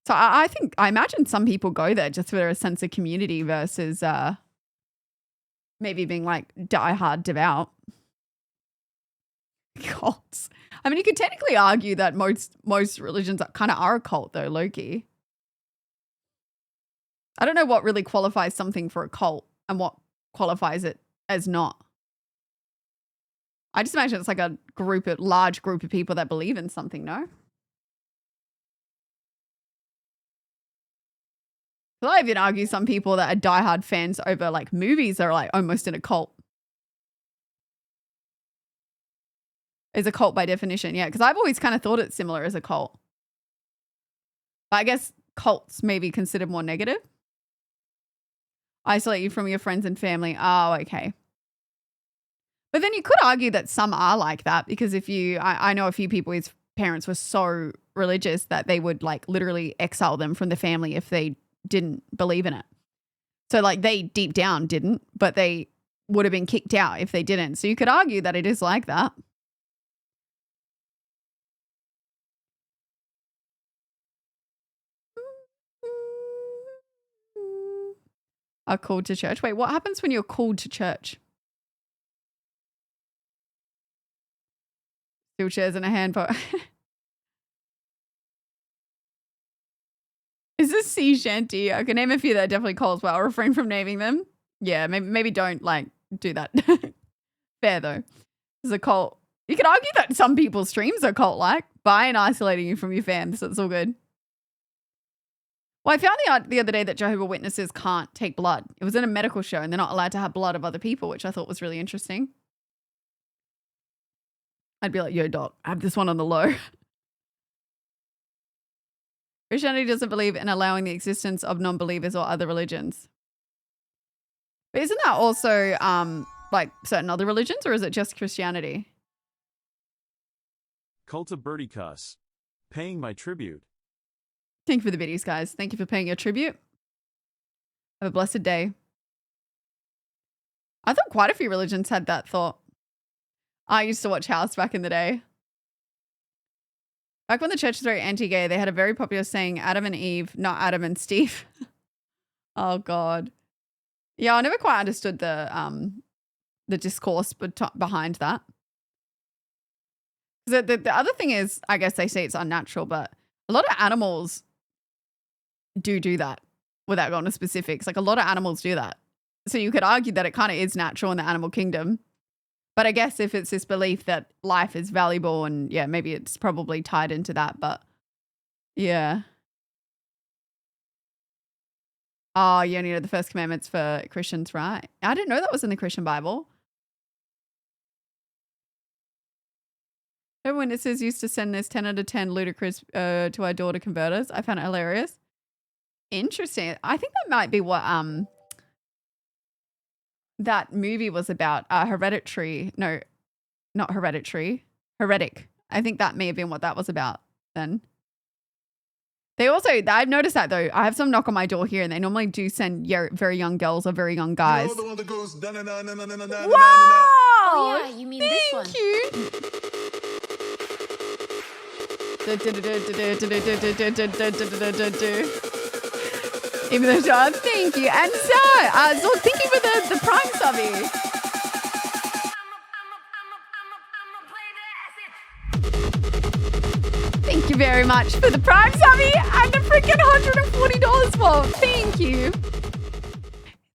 So I imagine some people go there just for a sense of community versus maybe being like diehard devout. Cults. I mean, you could technically argue that most religions kind of are a cult though, low-key. I don't know what really qualifies something for a cult and what qualifies it as not. I just imagine it's like a large group of people that believe in something, no? Well, I even argue some people that are diehard fans over like movies are like almost in a cult. Is a cult by definition, yeah. Because I've always kind of thought it's similar as a cult. But I guess cults may be considered more negative. Isolate you from your friends and family. Oh, okay. But then you could argue that some are like that because I know a few people whose parents were so religious that they would like literally exile them from the family if they didn't believe in it. So like they deep down didn't, but they would have been kicked out if they didn't. So you could argue that it is like that. Are called to church. Wait, what happens when you're called to church? Steel chairs and a handbook. Is this sea shanty? I can name a few that are definitely cold as well. I'll refrain from naming them. Yeah, maybe don't like do that. Fair though. It's a cult. You could argue that some people's streams are cult-like by and isolating you from your fans. So it's all good. Well, I found the other day that Jehovah's Witnesses can't take blood. It was in a medical show and they're not allowed to have blood of other people, which I thought was really interesting. I'd be like, yo, doc, I have this one on the low. Christianity doesn't believe in allowing the existence of non-believers or other religions. But isn't that also like certain other religions, or is it just Christianity? Cult of Birdie Cuss. Paying my tribute. Thank you for the biddies, guys. Thank you for paying your tribute. Have a blessed day. I thought quite a few religions had that thought. I used to watch House back in the day. Back when the church was very anti-gay, they had a very popular saying, Adam and Eve, not Adam and Steve. Oh, God. Yeah, I never quite understood the discourse behind that. The other thing is, I guess they say it's unnatural, but a lot of animals do that without going to specifics. Like a lot of animals do that. So you could argue that it kind of is natural in the animal kingdom. But I guess if it's this belief that life is valuable and yeah, maybe it's probably tied into that. But yeah. Oh, you only know the first commandments for Christians, right? I didn't know that was in the Christian Bible. When it says used to send this 10 out of 10 ludicrous to our daughter converters. I found it hilarious. Interesting. I think that might be what that movie was about. Hereditary. No, not Hereditary. Heretic. I think that may have been what that was about then. They also, I've noticed that though. I have some knock on my door here and they normally do send very young girls or very young guys. the one that goes Wow! Oh, yeah, you mean this one. Thank you. Even though John, thank you. And so thank you for the prime subby. Thank you very much for the prime subby and the freaking $140 for. Thank you.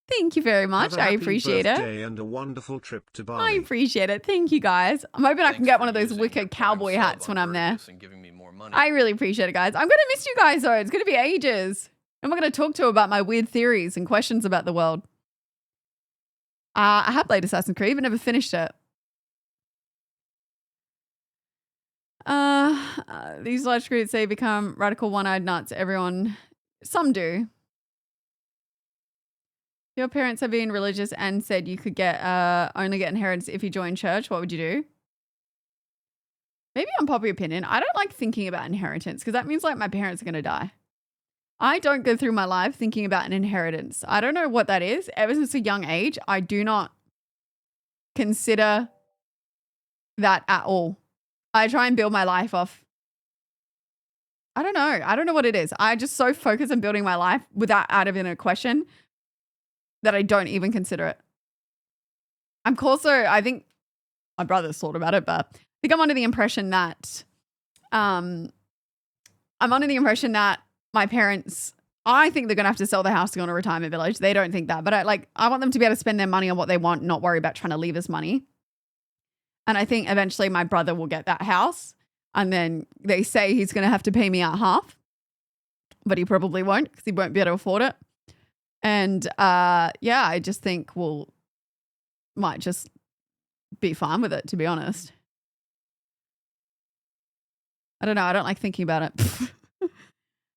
Thank you very much. I appreciate it. And a wonderful trip to I Bali. appreciate it. Thank you guys. I'm hoping I can Thanks get for one of those using wicked your Prime cowboy sub hats on when I'm there. Verticus and giving me more money. I really appreciate it, guys. I'm going to miss you guys, though. It's going to be ages. I'm not going to talk to about my weird theories and questions about the world. I have played Assassin's Creed, but never finished it. These large groups, they become radical one-eyed nuts. Everyone, some do. Your parents have been religious and said you could get only get inheritance if you join church. What would you do? Maybe unpopular opinion. I don't like thinking about inheritance because that means like my parents are going to die. I don't go through my life thinking about an inheritance. I don't know what that is. Ever since a young age, I do not consider that at all. I try and build my life off. I don't know. I don't know what it is. I just so focus on building my life without out of a question that I don't even consider it. I'm also, I think my brother's thought about it, but I think I'm under the impression that my parents, I think they're going to have to sell the house to go on a retirement village. They don't think that, but I want them to be able to spend their money on what they want, not worry about trying to leave us money. And I think eventually my brother will get that house. And then they say he's going to have to pay me out half, but he probably won't because he won't be able to afford it. And yeah, I just think we'll might just be fine with it, to be honest. I don't know. I don't like thinking about it.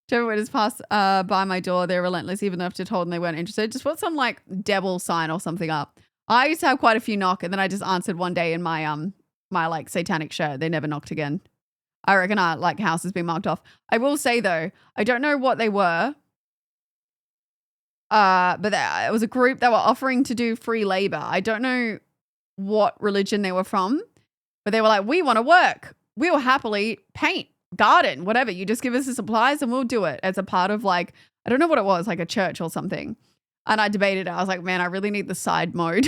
Whichever way just pass by my door, they're relentless, even though I've told them they weren't interested. Just put some like devil sign or something up. I used to have quite a few knock, and then I just answered one day in my my like satanic shirt. They never knocked again. I reckon our like house has been marked off. I will say though, I don't know what they were. But it was a group that were offering to do free labor. I don't know what religion they were from, but they were like, we want to work. We will happily paint, garden, whatever. You just give us the supplies and we'll do it as a part of like, I don't know what it was, like a church or something. And I debated it. I was like, man, I really need the side mode.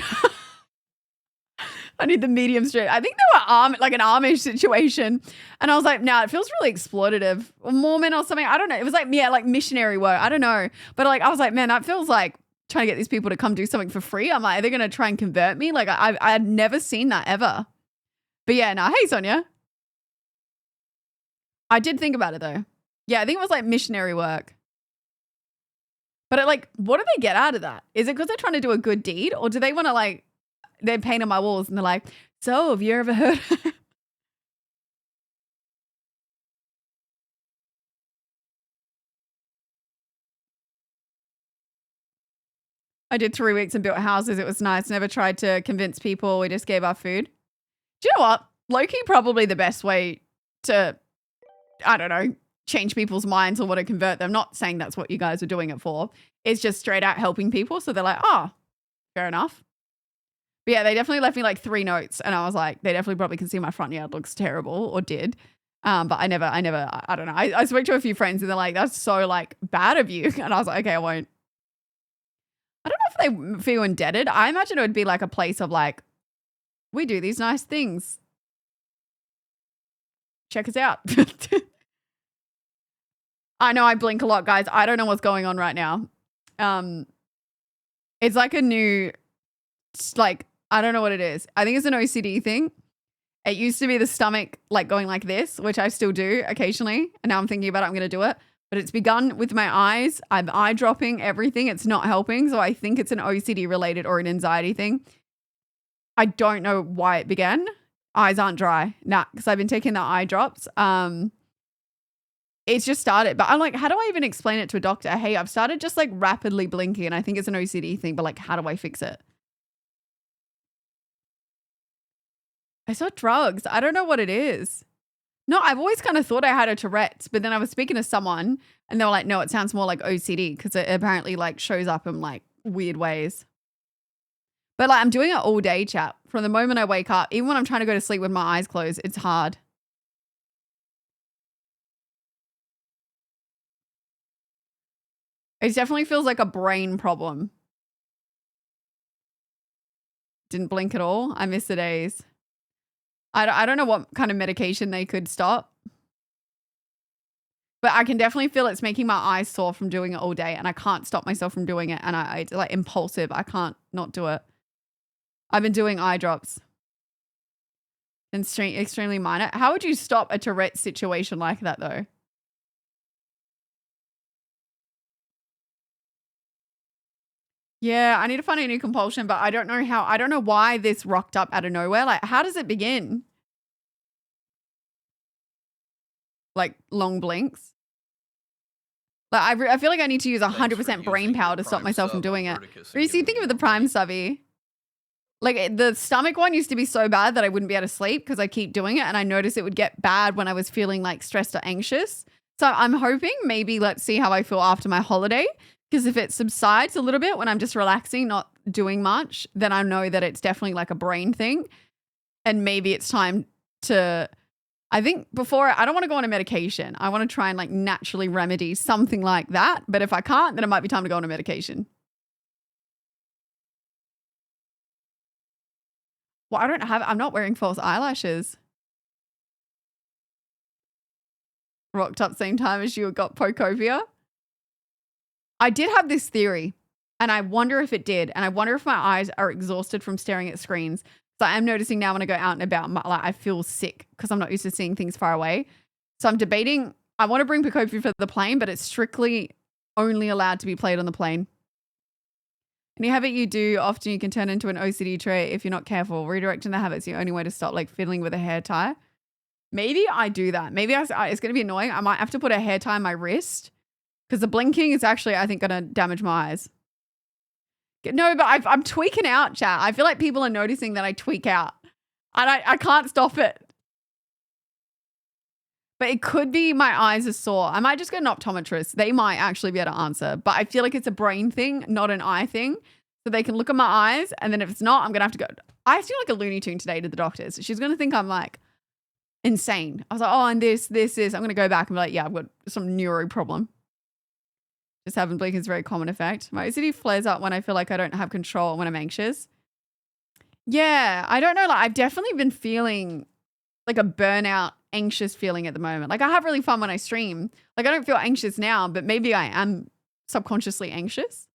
I need the medium straight. I think they were like an Amish situation. And I was like, no, it feels really exploitative. Or Mormon or something. I don't know. It was like, yeah, like missionary work. I don't know. But like, I was like, man, that feels like trying to get these people to come do something for free. I'm like, are they going to try and convert me? Like I had never seen that ever. But yeah, no, hey, Sonia. I did think about it though. Yeah, I think it was like missionary work. But like, what do they get out of that? Is it because they're trying to do a good deed? Or do they want to like, they're painting my walls and they're like, so have you ever heard? I did 3 weeks and built houses. It was nice. Never tried to convince people. We just gave our food. Do you know what? Low-key probably the best way to, I don't know, change people's minds or want to convert them. Not saying that's what you guys are doing it for. It's just straight out helping people. So they're like, oh, fair enough. But yeah, they definitely left me like 3 notes. And I was like, they definitely probably can see my front yard looks terrible or did. But I don't know. I spoke to a few friends and they're like, that's so like bad of you. And I was like, okay, I won't. I don't know if they feel indebted. I imagine it would be like a place of like, we do these nice things. check us out. I know I blink a lot, guys. I don't know what's going on right now. It's like a new, like, I don't know what it is. I think it's an OCD thing. It used to be the stomach like going like this, which I still do occasionally. And now I'm thinking about it, I'm going to do it. But it's begun with my eyes. I'm eye dropping everything. It's not helping. So I think it's an OCD related or an anxiety thing. I don't know why it began. Eyes aren't dry. Nah, because I've been taking the eye drops. It's just started. But I'm like, how do I even explain it to a doctor? Hey, I've started just like rapidly blinking and I think it's an OCD thing, but like, how do I fix it? I saw drugs. I don't know what it is. No, I've always kind of thought I had a Tourette's, but then I was speaking to someone and they were like, no, it sounds more like OCD because it apparently like shows up in like weird ways. But like I'm doing it all day, chat. From the moment I wake up, even when I'm trying to go to sleep with my eyes closed, it's hard. It definitely feels like a brain problem. Didn't blink at all. I miss the days. I don't know what kind of medication they could stop. But I can definitely feel it's making my eyes sore from doing it all day. And I can't stop myself from doing it. And it's like impulsive. I can't not do it. I've been doing eye drops. And extremely minor. How would you stop a Tourette situation like that though? Yeah, I need to find a new compulsion, but I don't know how. I don't know why this rocked up out of nowhere. Like, how does it begin? Like, long blinks? Like, I feel like I need to use 100% brain power to stop myself from doing it. But you see, think of the Prime subby. Like, the stomach one used to be so bad that I wouldn't be able to sleep because I keep doing it. And I noticed it would get bad when I was feeling, like, stressed or anxious. So I'm hoping maybe let's see how I feel after my holiday. Because if it subsides a little bit when I'm just relaxing, not doing much, then I know that it's definitely like a brain thing. And maybe it's time to, I think before, I don't want to go on a medication. I want to try and like naturally remedy something like that. But if I can't, then it might be time to go on a medication. Well, I'm not wearing false eyelashes. Rocked up same time as you got Pocovia. I did have this theory and I wonder if it did. And I wonder if my eyes are exhausted from staring at screens. So I'm noticing now when I go out and about, like I feel sick because I'm not used to seeing things far away. So I'm debating, I want to bring Pocovia for the plane, but it's strictly only allowed to be played on the plane. Any habit you do, often you can turn into an OCD trait if you're not careful. Redirecting the habit's the only way to stop like fiddling with a hair tie. Maybe I do that. Maybe it's going to be annoying. I might have to put a hair tie on my wrist. Because the blinking is actually, I think, going to damage my eyes. No, but I'm tweaking out, chat. I feel like people are noticing that I tweak out. And I can't stop it. But it could be my eyes are sore. I might just get an optometrist. They might actually be able to answer. But I feel like it's a brain thing, not an eye thing. So they can look at my eyes. And then if it's not, I'm going to have to go. I feel like a Looney Tune today to the doctors. She's going to think I'm like insane. I was like, oh, and this. I'm going to go back and be like, yeah, I've got some neuro problem. Just having blink is a very common effect. My OCD flares up when I feel like I don't have control when I'm anxious. Yeah, I don't know. Like I've definitely been feeling like a burnout, anxious feeling at the moment. Like I have really fun when I stream. Like I don't feel anxious now, but maybe I am subconsciously anxious.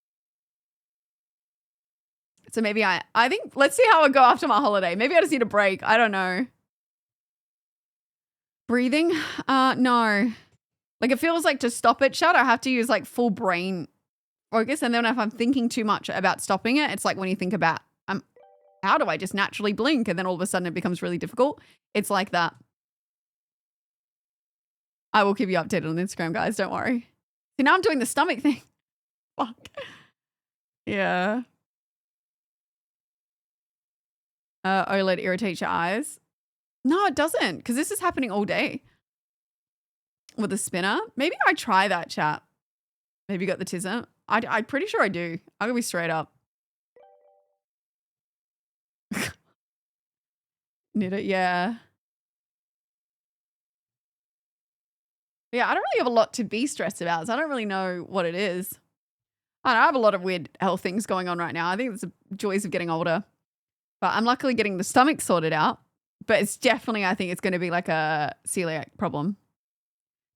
So maybe I think, let's see how I go after my holiday. Maybe I just need a break. I don't know. Breathing? No. Like it feels like to stop it, I have to use like full brain focus. And then if I'm thinking too much about stopping it, it's like when you think about how do I just naturally blink? And then all of a sudden it becomes really difficult. It's like that. I will keep you updated on Instagram, guys. Don't worry. See, now I'm doing the stomach thing. Fuck. Yeah. OLED irritates your eyes. No, it doesn't. Because this is happening all day. With a spinner. Maybe I try that, chat. Maybe you got the tism. I'm pretty sure I do. I'm going to be straight up. Knit it, yeah. Yeah, I don't really have a lot to be stressed about, so I don't really know what it is. I have a lot of weird health things going on right now. I think it's the joys of getting older. But I'm luckily getting the stomach sorted out. But it's definitely, I think it's going to be like a celiac problem.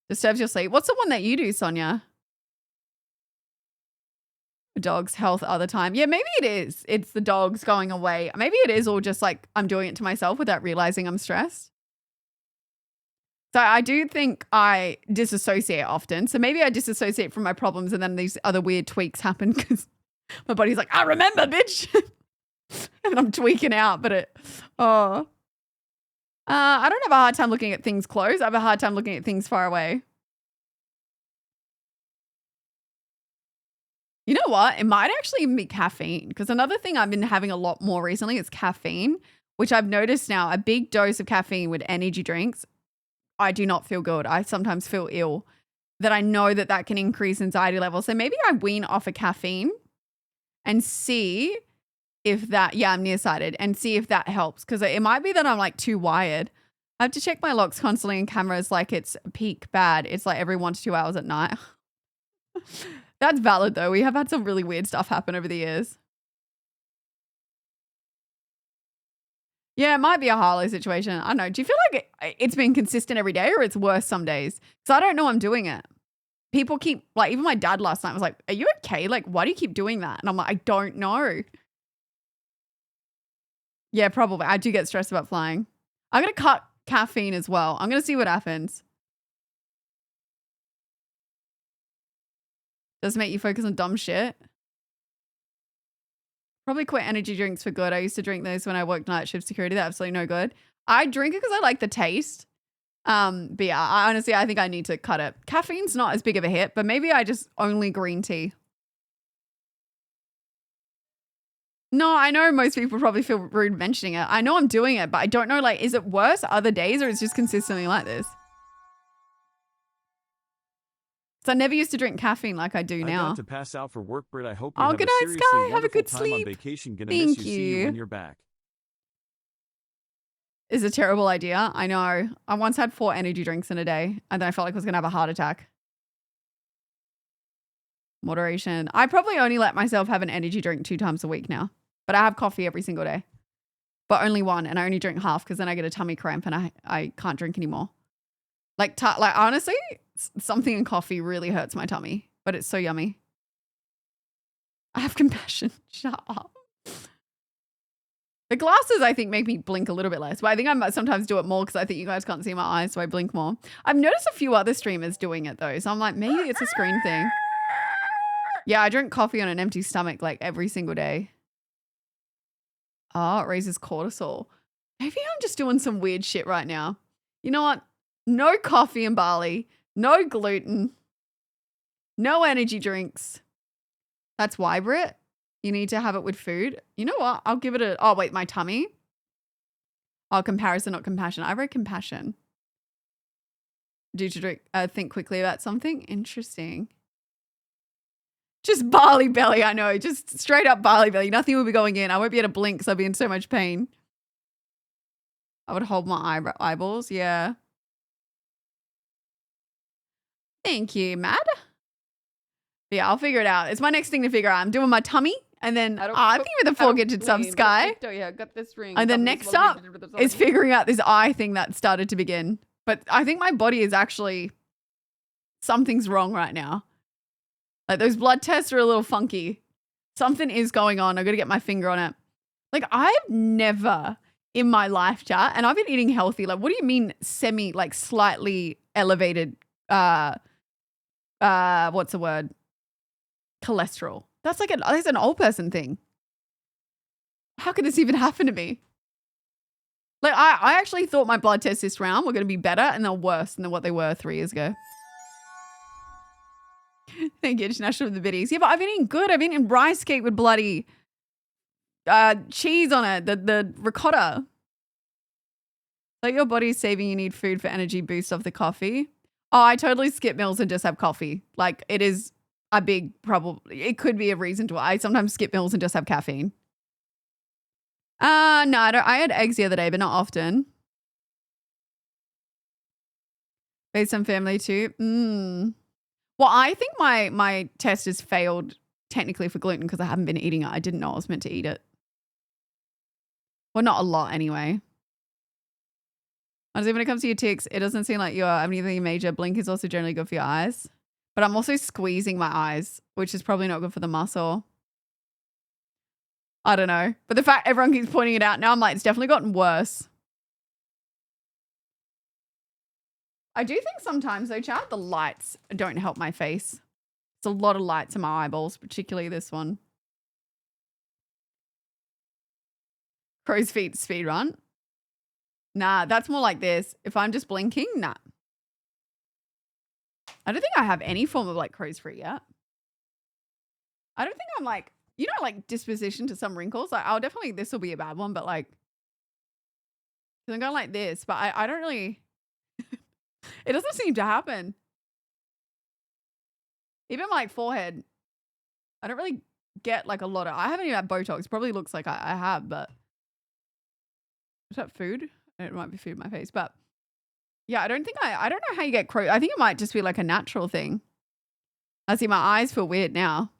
Disturbs your sleep. What's the one that you do, Sonia? The dog's health other time. Yeah, maybe it is. It's the dog's going away. Maybe it is all just like I'm doing it to myself without realizing I'm stressed. So I do think I disassociate often. So maybe I disassociate from my problems and then these other weird tweaks happen because my body's like, I remember, bitch. And I'm tweaking out, but I don't have a hard time looking at things close. I have a hard time looking at things far away. You know what? It might actually even be caffeine because another thing I've been having a lot more recently is caffeine, which I've noticed now a big dose of caffeine with energy drinks. I do not feel good. I sometimes feel ill that I know that that can increase anxiety levels. So maybe I wean off of caffeine and see if that, yeah, I'm nearsighted and see if that helps. Cause it might be that I'm like too wired. I have to check my locks constantly and cameras like it's peak bad. It's like every 1 to 2 hours at night. That's valid though. We have had some really weird stuff happen over the years. Yeah, it might be a Harlow situation. I don't know. Do you feel like it's been consistent every day or it's worse some days? Because I don't know I'm doing it. People keep, like, even my dad last night was like, are you okay? Like, why do you keep doing that? And I'm like, I don't know. Yeah, probably. I do get stressed about flying. I'm going to cut caffeine as well. I'm going to see what happens. Does it make you focus on dumb shit? Probably quit energy drinks for good. I used to drink those when I worked night shift security. They're absolutely no good. I drink it because I like the taste. But yeah, I think I need to cut it. Caffeine's not as big of a hit, but maybe I just only green tea. No, I know most people probably feel rude mentioning it. I know I'm doing it, but I don't know, like, is it worse other days or is it just consistently like this? So I never used to drink caffeine like I do now. I got to pass out for work, Britt. I hope you Oh, have good a night, seriously Sky. Have a wonderful good time sleep. on vacation. Gonna Thank miss you. See you. you when you're back. Is a terrible idea. I know. I once had 4 energy drinks in a day and then I felt like I was going to have a heart attack. Moderation. I probably only let myself have an energy drink 2 times a week now, but I have coffee every single day, but only one. And I only drink half because then I get a tummy cramp and I can't drink anymore. Like honestly, something in coffee really hurts my tummy, but it's so yummy. I have compassion. Shut up. The glasses, I think, make me blink a little bit less, but I think I might sometimes do it more because I think you guys can't see my eyes, so I blink more. I've noticed a few other streamers doing it though, so I'm like, maybe it's a screen thing. Yeah, I drink coffee on an empty stomach like every single day. Oh, it raises cortisol. Maybe I'm just doing some weird shit right now. You know what? No coffee in Bali, no gluten, no energy drinks. That's why, Britt. You need to have it with food. You know what? I'll give it a, oh wait, my tummy. Oh, comparison, not compassion. I wrote compassion. Due to think quickly about something. Interesting. Just barley belly, I know. Just straight up barley belly. Nothing will be going in. I won't be able to blink because I'll be in so much pain. I would hold my eyeballs. Yeah. Thank you, Mad. But yeah, I'll figure it out. It's my next thing to figure out. I'm doing my tummy. And then I think with the 4 gadget sub Sky. Yeah, got this ring. And then next up is figuring out this eye thing that started to begin. But I think my body is actually, something's wrong right now. Like those blood tests are a little funky. Something is going on. I've got to get my finger on it. Like I've never in my life, chat, and I've been eating healthy. Like, what do you mean like slightly elevated, what's the word? Cholesterol. That's an old person thing. How could this even happen to me? Like I actually thought my blood tests this round were going to be better and they're worse than what they were 3 years ago. Thank you, International of the Biddies. Yeah, but I've been eating good. I've been eating rice cake with bloody cheese on it, the ricotta. Like your body's saving, you need food for energy boost off the coffee. Oh, I totally skip meals and just have coffee. Like it is a big problem. It could be a reason to why I sometimes skip meals and just have caffeine. No, I don't. I had eggs the other day, but not often. Based on family too. Well, I think my test has failed technically for gluten because I haven't been eating it. I didn't know I was meant to eat it. Well, not a lot anyway. Honestly, when it comes to your tics, it doesn't seem like you have anything major. Blink is also generally good for your eyes. But I'm also squeezing my eyes, which is probably not good for the muscle. I don't know. But the fact everyone keeps pointing it out now, I'm like, it's definitely gotten worse. I do think sometimes, though, chat, the lights don't help my face. It's a lot of lights in my eyeballs, particularly this one. Crow's feet speed run. Nah, that's more like this. If I'm just blinking, nah. I don't think I have any form of like crow's feet yet. I don't think I'm like, you know, like disposition to some wrinkles. Like, I'll definitely, this will be a bad one, but like, I'm going like this, but I don't really, it doesn't seem to happen. Even my like forehead, I don't really get like a lot of, I haven't even had Botox. Probably looks like I have, but is that food? It might be food in my face, but yeah, I don't know how you get crow. I think it might just be like a natural thing. I see my eyes feel weird now.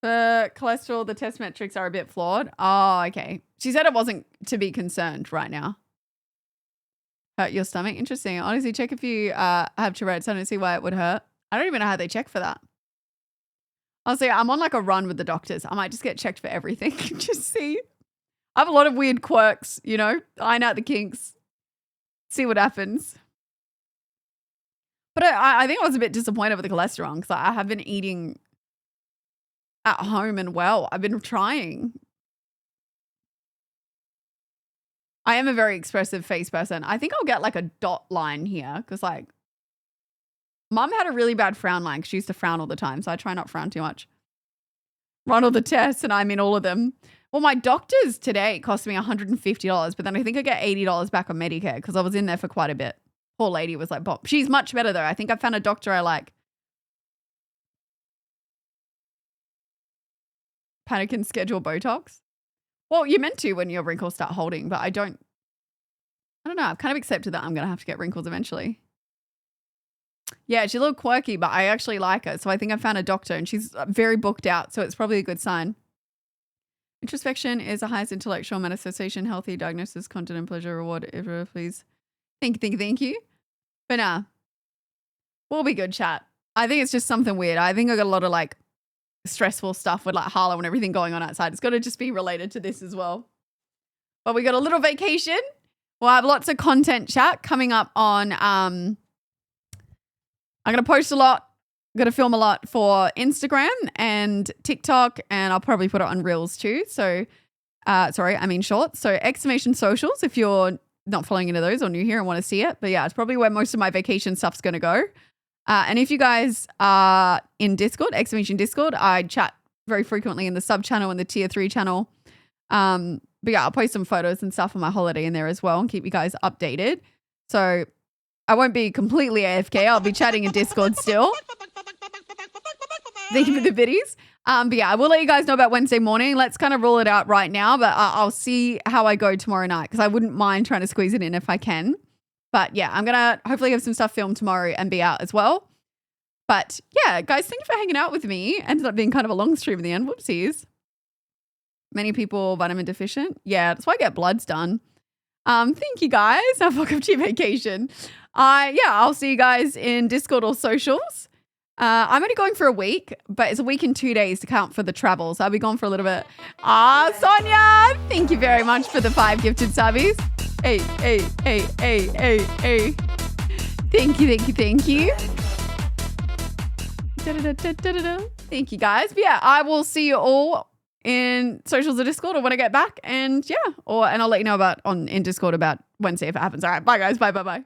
For cholesterol, the test metrics are a bit flawed. Oh, okay. She said it wasn't to be concerned right now. Hurt your stomach? Interesting. Honestly, check if you have Tourette's. I don't see why it would hurt. I don't even know how they check for that. Honestly, I'm on like a run with the doctors. I might just get checked for everything. Just see. I have a lot of weird quirks, you know, iron out the kinks, see what happens. But I think I was a bit disappointed with the cholesterol because I have been eating at home and well. I've been trying. I am a very expressive face person. I think I'll get like a dot line here because like mum had a really bad frown line because she used to frown all the time. So I try not to frown too much. Run all the tests and I'm in all of them. Well, my doctor's today cost me $150, but then I think I get $80 back on Medicare because I was in there for quite a bit. Poor lady was like, Bob. She's much better though. I think I found a doctor I like. Panic and schedule Botox. Well, you're meant to when your wrinkles start holding, but I don't know. I've kind of accepted that I'm going to have to get wrinkles eventually. Yeah, she's a little quirky, but I actually like her. So I think I found a doctor and she's very booked out. So it's probably a good sign. Introspection is the highest intellectual manifestation. Healthy diagnosis, content and pleasure reward. Please. Thank you. But nah, we'll be good, chat. I think it's just something weird. I think I got a lot of like stressful stuff with like Harlow and everything going on outside. It's got to just be related to this as well. But we got a little vacation. We'll have lots of content, chat, coming up on, I'm going to post a lot. I'm going to film a lot for Instagram and TikTok, and I'll probably put it on Reels too. So, Shorts. So exclamation socials if you're not following any of those or new here and want to see it. But yeah, it's probably where most of my vacation stuff's going to go. And if you guys are in Discord, exclamation Discord, I chat very frequently in the sub channel and the tier 3 channel. But yeah, I'll post some photos and stuff on my holiday in there as well and keep you guys updated. So I won't be completely AFK. I'll be chatting in Discord still. Thank you for the biddies. But yeah, I will let you guys know about Wednesday morning. Let's kind of rule it out right now, but I'll see how I go tomorrow night because I wouldn't mind trying to squeeze it in if I can. But yeah, I'm going to hopefully have some stuff filmed tomorrow and be out as well. But yeah, guys, thank you for hanging out with me. Ended up being kind of a long stream in the end. Whoopsies. Many people vitamin deficient. Yeah, that's why I get bloods done. Thank you guys. Have welcome to your vacation. I'll see you guys in Discord or socials. I'm only going for a week, but it's a week and 2 days to count for the travel. So I'll be gone for a little bit. Sonia, thank you very much for the 5 gifted subbies. Hey. Thank you. Thank you guys. But yeah, I will see you all in socials or Discord or when I get back. And yeah, and I'll let you know in Discord about Wednesday if it happens. All right, bye guys. Bye.